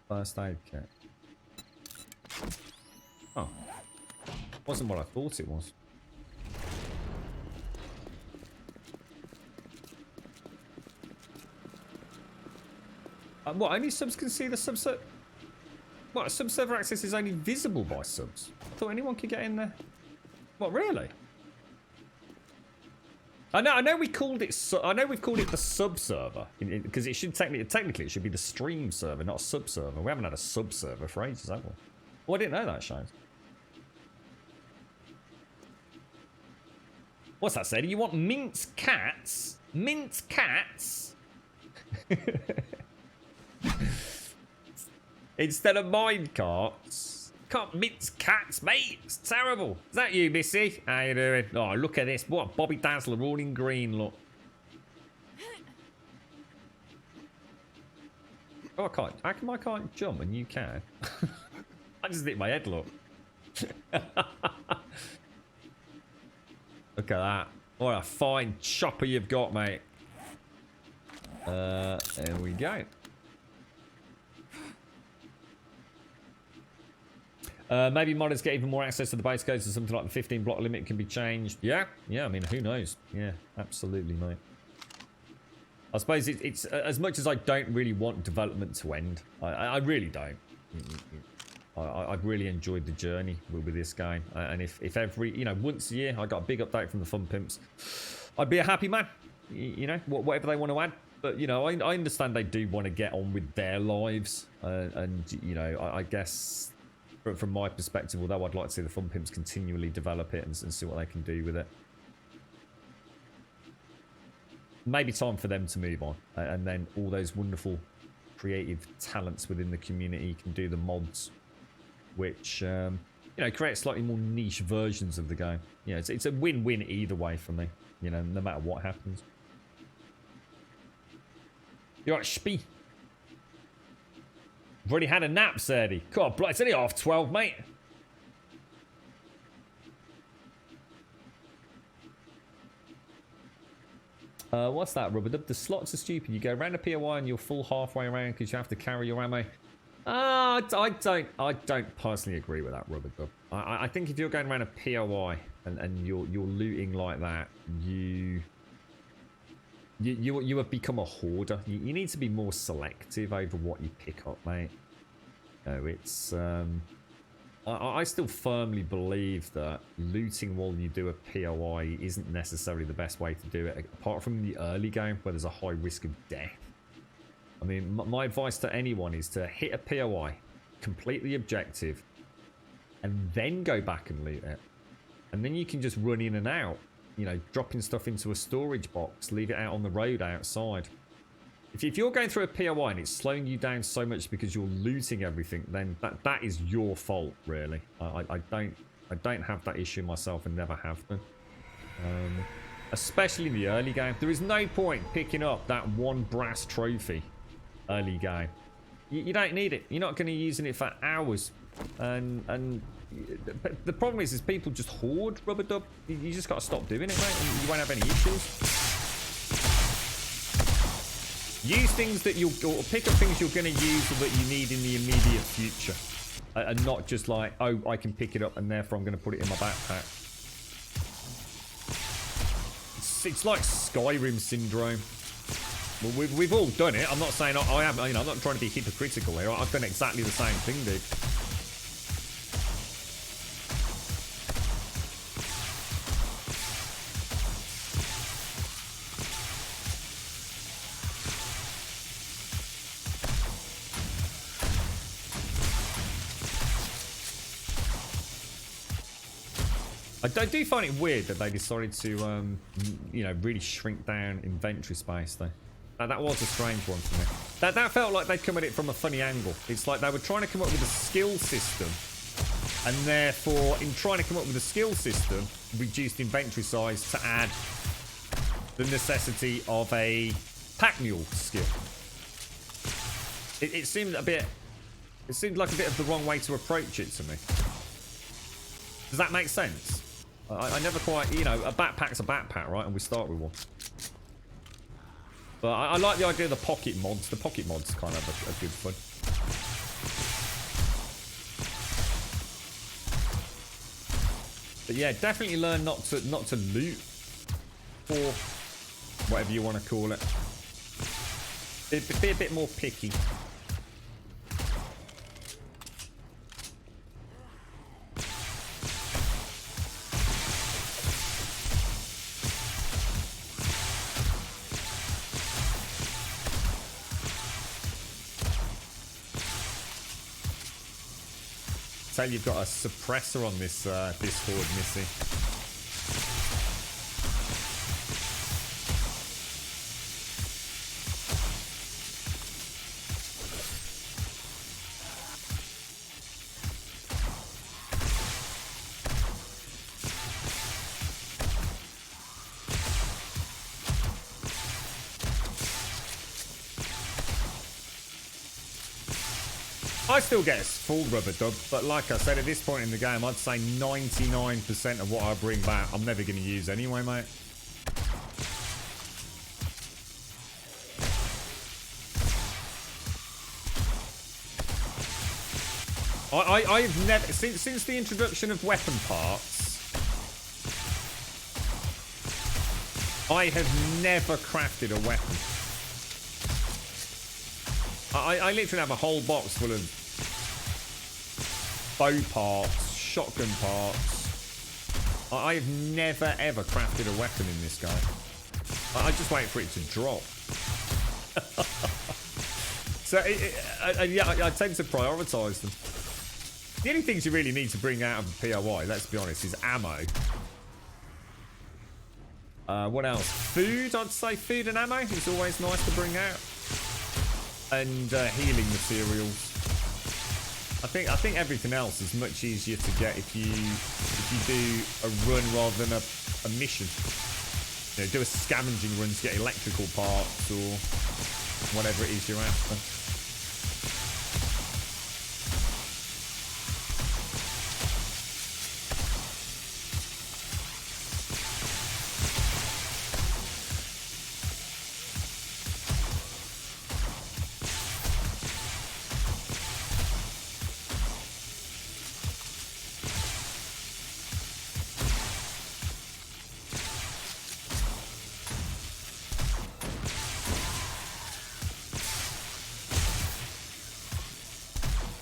First aid kit. Oh. Wasn't what I thought it was. What, only subs can see the subserver? What, subserver access is only visible by subs? I thought anyone could get in there. What, really? I know we called it. I know we've called it the sub server because it should technically it should be the stream server, not a sub server. We haven't had a sub server for ages, have we? Oh, I didn't know that, Shane. What's that said? You want mince cats? Mince cats? Instead of mine carts. Can't mince cats, mate. It's terrible. Is that you, Missy? How you doing? Oh, look at this. What Bobby Dazzler, all in green, look. Oh, I can't. How come I can't jump and you can? I just hit my head, look. Look at that. What a fine chopper you've got, mate. There we go. Maybe modders get even more access to the base codes, or something like the 15 block limit can be changed. Yeah, I mean, who knows? Yeah, absolutely, mate. I suppose it's as much as I don't really want development to end. I really don't. I've really enjoyed the journey with this game, and if every once a year I got a big update from the Fun Pimps, I'd be a happy man. Whatever they want to add. But I understand they do want to get on with their lives, and I guess from my perspective, although I'd like to see the Fun Pimps continually develop it and see what they can do with it. Maybe time for them to move on, and then all those wonderful creative talents within the community can do the mods, which create slightly more niche versions of the game. It's a win-win either way for me, no matter what happens. You alright, Spee? I've already had a nap, Serdy. God, it's only 12:30, mate. What's that, Rubber? The slots are stupid. You go around a POI and you're full halfway around because you have to carry your ammo. I don't personally agree with that, Rubber Dub. I think if you're going around a POI and you're looting like that, you have become a hoarder. You need to be more selective over what you pick up, mate. It's I still firmly believe that looting while you do a POI isn't necessarily the best way to do it, apart from the early game where there's a high risk of death. I mean, my advice to anyone is to hit a POI, complete the objective, and then go back and loot it. And then you can just run in and out, dropping stuff into a storage box, leave it out on the road outside. If you're going through a POI and it's slowing you down so much because you're looting everything, then that is your fault, really. I don't have that issue myself and never have done. Especially in the early game. There is no point picking up that one brass trophy early game. You don't need it. You're not going to be using it for hours. And the problem is people just hoard, Rubber Dub. You just got to stop doing it, mate, and you won't have any issues. Use things that or pick up things you're going to use or that you need in the immediate future. And not just like, oh, I can pick it up and therefore I'm going to put it in my backpack. It's like Skyrim syndrome. Well, we've all done it. I'm not saying I am, I'm not trying to be hypocritical here. I've done exactly the same thing, dude. I do find it weird that they decided to, really shrink down inventory space, though. That was a strange one for me. That felt like they'd come at it from a funny angle. It's like they were trying to come up with a skill system, and therefore, in trying to come up with a skill system, reduced inventory size to add the necessity of a pack mule skill. It seemed a bit... It seemed like a bit of the wrong way to approach it to me. Does that make sense? I never quite, a backpack's a backpack, right? And we start with one. But I like the idea of the pocket mods. The pocket mods kind of a good fun. But yeah, definitely learn not to loot, or whatever you want to call it. Be a bit more picky. You've got a suppressor on this Discord, Missy. I still get a full Rubber Dub, but like I said, at this point in the game, I'd say 99% of what I bring back, I'm never going to use anyway, mate. I've never since the introduction of weapon parts, I have never crafted a weapon. I literally have a whole box full of bow parts, shotgun parts. I've never ever crafted a weapon in this game. I just wait for it to drop. So yeah, I tend to prioritise them. The only things you really need to bring out of a POI, let's be honest, is ammo. What else? Food, I'd say food and ammo is always nice to bring out. And healing materials. I think everything else is much easier to get if you do a run rather than a mission. You know, do a scavenging run to get electrical parts or whatever it is you're after.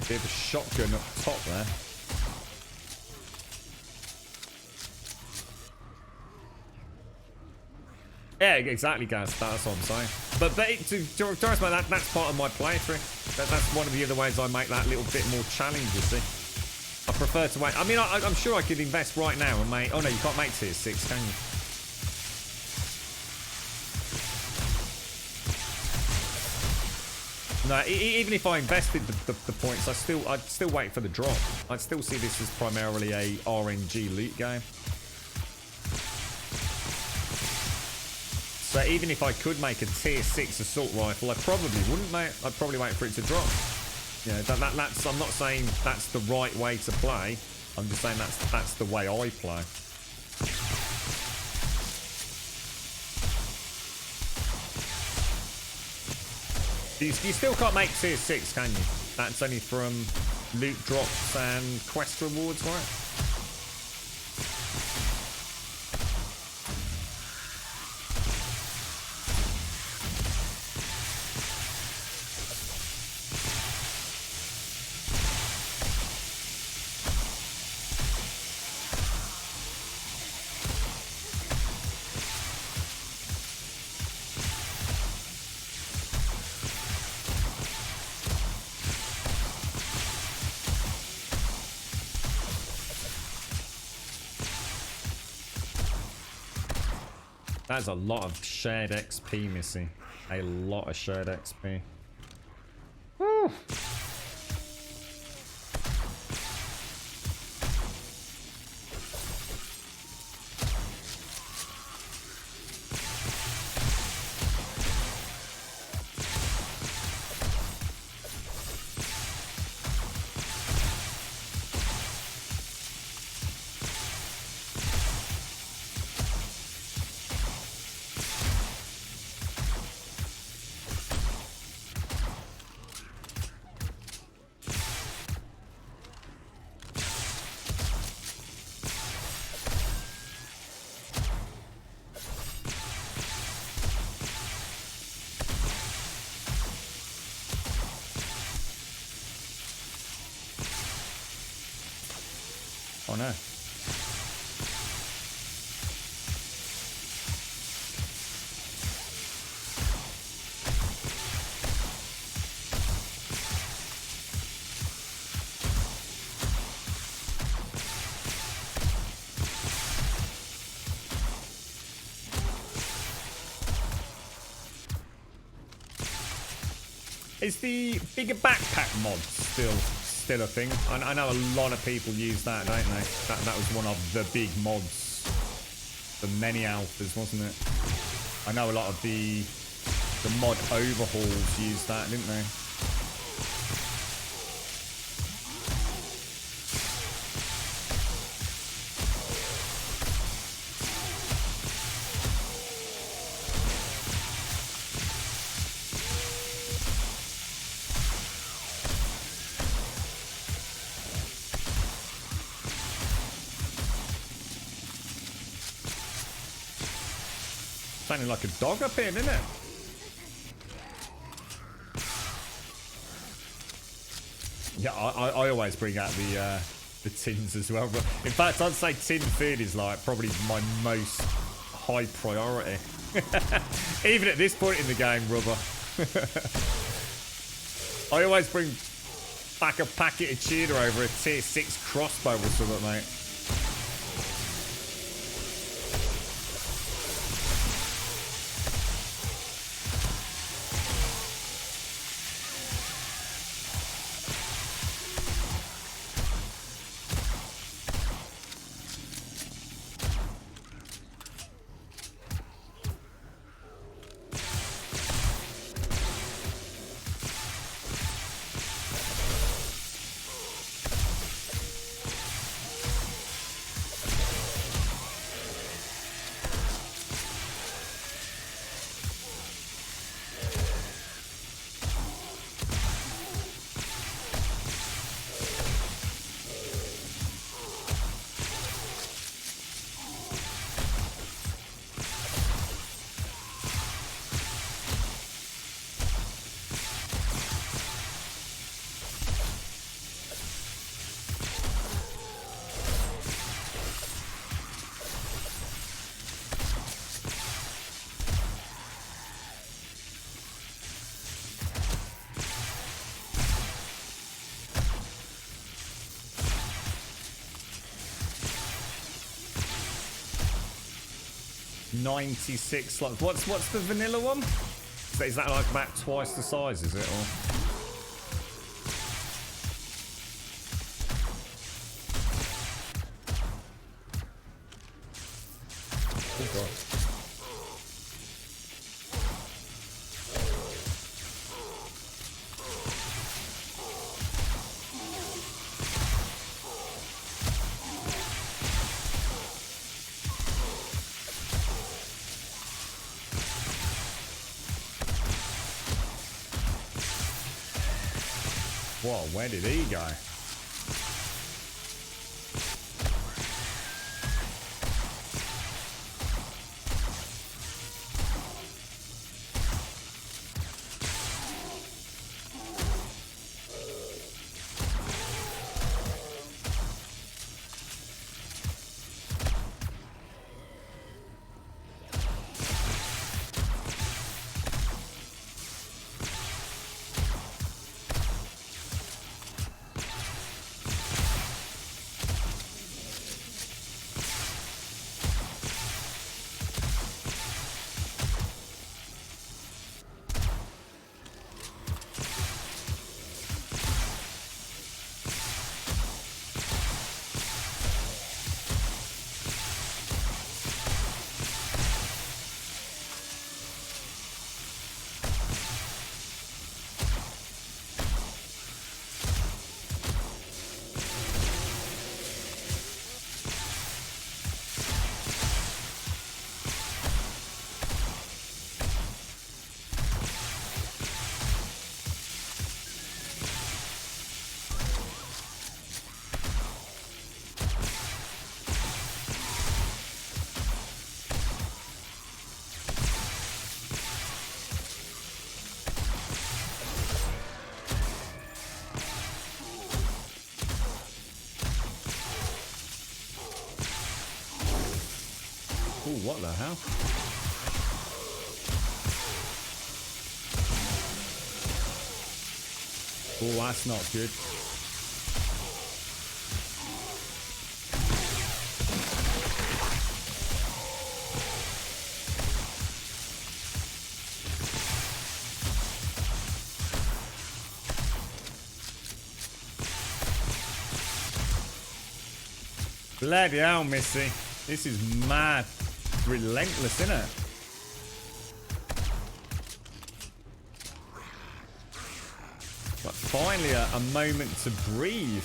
Bit of a shotgun up top there. Yeah, exactly, guys. That's what I'm saying. But to honest about that, that's part of my playthrough. That's one of the other ways I make that little bit more challenge, you see. I prefer to wait. I mean, I'm sure I could invest right now and make... Oh, no, you can't make tier 6, can you? No, even if I invested the points, I'd still wait for the drop. I'd still see this as primarily a RNG loot game. So even if I could make a tier 6 assault rifle, I probably wouldn't, mate. I'd probably wait for it to drop. You know, that's. I'm not saying that's the right way to play. I'm just saying that's the way I play. You still can't make tier 6, can you? That's only from loot drops and quest rewards, right? That's a lot of shared XP missing. A lot of shared XP. Woo. Oh no. Is the bigger backpack mod still a thing? I know a lot of people use that, don't they? That was one of the big mods for many alphas, wasn't it? I know a lot of the mod overhauls used that, didn't they? Sounding like a dog up here, didn't it? Yeah, I always bring out the tins as well. But in fact, I'd say tin food is like probably my most high priority. Even at this point in the game, rubber. I always bring back a packet of tuna over a tier 6 crossbow or something, mate. $96 slots. What's the vanilla one? Is that like about twice the size, is it? Or? Oh god. Whoa, where did he go? Ooh, what the hell? Oh, that's not good. Bloody hell, Missy. This is mad. Relentless, isn't it? But finally a moment to breathe.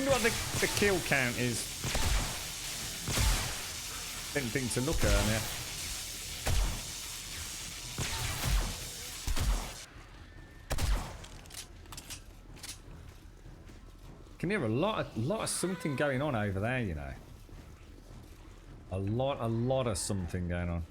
wonder what the kill count is. Didn't think to look earlier. Can hear a lot of something going on over there, you know. A lot of something going on.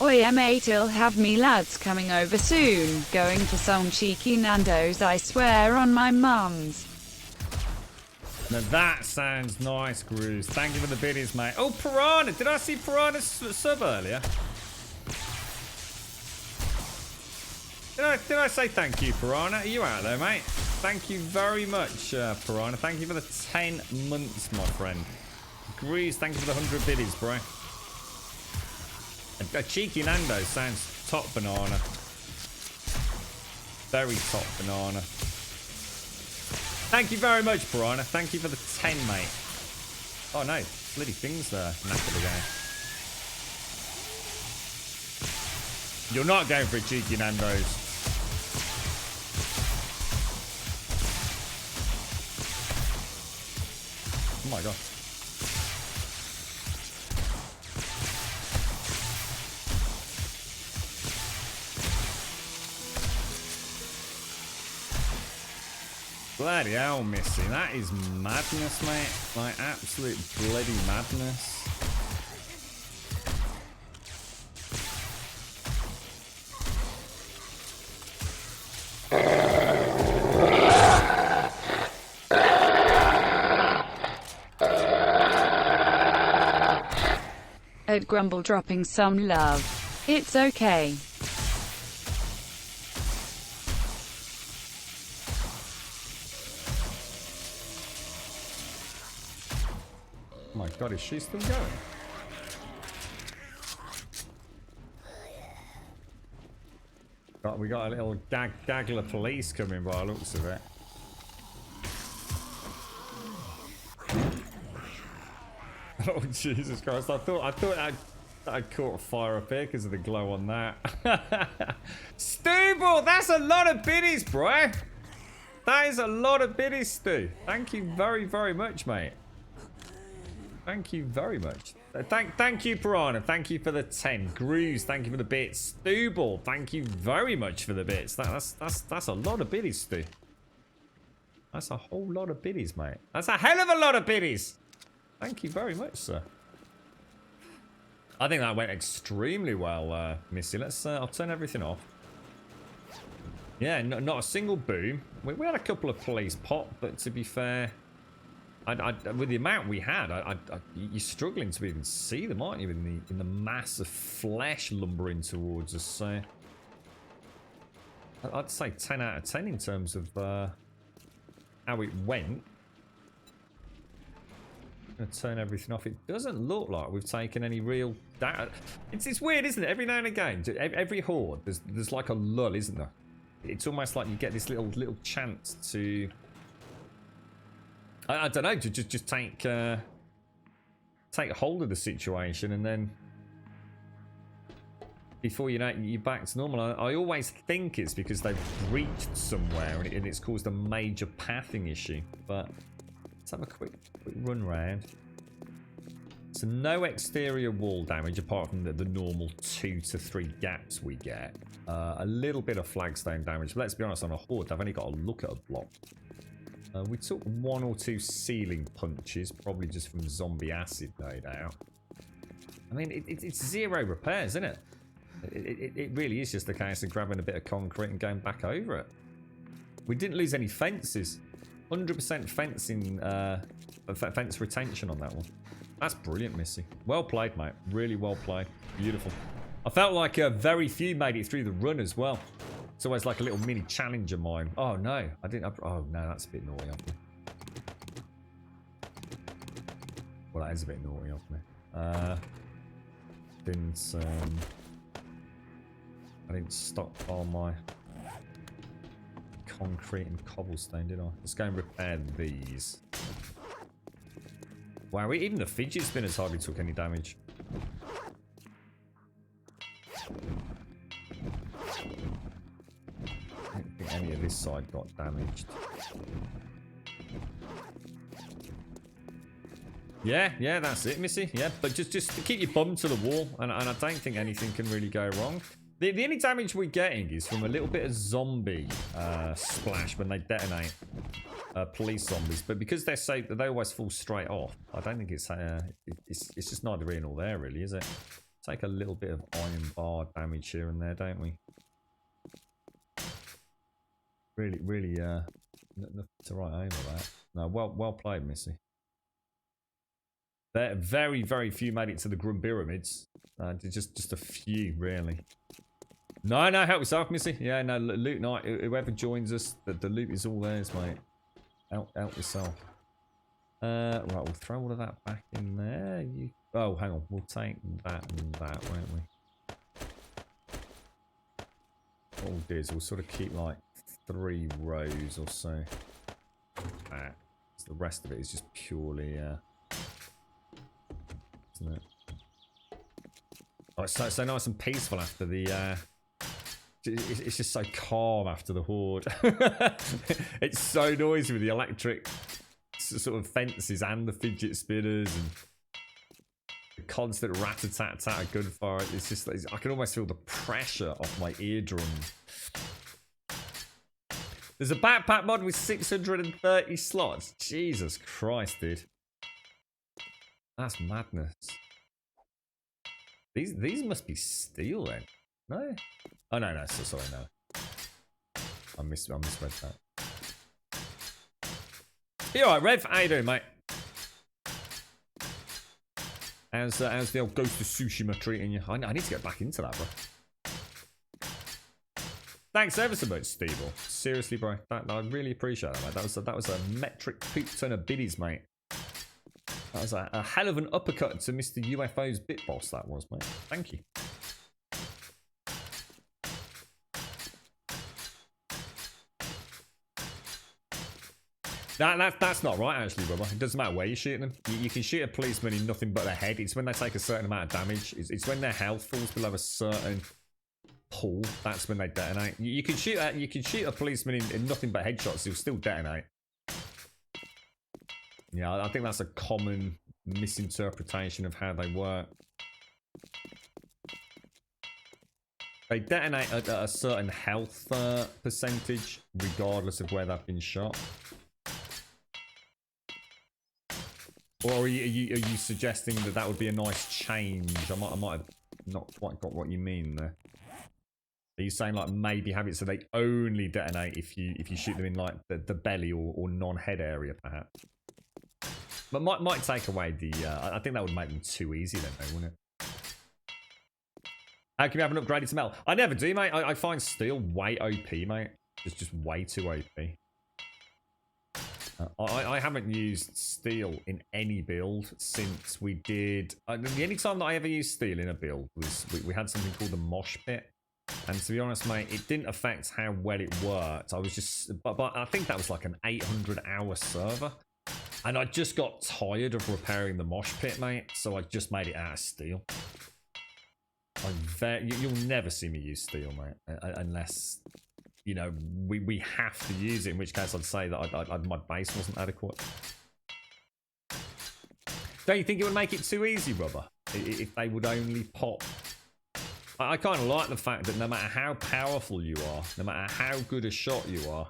Oi mate, I'll have me lads coming over soon. Going for some cheeky Nando's, I swear on my mums. Now that sounds nice, Grooves. Thank you for the biddies, mate. Oh, Piranha! Did I see Piranha's sub earlier? Did I say thank you, Piranha? Are you out there, mate? Thank you very much, Piranha. Thank you for the 10 months, my friend. Grooves, thank you for the 100 biddies, bro. A cheeky Nando sounds top banana. Very top banana. Thank you very much, Piranha. Thank you for the 10, mate. Oh no, bloody things there. Knackered again. You're not going for a cheeky Nando's. Oh my god. Bloody hell, Missy. That is madness, mate. Like, absolute bloody madness. Ed Grumble dropping some love. It's okay. Oh my god, is she still going? We got a little Dagler police coming by the looks of it. Oh Jesus Christ! I thought I'd caught fire up here because of the glow on that. Stubble, that's a lot of biddies, bro. That is a lot of biddies, Stu. Thank you very much, mate. Thank you very much. Thank you, Piranha. Thank you for the 10. Grooves, thank you for the bits. Stubble, thank you very much for the bits. That's a lot of biddies, Stu. That's a whole lot of biddies, mate. That's a hell of a lot of biddies. Thank you very much, sir. I think that went extremely well, Missy. I'll turn everything off. Yeah, not a single boom. We had a couple of police pop, but to be fair, with the amount we had, you're struggling to even see them, aren't you? In the mass of flesh lumbering towards us. So I'd say 10 out of 10 in terms of how it went. I'm gonna turn everything off. It doesn't look like we've taken any real damage. It's weird, isn't it? Every now and again, every horde, there's like a lull, isn't there? It's almost like you get this little chance to. I don't know, to just take hold of the situation, and then before you know it, you're back to normal. I always think it's because they've reached somewhere and it's caused a major pathing issue. But let's have a quick run round. So no exterior wall damage apart from the normal 2 to 3 gaps we get. A little bit of flagstone damage, but let's be honest, on a horde, I've only got to look at a block. We took 1 or 2 ceiling punches, probably just from zombie acid, no doubt. I mean, it's 0 repairs, isn't it? It really is just a case of grabbing a bit of concrete and going back over it. We didn't lose any fences. 100% fencing, fence retention on that one. That's brilliant, Missy. Well played, mate. Really well played. Beautiful. I felt like very few made it through the run as well. It's always like a little mini challenge of mine. Oh, no. I didn't... Oh, no. That's a bit naughty of me. Well, that is a bit naughty of me. I didn't stockpile my concrete and cobblestone, did I? Let's go and repair these. Wow, even the fidget spinners hardly took any damage. I don't think any of this side got damaged. Yeah, that's it, Missy. Yeah, but just keep your bum to the wall, and I don't think anything can really go wrong. The only damage we're getting is from a little bit of zombie splash when they detonate. Police zombies, but because they're so they always fall straight off, I don't think it's just neither here nor there, really, is it? Take a little bit of iron bar damage here and there, don't we? Really, nothing to write over that. No, well played, Missy. There, very few made it to the Grum Pyramids. Just a few, really. No, help yourself, Missy. Yeah, no, loot night. Whoever joins us, the loot is all theirs, mate. Out yourself. Right, we'll throw all of that back in there. Oh, hang on. We'll take that and that, won't we? What we'll do is we'll sort of keep like 3 rows or so. That. So the rest of it is just purely, isn't it? Oh, it's so nice and peaceful after the, it's just so calm after the horde. It's so noisy with the electric sort of fences and the fidget spinners and the constant rat-a-tat-tat of gunfire. It's just, I can almost feel the pressure off my eardrum. There's a backpack mod with 630 slots. Jesus Christ, dude. That's madness. These must be steel then. No? Oh no, so sorry, no. I misread that. You alright, Rev? How you doing, mate? How's the old Ghost of Tsushima treating you? I need to get back into that, bro. Thanks ever so much, Steve. Seriously, bro. I really appreciate that, mate. That was a metric poop ton of biddies, mate. That was a hell of an uppercut to Mr. UFO's Bit Boss, that was, mate. Thank you. That's not right, actually, brother. It doesn't matter where you're shooting them. You can shoot a policeman in nothing but their head. It's when they take a certain amount of damage. It's when their health falls below a certain pool. That's when they detonate. You can shoot a policeman in nothing but headshots. He'll still detonate. Yeah, I think that's a common misinterpretation of how they work. They detonate at a certain health percentage, regardless of where they've been shot. Or are you suggesting that would be a nice change? I might have not quite got what you mean there. Are you saying like maybe have it so they only detonate if you shoot them in like the belly or non-head area perhaps? But might take away the. I think that would make them too easy then, though, wouldn't it? How can you have an upgraded to metal? I never do, mate. I find steel way OP, mate. It's just way too OP. I haven't used steel in any build since we did. The only time that I ever used steel in a build was we had something called the mosh pit, and to be honest, mate, it didn't affect how well it worked. I was just, but I think that was like an 800-hour server, and I just got tired of repairing the mosh pit, mate. So I just made it out of steel. You'll never see me use steel, mate, unless. You know, we have to use it, in which case I'd say that my base wasn't adequate. Don't you think it would make it too easy, Rubber? If they would only pop. I kind of like the fact that no matter how powerful you are, no matter how good a shot you are,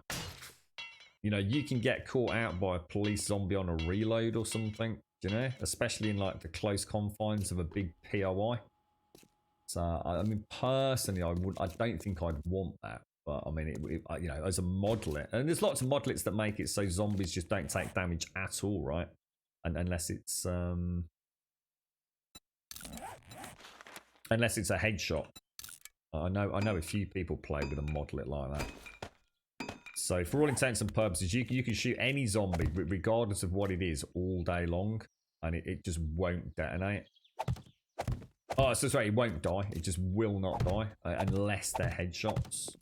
you know, you can get caught out by a police zombie on a reload or something, you know? Especially in like the close confines of a big POI. So, I mean, personally, I don't think I'd want that. But I mean, you know, as a modlet, and there's lots of modlets that make it so zombies just don't take damage at all, right? And unless it's a headshot. I know a few people play with a modlet like that. So for all intents and purposes, you can shoot any zombie, regardless of what it is, all day long, and it just won't detonate. Oh, so sorry, it won't die. It just will not die unless they're headshots.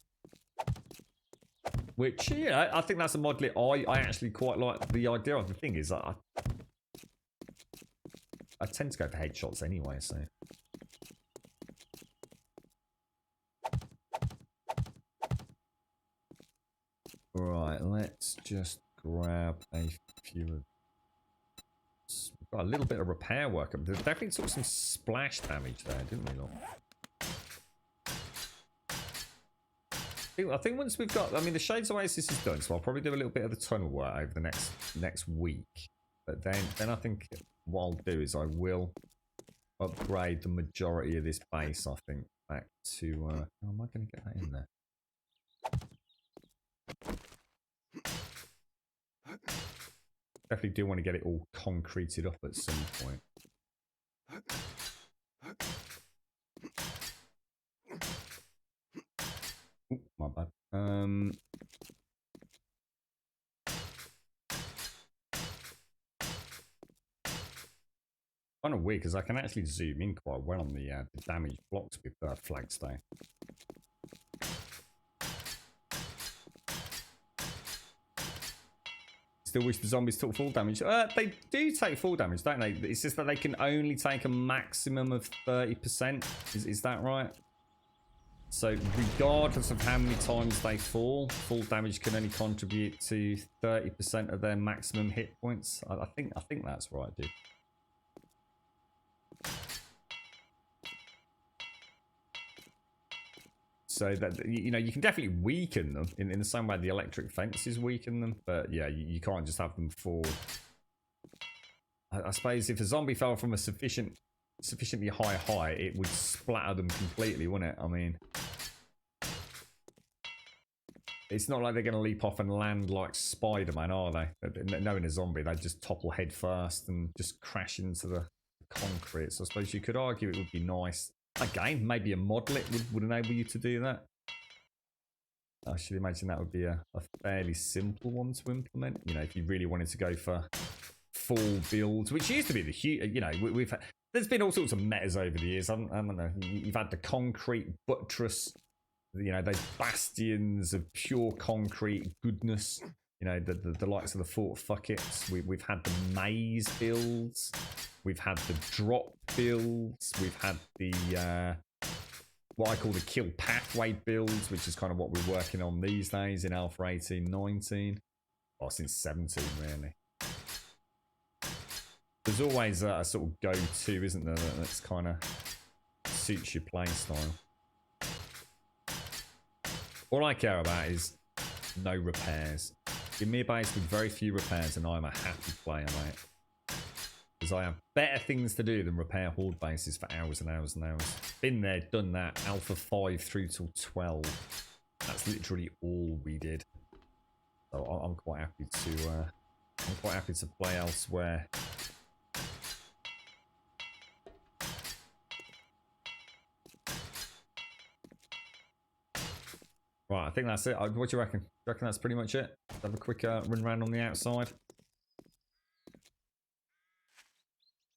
Which, yeah, I think that's a modlet I actually quite like the idea of. The thing is, I tend to go for headshots anyway, so. Right, let's just grab a few of... We've got a little bit of repair work. There definitely took some splash damage there, didn't we, look? I think once we've got... I mean, the Shades Oasis is done, so I'll probably do a little bit of the tunnel work over the next week. But then I think what I'll do is I will upgrade the majority of this base, I think, back to... how am I going to get that in there? Definitely do want to get it all concreted up at some point. Ooh, my bad. Kind of weird because I can actually zoom in quite well on the damage blocks with Flagstone. Still wish the zombies took full damage. They do take full damage, don't they? It's just that they can only take a maximum of 30%. Is that right? So regardless of how many times they fall, full damage can only contribute to 30% of their maximum hit points. I think that's right, dude. So that, you know, you can definitely weaken them in the same way the electric fences weaken them, but yeah, you can't just have them fall. I suppose if a zombie fell from a sufficiently high height, it would splatter them completely, wouldn't it? I mean, it's not like they're going to leap off and land like Spider-Man, are they? Knowing a zombie, they just topple head first and just crash into the concrete. So I suppose you could argue it would be nice. Again, maybe a modlet would enable you to do that. I should imagine that would be a fairly simple one to implement. You know, if you really wanted to go for full builds, which used to be the huge, you know, we've had, there's been all sorts of metas over the years. I don't know. You've had the concrete buttress, you know, those bastions of pure concrete goodness. You know, the likes of the Fort Fuckets. We've had the maze builds. We've had the drop builds. We've had the what I call the kill pathway builds, which is kind of what we're working on these days in Alpha 18-19. Or since 17, really. There's always a sort of go-to, isn't there, that's kind of suits your play style. All I care about is no repairs. Give me a base with very few repairs and I'm a happy player, mate. Because I have better things to do than repair horde bases for hours and hours and hours. Been there, done that. Alpha 5 through till 12. That's literally all we did. So I'm quite happy to play elsewhere. Right, I think that's it. What do you reckon? Do you reckon that's pretty much it? Let's have a quick run around on the outside.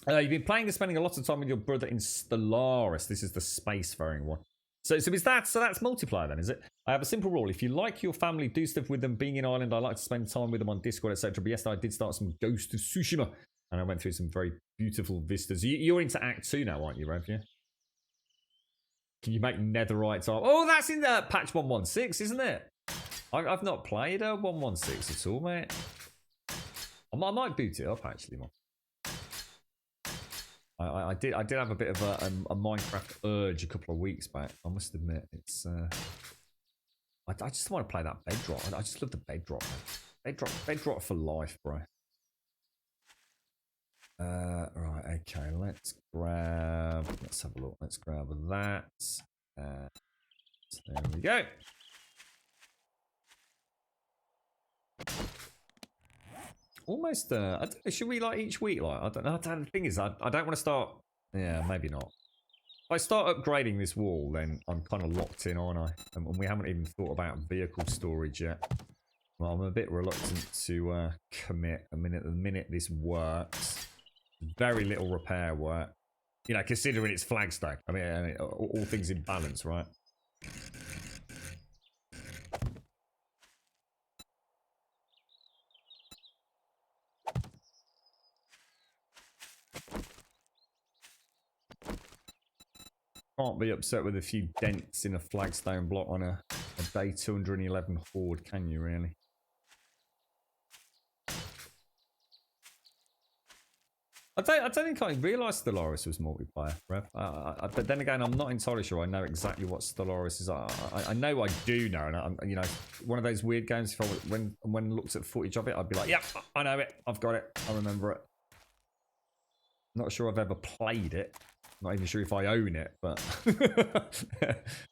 You've been playing and spending a lot of time with your brother in Stellaris. This is the spacefaring one. So is that, so that's multiplayer then, is it? I have a simple rule. If you like your family, do stuff with them. Being in Ireland, I like to spend time with them on Discord, etc. But yesterday I did start some Ghost of Tsushima. And I went through some very beautiful vistas. You're into Act 2 now, aren't you, Rev? Yeah? Can you make netherite armor? Oh, that's in patch 116, isn't it? I've not played 116 at all, mate. I might boot it up, actually, man. I did have a bit of a Minecraft urge a couple of weeks back. I must admit, it's I just want to play that Bedrock. I just love the Bedrock. Bedrock for life, bro. Right, okay. Let's have a look. Let's grab that. So there we go. Almost. Should we like each week? Like I don't know. The thing is, I don't want to start. Yeah, maybe not. If I start upgrading this wall, then I'm kind of locked in, aren't I? And we haven't even thought about vehicle storage yet. Well, I'm a bit reluctant to commit. The minute this works, very little repair work. You know, considering it's flagstone. I mean all things in balance, right? Can't be upset with a few dents in a flagstone block on a day 211 horde, can you really? I don't think I realised Stellaris was multiplayer, Rev. But then again, I'm not entirely sure I know exactly what Stellaris is. I know I do know, and I'm, you know, one of those weird games. If when I looked at footage of it, I'd be like, "Yeah, I know it. I've got it. I remember it." Not sure I've ever played it. Not even sure if I own it, but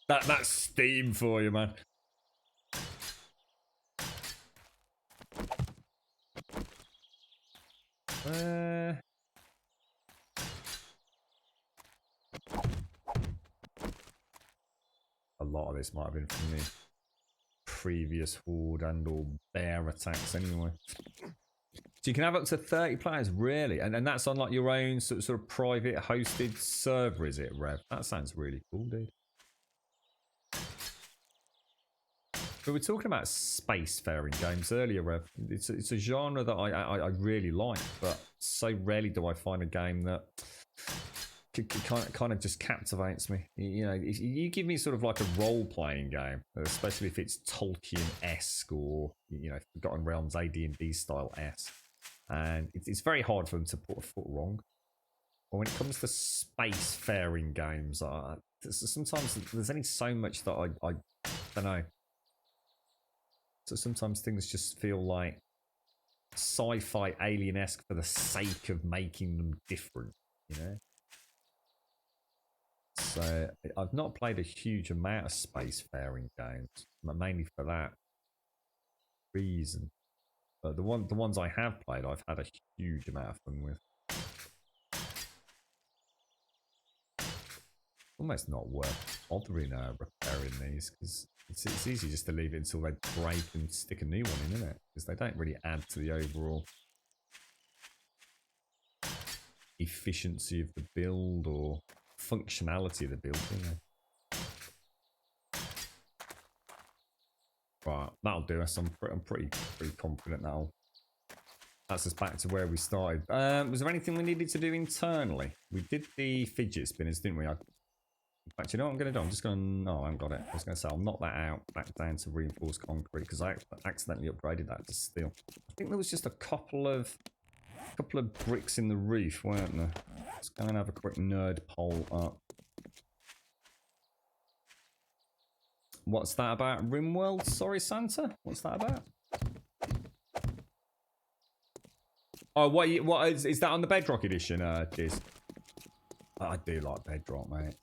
that's Steam for you, man. A lot of this might have been from the previous horde and or bear attacks anyway. So you can have up to 30 players, really? And that's on like your own sort of private hosted server, is it, Rev? That sounds really cool, dude. But we're talking about spacefaring games earlier, Rev. It's a genre that I really like, but so rarely do I find a game that kind of just captivates me. You know, if you give me sort of like a role-playing game, especially if it's Tolkien-esque or, you know, Forgotten Realms AD&D style-esque, and it's very hard for them to put a foot wrong. But when it comes to spacefaring games, sometimes there's only so much that I don't know. So sometimes things just feel like sci-fi alien-esque for the sake of making them different, you know? So I've not played a huge amount of spacefaring games, mainly for that reason. But the ones I have played, I've had a huge amount of fun with. Almost not worth bothering repairing these, because it's easy just to leave it until they break and stick a new one in, isn't it? Because they don't really add to the overall efficiency of the build or functionality of the build, you know. Right, that'll do us. I'm pretty confident that's us back to where we started. Was there anything we needed to do internally? We did the fidget spinners, didn't we? In fact, you know what I'm going to do? I'm just going to... No, I haven't got it. I was going to say I'll knock that out, back down to reinforced concrete, because I accidentally upgraded that to steel. I think there was just a couple of bricks in the roof, weren't there? Let's go and have a quick nerd poll up. What's that about RimWorld? Sorry, Santa? What's that about? Oh, what is that on the Bedrock edition, Diz? I do like Bedrock, mate.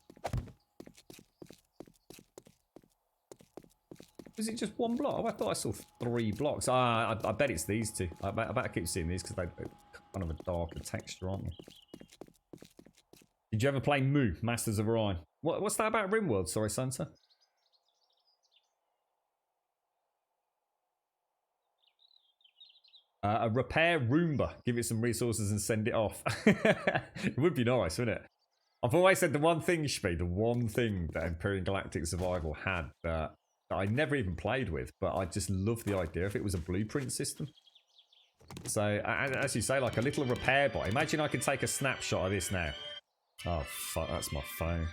Was it just one block? Oh, I thought I saw 3 blocks. I bet it's these two. I bet I keep seeing these because they're kind of a darker texture, aren't they? Did you ever play Moo, Masters of Orion? What's that about RimWorld? Sorry, Santa. A repair Roomba. Give it some resources and send it off. It would be nice, wouldn't it? I've always said the one thing, Shpee, the one thing that Empyrean Galactic Survival had that I never even played with, but I just love the idea if it was a blueprint system. So, as you say, like a little repair bot. Imagine I could take a snapshot of this now. Oh, fuck, that's my phone.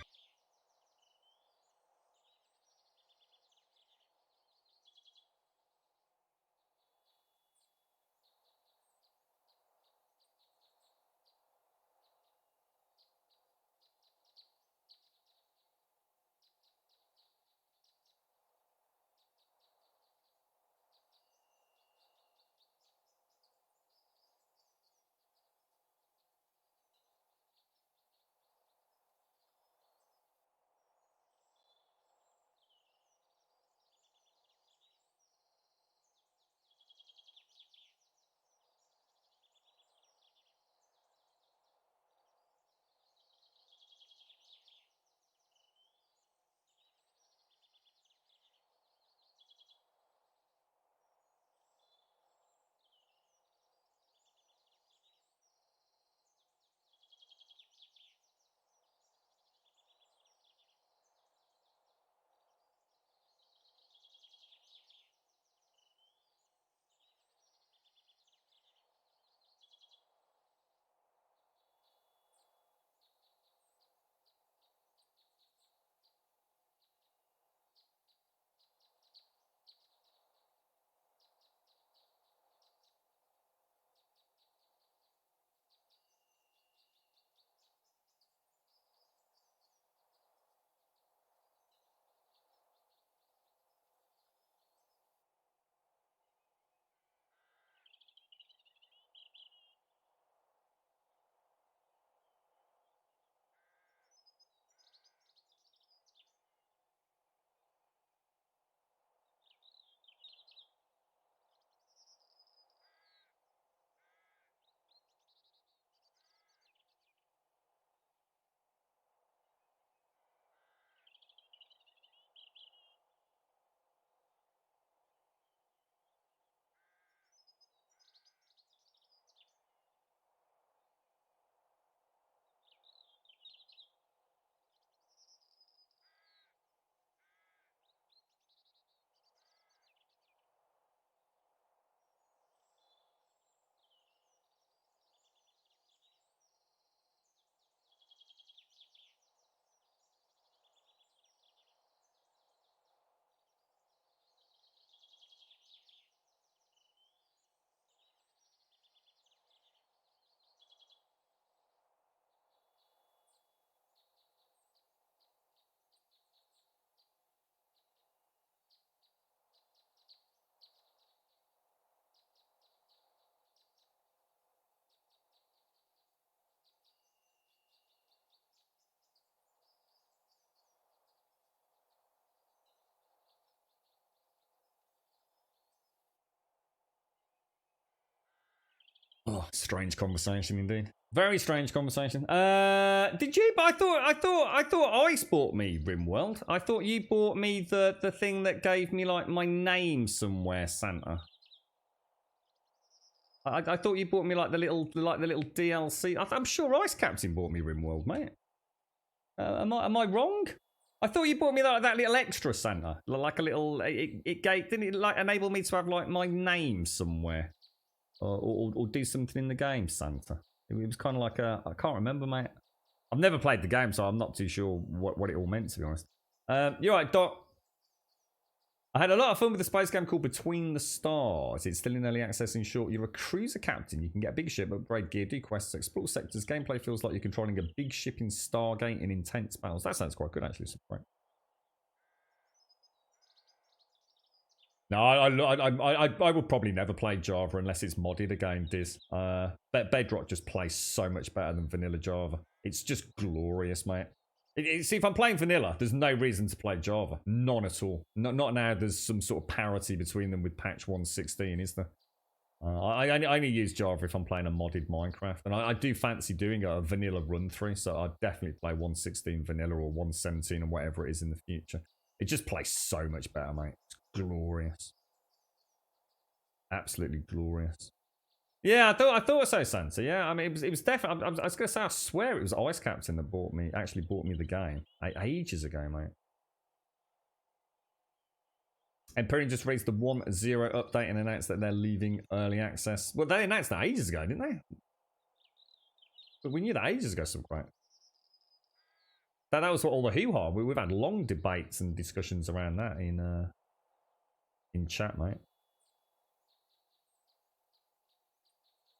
Oh, strange conversation indeed. Very strange conversation. Did you? But I thought Ice bought me RimWorld. I thought you bought me the thing that gave me like my name somewhere, Santa. I thought you bought me like the little DLC. I'm sure Ice Captain bought me RimWorld, mate. Am I wrong? I thought you bought me that little extra Santa, like a little. It didn't it like enable me to have like my name somewhere, or do something in the game, Santa. It was kind of like I can't remember, mate. I've never played the game, so I'm not too sure what it all meant, to be honest. You're right, Doc. I had a lot of fun with a space game called Between the Stars. It's still in early access. In short, you're a cruiser captain. You can get a big ship, upgrade gear, do quests, explore sectors. Gameplay feels like you're controlling a big ship in Stargate in intense battles. That sounds quite good, actually. Right. No, I will probably never play Java unless it's modded again, Diz. Bedrock just plays so much better than vanilla Java. It's just glorious, mate. See, if I'm playing vanilla, there's no reason to play Java. None at all. Not now there's some sort of parity between them with patch 1.16, is there? I only use Java if I'm playing a modded Minecraft. And I do fancy doing a vanilla run-through, so I'd definitely play 1.16 vanilla or 1.17 or whatever it is in the future. It just plays so much better, mate. It's glorious. Absolutely glorious. Yeah, I thought so, Santa. Yeah, I mean, it was definitely. I was going to say, I swear it was Ice Captain that actually bought me the game ages ago, mate. Empyrean just released the 1.0 update and announced that they're leaving early access. Well, they announced that ages ago, didn't they? But we knew that ages ago, some quite. That was what all the hoo-ha. We've had long debates and discussions around that in chat, mate.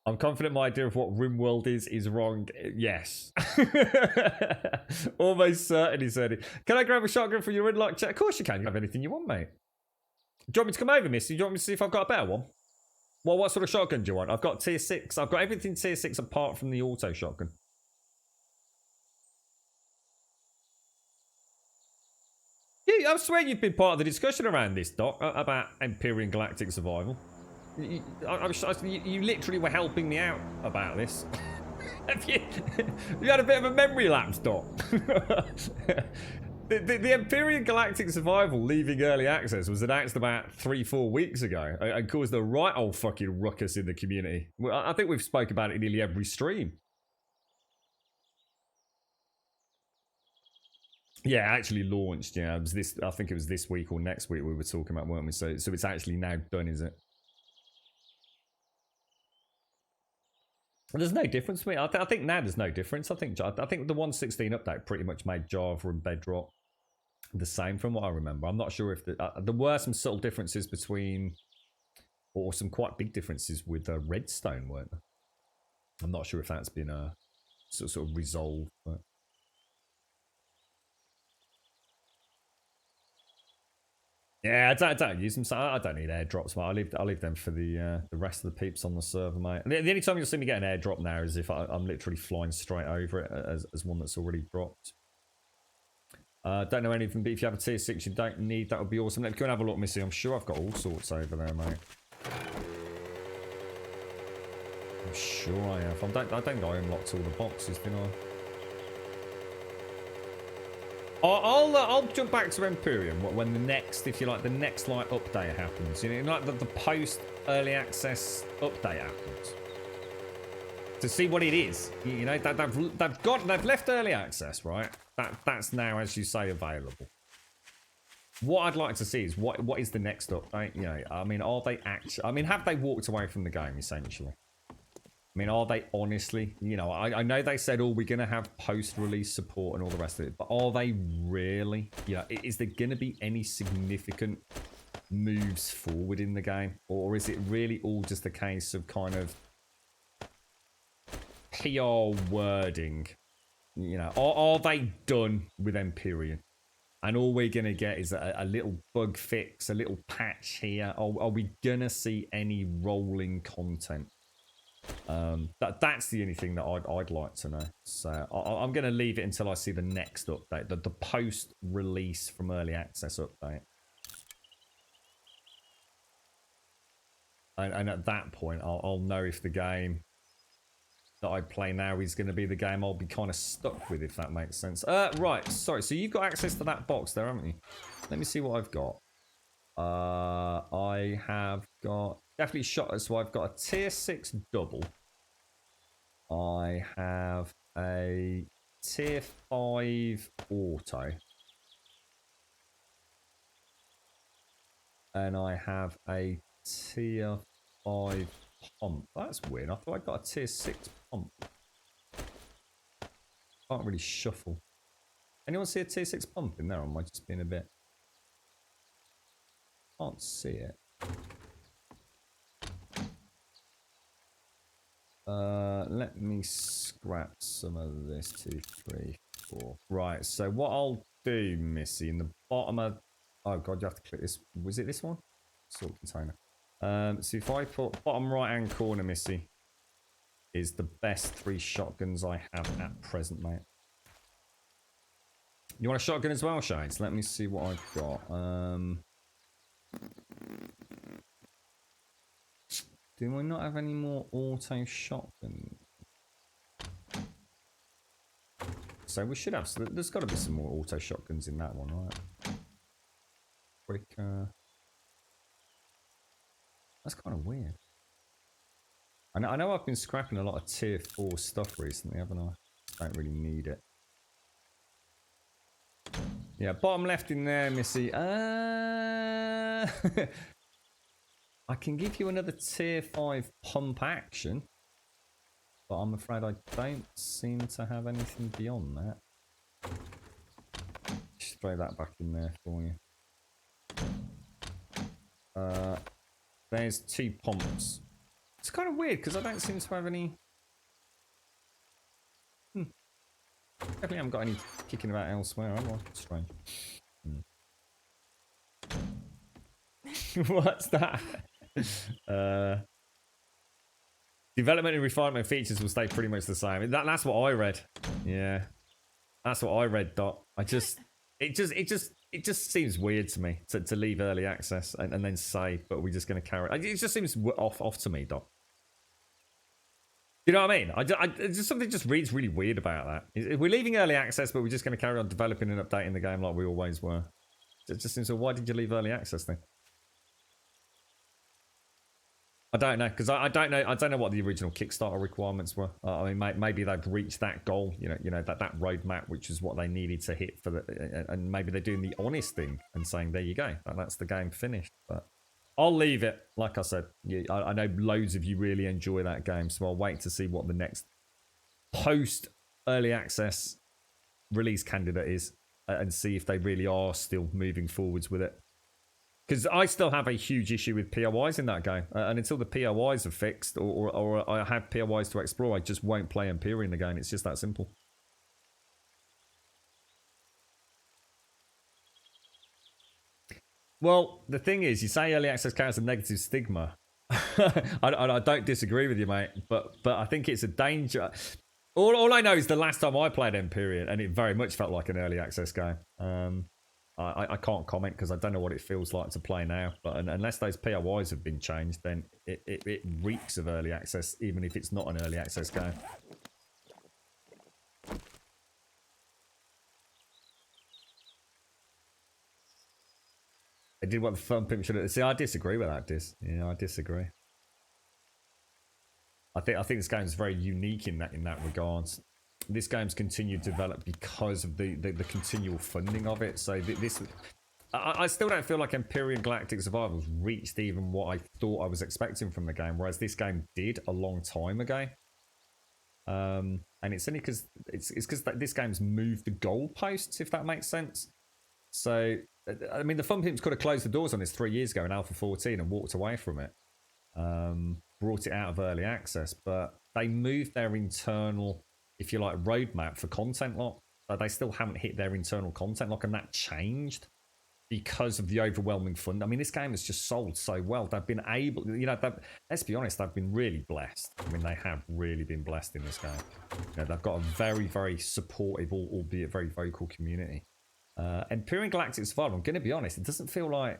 I'm confident my idea of what RimWorld is wrong. Yes. Almost certainly said it. Can I grab a shotgun for your unlocked chat? Of course you can. You have anything you want, mate. Do you want me to come over, Missy? Do you want me to see if I've got a better one? Well, what sort of shotgun do you want? I've got tier 6. I've got everything tier 6 apart from the auto shotgun. Yeah, I swear you've been part of the discussion around this, Doc, about Empyrean Galactic Survival. You literally were helping me out about this. You had a bit of a memory lapse, Doc. The Empyrean Galactic Survival leaving early access was announced about 3-4 weeks ago and caused a right old fucking ruckus in the community. I think we've spoke about it in nearly every stream. Yeah, actually launched. Yeah, it was this. I think it was this week or next week we were talking about, weren't we? So it's actually now done, is it? There's no difference to me. I think now there's no difference. I think the 1.16 update pretty much made Java and Bedrock the same from what I remember. I'm not sure if there were some subtle differences between, or some quite big differences with Redstone, weren't there? I'm not sure if that's been sort of resolved. But... Yeah, I don't use them. So I don't need airdrops, mate. I leave them for the rest of the peeps on the server, mate. The only time you'll see me get an airdrop now is if I'm literally flying straight over it as one that's already dropped. Don't know anything, but if you have a tier 6 you don't need, that would be awesome. Let's go and have a look, Missy. I'm sure I've got all sorts over there, mate. I'm sure I have. I don't think I unlocked all the boxes, did I? I'll jump back to Empyrean when the next, if you like, the next like update happens. You know, like the post early access update happens. To see what it is. You know, they've left early access, right? That's now, as you say, available. What I'd like to see is what is the next update? You know, I mean, are they actually? I mean, have they walked away from the game essentially? I mean, are they honestly, you know, I know they said, oh, we're going to have post-release support and all the rest of it, but are they really? You know, is there going to be any significant moves forward in the game? Or is it really all just a case of kind of PR wording? You know, are they done with Empyrean? And all we're going to get is a little bug fix, a little patch here. Are we going to see any rolling content? That's the only thing that I'd like to know. So I'm going to leave it until I see the next update, the post-release from early access update. And at that point, I'll know if the game that I play now is going to be the game I'll be kind of stuck with, if that makes sense. Right, sorry. So you've got access to that box there, haven't you? Let me see what I've got. I have got definitely shot. So I've got a tier 6 double. I have a tier 5 auto. And I have a tier 5 pump. That's weird. I thought I got a tier 6 pump. Can't really shuffle. Anyone see a tier 6 pump in there? Or am I just being a bit... Can't see it. Let me scrap some of this. 2, 3, 4. Right, so what I'll do, Missy, in the bottom of... Oh god, you have to click this. Was it this one? Sort container. So if I put bottom right hand corner, Missy, is the best 3 shotguns I have at present, mate. You want a shotgun as well, Shades? Let me see what I've got. Do I not have any more auto shotgun? So we should have. So there's got to be some more auto shotguns in that one, right? Quick. That's kind of weird. I know I've been scrapping a lot of tier 4 stuff recently, haven't I? Don't really need it. Yeah, bottom left in there, Missy. I can give you another tier 5 pump action. But I'm afraid I don't seem to have anything beyond that. Just throw that back in there for you. There's 2 pumps. It's kind of weird because I don't seem to have any... Definitely haven't got any kicking about elsewhere, have I? Strange. What's that? Development and refinement features will stay pretty much the same. That's what I read. Yeah. That's what I read, Dot. It just seems weird to me to leave early access and then say, but we're just going to carry it. It just seems off to me, Doc. You know what I mean? Something just reads really weird about that. We're leaving early access, but we're just going to carry on developing and updating the game like we always were. It just seems, so why did you leave early access then? I don't know, because I don't know what the original Kickstarter requirements were. I mean, maybe they've reached that goal, you know that roadmap, which is what they needed to hit for the, and maybe they're doing the honest thing and saying, there you go, that's the game finished. But I'll leave it. Like I said, I know loads of you really enjoy that game, so I'll wait to see what the next post early access release candidate is, and see if they really are still moving forwards with it. Because I still have a huge issue with POIs in that game. And until the POIs are fixed, or I have POIs to explore, I just won't play Empyrean again. It's just that simple. Well, the thing is, you say early access carries a negative stigma. I don't disagree with you, mate. But I think it's a danger. All I know is the last time I played Empyrean, and it very much felt like an early access game. I can't comment because I don't know what it feels like to play now. But unless those POIs have been changed, then it reeks of early access, even if it's not an early access game. I did what the fun pimp should have. See, I disagree with that, Dis. Yeah, I disagree. I think this game is very unique in that regards. This game's continued to develop because of the continual funding of it. So this, I still don't feel like Empyrean Galactic Survival's reached even what I thought I was expecting from the game, whereas this game did a long time ago. And it's only because this game's moved the goalposts, if that makes sense. So I mean, the Fun Pimps could have closed the doors on this 3 years ago in Alpha 14 and walked away from it, brought it out of early access, but they moved their internal, if you like, roadmap for content lock. But they still haven't hit their internal content lock, and that changed because of the overwhelming fund. I mean, this game has just sold so well. They've been able, let's be honest, they've been really blessed. I mean, they have really been blessed in this game. They've got a very, very supportive, albeit very vocal community. Empyrean Galactic Survival, I'm going to be honest, it doesn't feel like...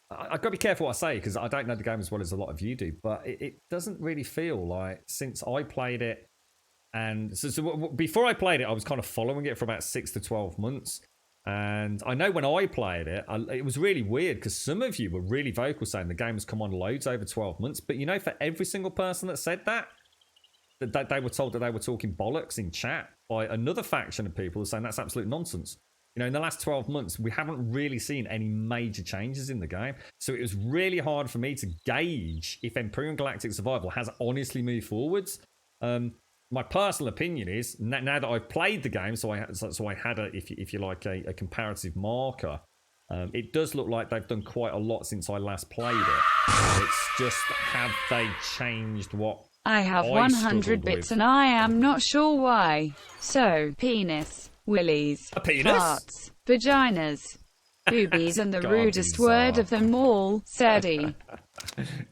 I've got to be careful what I say because I don't know the game as well as a lot of you do, but it doesn't really feel like, since I played it And so before I played it, I was kind of following it for about 6 to 12 months. And I know when I played it, it was really weird because some of you were really vocal saying the game has come on loads over 12 months. But you know, for every single person that said that they were told that they were talking bollocks in chat by another faction of people saying that's absolute nonsense. You know, in the last 12 months, we haven't really seen any major changes in the game. So it was really hard for me to gauge if Empyrean Galactic Survival has honestly moved forwards. My personal opinion is, now that I've played the game, so I had a, if you like, a comparative marker, it does look like they've done quite a lot since I last played it. It's just, have they changed what I have 100 bits and I am not sure why. So, penis, willies, farts, vaginas, boobies, and the rudest word of them all, Sadie.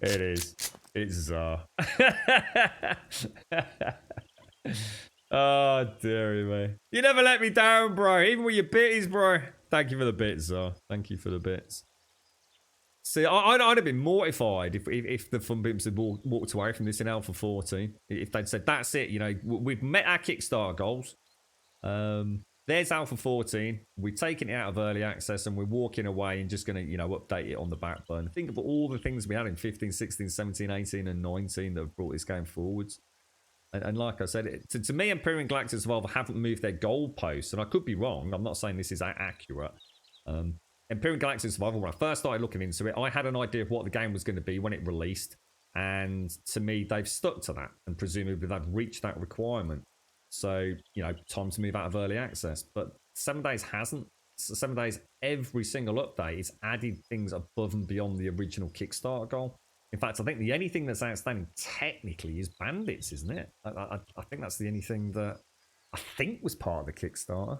It is. It's Czar. Oh, dearie me. You never let me down, bro. Even with your bitties, bro. Thank you for the bits, Czar. Thank you for the bits. See, I'd have been mortified if the Fun Pimps had walked away from this in Alpha 14. If they'd said, that's it, you know, we've met our Kickstarter goals. There's Alpha 14. We're taking it out of early access and we're walking away and just going to, you know, update it on the back burner. Think of all the things we had in 15, 16, 17, 18, and 19 that have brought this game forwards. And like I said, to me, Empyrean Galactic Survival haven't moved their goalposts. And I could be wrong. I'm not saying this is accurate. Empyrean Galactic Survival, when I first started looking into it, I had an idea of what the game was going to be when it released. And to me, they've stuck to that. And presumably they've reached that requirement. So, you know, time to move out of early access. But 7 Days hasn't. So 7 Days, every single update is added things above and beyond the original Kickstarter goal. In fact, I think the only thing that's outstanding technically is Bandits, isn't it? I think that's the only thing that I think was part of the Kickstarter.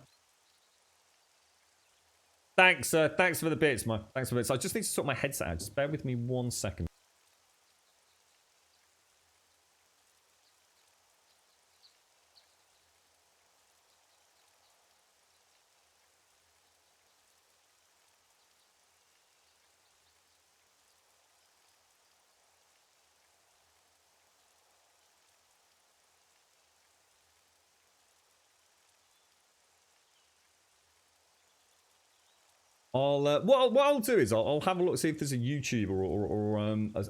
Thanks, thanks for the bits, man. Thanks for the bits. I just need to sort my headset out. Just bear with me 1 second. What I'll do is I'll have a look, see if there's a YouTuber or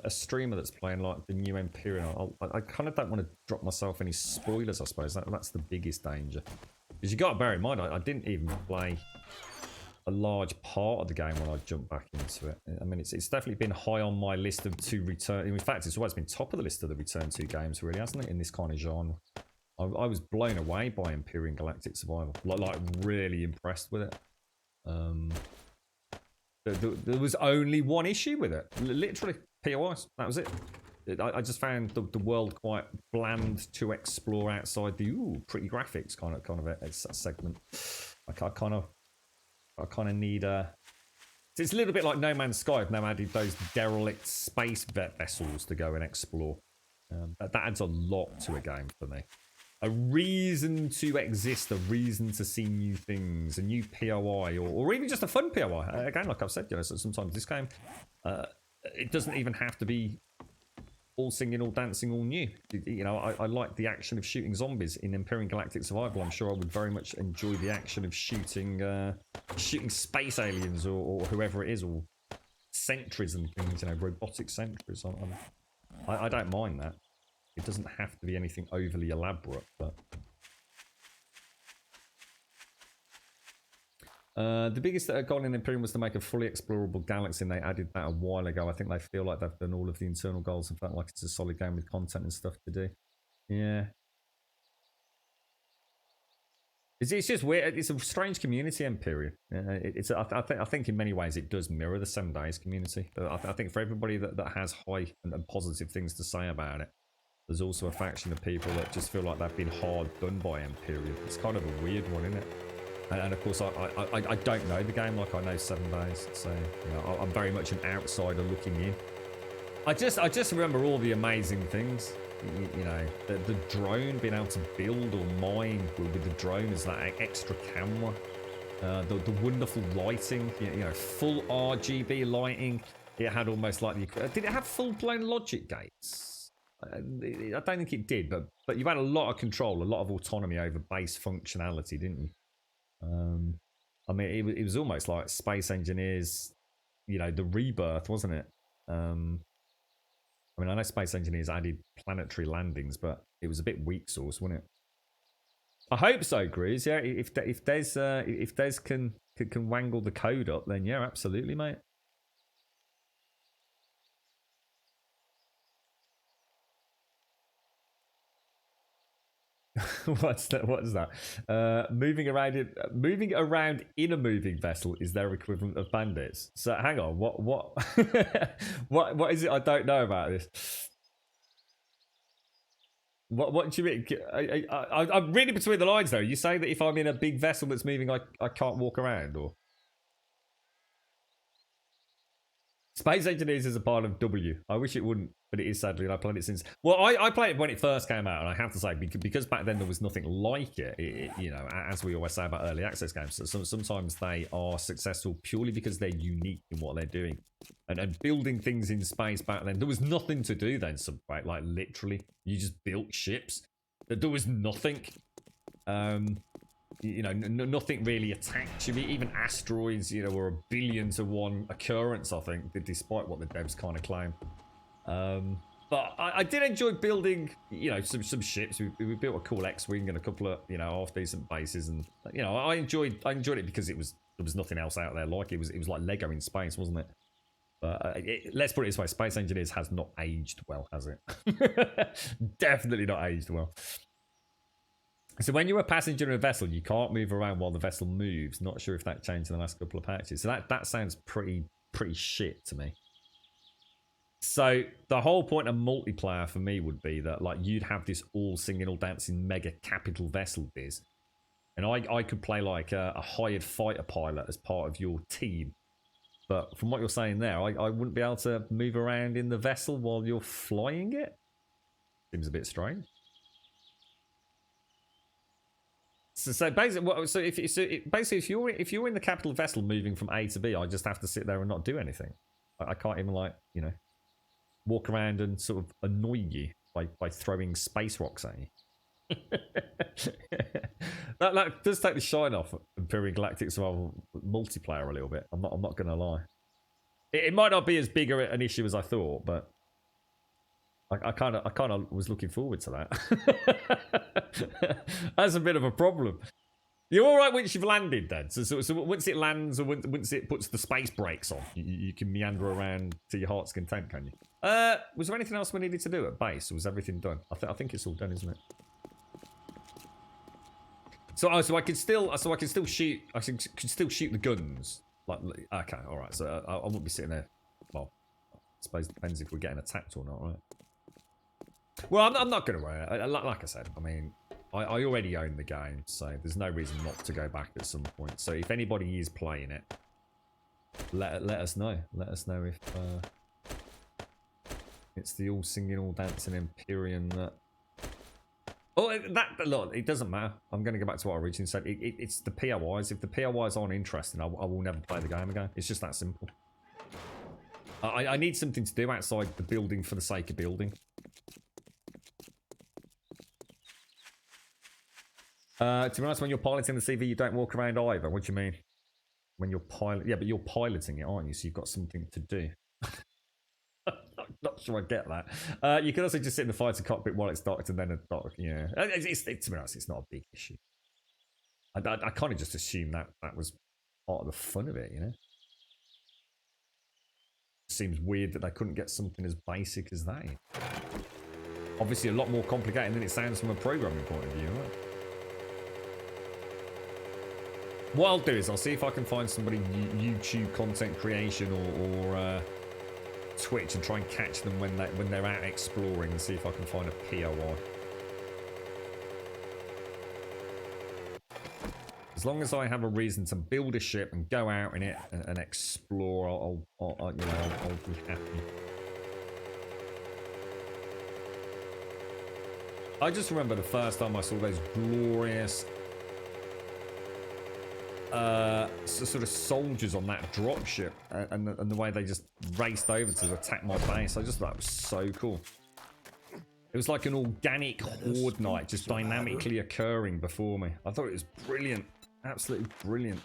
a streamer that's playing like the new Empyrean. I kind of don't want to drop myself any spoilers, I suppose. That's the biggest danger. Because you got to bear in mind, I didn't even play a large part of the game when I jumped back into it. I mean, it's definitely been high on my list of to return. In fact, it's always been top of the list of the return to games, really, hasn't it? In this kind of genre, I was blown away by Empyrean Galactic Survival. Like really impressed with it. There was only one issue with it. Literally, POIs. That was it. I just found the world quite bland to explore outside the pretty graphics kind of a segment. I kind of need it's a little bit like No Man's Sky. I've now added those derelict space vessels to go and explore. That adds a lot to a game for me. A reason to exist, a reason to see new things, a new POI, or even just a fun POI. Again, like I've said, you know, so sometimes this game, it doesn't even have to be all singing, all dancing, all new. You know, I like the action of shooting zombies in Empyrean Galactic Survival. I'm sure I would very much enjoy the action of shooting space aliens or whoever it is, or sentries and things, you know, robotic sentries. I don't mind that. It doesn't have to be anything overly elaborate, but the biggest goal in Empyrean was to make a fully explorable galaxy, and they added that a while ago. I think they feel like they've done all of the internal goals and felt like it's a solid game with content and stuff to do. Yeah. It's just weird. It's a strange community, Empyrean. I think in many ways it does mirror the 7 Days community. I think for everybody that has high and positive things to say about it, there's also a faction of people that just feel like they've been hard done by Empyrean. It's kind of a weird one, isn't it? And of course, I don't know the game like I know 7 Days, so you know, I'm very much an outsider looking in. I just remember all the amazing things. You know, the drone, being able to build or mine with the drone as that extra camera. The wonderful lighting, you know, full RGB lighting. It had almost like the... Did it have full-blown logic gates? I don't think it did, but you had a lot of control, a lot of autonomy over base functionality, didn't you? I mean, it was almost like Space Engineers, you know, the rebirth, wasn't it? I mean, I know Space Engineers added planetary landings, but it was a bit weak sauce, wasn't it? I hope so, Grizz. Yeah, if Des can wangle the code up, then yeah, absolutely, mate. What's that? What is that? Moving around in a moving vessel is their equivalent of bandits. So hang on, what what is it I don't know about this? What do you mean? I'm reading between the lines though. You say that if I'm in a big vessel that's moving, I can't walk around, or Space Engineers is a part of W. I wish it wouldn't, but it is sadly, and I played it since. Well, I played it when it first came out, and I have to say, because back then there was nothing like it, you know, as we always say about early access games, so sometimes they are successful purely because they're unique in what they're doing. And building things in space back then, there was nothing to do then, right? Like, literally, you just built ships. There was nothing. You know, nothing really attacked you. Even asteroids, you know, were 1 billion to 1 occurrence, I think, despite what the devs kind of claim. But I did enjoy building, you know, some ships. We built a cool X-wing and a couple of, you know, half-decent bases, and you know, I enjoyed it because there was nothing else out there like it. It was like Lego in space, wasn't it? But let's put it this way: Space Engineers has not aged well, has it? Definitely not aged well. So when you're a passenger in a vessel, you can't move around while the vessel moves. Not sure if that changed in the last couple of patches. So that sounds pretty shit to me. So the whole point of multiplayer for me would be that like you'd have this all singing, all dancing mega capital vessel biz, and I could play like a hired fighter pilot as part of your team. But from what you're saying there, I wouldn't be able to move around in the vessel while you're flying it. Seems a bit strange. So basically, if you're in the capital vessel moving from A to B, I just have to sit there and not do anything. I can't even, like, you know, walk around and sort of annoy you by throwing space rocks at you. that does take the shine off Imperial Galactic Survival multiplayer a little bit. I'm not gonna lie. It might not be as big an issue as I thought, but I kind of was looking forward to that. That's a bit of a problem. You're all right once you've landed, then. So once it lands or once it puts the space brakes on, you can meander around to your heart's content, can you? Was there anything else we needed to do at base, or was everything done? I think it's all done, isn't it? So I can still shoot. I can still shoot the guns. Like, okay, all right. So I won't be sitting there. Well, I suppose it depends if we're getting attacked or not, right? Well, I'm not going to worry. Like I said, I mean, I already own the game, so there's no reason not to go back at some point. So if anybody is playing it, let us know. Let us know if it's the all singing, all dancing Empyrean that. Oh, look, it doesn't matter. I'm going to go back to what I originally said. It's the POIs. If the POIs aren't interesting, I will never play the game again. It's just that simple. I need something to do outside the building for the sake of building. To be honest, when you're piloting the CV, you don't walk around either. What do you mean? When you're yeah, but you're piloting it, aren't you? So you've got something to do. I'm not sure I get that. You can also just sit in the fighter cockpit while it's docked and then a dock. Yeah, to be honest, it's not a big issue. I kind of just assumed that was part of the fun of it, you know. Seems weird that they couldn't get something as basic as that. Obviously, a lot more complicated than it sounds from a programming point of view, right? What I'll do is I'll see if I can find somebody YouTube content creation or Twitch and try and catch them when they're out exploring and see if I can find a POI. As long as I have a reason to build a ship and go out in it and explore, I'll be happy. I just remember the first time I saw those glorious sort of soldiers on that dropship and the way they just raced over to attack my base. I just thought it was so cool. It was like an organic horde night just dynamically occurring before me. I thought it was brilliant. Absolutely brilliant.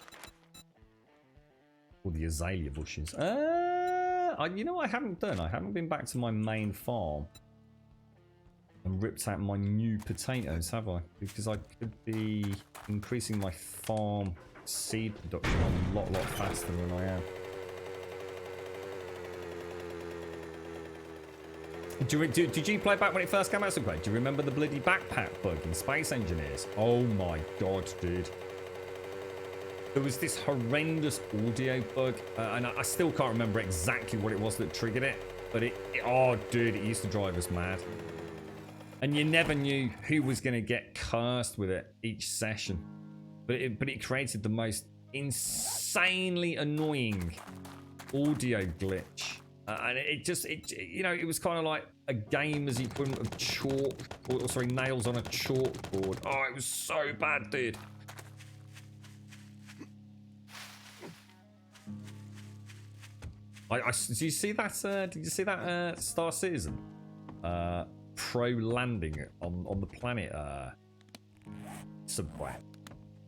All the azalea bushes. You know what I haven't done? I haven't been back to my main farm and ripped out my new potatoes, have I? Because I could be increasing my farm seed production a lot faster than I am. Did you play back when it first came out? So great. Do you remember the bloody backpack bug in Space Engineers? Oh my god, dude. There was this horrendous audio bug, and I still can't remember exactly what it was that triggered it, but oh dude, it used to drive us mad. And you never knew who was going to get cursed with it each session. But it created the most insanely annoying audio glitch. And it was kind of like a game as equivalent of nails on a chalkboard. Oh, it was so bad, dude. Did you see that Star Citizen pro landing on the planet subway,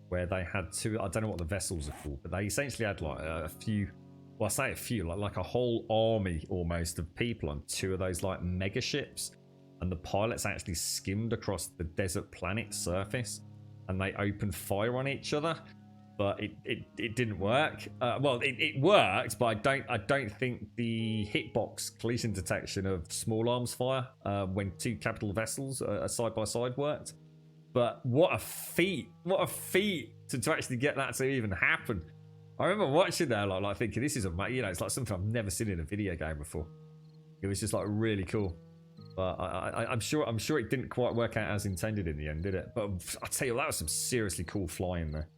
where they had two, I don't know what the vessels are called, but they essentially had like a few, well, I say a few, like a whole army almost of people on two of those like mega ships, and the pilots actually skimmed across the desert planet surface and they opened fire on each other. But it didn't work. Well, it worked, but I don't think the hitbox collision detection of small arms fire when two capital vessels are side by side worked. But what a feat! What a feat to actually get that to even happen. I remember watching that, like thinking, this is it's like something I've never seen in a video game before. It was just like really cool. But I'm sure it didn't quite work out as intended in the end, did it? But I tell you, that was some seriously cool flying there.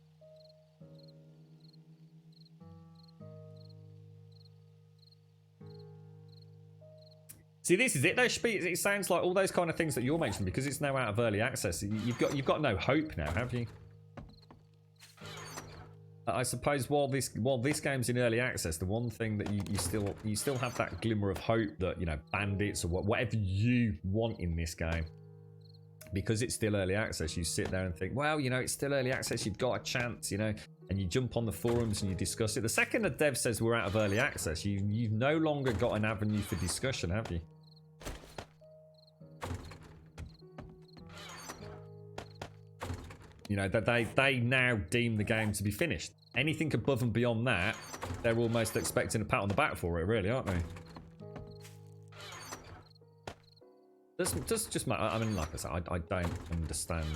See, this is it though, Speed. It sounds like all those kind of things that you're mentioning, because it's now out of early access. You've got no hope now, have you? I suppose while this game's in early access, the one thing that you still have that glimmer of hope that, you know, bandits or whatever you want in this game, because it's still early access, you sit there and think, well, you know, it's still early access, you've got a chance, you know, and you jump on the forums and you discuss it. The second a dev says we're out of early access, you've no longer got an avenue for discussion, have you? You know, that they now deem the game to be finished. Anything above and beyond that, they're almost expecting a pat on the back for it, really, aren't they? Does just matter. I mean, like I said, I don't understand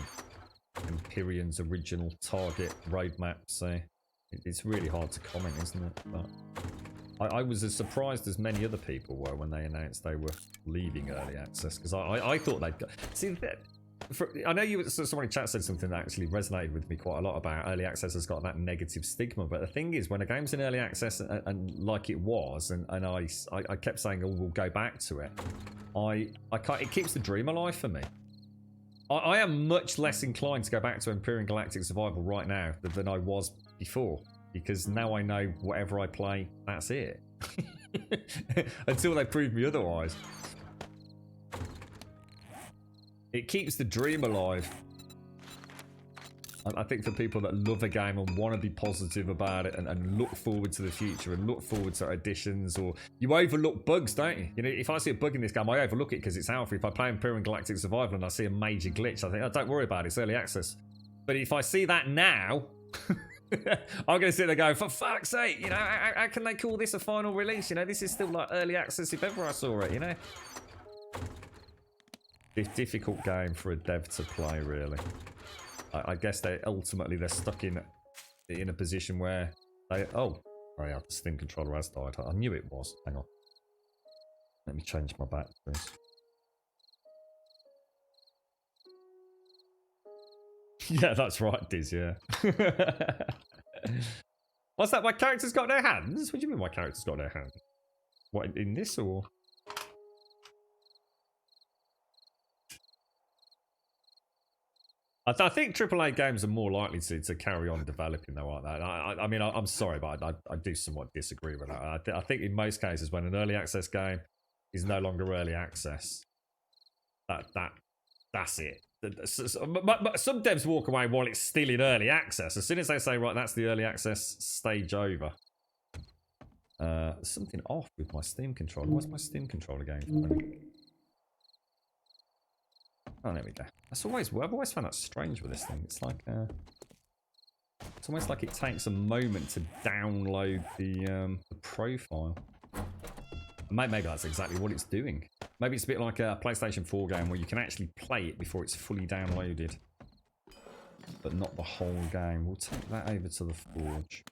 Empyrion's original target roadmap, so it's really hard to comment, isn't it? But I was as surprised as many other people were when they announced they were leaving early access, because I thought they'd got... See, I know someone in chat said something that actually resonated with me quite a lot about early access has got that negative stigma, but the thing is, when a game's in early access and like it was, and I kept saying, oh, we'll go back to it, I can't, it keeps the dream alive for me. I am much less inclined to go back to Empyrion Galactic Survival right now than I was before, because now I know whatever I play, that's it. Until they prove me otherwise. It keeps the dream alive. I think for people that love a game and want to be positive about it and look forward to the future and look forward to additions, or you overlook bugs, don't you? You know, if I see a bug in this game, I overlook it because it's alpha. If I play Empyrion Galactic Survival and I see a major glitch, I think, oh, don't worry about it, it's early access. But if I see that now, I'm going to sit there going, for fuck's sake, you know, how can they call this a final release? You know, this is still like early access if ever I saw it, you know? Difficult game for a dev to play, really. I guess they're stuck in a position where they... Oh yeah, the Steam controller has died. I knew it was. Hang on. Let me change my batteries. Yeah, that's right, Diz, yeah. What's that? My character's got no hands? What do you mean my character's got no hands? What, in this or...? I think AAA games are more likely to carry on developing though, aren't they? I mean, I'm sorry, but I do somewhat disagree with that. I think in most cases, when an early access game is no longer early access, That's it. But some devs walk away while it's still in early access. As soon as they say, right, that's the early access stage over. Something off with my Steam controller. What's my Steam controller going? Oh, there we go. I've always found that strange with this thing. It's like it's almost like it takes a moment to download the profile. Maybe that's exactly what it's doing. Maybe it's a bit like a PlayStation 4 game where you can actually play it before it's fully downloaded, but not the whole game. We'll take that over to the Forge.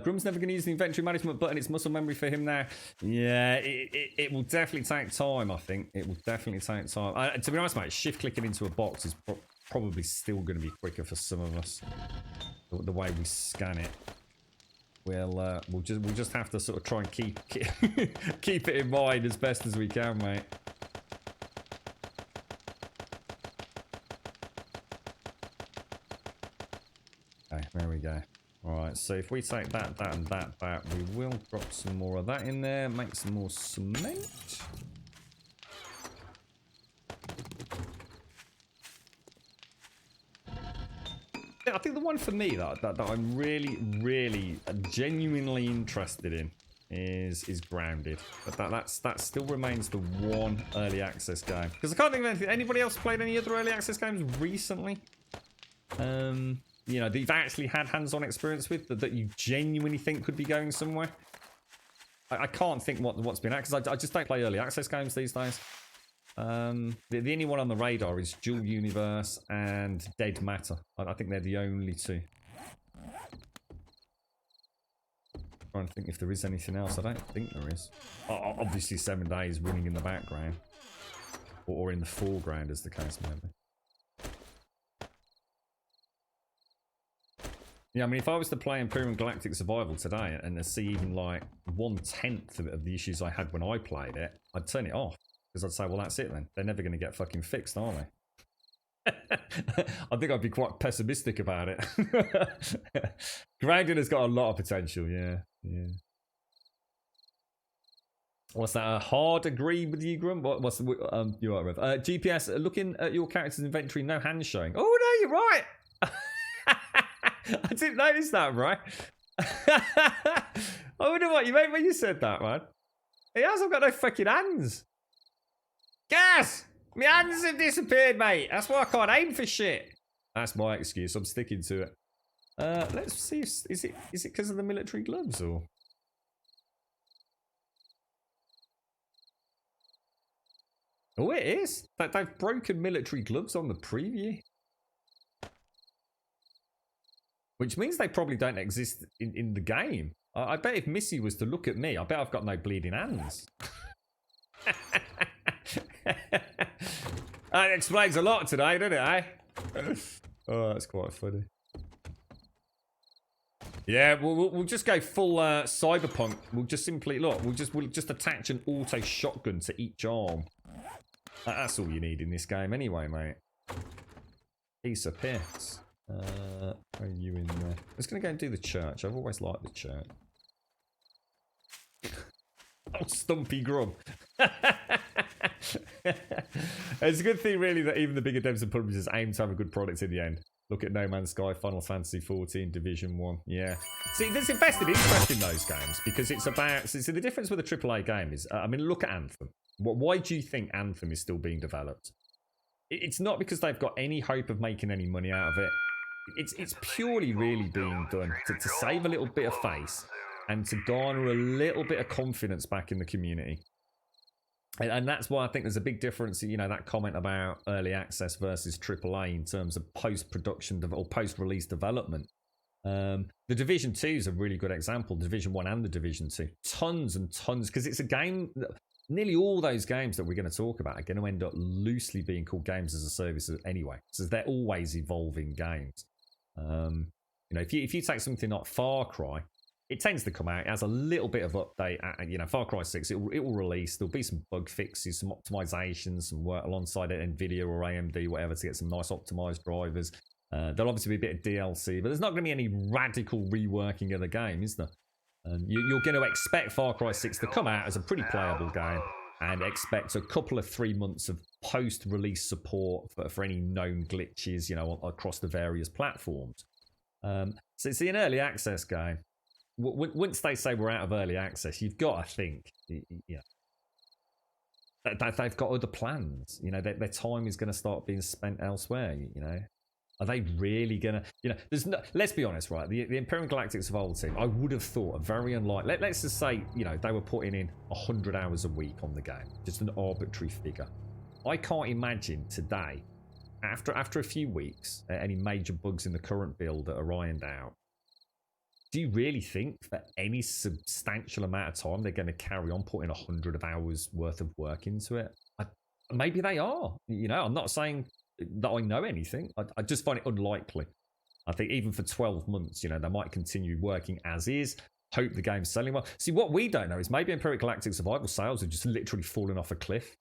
Grum's never going to use the inventory management button. It's muscle memory for him now. Yeah, it will definitely take time, I think. It will definitely take time. To be honest, mate, shift clicking into a box is probably still going to be quicker for some of us. The way we scan it. We'll just have to sort of try and keep keep it in mind as best as we can, mate. Okay, there we go. Alright, so if we take that, and that, we will drop some more of that in there, make some more cement. I think the one for me that I'm really genuinely interested in is Grounded. But that still remains the one early access game. Because I can't think of anything. Anybody else played any other early access games recently? You know, that you've actually had hands-on experience with, that you genuinely think could be going somewhere? I can't think what's been out, because I just don't play early access games these days. The only one on the radar is Dual Universe and Dead Matter. I think they're the only two. Trying to think if there is anything else. I don't think there is. Obviously 7 Days running in the background. Or in the foreground, as the case may be. Yeah, I mean, if I was to play Imperium Galactic Survival today and to see even like 1/10 of the issues I had when I played it, I'd turn it off. Because I'd say, well, that's it then. They're never going to get fucking fixed, are they? I think I'd be quite pessimistic about it. Grounded has got a lot of potential, yeah. What's that? Hard agree with you, Grum? What's you are, Rev? GPS, looking at your character's inventory, no hands showing. Oh, no, you're right. I didn't notice that, right? I wonder what you meant when you said that, man. He hasn't got no fucking hands. Gas! My hands have disappeared, mate. That's why I can't aim for shit. That's my excuse. I'm sticking to it. Let's see. Is it because of the military gloves or? Oh, it is. They've broken military gloves on the preview. Which means they probably don't exist in the game. I bet if Missy was to look at me, I bet I've got no bleeding hands. That explains a lot today, doesn't it, eh? Oh, that's quite funny. Yeah, we'll just go full cyberpunk. We'll just simply look. We'll just attach an auto shotgun to each arm. That's all you need in this game, anyway, mate. Piece of piss. Where are you in there? I'm just gonna go and do the church. I've always liked the church. Oh, Stumpy Grub. It's a good thing, really, that even the bigger devs and publishers aim to have a good product in the end. Look at No Man's Sky, Final Fantasy 14, Division 1. Yeah. See, there's invested interest in those games because it's about... See, the difference with a AAA game is... I mean, look at Anthem. Why do you think Anthem is still being developed? It's not because they've got any hope of making any money out of it. It's purely really being done to save a little bit of face and to garner a little bit of confidence back in the community. And that's why I think there's a big difference, you know, that comment about early access versus AAA in terms of post-production or post-release development. The Division 2 is a really good example, Division 1 and the Division 2. Tons and tons, because it's a game... Nearly all those games that we're going to talk about are going to end up loosely being called games as a service anyway. So they're always evolving games. You know, if you take something like Far Cry, it tends to come out. It has a little bit of update. You know, Far Cry 6, it will release. There'll be some bug fixes, some optimizations, some work alongside it, NVIDIA or AMD, whatever, to get some nice optimized drivers. There'll obviously be a bit of DLC, but there's not going to be any radical reworking of the game, is there? You're going to expect Far Cry 6 to come out as a pretty playable game and expect a couple of 3 months of post-release support for any known glitches, you know, across the various platforms. So it's an early access game. Once they say we're out of early access, you've got to think, you know, they've got other plans. You know, their time is going to start being spent elsewhere, you know. Are they really gonna, you know, there's no, let's be honest, right? The Imperium Galactic Survival team, I would have thought a very unlikely, let's just say, you know, they were putting in 100 hours a week on the game, just an arbitrary figure. I can't imagine today, after a few weeks, any major bugs in the current build that are ironed out. Do you really think for any substantial amount of time they're going to carry on putting 100 hours worth of work into it? Maybe they are. You know, I'm not saying that I know anything. I just find it unlikely. I think even for 12 months, you know, they might continue working as is. Hope the game's selling well. See, what we don't know is maybe Imperium Galactic Survival sales are just literally falling off a cliff.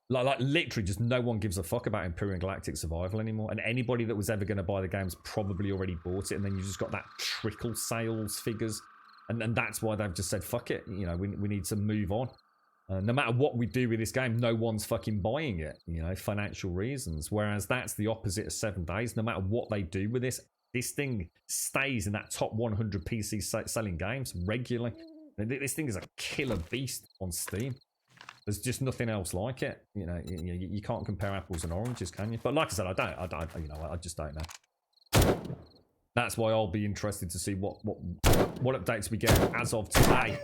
Like literally just no one gives a fuck about Imperium Galactic Survival anymore. And anybody that was ever going to buy the game's probably already bought it. And then you just got that trickle sales figures. And that's why they've just said, fuck it. You know, we need to move on. No matter what we do with this game, no one's fucking buying it, you know, financial reasons. Whereas that's the opposite of 7 Days. No matter what they do with this thing stays in that top 100 PC selling games regularly. This thing is a killer beast on Steam. There's just nothing else like it. You know, you can't compare apples and oranges, can you? But like I said, I just don't know. That's why I'll be interested to see what updates we get as of today.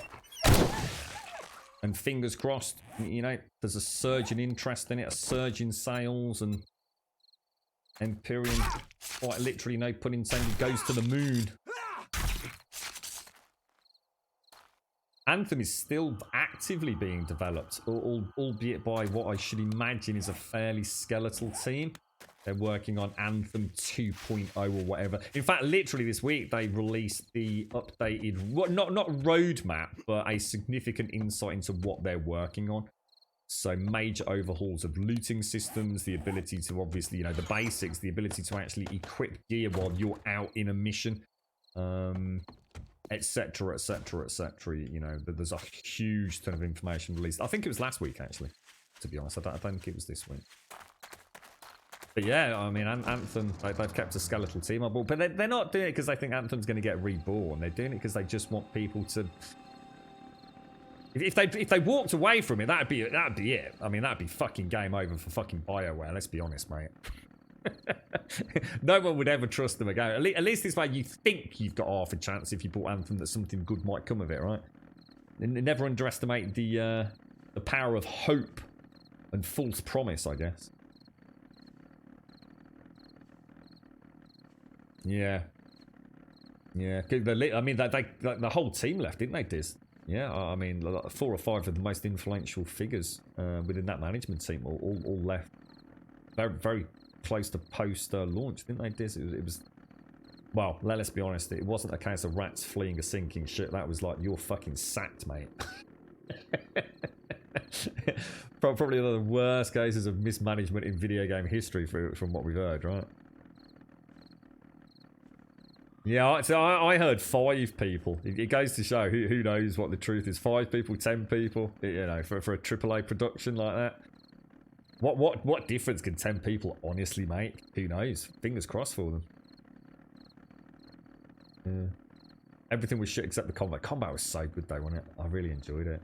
And fingers crossed, you know, there's a surge in interest in it, a surge in sales, and Imperium, quite literally, no pun intended, goes to the moon. Anthem is still actively being developed, albeit by what I should imagine is a fairly skeletal team. They're working on Anthem 2.0 or whatever. In fact, literally this week, they released the updated, not roadmap, but a significant insight into what they're working on. So major overhauls of looting systems, the ability to obviously, you know, the basics, the ability to actually equip gear while you're out in a mission, etc, etc, etc. You know, there's a huge ton of information released. I think it was last week, actually, to be honest. I don't think it was this week. But yeah, I mean, Anthem, they've kept a skeletal team on board. But they're not doing it because they think Anthem's going to get reborn. They're doing it because they just want people to... If they walked away from it, that'd be it. I mean, that'd be fucking game over for fucking BioWare, let's be honest, mate. No one would ever trust them again. At least this way you think you've got half a chance if you bought Anthem that something good might come of it, right? And never underestimate the power of hope and false promise, I guess. Yeah. Yeah. I mean, the whole team left, didn't they, Diz? Yeah, I mean, 4 or 5 of the most influential figures within that management team all left. Very, very close to post-launch, didn't they, Diz? It was... Well, let's be honest, it wasn't a case of rats fleeing a sinking ship. That was like, you're fucking sacked, mate. Probably one of the worst cases of mismanagement in video game history from what we've heard, right? Yeah, so I heard 5 people. It goes to show who knows what the truth is. 5 people, 10 people, you know, for a AAA production like that. What difference can 10 people honestly make? Who knows? Fingers crossed for them. Yeah. Everything was shit except the combat. Combat was so good though, wasn't it? I really enjoyed it.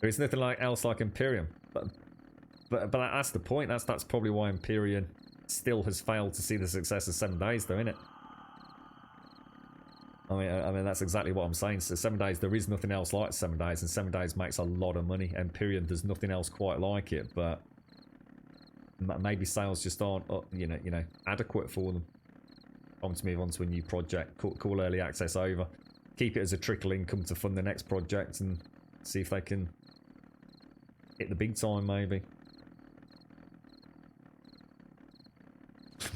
There's nothing else like Imperium. But that's the point. That's probably why Imperium still has failed to see the success of 7 Days though, innit? I mean, that's exactly what I'm saying. So 7 Days, there is nothing else like 7 Days, and 7 Days makes a lot of money. Imperium does nothing else quite like it, but maybe sales just aren't, you know, adequate for them. Time to move on to a new project. Call early access over. Keep it as a trickle income to fund the next project, and see if they can hit the big time, maybe.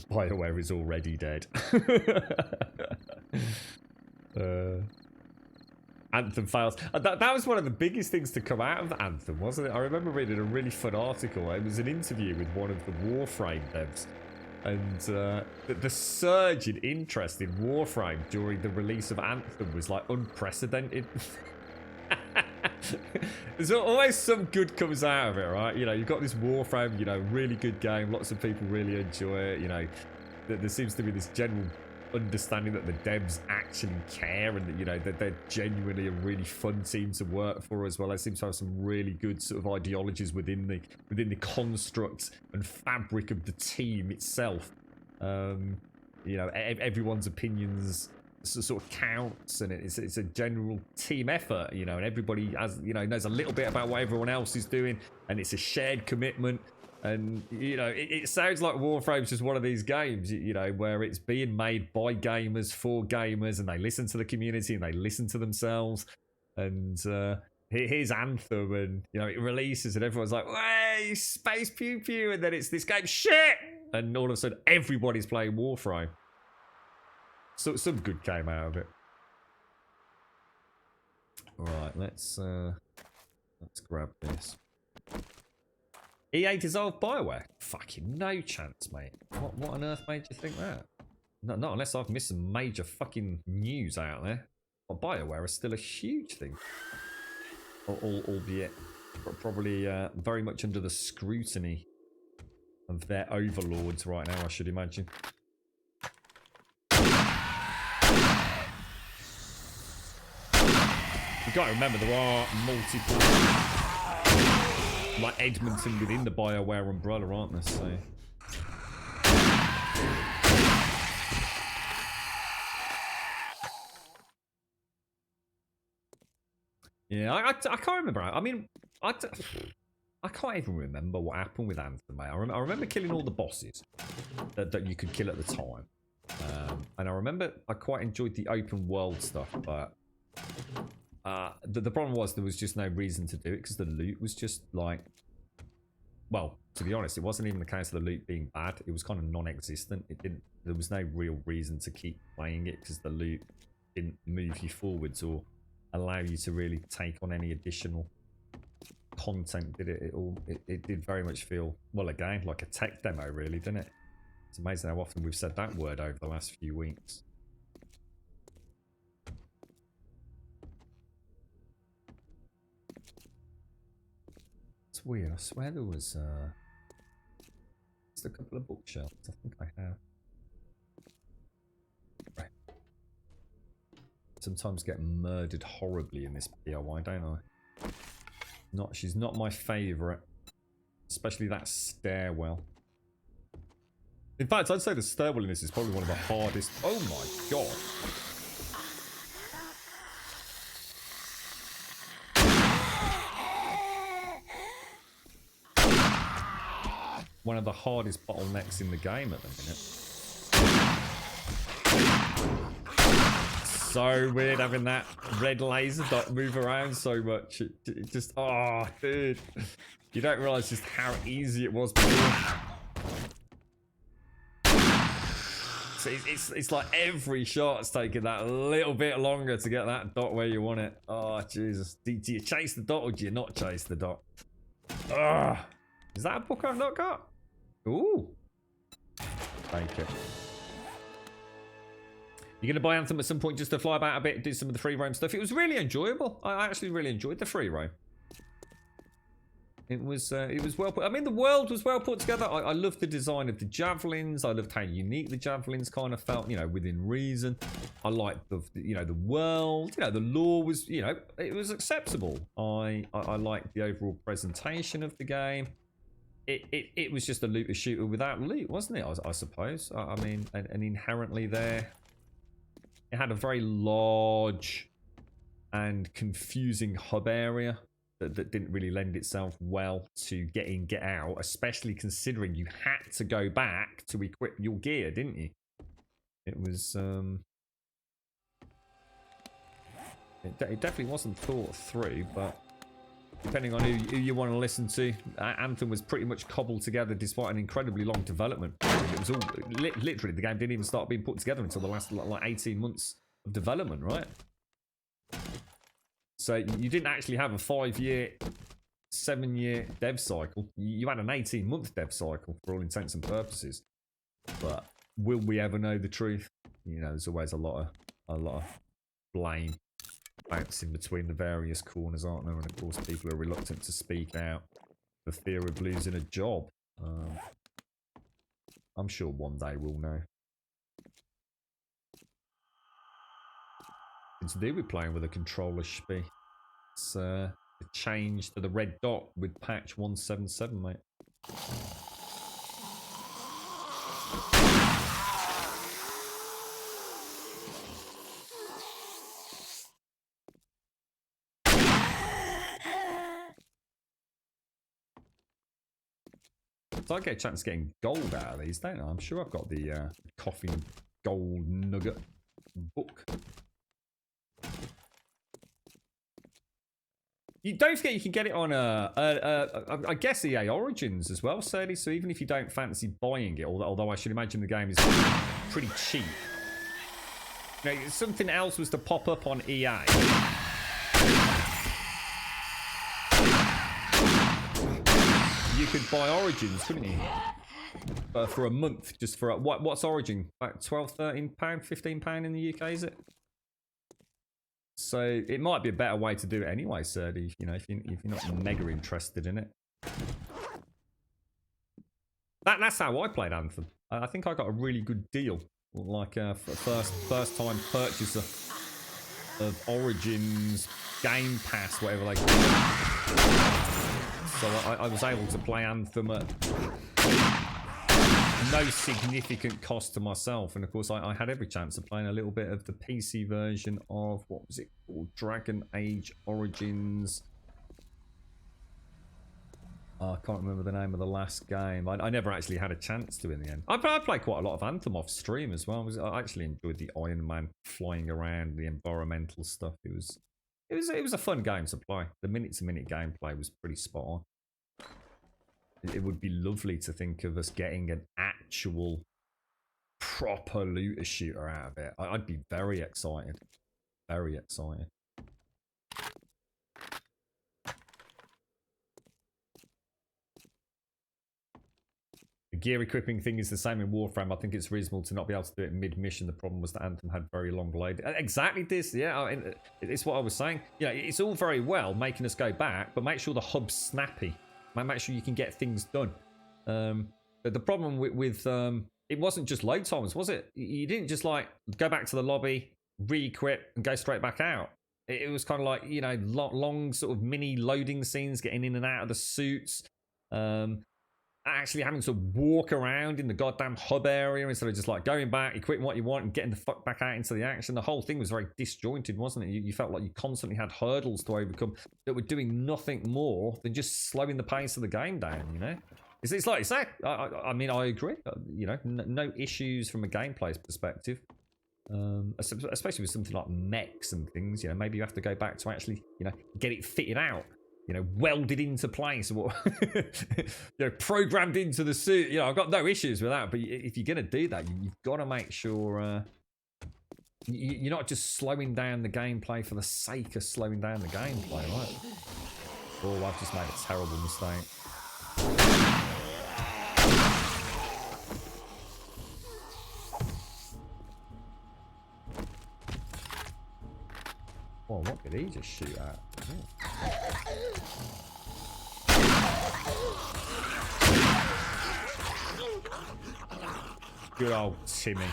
BioWare is already dead. Anthem fails. That was one of the biggest things to come out of Anthem, wasn't it? I remember reading a really fun article. It was an interview with one of the Warframe devs, And the surge in interest in Warframe during the release of Anthem was like unprecedented. There's always some good comes out of it, right? You know, you've got this Warframe, you know, really good game. Lots of people really enjoy it. You know, there seems to be this general understanding that the devs actually care and that, you know, that they're genuinely a really fun team to work for as well. They seem to have some really good sort of ideologies within the construct and fabric of the team itself. You know, everyone's opinions sort of counts, and it's a general team effort, you know, and everybody has, you know, knows a little bit about what everyone else is doing, and it's a shared commitment. And, you know, it sounds like Warframe's just one of these games, you know, where it's being made by gamers for gamers, and they listen to the community and they listen to themselves. And here's Anthem, and, you know, it releases and everyone's like, "Hey, space pew pew," and then it's this game shit, and all of a sudden everybody's playing Warframe. So some good came out of it. Right, let's grab this. EA dissolved BioWare? Fucking no chance, mate. What on earth made you think that? No, not unless I've missed some major fucking news out there. Well, BioWare is still a huge thing. Albeit probably very much under the scrutiny of their overlords right now, I should imagine. You've got to remember there are multiple, like Edmonton within the BioWare umbrella, aren't there? So yeah, I can't remember. I mean, I can't even remember what happened with Anthem, mate. I remember killing all the bosses that you could kill at the time, and I remember I quite enjoyed the open world stuff, but the problem was there was just no reason to do it because the loot was just like, well, to be honest, it wasn't even the case of the loot being bad. It was kind of non-existent. There was no real reason to keep playing it because the loot didn't move you forwards or allow you to really take on any additional content. Did it? It did very much feel, well, again, like a tech demo, really, didn't it? It's amazing how often we've said that word over the last few weeks. It's weird. I swear there was just a couple of bookshelves. I think I have. Right. Sometimes get murdered horribly in this POI, don't I? She's not my favourite, especially that stairwell. In fact, I'd say the stairwell in this is probably one of the hardest. Oh my god. One of the hardest bottlenecks in the game at the minute. So weird having that red laser dot move around so much. It just, oh, dude. You don't realise just how easy it was before. So it's like every shot's taking that little bit longer to get that dot where you want it. Oh, Jesus. Do you chase the dot or do you not chase the dot? Ugh. Is that a book I've not got? Ooh. Take it. You're going to buy Anthem at some point just to fly about a bit and do some of the free roam stuff. It was really enjoyable. I actually really enjoyed the free roam. It was well put. I mean, the world was well put together. I loved the design of the javelins. I loved how unique the javelins kind of felt, you know, within reason. I liked the world. You know, the lore was, you know, it was acceptable. I liked the overall presentation of the game. It was just a looter shooter without loot, wasn't it? I suppose. I mean, and inherently there, it had a very large and confusing hub area that didn't really lend itself well to get in, get out, especially considering you had to go back to equip your gear, didn't you? It was it definitely wasn't thought through, but depending on who you want to listen to, Anthem was pretty much cobbled together despite an incredibly long development. It was all literally, the game didn't even start being put together until the last like 18 months of development, right? So you didn't actually have a 5-year, 7-year dev cycle. You had an 18-month dev cycle for all intents and purposes. But will we ever know the truth? You know, there's always a lot of blame bouncing between the various corners, aren't there? And of course, people are reluctant to speak out for fear of losing a job. I'm sure one day we'll know. It's to do with playing with a controller, Shpee. It's a change to the red dot with patch 177, mate. So I get a chance of getting gold out of these, don't I? I'm sure I've got the coffee gold nugget book. You don't forget you can get it on I guess EA Origins as well, Sadie. So even if you don't fancy buying it, although I should imagine the game is pretty cheap. You know, something else was to pop up on EA. You could buy Origins, couldn't you? For a month, just for what's Origin? About £12, £13, £15 in the UK, is it? So it might be a better way to do it anyway, Serdy. You know, if you're not mega interested in it. That's how I played Anthem. I think I got a really good deal, like for first time purchaser of Origins Game Pass, whatever they call it. So I was able to play Anthem at no significant cost to myself. And of course, I had every chance of playing a little bit of the PC version of, what was it called? Dragon Age Origins. Oh, I can't remember the name of the last game. I never actually had a chance to in the end. I played quite a lot of Anthem off stream as well. I actually enjoyed the Iron Man flying around, the environmental stuff. It was a fun game to play. The minute-to-minute gameplay was pretty spot on. It would be lovely to think of us getting an actual proper looter shooter out of it. I'd be very excited. Very excited. The gear equipping thing is the same in Warframe. I think it's reasonable to not be able to do it mid-mission. The problem was that Anthem had very long load. Exactly this, yeah. It's what I was saying. Yeah, it's all very well making us go back, but make sure the hub's snappy. Make sure you can get things done. But the problem with it wasn't just load times, was it? You didn't just like go back to the lobby, re-equip, and go straight back out. It was kind of like, you know, long sort of mini loading scenes, getting in and out of the suits. Actually having to walk around in the goddamn hub area instead of just like going back, equipping what you want and getting the fuck back out into the action. The whole thing was very disjointed, wasn't it? You felt like you constantly had hurdles to overcome that were doing nothing more than just slowing the pace of the game down, you know? It's like you say, I mean, I agree. You know, no issues from a gameplay perspective. Especially with something like mechs and things, you know, maybe you have to go back to actually, you know, get it fitted out. You know, welded into place, or you know, programmed into the suit. You know, I've got no issues with that. But if you're gonna do that, you've got to make sure you're not just slowing down the gameplay for the sake of slowing down the gameplay, right? Oh, I've just made a terrible mistake. Oh, what did he just shoot at? Good old Timmy.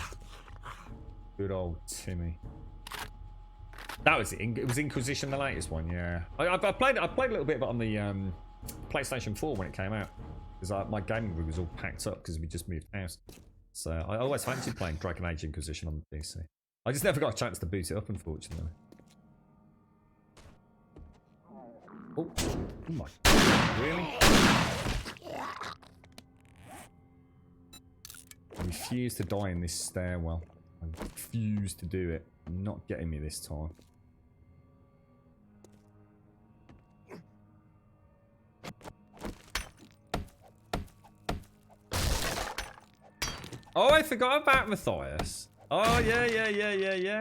Good old Timmy. That was it. It was Inquisition, the latest one, yeah. I played a little bit of it on the PlayStation 4 when it came out. Because my gaming room was all packed up because we just moved house. So I always fancied playing Dragon Age Inquisition on the PC. I just never got a chance to boot it up, unfortunately. Oh my God, really? I refuse to die in this stairwell. I refuse to do it. You're not getting me this time. Oh, I forgot about Matthias. Oh, yeah.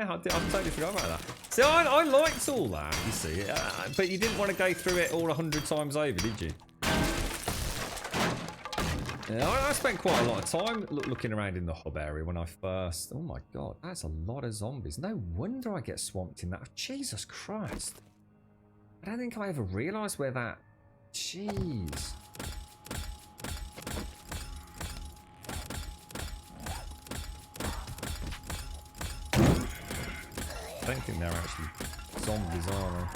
I totally forgot about that. See, I liked all that, you see. But you didn't want to go through it all 100 times over, did you? Yeah, I spent quite a lot of time looking around in the hub area when I first... Oh my god, that's a lot of zombies. No wonder I get swamped in that. Jesus Christ. I don't think I ever realised where that... Jeez. I don't think they're actually zombies, are they?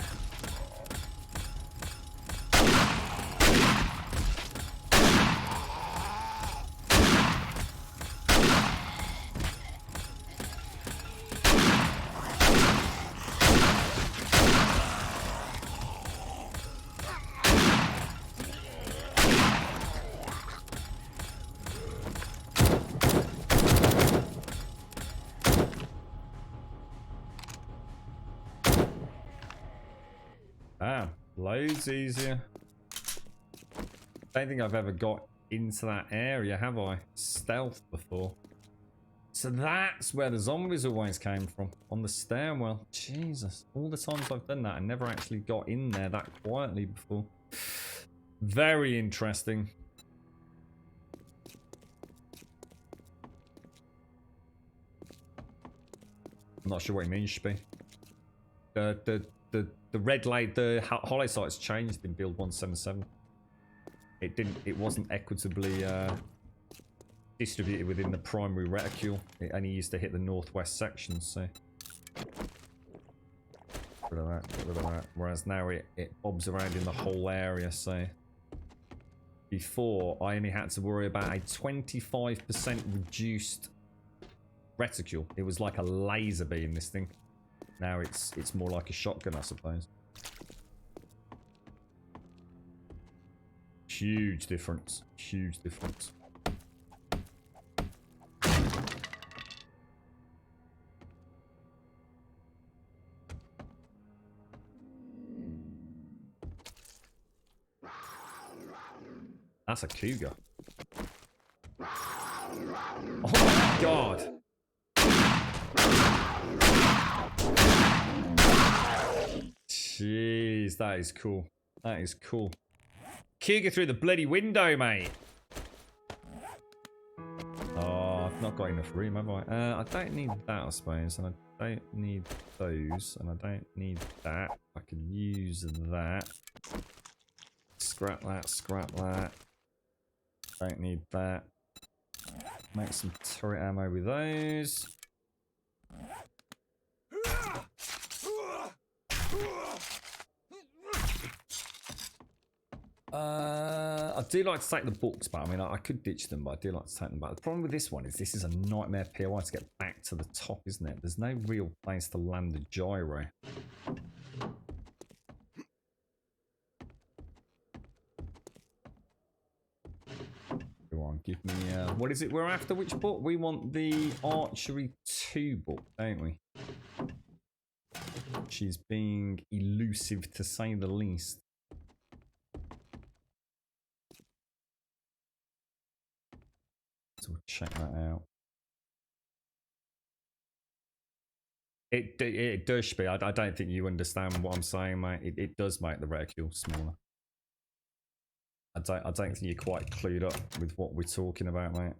Loads easier. Don't think I've ever got into that area, have I? Stealth before. So that's where the zombies always came from, on the stairwell. Jesus, all the times I've done that, I never actually got in there that quietly before. Very interesting. I'm not sure what it means, Shpee. The red light, the hollow sights changed in build 177. It wasn't equitably distributed within the primary reticule. It only used to hit the northwest section, so get rid of that, get rid of that. Whereas now it bobs around in the whole area, so before I only had to worry about a 25% reduced reticule. It was like a laser beam, this thing. Now it's more like a shotgun, I suppose. Huge difference. Huge difference. That's a cougar. Oh my god. Jeez, that is cool. That is cool. Cougar through the bloody window, mate. Oh, I've not got enough room, have I? I don't need that, I suppose. And I don't need those. And I don't need that. I can use that. Scrap that, scrap that. Don't need that. Make some turret ammo with those. I do like to take the books back. I mean, I could ditch them, but I do like to take them back. The problem with this one is this is a nightmare POI to get back to the top, isn't it? There's no real place to land a gyro. Go on, give me... what is it we're after? Which book? We want the Archery 2 book, don't we? She's being elusive, to say the least. So we'll check that out. It does be. I don't think you understand what I'm saying, mate. It does make the reticule smaller. I don't think you're quite clued up with what we're talking about, mate.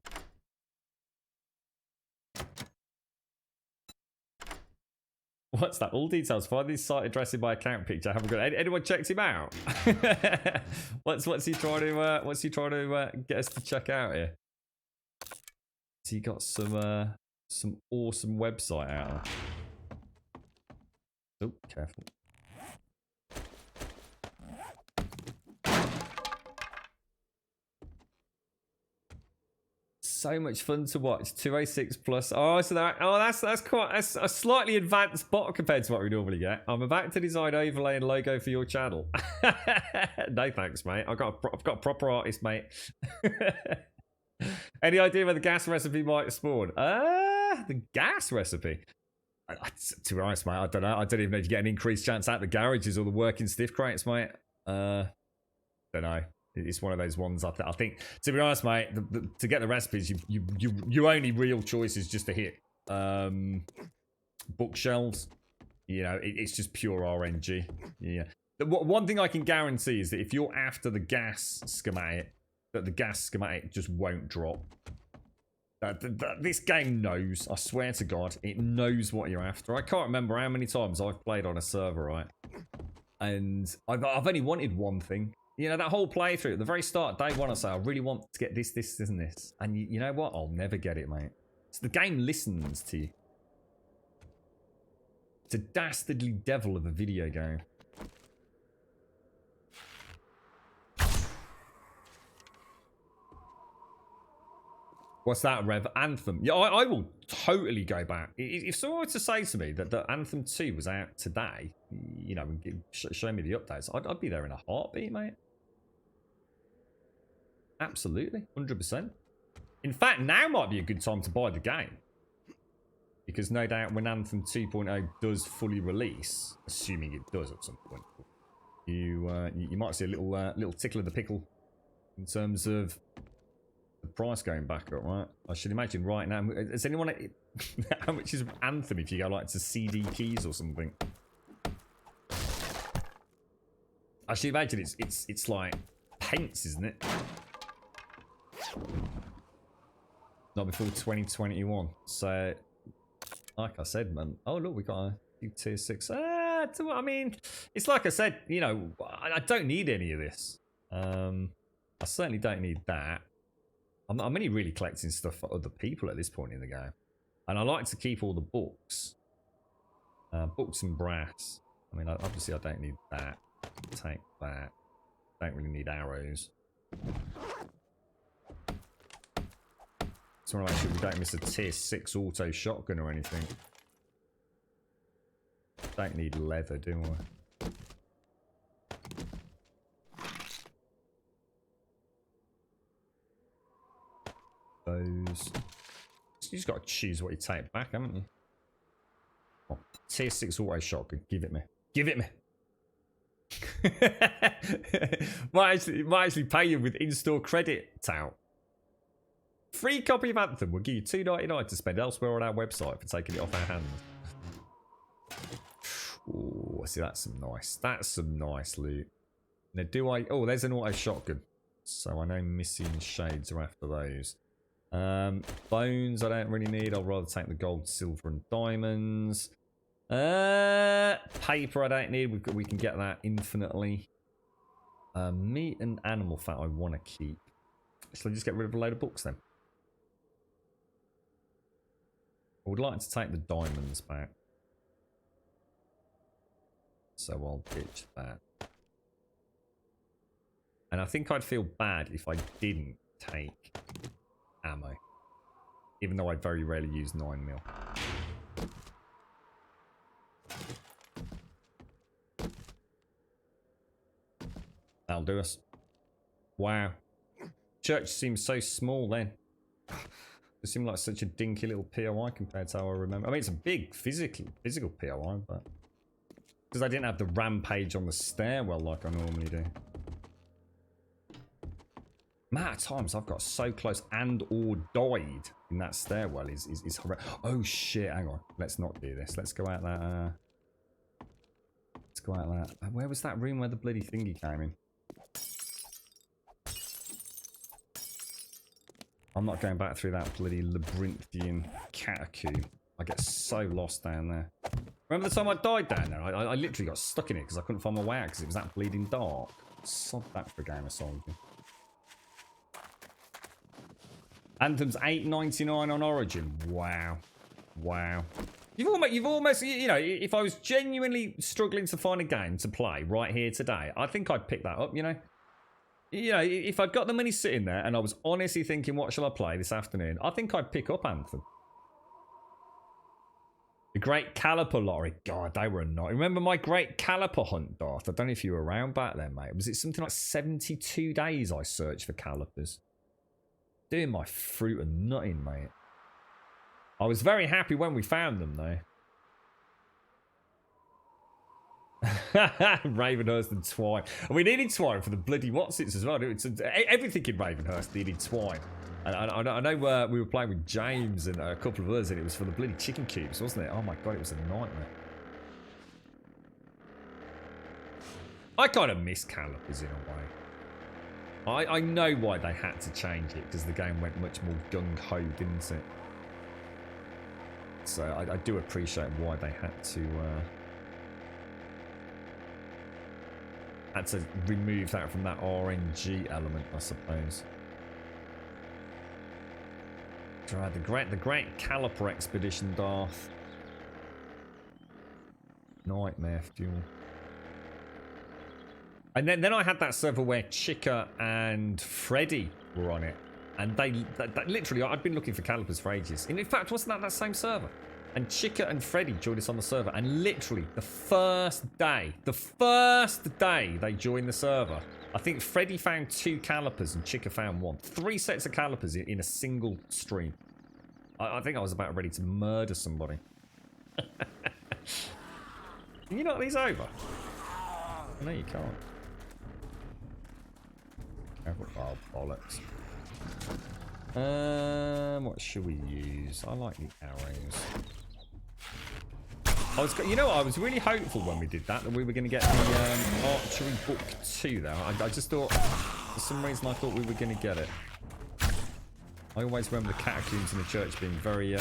What's that? All details. Find this site address in my account picture. I haven't got anyone checked him out. what's he trying to get us to check out here? Has he got some awesome website out there? Oh, careful. So much fun to watch. 206 plus. Oh, so that's quite a slightly advanced bot compared to what we normally get. I'm about to design overlay and logo for your channel. No thanks, mate. I've got a proper artist, mate. Any idea where the gas recipe might spawn? The gas recipe. To be honest, mate, I don't know. I don't even know if you get an increased chance at the garages or the working stiff crates, mate. Don't know. It's one of those ones. I think, to be honest, mate, to get the recipes, your only real choice is just to hit bookshelves. You know, it's just pure RNG. Yeah. One thing I can guarantee is that if you're after the gas schematic, that the gas schematic just won't drop. This game knows, I swear to God, it knows what you're after. I can't remember how many times I've played on a server, right? And I've only wanted one thing. You know, that whole playthrough, at the very start, day one, I say, I really want to get this, this, and this. And you know what? I'll never get it, mate. So the game listens to you. It's a dastardly devil of a video game. What's that, Rev? Anthem. Yeah, I will totally go back. If someone were to say to me that Anthem 2 was out today, you know, and show me the updates, I'd be there in a heartbeat, mate. Absolutely. 100%. In fact, now might be a good time to buy the game. Because no doubt when Anthem 2.0 does fully release, assuming it does at some point, you might see a little tickle of the pickle in terms of the price going back up, right? I should imagine right now. Has anyone... how much is Anthem if you go like to CD keys or something? I should imagine it's like pence, isn't it? Not before 2021. So, like I said, man. Oh look, we got a few tier 6. I mean, it's like I said. You know, I don't need any of this. I certainly don't need that. I'm only really collecting stuff for other people at this point in the game. And I like to keep all the books. Books and brass. I mean, obviously I don't need that. Take that. Don't really need arrows. Just want to make sure we don't miss a tier 6 auto shotgun or anything. Don't need leather, do I? Those. You just got to choose what you take back, haven't you? Oh, tier 6 auto shotgun. Give it me. Give it me. might actually pay you with in-store credit out. Free copy of Anthem will give you $2.99 to spend elsewhere on our website for taking it off our hands. Oh, see, that's some nice loot. Now, oh, there's an auto shotgun. So I know missing shades are after those. Bones I don't really need. I'll rather take the gold, silver, and diamonds. Paper I don't need. We can get that infinitely. Meat and animal fat I want to keep. Shall I just get rid of a load of books then? I would like to take the diamonds back. So I'll ditch that. And I think I'd feel bad if I didn't take ammo. Even though I very rarely use 9mm. That'll do us. Wow. Church seems so small then. It seemed like such a dinky little POI compared to how I remember. I mean, it's a big physical POI, but... because I didn't have the rampage on the stairwell like I normally do. Amount of times I've got so close and or died in that stairwell is horrendous. Oh shit, hang on. Let's not do this. Let's go out that... let's go out that... where was that room where the bloody thingy came in? I'm not going back through that bloody labyrinthian catacomb. I get so lost down there. Remember the time I died down there? I literally got stuck in it because I couldn't find my way out because it was that bleeding dark. Sod that for a game of Soldier. Anthem's $8.99 on Origin. Wow. Wow. You've almost, you know, if I was genuinely struggling to find a game to play right here today, I think I'd pick that up, you know. You know, if I'd got the money sitting there and I was honestly thinking, what shall I play this afternoon? I think I'd pick up Anthem. The Great Caliper Lottery. God, they were not. Remember my Great Caliper hunt, Darth? I don't know if you were around back then, mate. Was it something like 72 days I searched for calipers? Doing my fruit and nutting, mate. I was very happy when we found them, though. Ravenhurst and Twine. And we needed Twine for the bloody whatsits as well. Everything in Ravenhurst needed Twine. And I know we were playing with James and a couple of others, and it was for the bloody chicken cubes, wasn't it? Oh my god, it was a nightmare. I kind of miss calipers in a way. I know why they had to change it, because the game went much more gung-ho, didn't it? So I do appreciate why they had to remove that from that RNG element, I suppose. The Great Caliper Expedition, Darth. Nightmare Fuel. And then I had that server where Chica and Freddy were on it. And they literally, I'd been looking for calipers for ages. And in fact, wasn't that same server? And Chica and Freddy joined us on the server. And literally, the first day they joined the server, I think Freddy found 2 calipers and Chica found 1. 3 sets of calipers in a single stream. I think I was about ready to murder somebody. Can you knock these over? No, you can't. Oh, bollocks. What should we use? I like the arrows. You know what? I was really hopeful when we did that we were going to get the archery book 2 though. I just thought, for some reason I thought we were going to get it. I always remember the catacombs in the church being very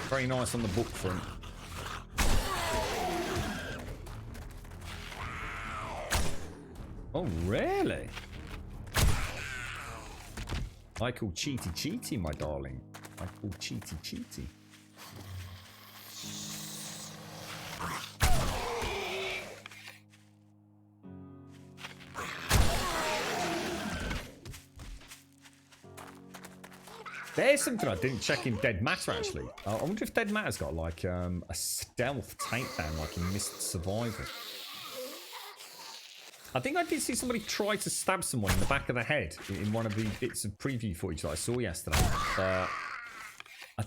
very nice on the book front. Oh, really? I call Cheaty Cheaty, my darling. I call Cheaty Cheaty. There's something I didn't check in Dead Matter, actually. I wonder if Dead Matter's got, like, a stealth takedown, like in Missed Survival. I think I did see somebody try to stab someone in the back of the head in one of the bits of preview footage that I saw yesterday. But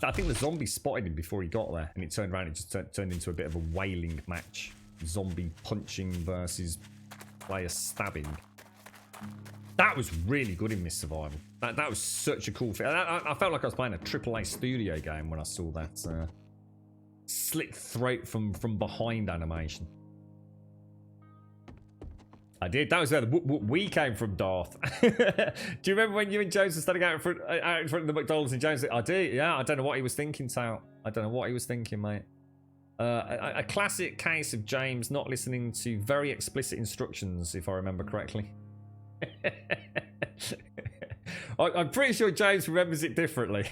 I think the zombie spotted him before he got there, and it turned around and just turned into a bit of a wailing match. Zombie punching versus player stabbing. That was really good in Missed Survival. That was such a cool thing. I felt like I was playing a AAA studio game when I saw that slit throat from behind animation. I did. That was where we came from, Darth. Do you remember when you and Jones were standing out in front of the McDonald's and Jones said, I do? Yeah, I don't know what he was thinking, Tal. I don't know what he was thinking, mate. A classic case of James not listening to very explicit instructions, if I remember correctly. I'm pretty sure James remembers it differently.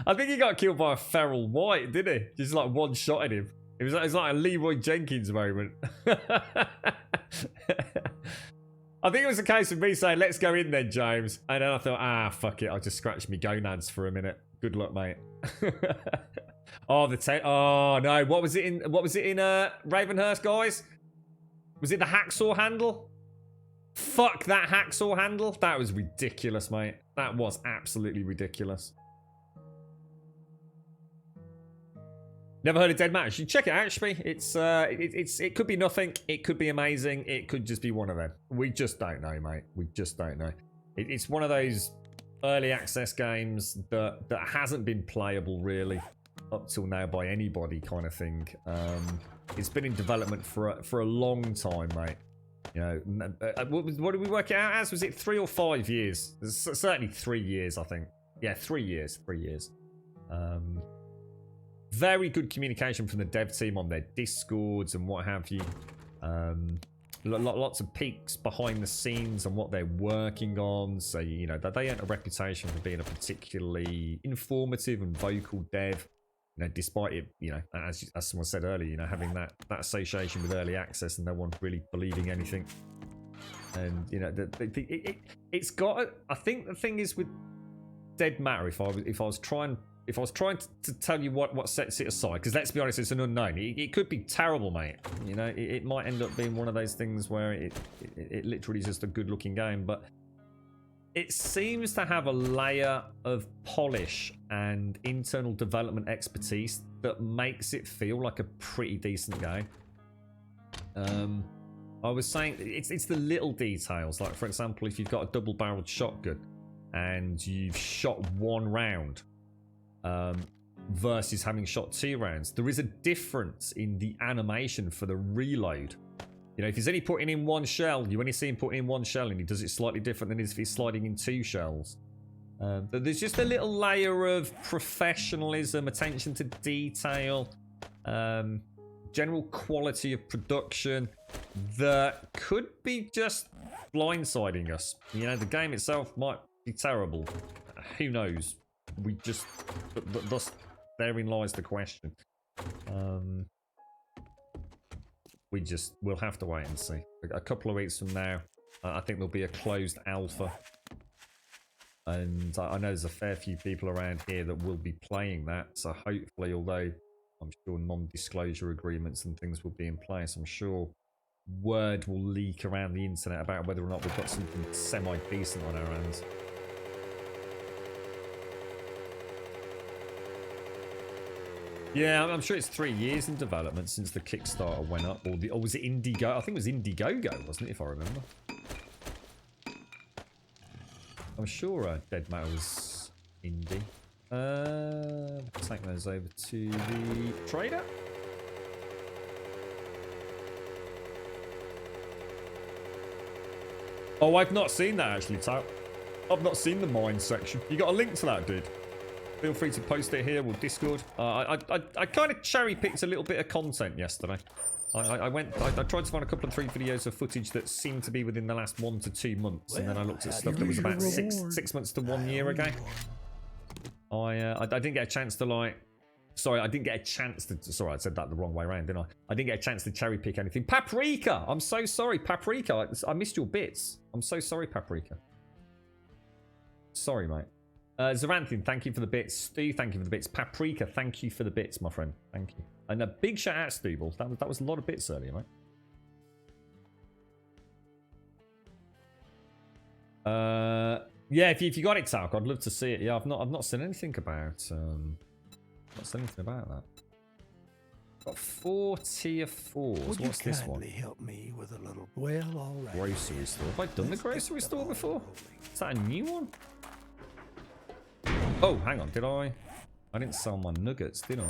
I think he got killed by a feral white, didn't he? Just like one shot at him. It was like a Leroy Jenkins moment. I think it was a case of me saying, let's go in then, James. And then I thought, fuck it. I'll just scratch me gonads for a minute. Good luck, mate. Oh, oh, no. What was it in Ravenhurst, guys? Was it the hacksaw handle? Fuck that hacksaw handle. That was ridiculous, mate. That was absolutely ridiculous. Never heard of Dead Matter. You should check it out, Shpee. It could be nothing. It could be amazing. It could just be one of them. We just don't know, mate. We just don't know. It's one of those early access games that hasn't been playable really up till now by anybody, kind of thing. It's been in development for a long time, mate. You know, what did we work it out as? Was it 3 or 5 years? Certainly 3 years, I think. Yeah, 3 years. 3 years. Very good communication from the dev team on their Discords and what have you. Lots of peeks behind the scenes on what they're working on. So, you know, they earned a reputation for being a particularly informative and vocal dev. You know, despite it, you know, as someone said earlier, you know, having that association with early access and no one really believing anything. And, you know, it's got. I think the thing is with Dead Matter, if I was trying to tell you what sets it aside, because let's be honest, it's an unknown. It could be terrible, mate. You know, it might end up being one of those things where it literally is just a good-looking game, but it seems to have a layer of polish and internal development expertise that makes it feel like a pretty decent game. I was saying it's the little details, like for example, if you've got a double-barreled shotgun and you've shot one round. versus having shot 2 rounds. There is a difference in the animation for the reload. You know, if he's only putting in 1 shell, you only see him putting in 1 shell, and he does it slightly different than if he's sliding in 2 shells. But there's just a little layer of professionalism, attention to detail, general quality of production that could be just blindsiding us. You know, the game itself might be terrible. Who knows? We just... Thus, therein lies the question. We'll have to wait and see. A couple of weeks from now, I think there'll be a closed alpha. And I know there's a fair few people around here that will be playing that. So hopefully, although I'm sure non-disclosure agreements and things will be in place, I'm sure word will leak around the internet about whether or not we've got something semi-decent on our hands. Yeah, I'm sure it's 3 years in development since the Kickstarter went up. Or was it Indiegogo? I think it was Indiegogo, wasn't it, if I remember? I'm sure Dead Matter was indie. Take those over to the trader. Oh, I've not seen that actually, Tap. I've not seen the mine section. You got a link to that, dude? Feel free to post it here or Discord. I kind of cherry picked a little bit of content yesterday. I tried to find a couple of 3 videos of footage that seemed to be within the last 1 to 2 months, and then I looked at stuff that was about six months to 1 year ago. I didn't get a chance to like. Sorry, I didn't get a chance to. Sorry, I said that the wrong way around, didn't I? I didn't get a chance to cherry pick anything. Paprika, I'm so sorry, Paprika. I missed your bits. I'm so sorry, Paprika. Sorry, mate. Zaranthin, thank you for the bits. Stu, thank you for the bits. Paprika, thank you for the bits, my friend. Thank you. And a big shout out, Stubble. That was a lot of bits earlier, mate. Yeah, if you got it, Talk, I'd love to see it. Yeah, I've not seen anything about not seen anything about that. Got 4 tier 4s. What's this one? Help me with a little... Well, all right. Grocery store. Have I done the grocery store before? Is that a new one? Oh, hang on. Did I? I didn't sell my nuggets, did I?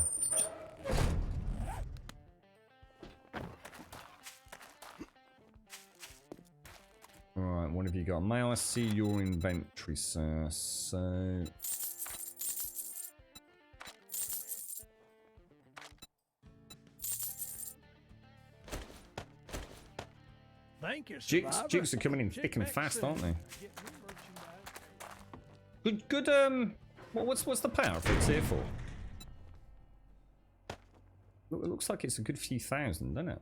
Alright, what have you got? May I see your inventory, sir? So... Thank you, Jukes are coming in thick and fast, aren't they? Good, what's the payout for a tier 4? It looks like it's a good few thousand, doesn't it?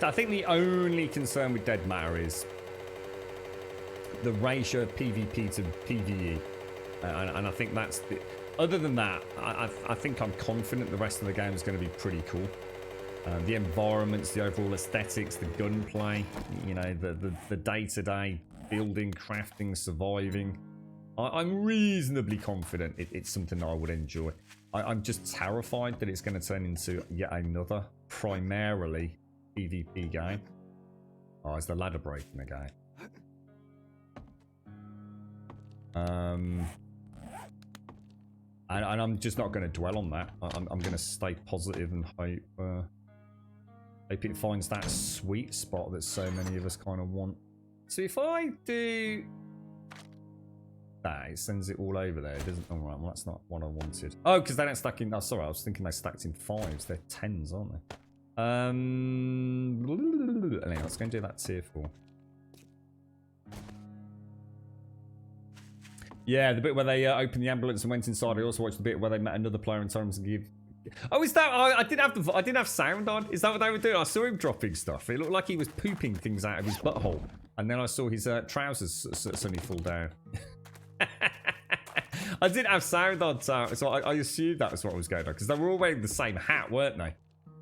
I think the only concern with Dead Matter is the ratio of PvP to PvE. And I think that's the... Other than that, I think I'm confident the rest of the game is going to be pretty cool. The environments, the overall aesthetics, the gunplay, you know, the day-to-day building, crafting, surviving. I'm reasonably confident it's something that I would enjoy. I'm just terrified that it's going to turn into yet another primarily PvP game. Oh, is the ladder breaking again? And I'm just not going to dwell on that. I'm going to stay positive and hope it finds that sweet spot that so many of us kind of want. So if I do that, it sends it all over there. It doesn't. All right, well that's not what I wanted. Oh, because they don't stack in. Oh, sorry, I was thinking they stacked in 5s. They're 10s, aren't they? Anyway, let's go and do that tier 4. Yeah, the bit where they opened the ambulance and went inside. I also watched the bit where they met another player and told him to give. Oh, is that? I didn't have sound on. Is that what they were doing? I saw him dropping stuff. It looked like he was pooping things out of his butthole, and then I saw his trousers suddenly fall down. I didn't have sound on, so I assumed that was what was going on because they were all wearing the same hat, weren't they?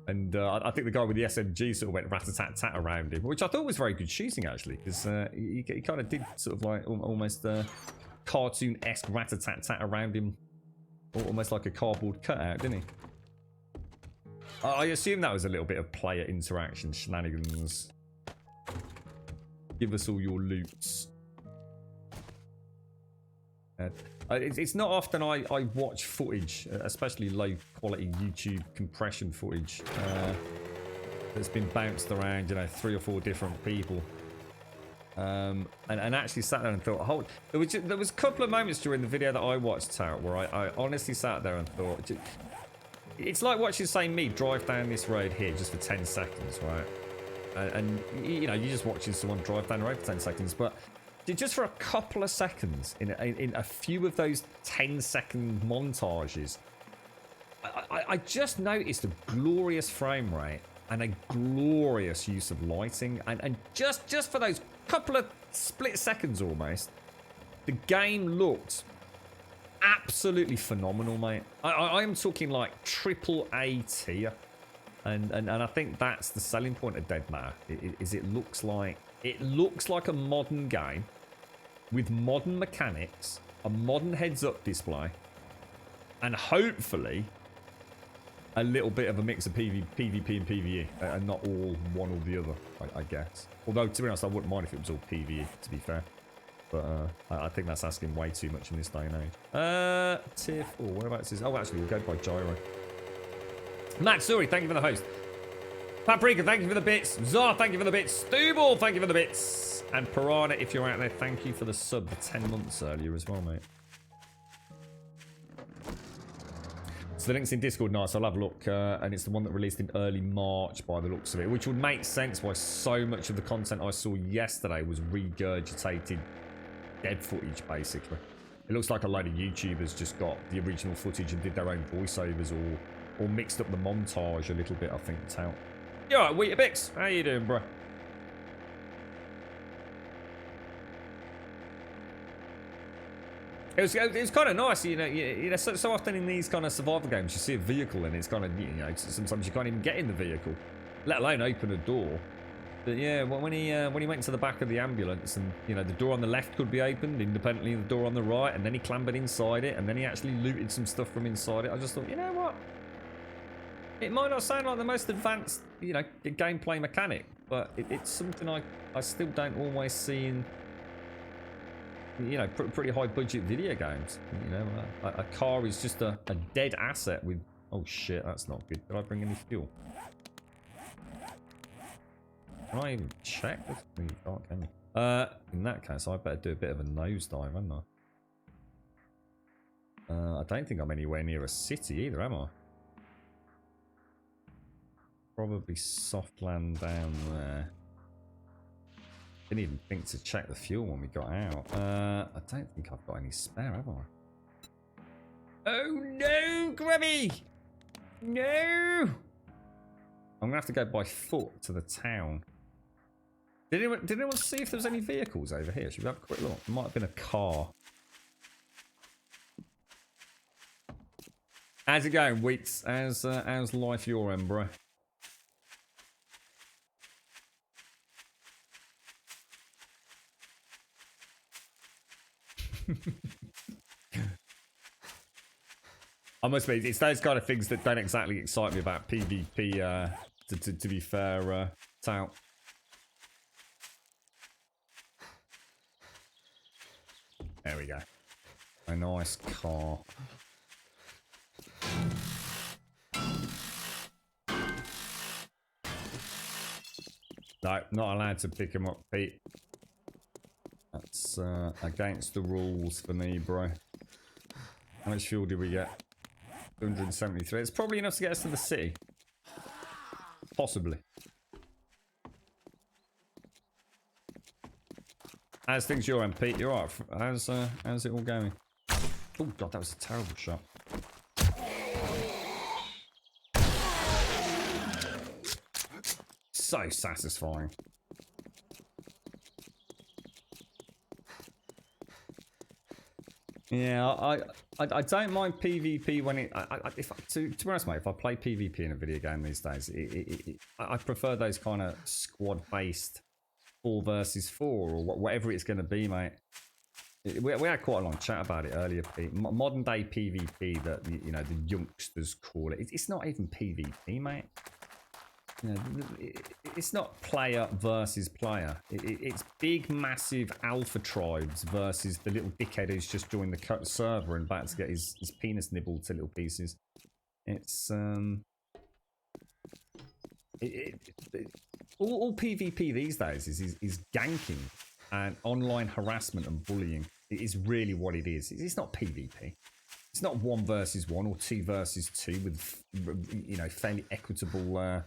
And I think the guy with the SMG sort of went rat-a-tat-tat around him, which I thought was very good shooting actually, because he kind of did sort of like almost cartoon-esque rat-a-tat-tat around him, almost like a cardboard cutout, didn't he? I assume that was a little bit of player interaction shenanigans. Give us all your loots. It's not often I watch footage, especially low quality YouTube compression footage that's been bounced around, you know, 3 or 4 different people. And actually sat there and thought, there was a couple of moments during the video that I watched, Tarot, where I honestly sat there and thought, it's like watching, say, me drive down this road here just for 10 seconds, right? And you know, you're just watching someone drive down the road for 10 seconds, but just for a couple of seconds, in a few of those 10-second montages, I just noticed a glorious frame rate and a glorious use of lighting, and just for those couple of split seconds almost, the game looked absolutely phenomenal, mate. I am talking like AAA tier, and I think that's the selling point of Dead Matter. It looks like a modern game with modern mechanics, a modern heads-up display, and hopefully a little bit of a mix of PvP and PvE, and not all one or the other, I guess. Although, to be honest, I wouldn't mind if it was all PvE, to be fair. But I think that's asking way too much in this day and age. Tier 4, whereabouts is... Oh, actually, we'll go by Gyro. Matsuri, thank you for the host. Paprika, thank you for the bits. Zar, thank you for the bits. Stubble, thank you for the bits. And Piranha, if you're out there, thank you for the sub for 10 months earlier as well, mate. So the link's in Discord, nice, I'll have a look. And it's the one that released in early March by the looks of it, which would make sense why so much of the content I saw yesterday was regurgitated dead footage, basically. It looks like a load of YouTubers just got the original footage and did their own voiceovers, or mixed up the montage a little bit, I think, Tout. You alright, Weetabix? How you doing, bro? It was kind of nice, you know. So often in these kind of survival games, you see a vehicle and it's kind of, you know, sometimes you can't even get in the vehicle, let alone open a door. But yeah, when he went to the back of the ambulance, and you know, the door on the left could be opened independently of the door on the right, and then he clambered inside it, and then he actually looted some stuff from inside it. I just thought, you know what? It might not sound like the most advanced, you know, gameplay mechanic, but it's something I still don't always see in, you know, pretty high budget video games. You know, a car is just a dead asset with... Oh shit, that's not good. Did I bring any fuel? Can I even check this? You can't, can you? In that case, I better do a bit of a nosedive, haven't I? I don't think I'm anywhere near a city either, am I? Probably soft land down there. Didn't even think to check the fuel when we got out. I don't think I've got any spare, have I? Oh no, Grubby! No! I'm gonna have to go by foot to the town. Did anyone see if there was any vehicles over here? Should we have a quick look? There might have been a car. How's it going, Wheats? How's life your end, bro? I must be. It's those kind of things that don't exactly excite me about PvP. To be fair, Tout. There we go. A nice car. No, not allowed to pick him up, Pete. That's against the rules for me, bro. How much fuel did we get? 273. It's probably enough to get us to the city. Possibly. How's things your end, Pete? You're right. How's it all going? Oh god, that was a terrible shot. So satisfying. Yeah, I don't mind PvP when it. To be honest, mate, if I play PvP in a video game these days, I prefer those kind of squad-based 4 versus 4 or whatever it's going to be, mate. We had quite a long chat about it earlier, Pete. Modern day PvP that, you know, the youngsters call it. It's not even PvP, mate. You know, it's not player versus player. It's big, massive alpha tribes versus the little dickhead who's just joined the server and about to get his penis nibbled to little pieces. It's all PvP these days is ganking and online harassment and bullying. It is really what it is. It's not PvP. It's not 1 versus 1 or 2 versus 2 with, you know, fairly equitable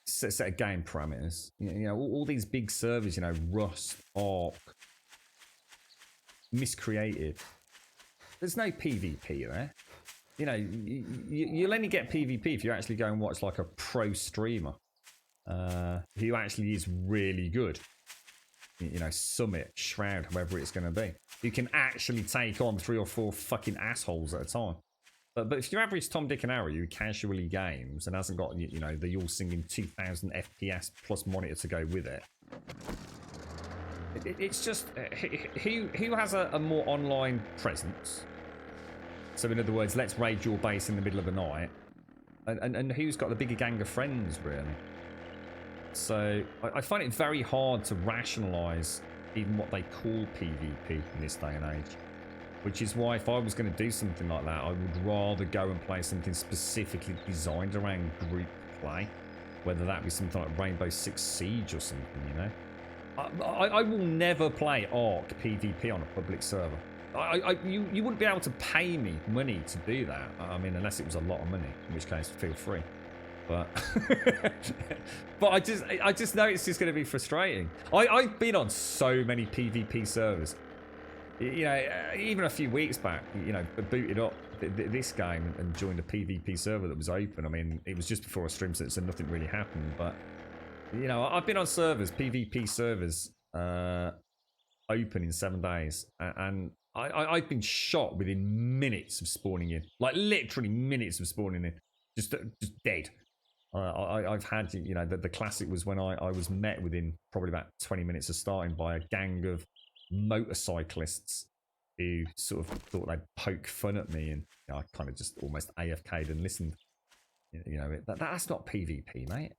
set of game parameters. You know, all these big servers, you know, Rust, Ark, miscreated. There's no PvP there. You know, you'll only get PvP if you actually go and watch like a pro streamer who actually is really good. You know, Summit, Shroud, whoever it's going to be. You can actually take on 3 or 4 fucking assholes at a time. But if your average Tom, Dick and Harry who casually games and hasn't got, you know, the all singing 2000 FPS plus monitor to go with it, it's just who has a more online presence. So in other words, let's raid your base in the middle of the night, and who's got the bigger gang of friends, really. So I find it very hard to rationalise even what they call PvP in this day and age. Which is why if I was going to do something like that, I would rather go and play something specifically designed around group play. Whether that be something like Rainbow Six Siege or something, you know. I will never play Ark PvP on a public server. You wouldn't be able to pay me money to do that. I mean, unless it was a lot of money, in which case feel free. But but I just know it's just going to be frustrating. I've been on so many PvP servers. You know, even a few weeks back, you know, booted up this game and joined a PvP server that was open. I mean, it was just before a stream, so nothing really happened. But you know, I've been on servers, PvP servers, open in 7 days, and I've been shot within minutes of spawning in, like literally minutes of spawning in, just dead. I've had, you know, the classic was when I was met within probably about 20 minutes of starting by a gang of motorcyclists who sort of thought they'd poke fun at me, and you know, I kind of just almost AFK'd and listened. You know, that's not PvP, mate.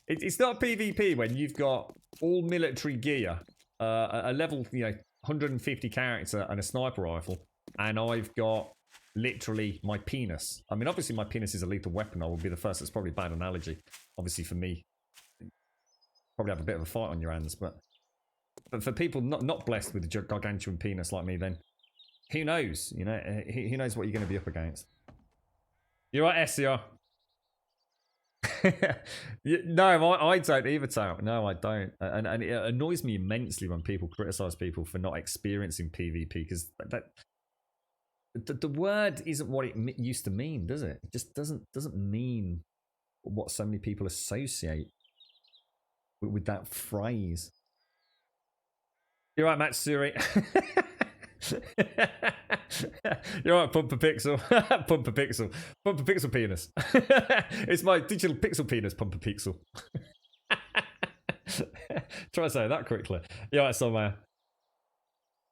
It's not PvP when you've got all military gear, a level, you know, 150 character and a sniper rifle, and I've got literally my penis. I mean, obviously my penis is a lethal weapon. I will be the first. That's probably a bad analogy. Obviously for me, probably have a bit of a fight on your hands, but for people not blessed with a gargantuan penis like me, then who knows? You know, who knows what you're going to be up against. You're right, SCR. No, I don't either, Tal. No, I don't. And it annoys me immensely when people criticise people for not experiencing PvP, because the word isn't what it used to mean, does it? It just doesn't mean what so many people associate with that phrase. You're right, Matsuri. You're right, Pumper Pixel. Pumper Pixel. Pumper Pixel penis. It's my digital pixel penis, Pumper Pixel. Try to say that quickly. You're right, Sommar.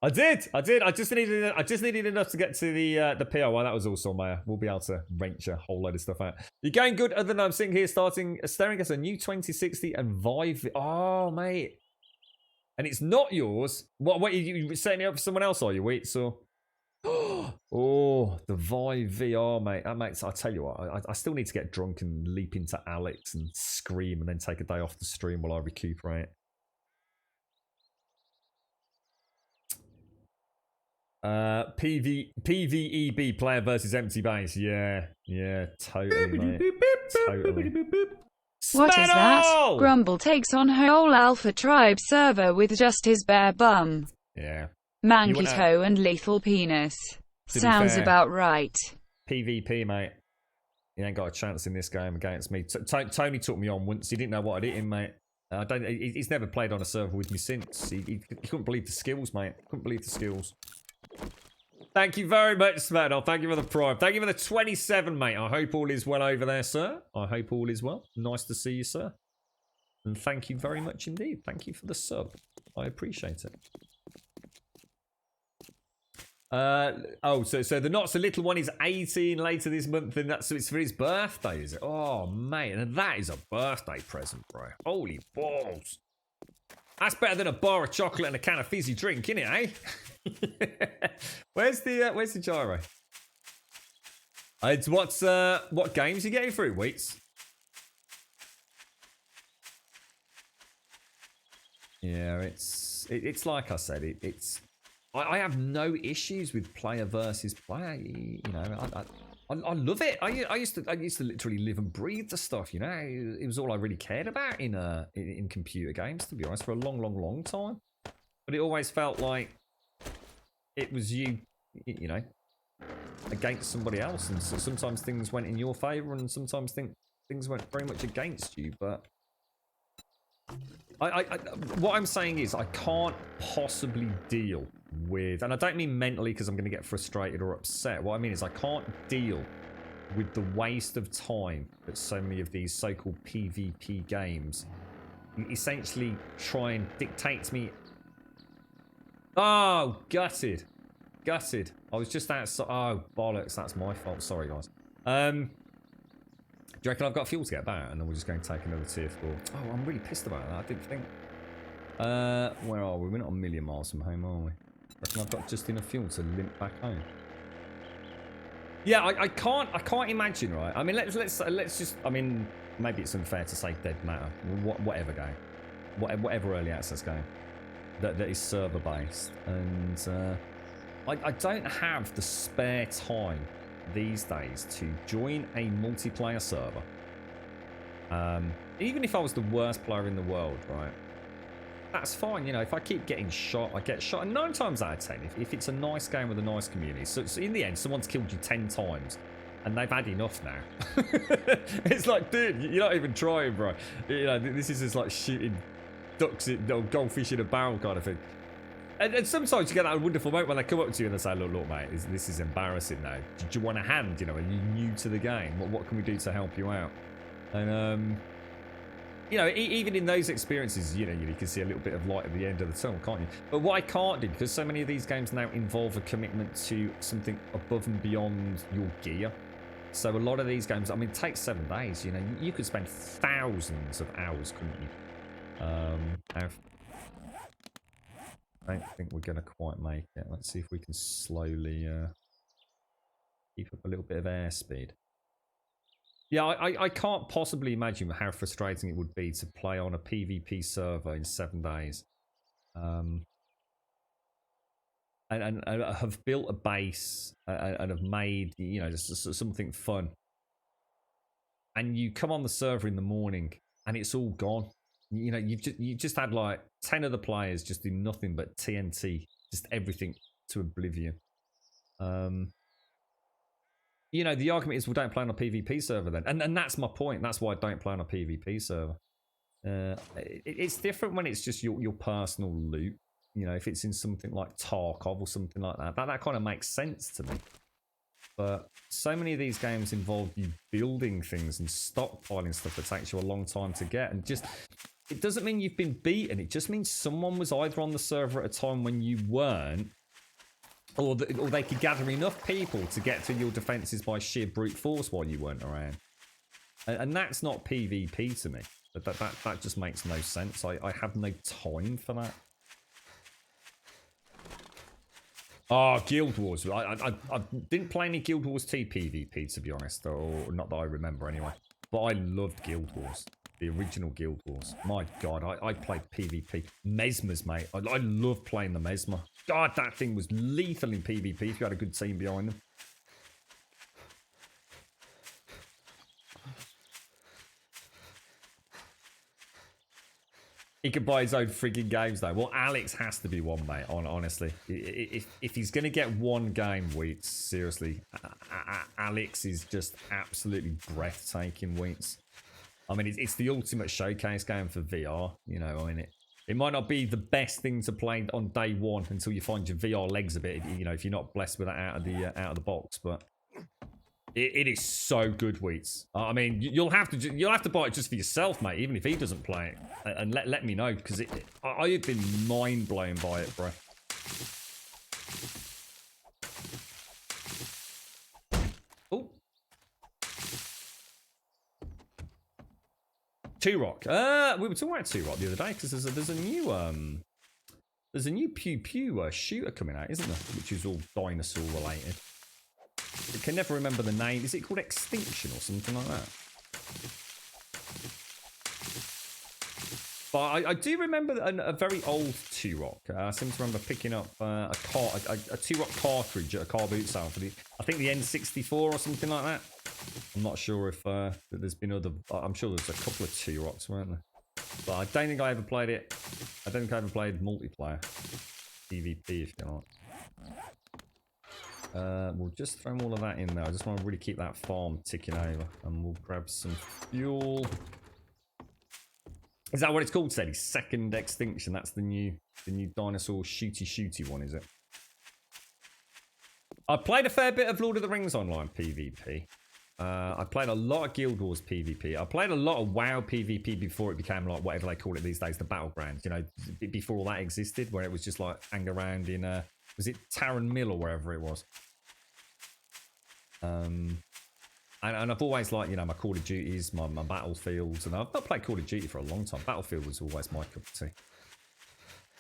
I did. I just needed enough to get to the POI. That was all, Sommar. We'll be able to wrench a whole load of stuff out. You're going good, other than I'm sitting here staring at a new 2060 and Vive. Oh, mate. And it's not yours. What you setting it up for someone else, are you? Wait, so. Oh, the Vive VR, mate. That makes, I tell you what, I still need to get drunk and leap into Alex and scream and then take a day off the stream while I recuperate. PvEB, player versus empty base. Yeah, totally, mate. Totally. What is that? Grumble takes on whole Alpha Tribe server with just his bare bum. Yeah. Manky toe and lethal penis. Sounds about right. PvP, mate. He ain't got a chance in this game against me. Tony took me on once. He didn't know what I did him, mate. He's never played on a server with me since. He couldn't believe the skills, mate. Couldn't believe the skills. Thank you very much, Smackdown. Thank you for the prime. Thank you for the 27, mate. I hope all is well over there, sir. I hope all is well. Nice to see you, sir. And thank you very much indeed. Thank you for the sub. I appreciate it. So the not so little one is 18 later this month, and so it's for his birthday, is it? Oh, mate, and that is a birthday present, bro. Holy balls. That's better than a bar of chocolate and a can of fizzy drink, innit, eh? Where's the gyro? It's what games are you getting through, Wheats? Yeah, it's like I said, I have no issues with player versus player. You know, I love it. I used to literally live and breathe the stuff. You know, it was all I really cared about in computer games, to be honest, for a long time. But it always felt like it was you know, against somebody else, and so sometimes things went in your favor, and sometimes things went very much against you. But what I'm saying is I can't possibly deal with, and I don't mean mentally because I'm going to get frustrated or upset. What I mean is I can't deal with the waste of time that so many of these so-called PvP games essentially try and dictate to me. Oh, gutted. I was just outside. Oh, bollocks. That's my fault. Sorry, guys. Do you reckon I've got fuel to get back? And then we're just going to take another tier 4. Oh, I'm really pissed about that. I didn't think. Where are we? We're not a million miles from home, are we? I reckon I've got just enough fuel to limp back home. Yeah, I can't imagine, right? I mean, let's just. I mean, maybe it's unfair to say dead matter. Whatever game, whatever early access game that is server based, and I don't have the spare time these days to join a multiplayer server. Even if I was the worst player in the world, right? That's fine, you know, if I keep getting shot, I get shot. And 9 times out of 10, if it's a nice game with a nice community, so in the end, someone's killed you 10 times, and they've had enough now. It's like, dude, you're not even trying, bro. You know, this is just like shooting ducks, or goldfish in a barrel kind of thing. And sometimes you get that wonderful moment when they come up to you and they say, look, mate, this is embarrassing now. Do you want a hand? You know, are you new to the game? What can we do to help you out? And, you know, even in those experiences, you know, you can see a little bit of light at the end of the tunnel, can't you? But what I can't do, because so many of these games now involve a commitment to something above and beyond your gear. So a lot of these games, I mean, it takes 7 days, you know. You could spend thousands of hours, couldn't you? I don't think we're going to quite make it. Let's see if we can slowly keep up a little bit of airspeed. Yeah, I can't possibly imagine how frustrating it would be to play on a PvP server in 7 days. And have built a base and have made, you know, just something fun. And you come on the server in the morning and it's all gone. You know, you've just had like 10 other players just do nothing but TNT, just everything to oblivion. You know, the argument is, well, don't play on a PvP server then, and that's my point. That's why I don't play on a PvP server. It's different when it's just your personal loot. You know, if it's in something like Tarkov or something like that kind of makes sense to me. But so many of these games involve you building things and stockpiling stuff that takes you a long time to get, and just. It doesn't mean you've been beaten. It just means someone was either on the server at a time when you weren't, or they could gather enough people to get to your defenses by sheer brute force while you weren't around. And that's not PvP to me. That just makes no sense. I have no time for that. Oh, Guild Wars. I didn't play any Guild Wars 2 PvP, to be honest, or not that I remember anyway. But I loved Guild Wars. The original Guild Wars. My God, I played PvP. Mesmers, mate. I love playing the Mesmer. God, that thing was lethal in PvP if you had a good team behind them. He could buy his own frigging games, though. Well, Alex has to be one, mate, honestly. If he's going to get one game, Wheats, seriously, Alex is just absolutely breathtaking, Wheats. I mean, it's the ultimate showcase game for VR, you know. I mean, it might not be the best thing to play on day one until you find your VR legs a bit, you know, if you're not blessed with that out of the box. But it is so good, Wheats. I mean, you'll have to buy it just for yourself, mate, even if he doesn't play it, and let me know, because I've been mind blown by it, bro. Turok. We were talking about Turok the other day because there's a new Pew Pew shooter coming out, isn't there? Which is all dinosaur related. I can never remember the name. Is it called Extinction or something like that? But I do remember a very old Turok. I seem to remember picking up a Turok cartridge at a car boot sale for I think the N64 or something like that. I'm not sure if there's been other. I'm sure there's a couple of Turoks, weren't there? But I don't think I ever played it. I don't think I ever played multiplayer. PvP, if you like. We'll just throw all of that in there. I just want to really keep that farm ticking over. And we'll grab some fuel. Is that what it's called, Steady? Second Extinction. That's the new dinosaur shooty one, is it? I played a fair bit of Lord of the Rings Online PvP. I played a lot of Guild Wars PvP. I played a lot of WoW PvP before it became like whatever they call it these days, the Battlegrounds. You know, before all that existed, where it was just like hang around in was it Taran Mill or wherever it was. And I've always liked, you know, my Call of Duties, my Battlefields, and I've not played Call of Duty for a long time. Battlefield was always my cup of tea.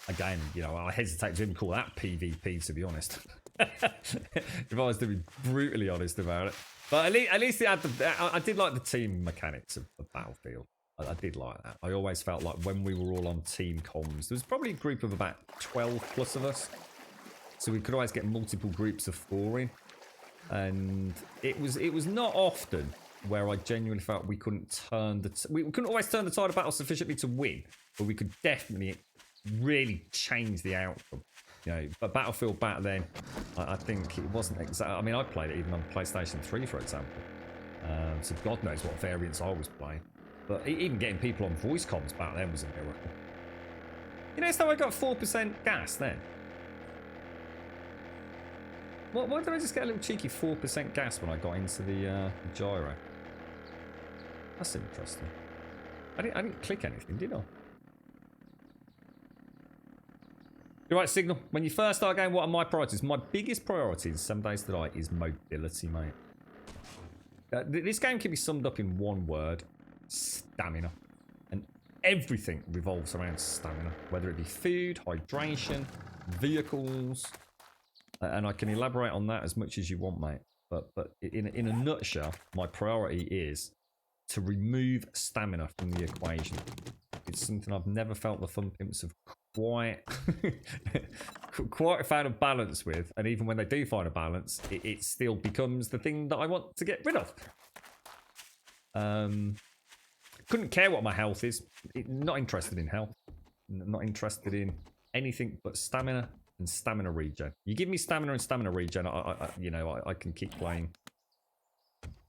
Again, you know, I hesitate to even call that PvP, to be honest. If I was to be brutally honest about it. But at least it had I did like the team mechanics of Battlefield. I did like that. I always felt like when we were all on team comms, there was probably a group of about 12 plus of us. So we could always get multiple groups of 4 in. And it was not often where I genuinely felt we couldn't we couldn't always turn the tide of battle sufficiently to win, but we could definitely really change the outcome. You know, but Battlefield back then, I think it wasn't exactly. I mean, I played it even on PlayStation 3, for example. So God knows what variants I was playing. But even getting people on voice comms back then was a miracle. You know, so I got 4% gas then. Why did I just get a little cheeky 4% gas when I got into the gyro? That's interesting. I didn't click anything, did I? You're right, Signal. When you first start going, what are my priorities? My biggest priority in 7 Days to Die is mobility, mate. This game can be summed up in one word: stamina. And everything revolves around stamina, whether it be food, hydration, vehicles. And I can elaborate on that as much as you want, mate. But in a nutshell, my priority is to remove stamina from the equation. It's something I've never felt the Fun Pimps have quite found a balance with. And even when they do find a balance, it still becomes the thing that I want to get rid of. Couldn't care what my health is. Not interested in health. Not interested in anything but stamina and stamina regen. You give me stamina and stamina regen, I can keep playing.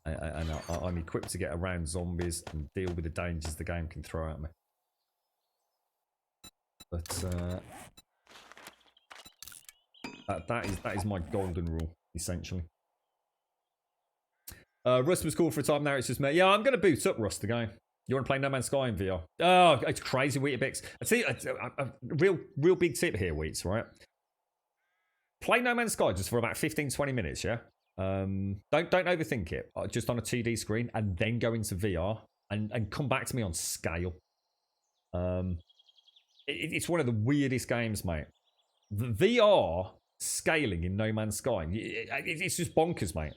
And I'm equipped to get around zombies and deal with the dangers the game can throw at me. But that is my golden rule, essentially. Rust was cool for a time. Now it's just me. Yeah, I'm going to boot up Rust again. You want to play No Man's Sky in VR? Oh, it's crazy, Weetabix. I see a real big tip here, Wheats, right? Play No Man's Sky just for about 15-20 minutes, yeah? Don't overthink it. Just on a 2D screen, and then go into VR and come back to me on scale. It's one of the weirdest games, mate. The VR scaling in No Man's Sky, it's just bonkers, mate.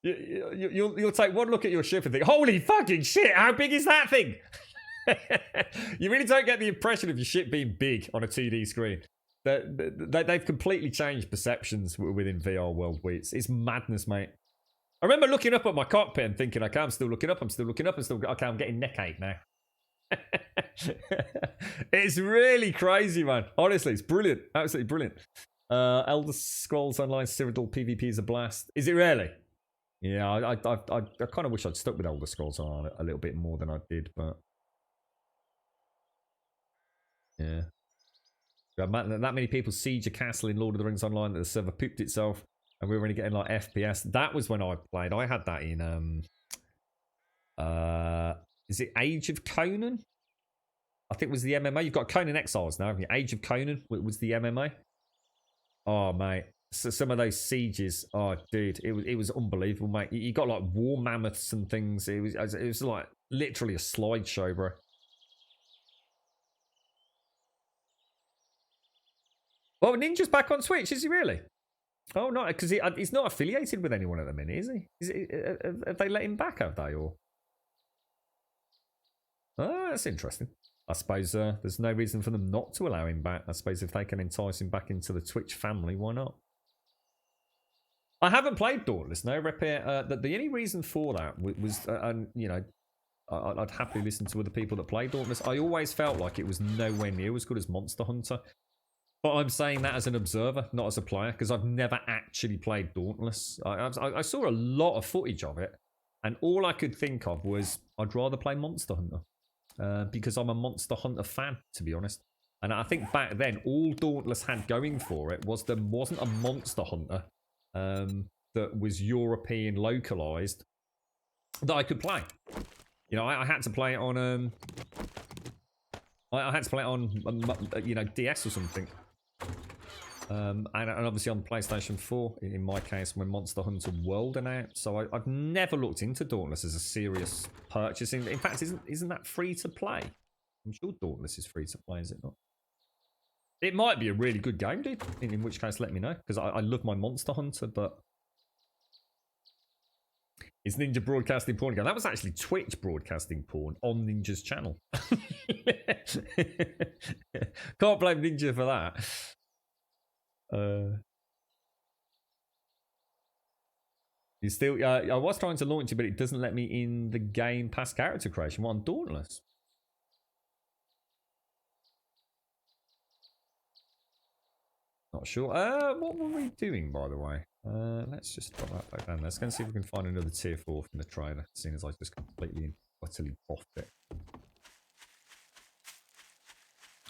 You'll take one look at your ship and think, holy fucking shit, how big is that thing? You really don't get the impression of your ship being big on a 2D screen. They've completely changed perceptions within VR world. It's madness, mate. I remember looking up at my cockpit and thinking, okay, I'm still looking up, okay, I'm getting neck ache now. It's really crazy, man. Honestly, it's brilliant. Absolutely brilliant. Elder Scrolls Online Cyrodiil PvP is a blast. Is it really? Yeah, I kind of wish I'd stuck with Elder Scrolls Online a little bit more than I did, but yeah. That many people siege a castle in Lord of the Rings Online that the server pooped itself, and we were only getting like FPS. That was when I played. I had that in is it Age of Conan? I think it was the MMA. You've got Conan Exiles now, haven't you? Age of Conan was the MMA. Oh, mate. So some of those sieges, oh, dude, it was unbelievable, mate. You got like war mammoths and things. It was like literally a slideshow, bro. Oh, Ninja's back on Twitch, is he really? Oh, no, because he's not affiliated with anyone at the minute, is he? Have they let him back, have they? Or... Oh, that's interesting. I suppose there's no reason for them not to allow him back. I suppose if they can entice him back into the Twitch family, why not? I haven't played Dauntless, no, Repair. The only reason for that was, you know, I'd happily listen to other people that play Dauntless. I always felt like it was nowhere near as good as Monster Hunter. But I'm saying that as an observer, not as a player, because I've never actually played Dauntless. I saw a lot of footage of it, and all I could think of was I'd rather play Monster Hunter, because I'm a Monster Hunter fan, to be honest. And I think back then, all Dauntless had going for it was there wasn't a Monster Hunter that was European localized that I could play. You know, I had to play it on I had to play it on you know, DS or something. And obviously on PlayStation 4, in my case, when Monster Hunter World announced. So I've never looked into Dauntless as a serious purchase. In fact, isn't that free to play? I'm sure Dauntless is free to play, is it not? It might be a really good game, dude. In which case, let me know, because I love my Monster Hunter, but... Is Ninja broadcasting porn again? That was actually Twitch broadcasting porn on Ninja's channel. Can't blame Ninja for that. You still? I was trying to launch it, but it doesn't let me in the game past character creation. What, on Dauntless? Not sure. What were we doing, by the way? Let's just drop that back down. Let's go and see if we can find another tier 4 from the trailer, seeing as I just completely and utterly boffed it.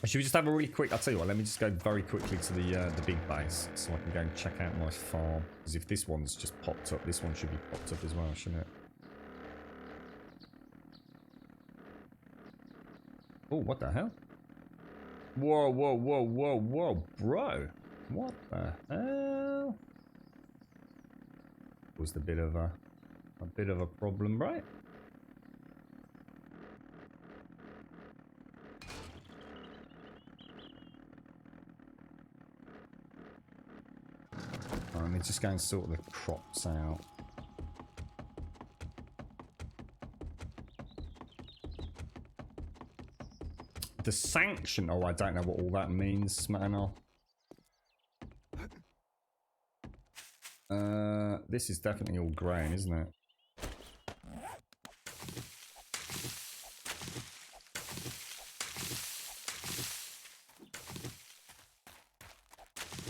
Should we just have a really quick... I'll tell you what, let me just go very quickly to the big base so I can go and check out my farm. Because if this one's just popped up, this one should be popped up as well, shouldn't it? Oh, what the hell? Whoa, whoa, whoa, whoa, whoa, bro. What the hell? Was a bit of a problem, right? Let me just go and sort the crops out. The sanction. Oh, I don't know what all that means, man. This is definitely all grain, isn't it?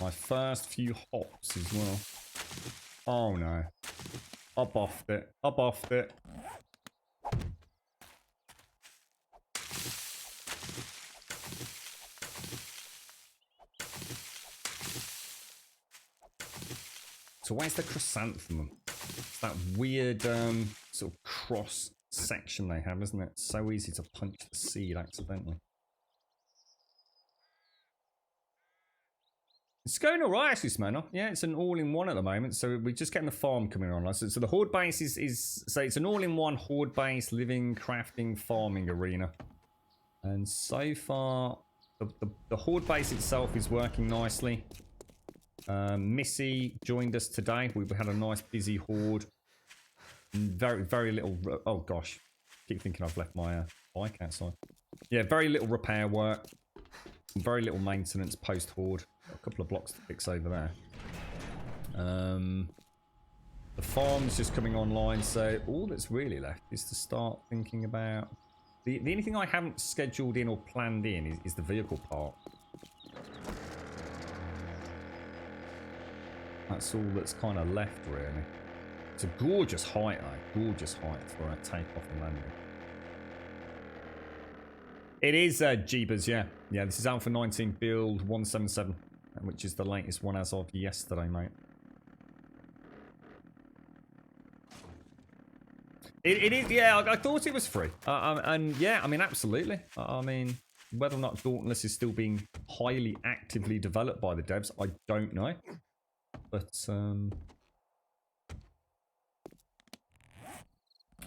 My first few hops as well. Oh no. I buffed it. I buffed it. So where's the chrysanthemum? It's that weird sort of cross section they have, isn't it? It's so easy to punch the seed accidentally. It's going alright actually, Smirnoff. Yeah, it's an all-in-one at the moment, so we're just getting the farm coming on. So the horde base is so it's an all-in-one horde base, living, crafting, farming arena. And so far, the horde base itself is working nicely. Missy joined us today. We had a nice busy horde. Very little... Oh gosh. Keep thinking I've left my bike outside. Yeah, very little repair work. Very little maintenance post-horde. A couple of blocks to fix over there. The farm's just coming online, so all that's really left is to start thinking about... The only thing I haven't scheduled in or planned in is the vehicle part. That's all that's kind of left, really. It's a gorgeous height, though. Gorgeous height for a takeoff and landing. It is Jeebus, yeah. Yeah, this is Alpha 19 build 177, which is the latest one as of yesterday, mate. It is, yeah, I thought it was free. And yeah, I mean, absolutely. I mean, whether or not Dauntless is still being highly actively developed by the devs, I don't know. But,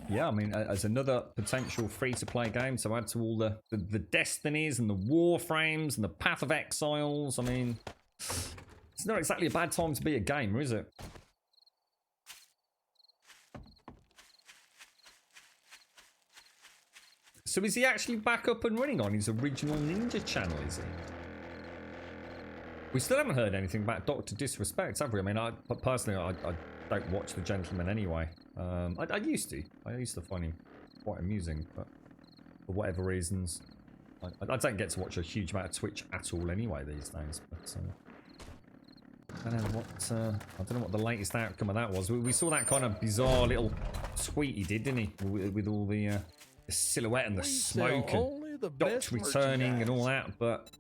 yeah, I mean, as another potential free-to-play game to add to all the Destinies and the Warframes and the Path of Exiles, I mean, it's not exactly a bad time to be a gamer, is it? So is he actually back up and running on his original Ninja channel, is he? We still haven't heard anything about Dr. Disrespect, have we? I mean, personally, I don't watch The Gentleman anyway. I used to. I used to find him quite amusing, but for whatever reasons, I don't get to watch a huge amount of Twitch at all anyway these days. But I don't know what the latest outcome of that was. We saw that kind of bizarre little tweet he did, didn't he? With all the silhouette and the smoke and Doctor returning and all that. But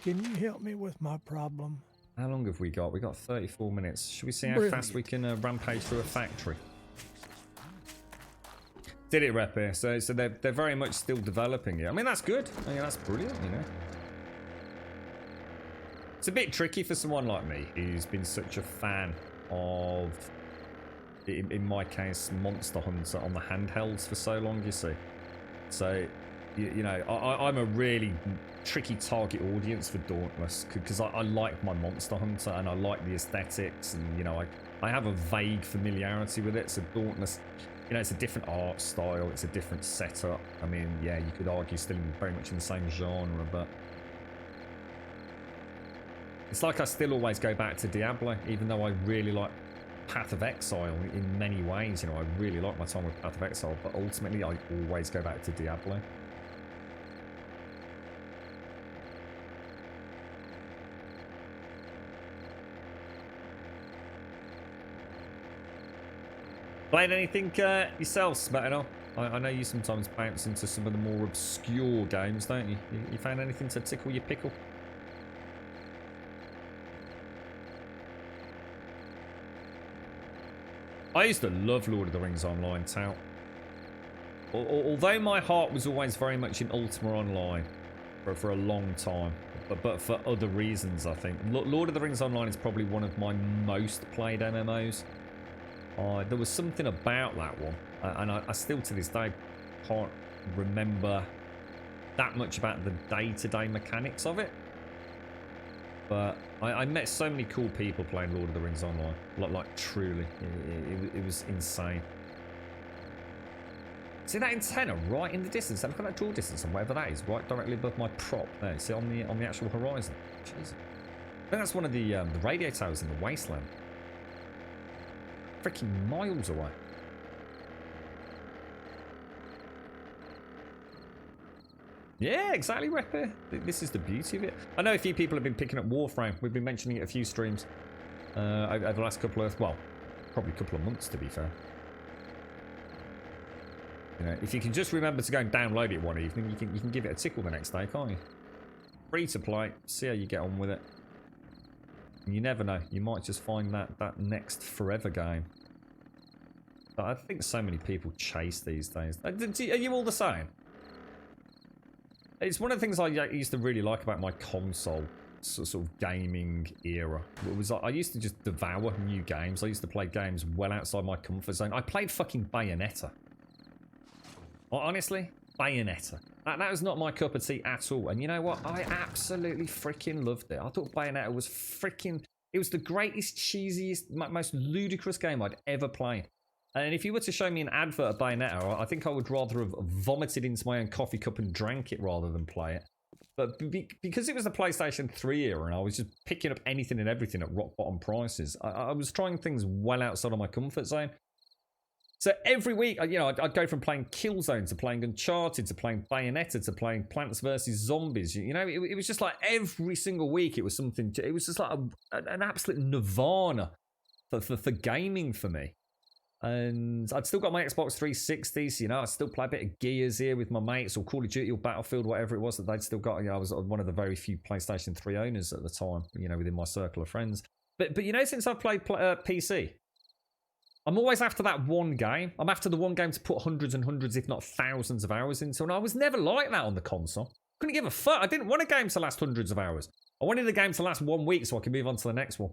can you help me with my problem? how long have we got? We got 34 minutes. Should we see how fast we can rampage through a factory? Did it, Repair? So they're very much still developing it. I mean, that's good. I mean, that's brilliant, you know. It's a bit tricky for someone like me who's been such a fan of, in my case, Monster Hunter on the handhelds for so long, you see. So, you know, I'm a really tricky target audience for Dauntless because I like my Monster Hunter and I like the aesthetics, and, you know, I have a vague familiarity with it. So Dauntless, you know, it's a different art style, it's a different setup. I mean, yeah, you could argue still very much in the same genre, but it's like I still always go back to Diablo, even though I really like Path of Exile in many ways. You know, I really like my time with Path of Exile, but ultimately I always go back to Diablo. Played anything yourselves, Smetano? I know you sometimes bounce into some of the more obscure games, don't you? You found anything to tickle your pickle? I used to love Lord of the Rings Online, tout. Although my heart was always very much in Ultima Online for a long time, but for other reasons, I think. Lord of the Rings Online is probably one of my most played MMOs. There was something about that one, and I still to this day can't remember that much about the day-to-day mechanics of it. But I met so many cool people playing Lord of the Rings Online. Like truly, it was insane. See that antenna right in the distance? Look at that draw distance and whatever that is, right directly above my prop there. See on the actual horizon. Jeez. I think that's one of the radio towers in the wasteland. Freaking miles away. Yeah, exactly, Repair. This is the beauty of it. I know a few people have been picking up Warframe. We've been mentioning it a few streams over the last couple of, well, probably a couple of months to be fair. You know, if you can just remember to go and download it one evening, you can give it a tickle the next day, can't you? Free to play. See how you get on with it. And you never know. You might just find that next forever game. But I think so many people chase these days. Are you all the same? It's one of the things I used to really like about my console sort of gaming era. It was I used to just devour new games. I used to play games well outside my comfort zone. I played fucking Bayonetta. Honestly, Bayonetta. That was not my cup of tea at all. And you know what? I absolutely freaking loved it. I thought Bayonetta was freaking... It was the greatest, cheesiest, most ludicrous game I'd ever played. And if you were to show me an advert of Bayonetta, I think I would rather have vomited into my own coffee cup and drank it rather than play it. But because it was the PlayStation 3 era and I was just picking up anything and everything at rock bottom prices, I was trying things well outside of my comfort zone. So every week, you know, I'd go from playing Killzone to playing Uncharted to playing Bayonetta to playing Plants vs. Zombies. You know, it was just like every single week it was something. It was just like an absolute nirvana for gaming for me. And I'd still got my Xbox 360, so, you know, I still play a bit of Gears here with my mates, or Call of Duty or Battlefield, whatever it was that they'd still got. You know, I was one of the very few PlayStation 3 owners at the time, you know, within my circle of friends. But you know, since I've played PC, I'm always after that one game. I'm after the one game to put hundreds and hundreds, if not thousands of hours into, and I was never like that on the console. Couldn't give a fuck. I didn't want a game to last hundreds of hours. I wanted the game to last 1 week so I could move on to the next one.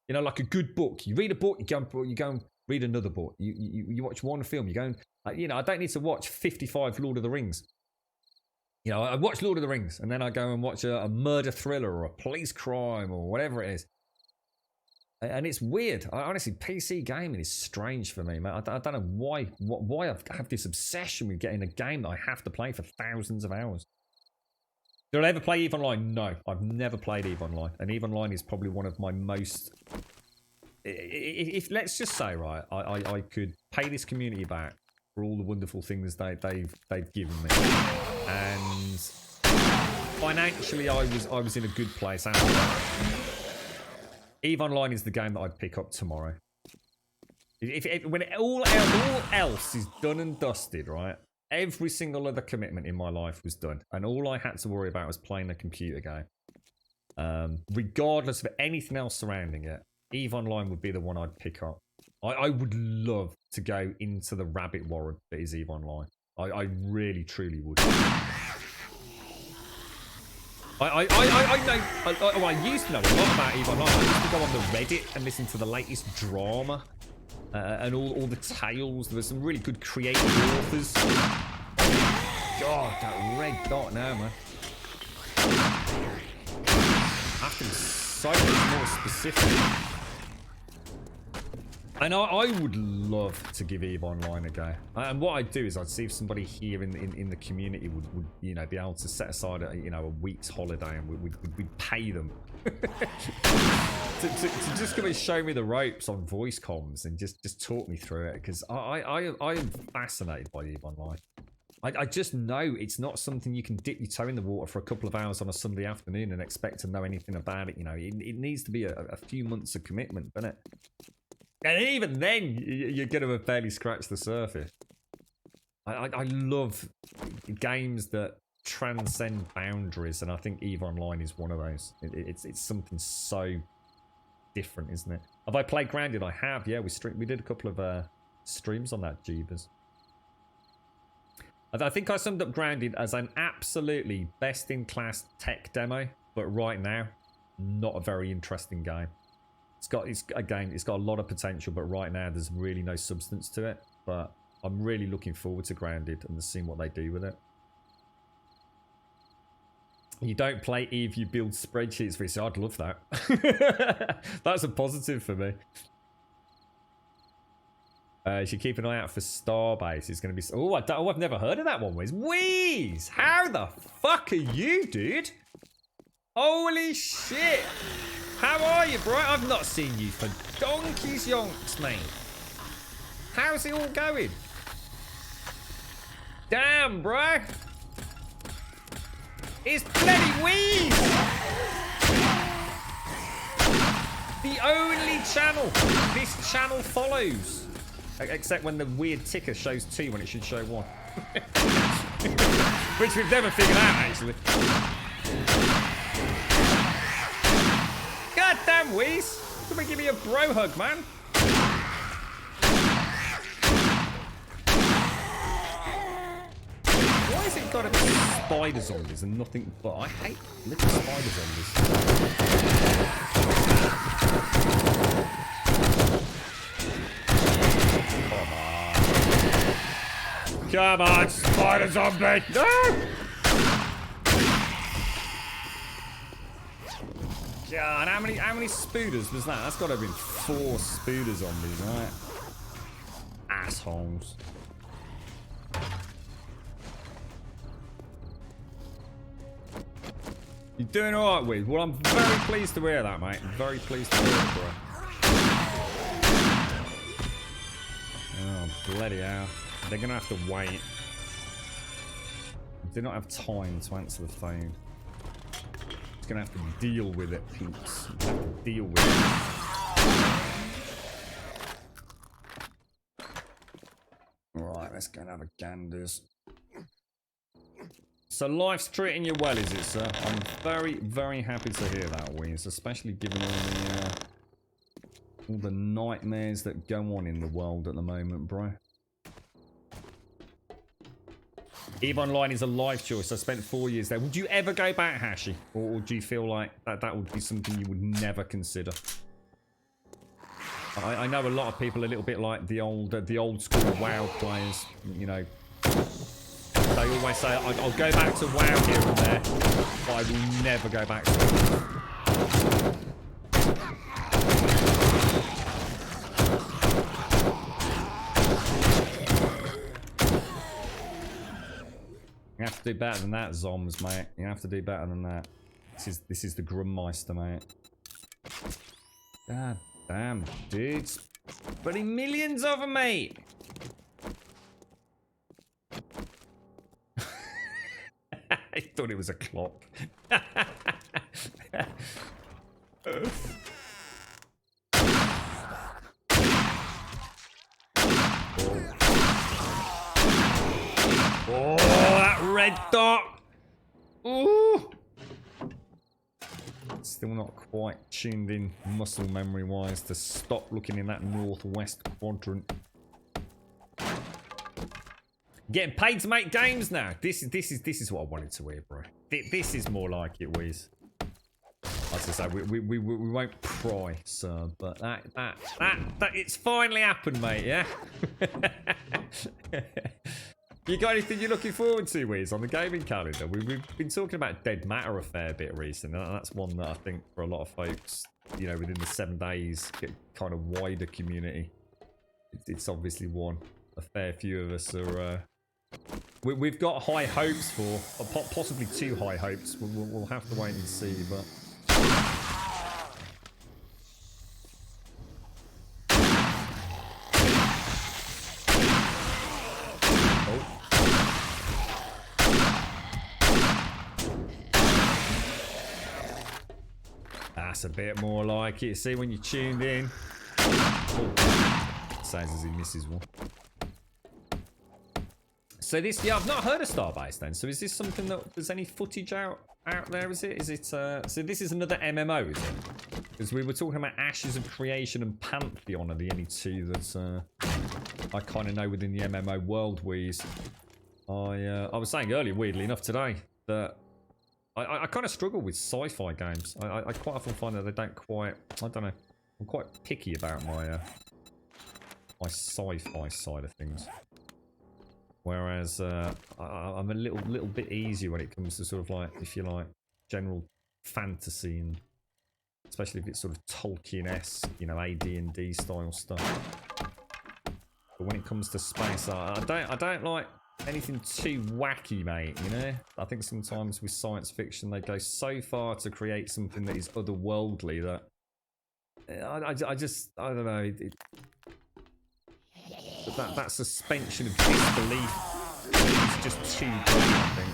You know, like a good book. You read a book, you go and read another book. You watch one film. You go, you know, I don't need to watch 55 Lord of the Rings. You know, I watch Lord of the Rings, and then I go and watch a murder thriller or a police crime or whatever it is. And it's weird. Honestly, PC gaming is strange for me, man. I don't know why I have this obsession with getting a game that I have to play for thousands of hours. Did I ever play EVE Online? No, I've never played EVE Online. And EVE Online is probably one of my most... If let's just say, right, I could pay this community back for all the wonderful things they've given me. And financially, I was in a good place after that. EVE Online is the game that I'd pick up tomorrow. When all else is done and dusted, right? Every single other commitment in my life was done. And all I had to worry about was playing a computer game. Regardless of anything else surrounding it, EVE Online would be the one I'd pick up. I would love to go into the rabbit warren that is EVE Online. I really, truly would. I used to know a lot about EVE Online. I used to go on the Reddit and listen to the latest drama and all the tales. There were some really good creative authors. God, that red dot now, man. I have to be so much more specific. And I would love to give EVE Online a go. And what I'd do is I'd see if somebody here in the community would you know, be able to set aside a week's holiday, and we'd pay them to just come and show me the ropes on voice comms and just talk me through it, because I am fascinated by EVE Online. I just know it's not something you can dip your toe in the water for a couple of hours on a Sunday afternoon and expect to know anything about it. You know, it needs to be a few months of commitment, doesn't it? And even then, you're going to have barely scratched the surface. I love games that transcend boundaries, and I think EVE Online is one of those. It's something so different, isn't it? Have I played Grounded? I have, yeah. We did a couple of streams on that, Jeebus. I think I summed up Grounded as an absolutely best-in-class tech demo, but right now, not a very interesting game. It's got a lot of potential, but right now there's really no substance to it. But I'm really looking forward to Grounded and seeing what they do with it. You don't play EVE, you build spreadsheets for it. So I'd love that. That's a positive for me. You should keep an eye out for Starbase. It's going to be... Oh, I've never heard of that one, Wiz. Wheeze! How the fuck are you, dude? Holy shit! How are you, bro? I've not seen you for donkey's yonks, mate. How's it all going? Damn, bro. It's bloody Wheeze! The only channel this channel follows. Except when the weird ticker shows 2 when it should show 1. Which we've never figured out, actually. God damn, Wheeze! Can we give me a bro hug, man? Why has it got to be spider zombies and nothing but? I hate little spider zombies. Come on, spider zombie! No! God, how many spooders was that? That's got to have been 4 spooder zombies, right? Assholes. You're doing alright, Wiz? Well, I'm very pleased to hear that, mate. I'm very pleased to hear it, bro. Oh, bloody hell. They're going to have to wait. I do not have time to answer the phone. Just going to have to deal with it, peeps. Have to deal with it. Alright, let's go and have a ganders. So life's treating you well, is it, sir? I'm very, very happy to hear that, Wiz. Especially given all the nightmares that go on in the world at the moment, bro. EVE Online is a life choice. I spent 4 years there. Would you ever go back, Hashi? Or do you feel like that would be something you would never consider? I know a lot of people a little bit like the old school WoW players, you know. They always say, I'll go back to WoW here and there, but I will never go back to it. You have to do better than that, Zoms, mate. You have to do better than that. This is the Grummeister, mate. God damn, dudes. Bloody millions of them, mate. I thought it was a clock. Oh, that red dot. Ooh. Still not quite tuned in muscle memory wise to stop looking in that northwest quadrant. Getting paid to make games now. This is what I wanted to hear, bro. This is more like it, Wiz. As I say, we won't pry, sir, but that it's finally happened, mate. Yeah. You got anything you're looking forward to, Wiz, on the gaming calendar? We've been talking about Dead Matter a fair bit recently, and that's one that I think for a lot of folks, you know, within the 7 days, kind of wider community, it's obviously one a fair few of us are. We've got high hopes for, possibly too high hopes. We'll have to wait and see, but. That's a bit more like it. See, when you tuned in. Oh, sounds as he misses one. So this, yeah, I've not heard of Starbase then. So is this something that there's any footage out there? Is it? So this is another MMO, is it? Because we were talking about Ashes of Creation and Pantheon are the only two that I kind of know within the MMO world. I was saying earlier, weirdly enough today, that I kind of struggle with sci-fi games. I quite often find that they don't quite. I don't know. I'm quite picky about my my sci-fi side of things. Whereas I'm a little bit easier when it comes to sort of like, if you like, general fantasy, and especially if it's sort of Tolkien-esque, you know, AD&D style stuff. But when it comes to space, I don't like anything too wacky, mate. You know, I think sometimes with science fiction they go so far to create something that is otherworldly that I don't know. That suspension of disbelief is just too great, I think.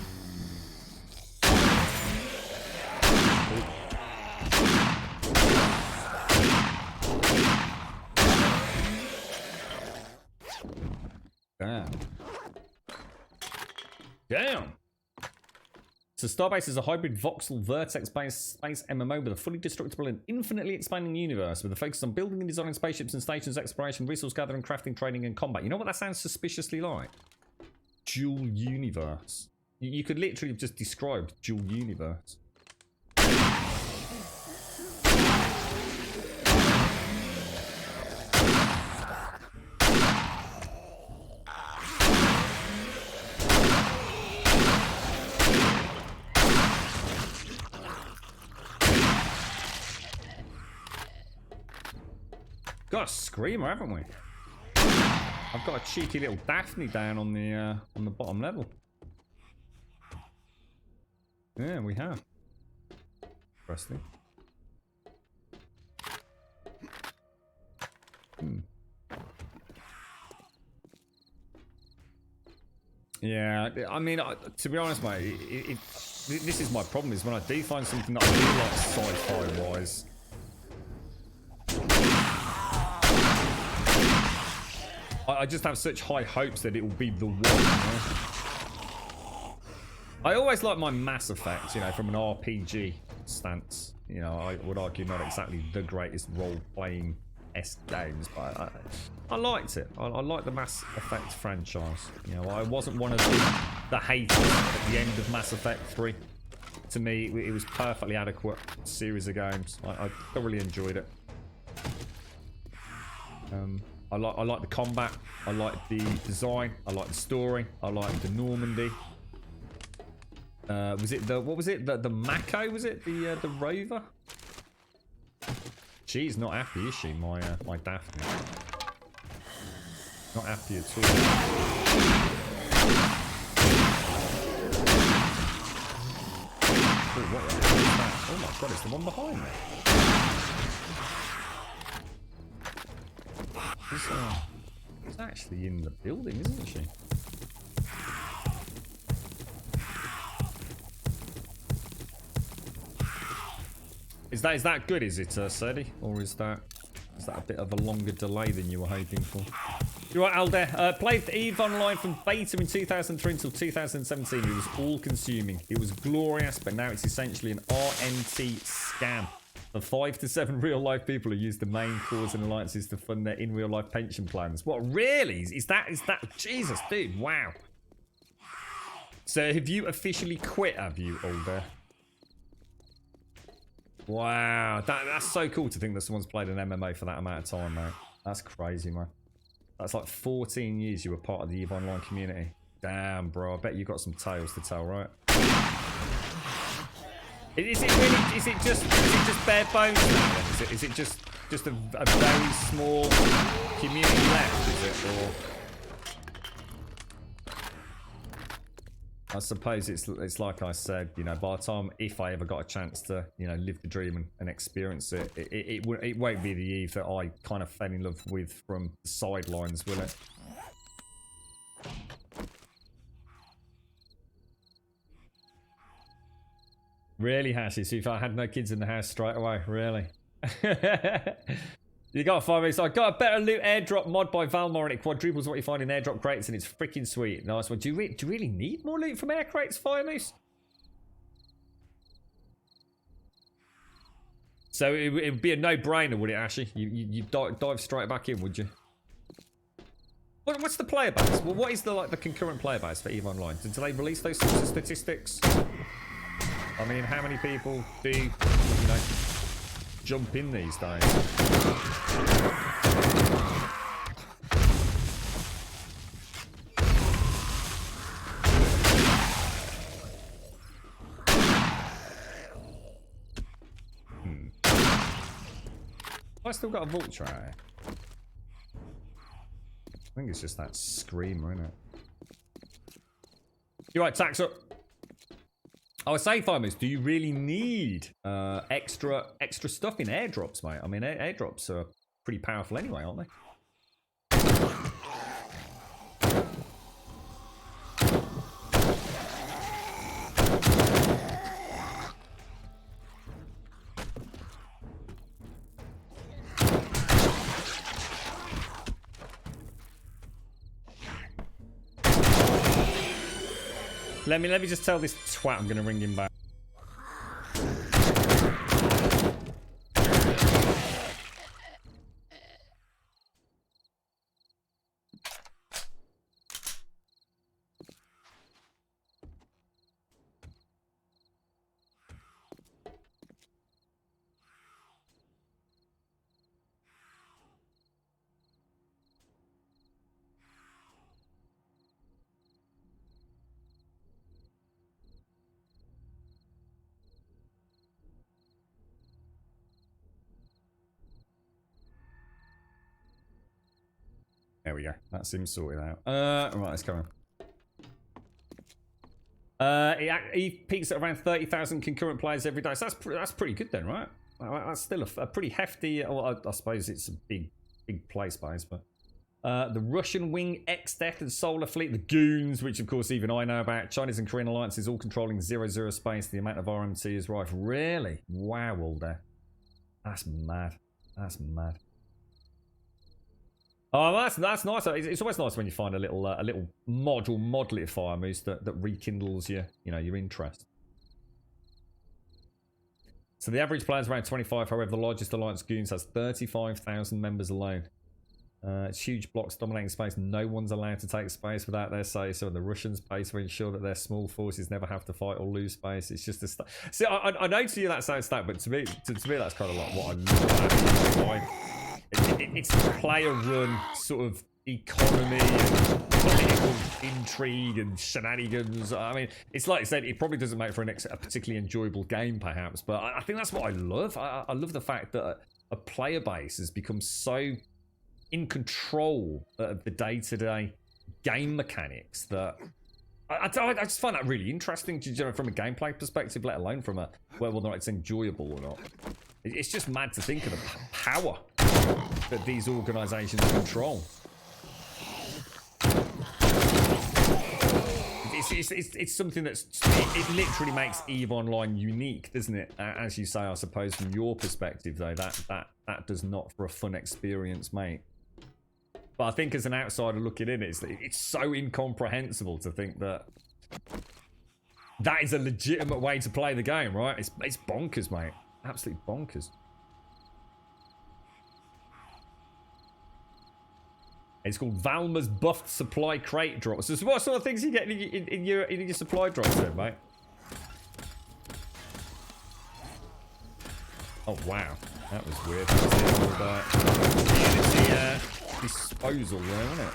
Damn. So Starbase is a hybrid voxel vertex-based space MMO with a fully destructible and infinitely expanding universe with a focus on building and designing spaceships and stations, exploration, resource gathering, crafting, trading, and combat. You know what that sounds suspiciously like? Dual universe. You could literally have just described dual universe. Got a screamer, haven't we? I've got a cheeky little Daphne down on the bottom level. Yeah, we have. Interesting. Yeah, I mean, to be honest, mate, this is my problem. Is when I do find something that I do like sci-fi wise. I just have such high hopes that it will be the one. You know? I always like my Mass Effect, you know, from an RPG stance. You know, I would argue not exactly the greatest role-playing-esque games, but I liked it. I like the Mass Effect franchise. You know, I wasn't one of the haters at the end of Mass Effect 3. To me, it was perfectly adequate series of games. I thoroughly enjoyed it. I like the combat. I like the design. I like the story. I like the Normandy. Was it the, what was it? The Mako, was it? The rover? She's not happy, is she? My Daphne. Not happy at all. Oh, what the hell is that? Oh my god, it's the one behind me. She's actually in the building, isn't she? Is that good? Is it, Sedi? Or is that a bit of a longer delay than you were hoping for? You're right, Alder. Played EVE Online from beta in 2003 until 2017. It was all-consuming. It was glorious, but now it's essentially an RNT scam. The 5 to 7 real-life people who use the main cause and alliances to fund their in-real-life pension plans. What, really? Is that... Jesus, dude, wow. So have you officially quit, have you, Alder? Wow, that's so cool to think that someone's played an MMO for that amount of time, mate. That's crazy, man. That's like 14 years you were part of the EVE Online community. Damn, bro. I bet you got some tales to tell, right? Is it just bare bones now, then? Is it just a very small community left, is it? Or I suppose it's like I said, you know, by the time, if I ever got a chance to, you know, live the dream and experience it, it won't be the EVE that I kind of fell in love with from the sidelines, will it? Really, Hashy? So if I had no kids in the house straight away, really? You got 5 minutes. I got a better loot airdrop mod by Valmar and it quadruples what you find in airdrop crates and it's freaking sweet. Nice one. Do you really need more loot from air crates, Firemoose? So it would be a no-brainer, would it, Ashy? You dive straight back in, would you? What's the player base? Well, what is the concurrent player base for EVE Online? Did they release those sorts of statistics? I mean, how many people do, you know, jump in these days? I still got a vulture out here. I think it's just that screamer, isn't it? You're right, tax up. I was saying, Farmers, do you really need extra stuff in airdrops, mate? I mean, airdrops are pretty powerful anyway, aren't they? Let me just tell this twat I'm gonna ring him back. There we go. That seems sorted out. Right, let's come on. He peaks at around 30,000 concurrent players every day. So that's pretty good then, right? That's still a pretty hefty. Well, I suppose it's a big play space, but the Russian Wing, X-Death, and Solar Fleet, the Goons, which of course even I know about. Chinese and Korean alliances all controlling 0-0 space. The amount of RMT is rife. Really? Wow, all there. That's mad. That's mad. Oh, that's nice. It's always nice when you find a little mod or modlifier moose that rekindles your interest. So the average player is around 25. However, the largest alliance, Goons, has 35,000 members alone. It's huge blocks dominating space. No one's allowed to take space without their say. So the Russians pay to ensure that their small forces never have to fight or lose space. It's just a see. I know to you that sounds stacked, but to me that's kind of like what I love. it's a player-run sort of economy and political intrigue and shenanigans. I mean, it's like I said, it probably doesn't make for a particularly enjoyable game, perhaps, but I think that's what I love. I love the fact that a player base has become so in control of the day-to-day game mechanics that I just find that really interesting, from a gameplay perspective, let alone from a whether or not it's enjoyable or not. It's just mad to think of the power that these organisations control. It's something it literally makes EVE Online unique, doesn't it? As you say, I suppose from your perspective, though, that does not for a fun experience, mate. But I think as an outsider looking in, it's so incomprehensible to think that is a legitimate way to play the game, right? It's bonkers, mate. Absolutely bonkers. It's called Valma's Buffed Supply Crate Drops. So what sort of things you get in your supply drops then, mate? Oh wow, that was weird. That was the Unity disposal there, wasn't it?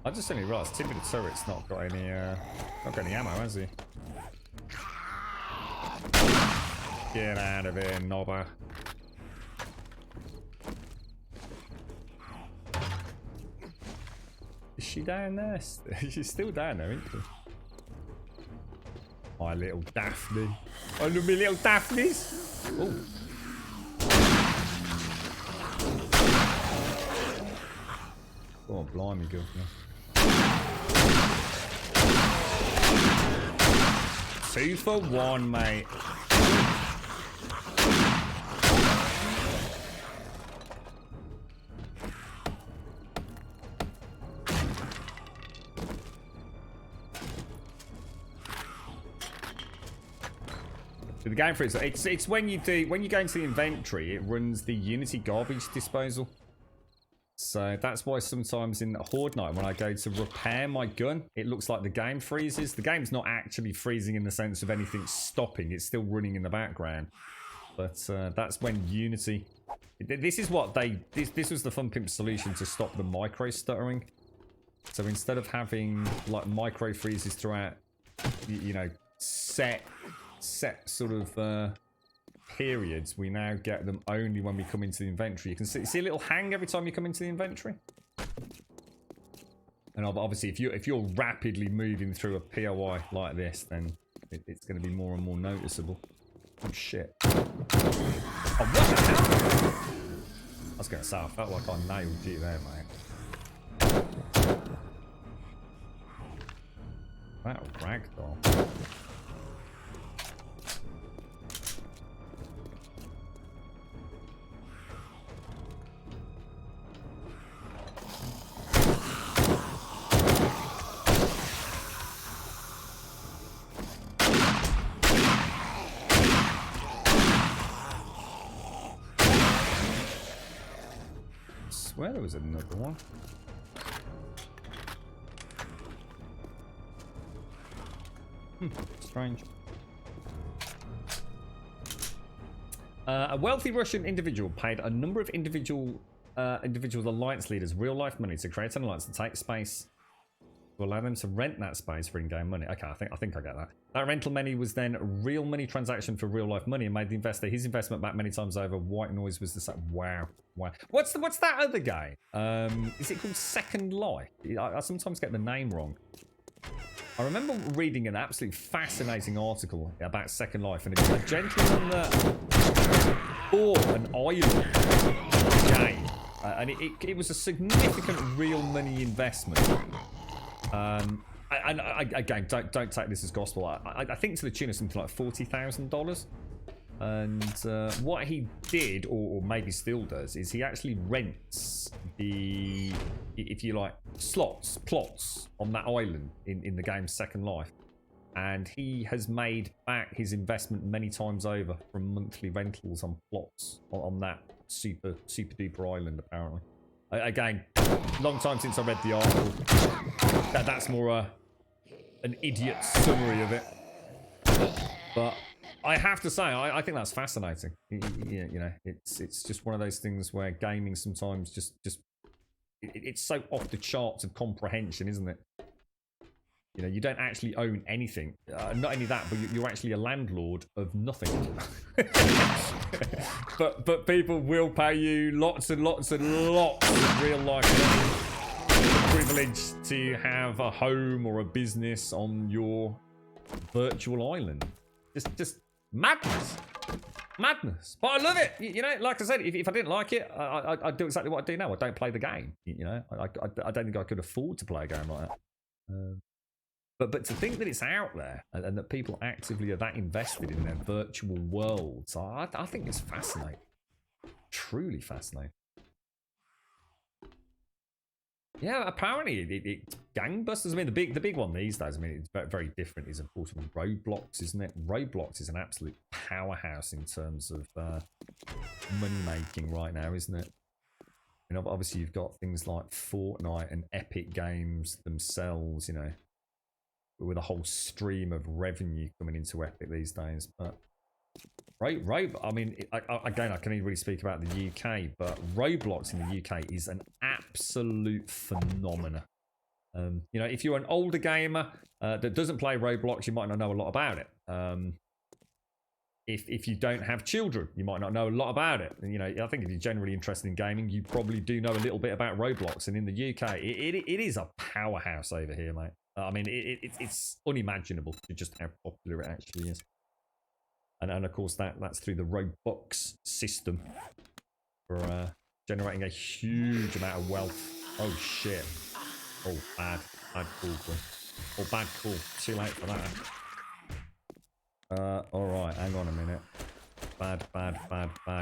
I just only realised Timmy the turret's not got any ammo, has he? Get out of here, knobber. Is she down there? She's still down there, isn't she? My little Daphne. I love me little Daphnes. Oh. Oh, blimey, governor. 2 for 1, mate. So the game for it's when you go into the inventory, it runs the Unity garbage disposal. So that's why sometimes in Horde Night, when I go to repair my gun, it looks like the game freezes. The game's not actually freezing in the sense of anything stopping. It's still running in the background. But that's when Unity... This is what this was the FunPimp solution to stop the micro stuttering. So instead of having like micro freezes throughout, you know, set sort of... periods, we now get them only when we come into the inventory. You can see a little hang every time you come into the inventory. And obviously, if you're rapidly moving through a POI like this, then it's going to be more and more noticeable. Oh shit! Oh, what the hell? I was going to say, I felt like I nailed you there, mate. That ragdoll. I swear there was another one. Strange. A wealthy Russian individual paid a number of individual alliance leaders real-life money to create an alliance to take space to allow them to rent that space for in-game money. Okay, I think I get that. That rental money was then a real money transaction for real-life money and made the investor his investment back many times over. White Noise was the same. Wow. What's that other game? Is it called Second Life? I sometimes get the name wrong. I remember reading an absolutely fascinating article about Second Life, and it was a gentleman that bought an island game, and it was a significant real money investment. And again, don't take this as gospel. I think to the tune of something like $40,000. And what he did, or maybe still does, is he actually rents the, if you like, plots on that island in the game Second Life. And he has made back his investment many times over from monthly rentals on plots on that super duper island, apparently. Again, long time since I read the article. That's more an idiot summary of it. But I have to say, I think that's fascinating. You know, it's just one of those things where gaming sometimes just it's so off the charts of comprehension, isn't it? You know, you don't actually own anything. Not only that, but you're actually a landlord of nothing. but people will pay you lots and lots and lots of real life money for the privilege to have a home or a business on your virtual island. Just madness. Madness. But I love it. You know, like I said, if I didn't like it, I'd do exactly what I do now. I don't play the game. You know, I don't think I could afford to play a game like that. But to think that it's out there and that people actively are that invested in their virtual worlds, I think it's fascinating. Truly fascinating. Yeah, apparently it's gangbusters. I mean, the big one these days, I mean, it's very different, is of course Roblox, isn't it? Roblox is an absolute powerhouse in terms of money making right now, isn't it? I mean, obviously you've got things like Fortnite and Epic Games themselves, you know, with a whole stream of revenue coming into Epic these days. But I mean, again, I can only really speak about the UK, but Roblox in the UK is an absolute phenomena. You know, if you're an older gamer that doesn't play Roblox, you might not know a lot about it. If you don't have children, you might not know a lot about it. And, you know, I think if you're generally interested in gaming, you probably do know a little bit about Roblox. And in the UK, it is a powerhouse over here, mate. I mean, it's unimaginable to just how popular it actually is. And of course, that's through the Robux system for generating a huge amount of wealth. Oh, shit. Oh, bad. Bad call, bro. Oh, bad call. Too late for that. Alright, hang on a minute. Bad.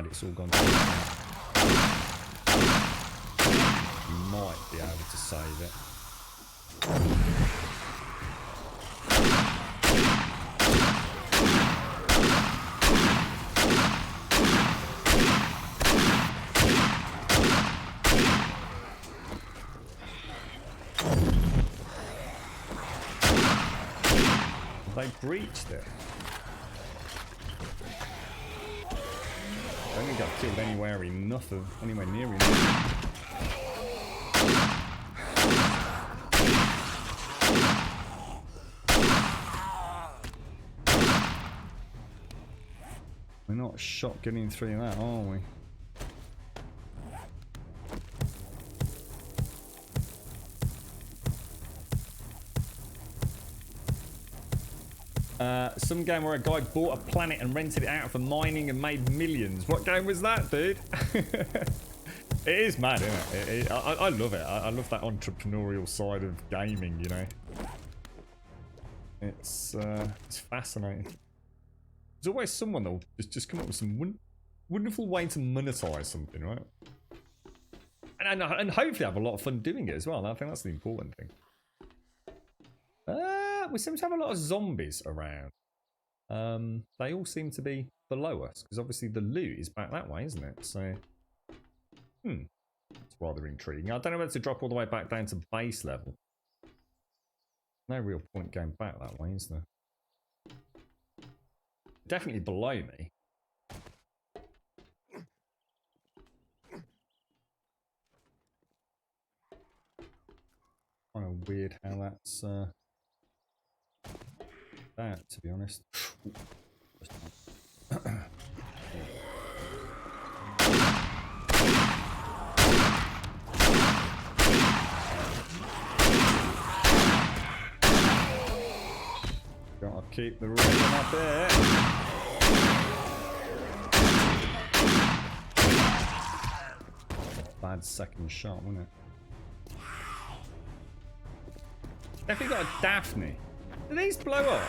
It's all gone. You might be able to save it. They breached it. I don't think I've killed anywhere near enough. We're not shotgunning through that, are we? Some game where a guy bought a planet and rented it out for mining and made millions. What game was that, dude? It is mad, isn't it? I love it. I love that entrepreneurial side of gaming, you know. It's fascinating. There's always someone that'll just come up with some wonderful way to monetize something, right? And hopefully have a lot of fun doing it as well. I think that's the important thing. We seem to have a lot of zombies around. They all seem to be below us, because obviously the loot is back that way, isn't it? So, it's rather intriguing. I don't know whether to drop all the way back down to base level. No real point going back that way, is there? Definitely below me. Kind of weird how that's that, to be honest. Gotta keep the rhythm up there. Bad second shot, wasn't it? Definitely got a Daphne. Do these blow up?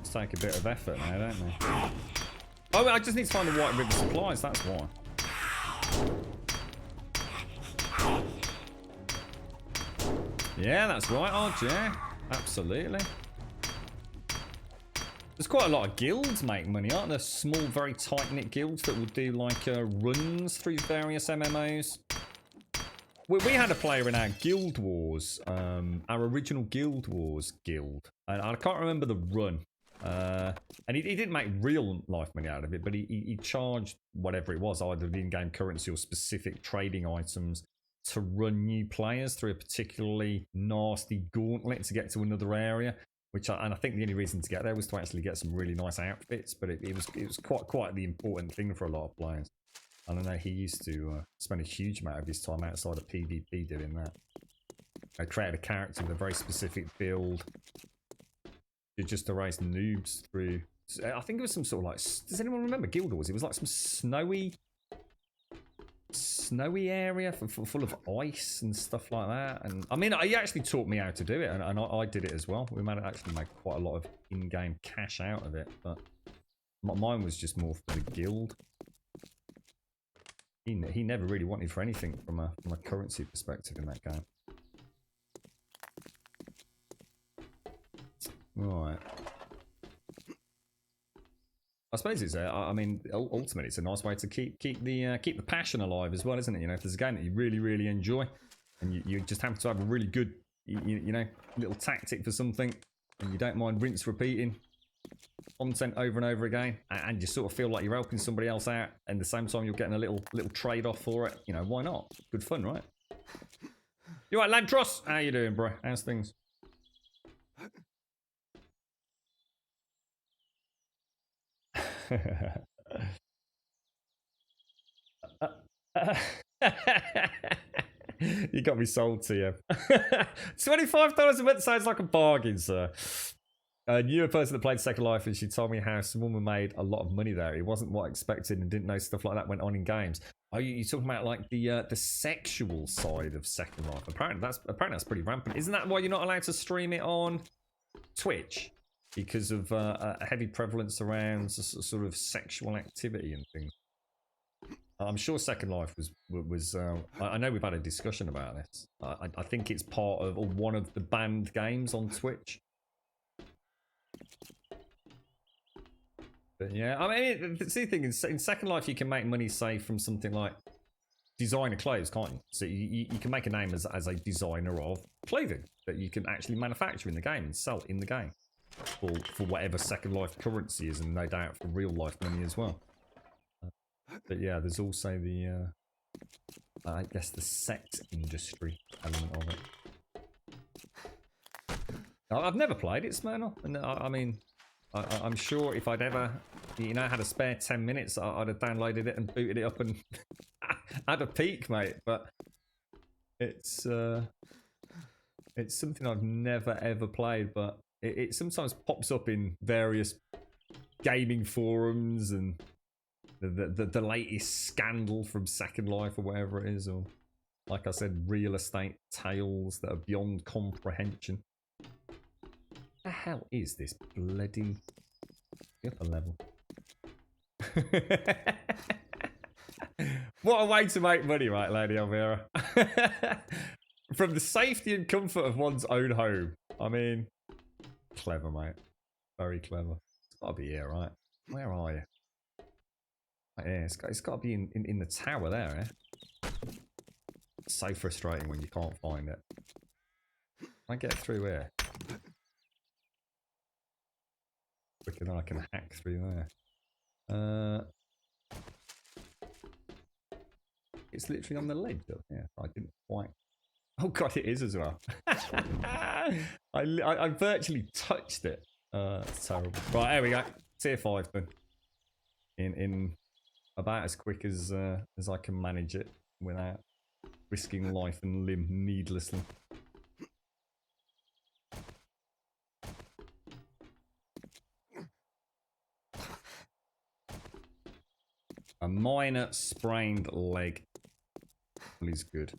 It's take a bit of effort now, don't they? Oh, I just need to find the White River supplies, that's why. Yeah, that's right, RJ. Absolutely. There's quite a lot of guilds make money, aren't there? Small, very tight-knit guilds that will do like runs through various MMOs. We had a player in our Guild Wars, our original Guild Wars guild, and I can't remember the run. And he didn't make real life money out of it, but he charged whatever it was, either the in-game currency or specific trading items, to run new players through a particularly nasty gauntlet to get to another area. And I think the only reason to get there was to actually get some really nice outfits, but it was quite the important thing for a lot of players. I don't know, he used to spend a huge amount of his time outside of PvP doing that. I created a character with a very specific build just to raise noobs through. I think it was some sort of like, does anyone remember Guild Wars? It was like some snowy area full of ice and stuff like that. And I mean, he actually taught me how to do it, and I did it as well. We managed to actually make quite a lot of in-game cash out of it, but mine was just more for the guild. He never really wanted for anything from a currency perspective in that game. Right. I suppose it's I mean, ultimately, it's a nice way to keep the passion alive as well, isn't it? You know, if there's a game that you really enjoy, and you just happen to have a really good, you know, little tactic for something, and you don't mind rinse repeating content over and over again, and you sort of feel like you're helping somebody else out, and at the same time you're getting a little trade off for it. You know, why not? Good fun, right? You right, Lantros? How you doing, bro? How's things? You got me sold to you. $25 a month sounds like a bargain, sir. I knew a person that played Second Life, and she told me how some woman made a lot of money there. It wasn't what I expected, and didn't know stuff like that went on in games. Are you talking about like the sexual side of Second Life? Apparently that's pretty rampant. Isn't that why you're not allowed to stream it on Twitch? Because of a heavy prevalence around sort of sexual activity and things. I'm sure Second Life was I know we've had a discussion about this. I think it's part of, or one of the banned games on Twitch. But yeah, I mean, the thing is, in Second Life you can make money, say, from something like designer clothes, can't you? So you can make a name as a designer of clothing that you can actually manufacture in the game and sell in the game. For whatever Second Life currency is, and no doubt for real life money as well. But yeah, there's also the I guess the sex industry element of it. I've never played it, Smirnoff, and I mean, I'm sure if I'd ever, you know, had a spare 10 minutes, I'd have downloaded it and booted it up and had a peek, mate. But it's something I've never ever played, but it sometimes pops up in various gaming forums, and the latest scandal from Second Life or whatever it is, or like I said, real estate tales that are beyond comprehension. What the hell is this bloody upper level? What a way to make money, right, Lady Elvira? From the safety and comfort of one's own home. I mean, clever, mate. Very clever. It's got to be here, right? Where are you? Right, yeah, it's got to be in the tower there, eh? It's so frustrating when you can't find it. I get through here. Quicker than I can hack through there. It's literally on the ledge up here. I didn't quite. Oh god, it is as well. I virtually touched it. It's terrible. Right, there we go. Tier 5 then. In about as quick as I can manage it without risking life and limb needlessly. A minor sprained leg. Is good.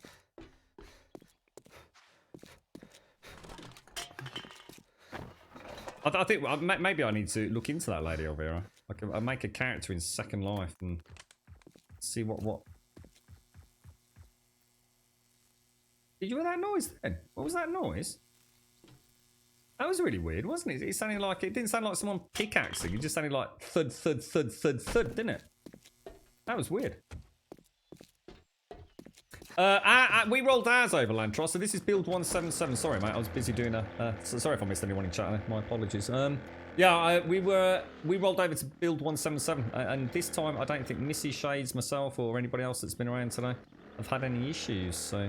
I think maybe I need to look into that, Lady Elvira. I make a character in Second Life and see what. Did you hear that noise then? What was that noise? That was really weird, wasn't it? It sounded like it didn't sound like someone pickaxing. It just sounded like thud, thud, thud, thud, thud, didn't it? That was weird. We rolled ours over, Lantros, so this is build 177. Sorry, mate, I was busy doing sorry if I missed anyone in chat. My apologies. We rolled over to build 177, and this time I don't think Missy Shades, myself, or anybody else that's been around today have had any issues. So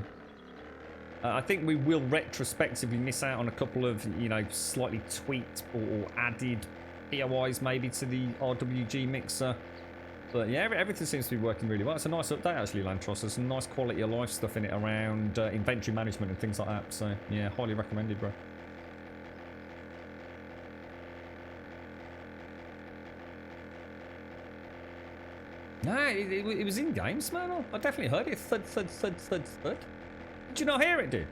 I think we will retrospectively miss out on a couple of, slightly tweaked or added POIs maybe to the RWG mixer. But yeah, everything seems to be working really well. It's a nice update actually, Lantros. There's some nice quality of life stuff in it around inventory management and things like that. So yeah, highly recommended, bro. No, it was in game, man. I definitely heard it. Thud, thud, thud, thud, thud. Did you not hear it, dude?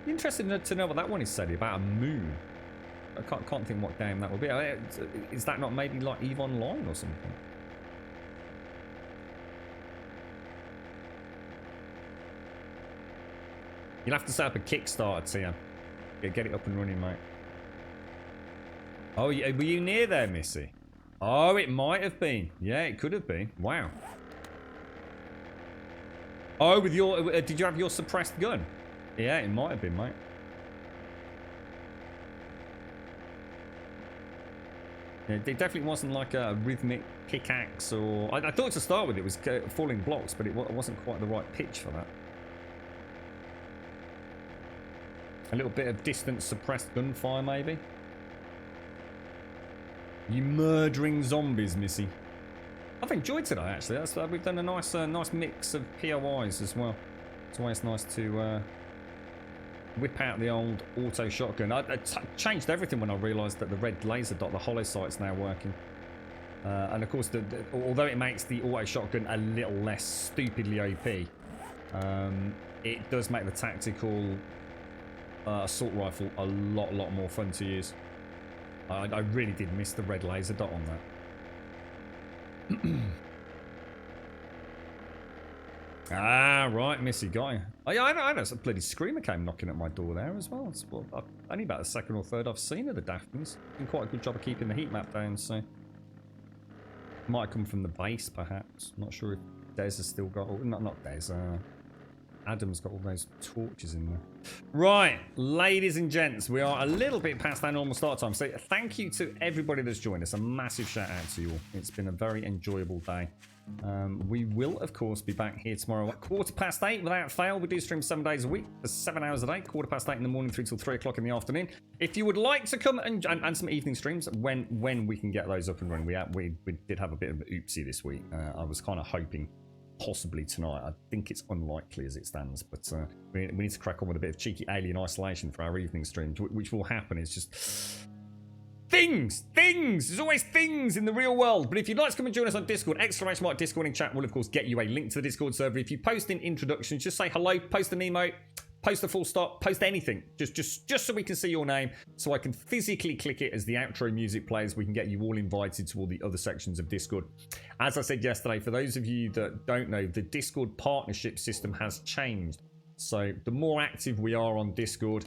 Interested to know what that one is said about a moon. I can't think what game that would be. Is that not maybe like EVE Online or something? You'll have to set up a Kickstarter, Tia. Get it up and running, mate. Oh, were you near there, Missy? Oh, it might have been. Yeah, it could have been. Wow. Oh, with your... did you have your suppressed gun? Yeah, it might have been, mate. Yeah, it definitely wasn't like a rhythmic pickaxe or... I thought to start with it was falling blocks, but it wasn't quite the right pitch for that. A little bit of distant suppressed gunfire, maybe. You murdering zombies, Missy. I've enjoyed today, actually. We've done a nice mix of POIs as well. It's always nice to whip out the old auto shotgun. I changed everything when I realised that the red laser dot, the hollow sight's now working. And of course, although it makes the auto shotgun a little less stupidly OP, it does make the tactical assault rifle a lot more fun to use. I really did miss the red laser dot on that. Ah, right, Missy, got you. Oh, yeah, I know. A bloody screamer came knocking at my door there as well. It's only about the second or third I've seen of the Daphnes. Done quite a good job of keeping the heat map down, so... Might come from the base, perhaps. Not sure if Des has still got... Not Des, Adam's got all those torches in there. Right, ladies and gents, we are a little bit past our normal start time. So thank you to everybody that's joined us. A massive shout out to you all. It's been a very enjoyable day. We will, of course, be back here tomorrow at 8:15 without fail. We do stream 7 days a week for 7 hours a day, 8:15 in the morning through till 3 o'clock in the afternoon. If you would like to come and some evening streams when we can get those up and running, we did have a bit of an oopsie this week. I was kind of hoping possibly tonight. I think it's unlikely as it stands, but we need to crack on with a bit of cheeky Alien Isolation for our evening streams, which will happen. It's just things. There's always things in the real world. But if you'd like to come and join us on Discord, ! Discord in chat will of course get you a link to the Discord server. If you post in introductions, just say hello, post an emote, post a full stop, post anything, just so we can see your name, so I can physically click it as the outro music plays. We can get you all invited to all the other sections of Discord. As I said yesterday, for those of you that don't know, the Discord partnership system has changed. So the more active we are on Discord,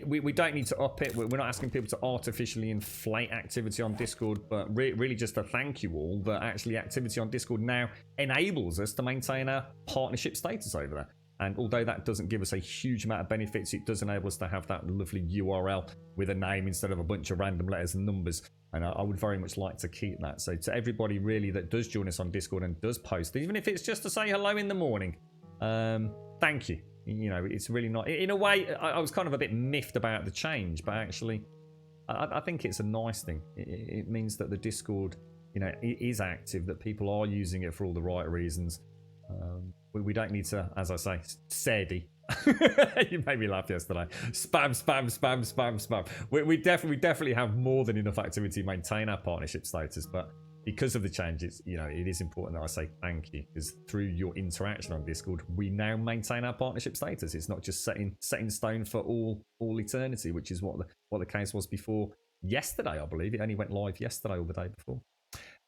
we don't need to up it. We're not asking people to artificially inflate activity on Discord, but really just to thank you all that actually activity on Discord now enables us to maintain our partnership status over there. And although that doesn't give us a huge amount of benefits, it does enable us to have that lovely URL with a name instead of a bunch of random letters and numbers. And I would very much like to keep that. So to everybody really that does join us on Discord and does post, even if it's just to say hello in the morning, thank you. You know, it's really not... In a way, I was kind of a bit miffed about the change, but actually, I think it's a nice thing. It means that the Discord, you know, is active, that people are using it for all the right reasons. We don't need to, as I say, Sadie. You made me laugh yesterday. Spam. We definitely have more than enough activity to maintain our partnership status, but because of the changes, you know, it is important that I say thank you, because through your interaction on Discord, we now maintain our partnership status. It's not just set in stone for all eternity, which is what the case was before yesterday, I believe. It only went live yesterday or the day before.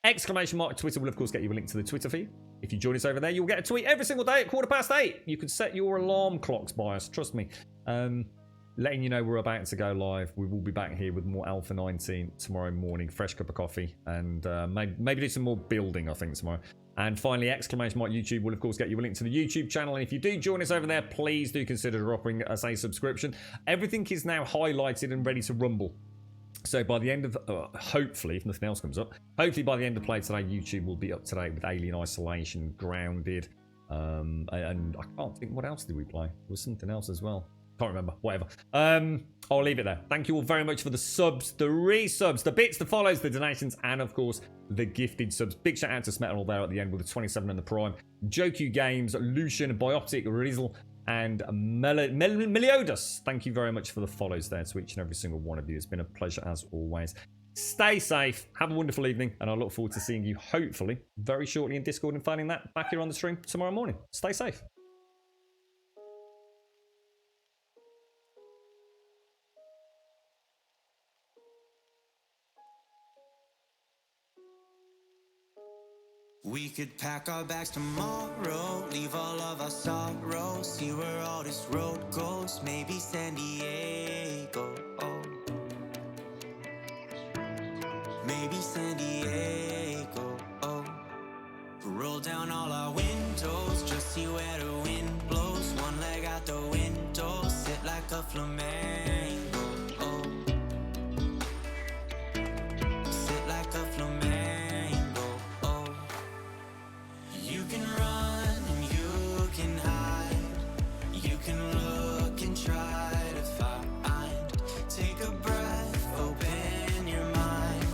Exclamation mark Twitter will, of course, get you a link to the Twitter feed. If you join us over there, you'll get a tweet every single day at 8:15. You can set your alarm clocks by us, trust me. Letting you know we're about to go live. We will be back here with more Alpha 19 tomorrow morning. Fresh cup of coffee. And maybe do some more building, I think, tomorrow. And finally, exclamation mark YouTube will, of course, get you a link to the YouTube channel. And if you do join us over there, please do consider dropping us a subscription. Everything is now highlighted and ready to rumble. So by the end of, hopefully, if nothing else comes up, hopefully by the end of play today, YouTube will be up to date with Alien Isolation, Grounded, and I can't think, what else did we play? There was something else as well. Can't remember, whatever. I'll leave it there. Thank you all very much for the subs, the resubs, the bits, the follows, the donations, and of course, the gifted subs. Big shout out to Smetal there at the end with the 27 and the Prime. Joku Games, Lucian, Biotic, Rizzle, and Meliodas. Thank you very much for the follows there to each and every single one of you. It's been a pleasure as always. Stay safe, have a wonderful evening, and I look forward to seeing you hopefully very shortly in Discord and finding that back here on the stream tomorrow morning. Stay safe. We could pack our bags tomorrow, leave all of our sorrows, see where all this road goes, maybe San Diego. Maybe San Diego. Roll down all our windows, just see where the wind blows. One leg out the window, sit like a flamenco. Sit like a flamenco. You can run and you can hide. You can look and try to find. Take a breath, open your mind.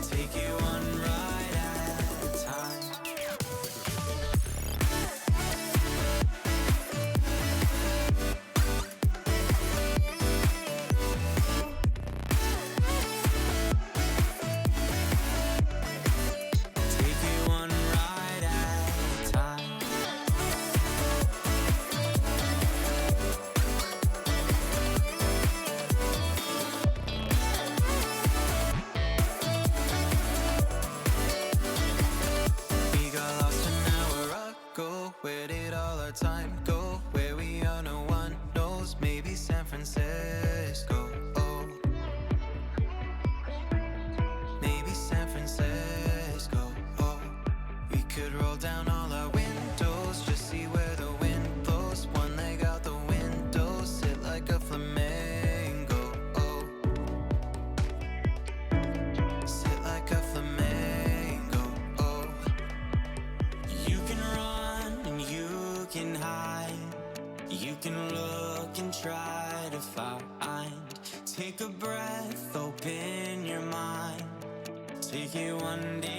Take it one ride at a time. Take it one ride at a time. We got lost an hour ago. Where did all our time go? Where we are, no one knows. Maybe San Francisco. Maybe San Francisco. We could roll down all our windows, just see where the wind blows. One leg out the window, sit like a flamenco. Sit like a flamenco. You can run and you can hide. You can look and try to find. Take a breath, open your mind. Take it one day